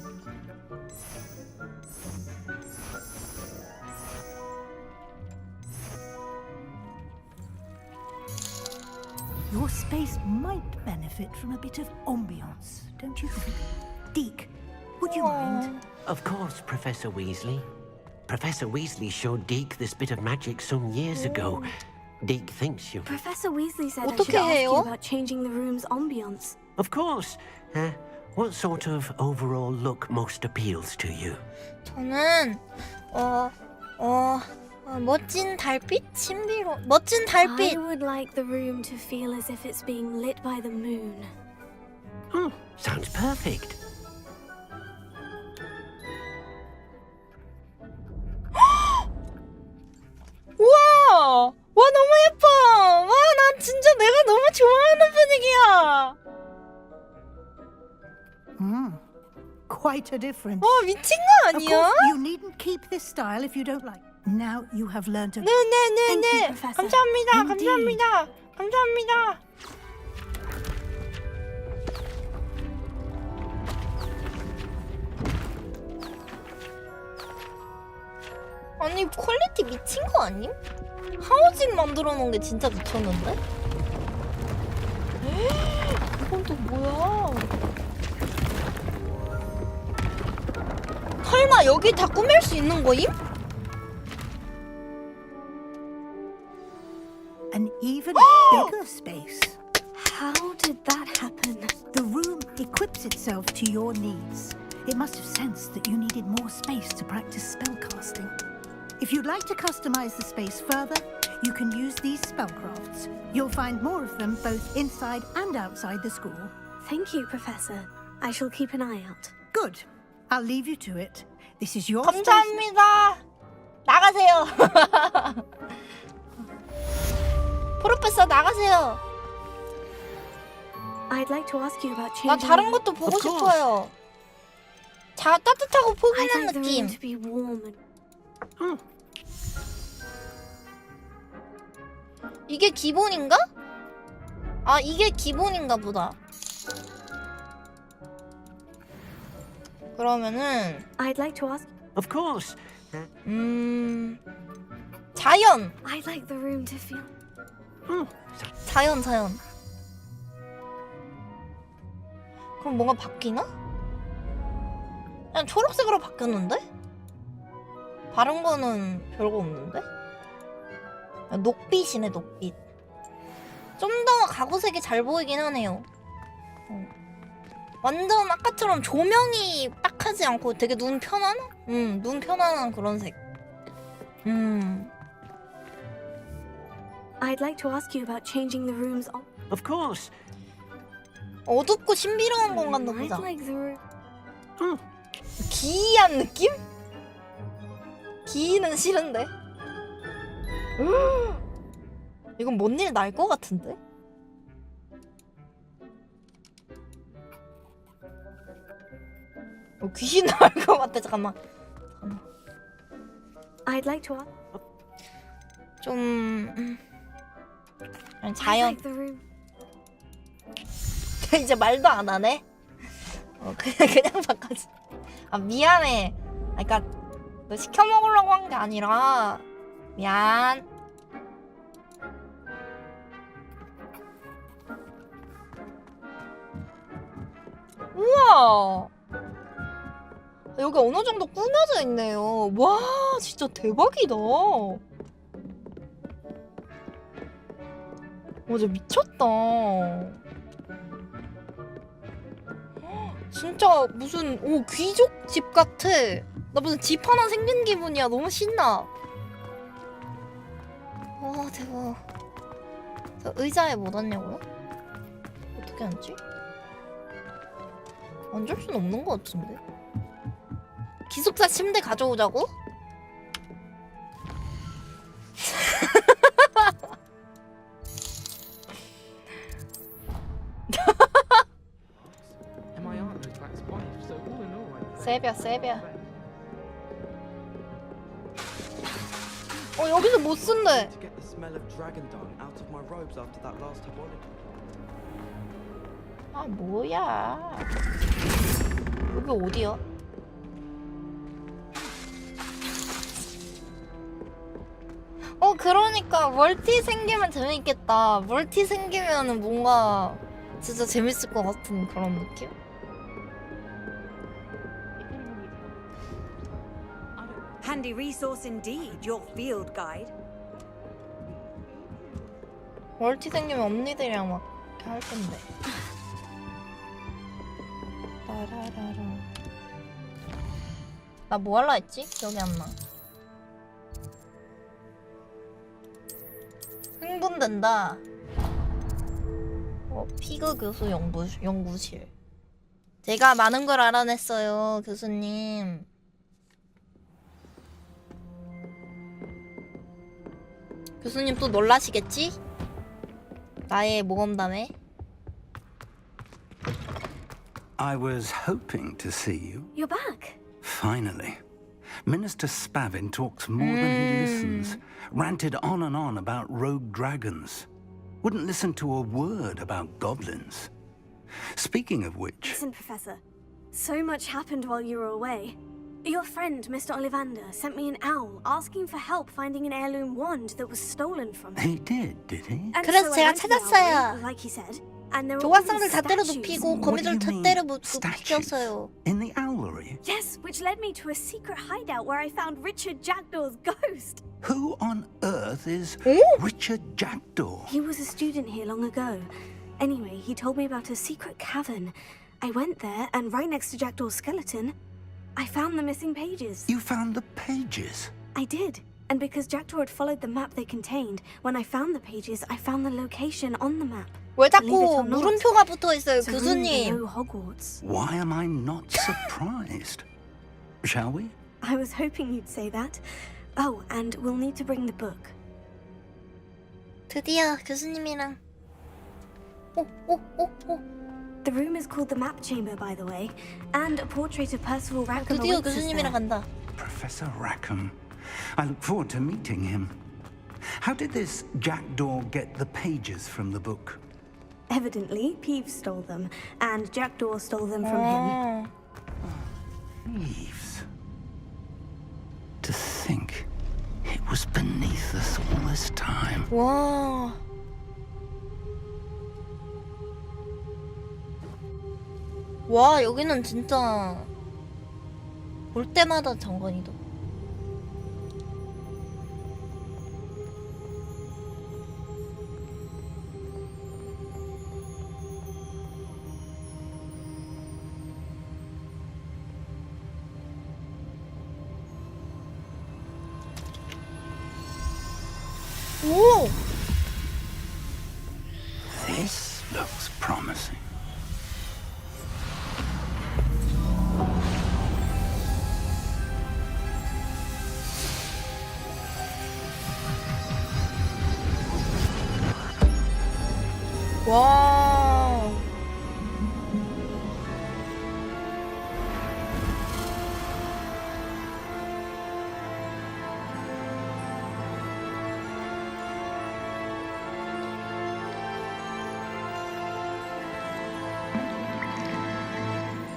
Your space might benefit from a bit of ambiance, don't you think? Deke, would you mind? Of course, Professor Weasley. Professor Weasley showed Deke this bit of magic some years ago. Deke thinks you... Professor Weasley said I 어떻게 should ask you 해요? about changing the room's ambience. Of course. What sort of overall look most appeals to you? 저는 멋진 달빛? 신비로 멋진 달빛. I would like the room to feel as if it's being lit by the moon. Sounds perfect. 우와! 와 너무 예뻐! 와 난 진짜 내가 너무 좋아하는 분위기야! Quite a difference. 와 미친 거 Of 아니야? course, you needn't keep this style if you don't like. Now you have learned to. 네네네네. 감사합니다. Indeed. 감사합니다. 감사합니다. 아니 퀄리티 미친 거 아님? 하우징 만들어 놓은 게 진짜 미쳤는데? 이건 또 뭐야? 설마 여기 다 꾸밀 수 있는 거임? An even bigger space. How did that happen? The room equips itself to your needs. It must have sensed that you needed more space to practice spellcasting. If you'd like to customize the space further, you can use these spellcrafts. You'll find more of them both inside and outside the school. Thank you, Professor. I shall keep an eye out. Good. I'll leave you to it. This is your 감사합니다. 나가세요. 프로페서 나가세요. I'd like to ask you about 나 changing. 다른 것도 보고 싶어요. 자 따뜻하고 포근한 I'd like the 느낌. room to be warm and. 이게 기본인가? 아 이게 기본인가 보다. 그러면은 I'd like to ask. Of course. 자연. I'd like the room to feel. 자연. 그럼 뭔가 바뀌나? 그냥 초록색으로 바뀌었는데? 다른 거는 별거 없는데? 녹빛이네 녹빛. 좀 더 가구색이 잘 보이긴 하네요. 완전 아까처럼 조명이 빡하지 않고 되게 눈 편한? 눈 편안한 그런 색. I'd like to ask you about changing the rooms. Of course. 어둡고 신비로운 공간도 I'd 보자. like the room. 기이한 느낌? 기이는 싫은데. 이건 뭔 일 날 것 같은데? 귀신 나올 것 같아. 잠깐만. I'd like to. 좀 I'd 자연. like the room. 이제 말도 안 하네. 그냥 바꿔줘. 아 미안해. 그러니까 너 시켜 먹으려고 한 게 아니라 미안. 우와. 여기 어느 정도 꾸며져 있네요. 와 진짜 대박이다. 진짜 미쳤다. 진짜 무슨 귀족 집 같아. 나 무슨 집 하나 생긴 기분이야. 너무 신나. 와 대박. 저 의자에 못 앉냐고요? 어떻게 앉지? 앉을 수는 없는 것 같은데. 기숙사 침대 가져오자고? 세비야. 여기서 못 쓴대. 아 뭐야? 여기 어디야? 그러니까 멀티 생기면 재밌겠다. 멀티 생기면은 뭔가 진짜 재밌을 것 같은 그런 느낌? Handy resource indeed, your field guide. 멀티 생기면 언니들이랑 막 이렇게 할 건데. 나 뭐 할라 했지? 기억이 안 나. 흥분된다. 피그 교수 연구실. 제가 많은 걸 알아냈어요, 교수님. 교수님 또 놀라시겠지? 나의 모험담에. I was hoping to see you. You're back. Finally. Minister Spavin talks more than he listens. Ranted on and on about rogue dragons. Wouldn't listen to a word about goblins. Speaking of which... Listen, Professor. So much happened while you were away. Your friend, Mr. Ollivander, sent me an owl asking for help finding an heirloom wand that was stolen from him. He did he? And 그래서 so I 제가 went to the 찾았어요. owlroom, like he said, and there were all 조각상들 these 다 때려 statues. 눕히고 거미줄 다 때려 눕혔어요. In the owlery? Yes, which led me to a secret hideout where I found Richard Jackdaw's ghost. Who on earth is Richard Jackdaw? He was a student here long ago. Anyway, he told me about a secret cavern. I went there, and right next to Jackdaw's skeleton, I found the missing pages. You found the pages? I did. And because Jackdaw had followed the map they contained, when I found the pages, I found the location on the map. 왜 자꾸 물음표가 붙어 있어요, It's a room 교수님? below Hogwarts. Why am I not surprised? Shall we? I was hoping you'd say that. Oh, and we'll need to bring the book. 드디어 교수님이랑. The room is called the Map Chamber, by the way, and a portrait of Percival Rackham 드디어 awaits us 교수님이랑 there. 간다. Professor Rackham. I look forward to meeting him. How did this Jackdaw get the pages from the book? Evidently, Peeves stole them, and Jackdaw stole them from him. Peeves. To think it was beneath us all this time. 와. 와, 여기는 진짜 볼 때마다 장관이다. 오! This looks promising. 와.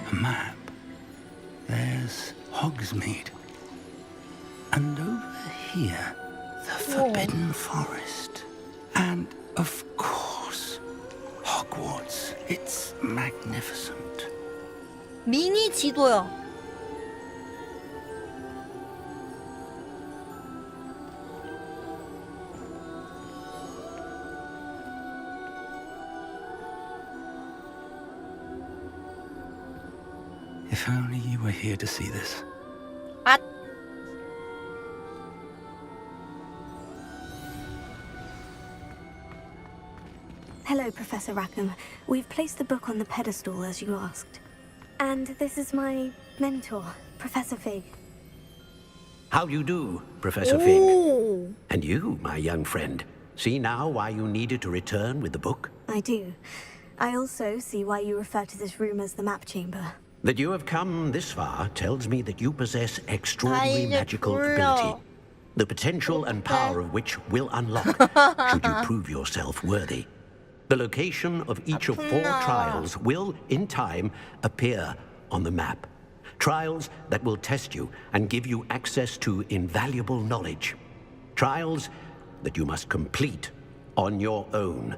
A map. There's Hogsmeade. And over here, the Forbidden Forest. And, of course, Hogwarts. It's magnificent. 미니 지도야. If only you were here to see this. 아. Hello, Professor Rackham. We've placed the book on the pedestal as you asked. And this is my mentor, Professor Fig. How do you do, Professor Fig? And you, my young friend, see now why you needed to return with the book? I do. I also see why you refer to this room as the Map Chamber. That you have come this far tells me that you possess extraordinary magical ability, the potential and power of which will unlock should you prove yourself worthy. The location of each of 4 trials will, in time, appear on the map. Trials that will test you and give you access to invaluable knowledge. Trials that you must complete on your own.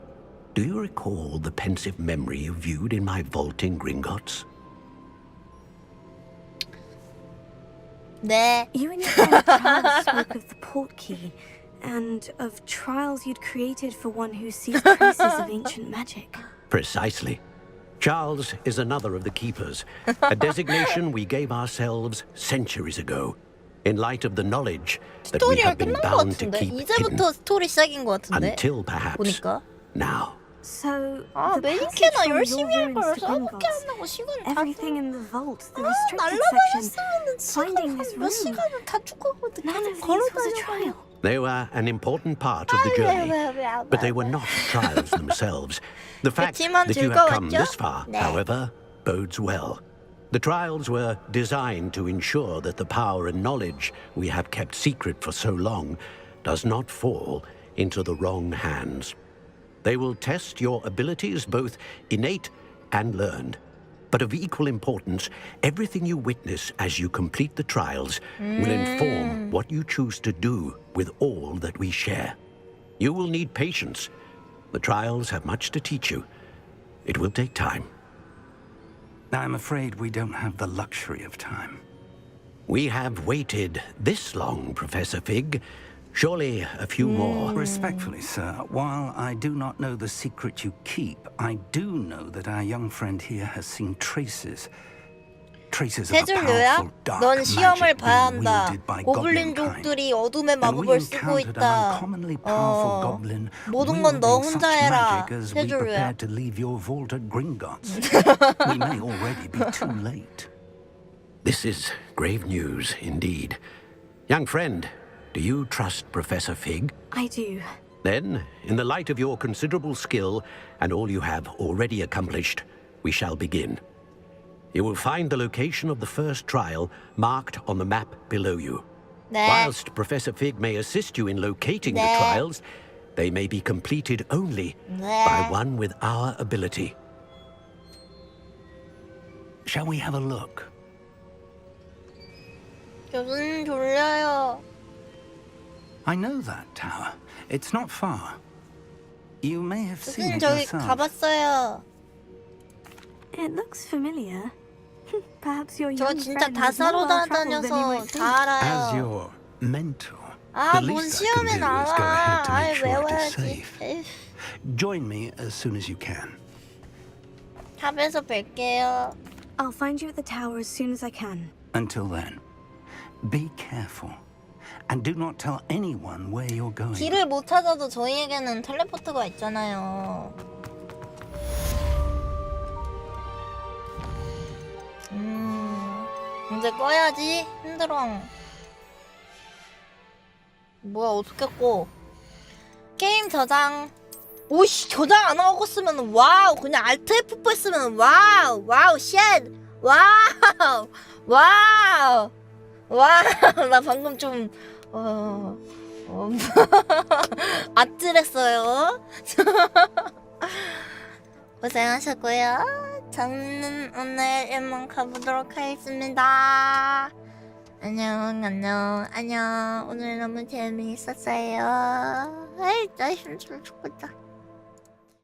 Do you recall the pensive memory you viewed in my vault in Gringotts? 네. You and your friend Charles spoke of the portkey, and of trials you'd created for one who sees traces of ancient magic. Precisely. Charles is another of the Keepers, a designation we gave ourselves centuries ago. In light of the knowledge that we 스토리가 have been 끝난 것 bound to 같은데? keep hidden 이제부터 스토리 시작인 것 같은데? until perhaps 보니까. now. So, 아, the passage 메디케나 from 열심히 your 할 걸. ruins to 써먹게 Gringotts, 한다고 시간 다 everything in the vault, the 아, restricted 날라버렸으면은 section, finding this 몇 room. 시간을 다 죽었거든. None of 걸어 these was a trial. They were an important part of the journey, but they were not trials themselves. The fact 그치만 that you have come 즐거웠죠? this far, 네. however, bodes well. The trials were designed to ensure that the power and knowledge we have kept secret for so long does not fall into the wrong hands. They will test your abilities, both innate and learned. But of equal importance, everything you witness as you complete the trials will inform what you choose to do with all that we share. You will need patience. The trials have much to teach you. It will take time. I'm afraid we don't have the luxury of time. We have waited this long, Professor Fig. Surely a few more. Respectfully, sir, while I do not know the secret you keep, I do know that our young friend here has seen traces of a 세줄류야? powerful dark 넌 시험을 magic 봐야 being 한다. wielded by goblin kind. 고블린족들이 어둠의 And we 마법을 쓰고 encountered an 있다. uncommonly powerful goblin 모든 건 너 wielding such 혼자 해라. magic as we 세줄류야. prepared to leave your vault at Gringotts. We may already be too late. This is grave news indeed. Young friend, do you trust Professor Fig? I do. Then, in the light of your considerable skill and all you have already accomplished, we shall begin. You will find the location of the first trial marked on the map below you. 네. Whilst Professor Fig may assist you in locating the 네. trials, they may be completed only 네. by one with our ability. Shall we have a look? 교수님 졸려요. I know that tower. It's not far. You may have seen 교수님 it 저기 yourself. 가봤어요. It looks familiar. Perhaps your 저 young 진짜 friend 다 is more 사러 well traveled than you 다녀서 might 다 think. As 알아요. your mentor, 아, the 뭔 least I can 시험에 do is go ahead 나와. to 아이, make sure it is 외워야지. safe. 에휴, Join me as soon as you can. 탑에서 뵐게요. I'll find you at the tower as soon as I can. Until then, be careful. And do not tell anyone where you're going. 길을 못 찾아도 저희에게는 텔레포트가 있잖아요. 이제 꺼야지. 힘들어. 뭐야, 어떻게 꺼? 게임 저장. 오씨, 저장 안 하고 쓰면 와우. 그냥 Alt F4 쓰면 와우. 와우, 쉣. 와우. 와우. 와우. 나 방금 좀 아찔했어요. 고생하셨고요. 저는 오늘 일만 가보도록 하겠습니다. 안녕. 오늘 너무 재미있었어요. 아이, 나 힘들어 죽겠다.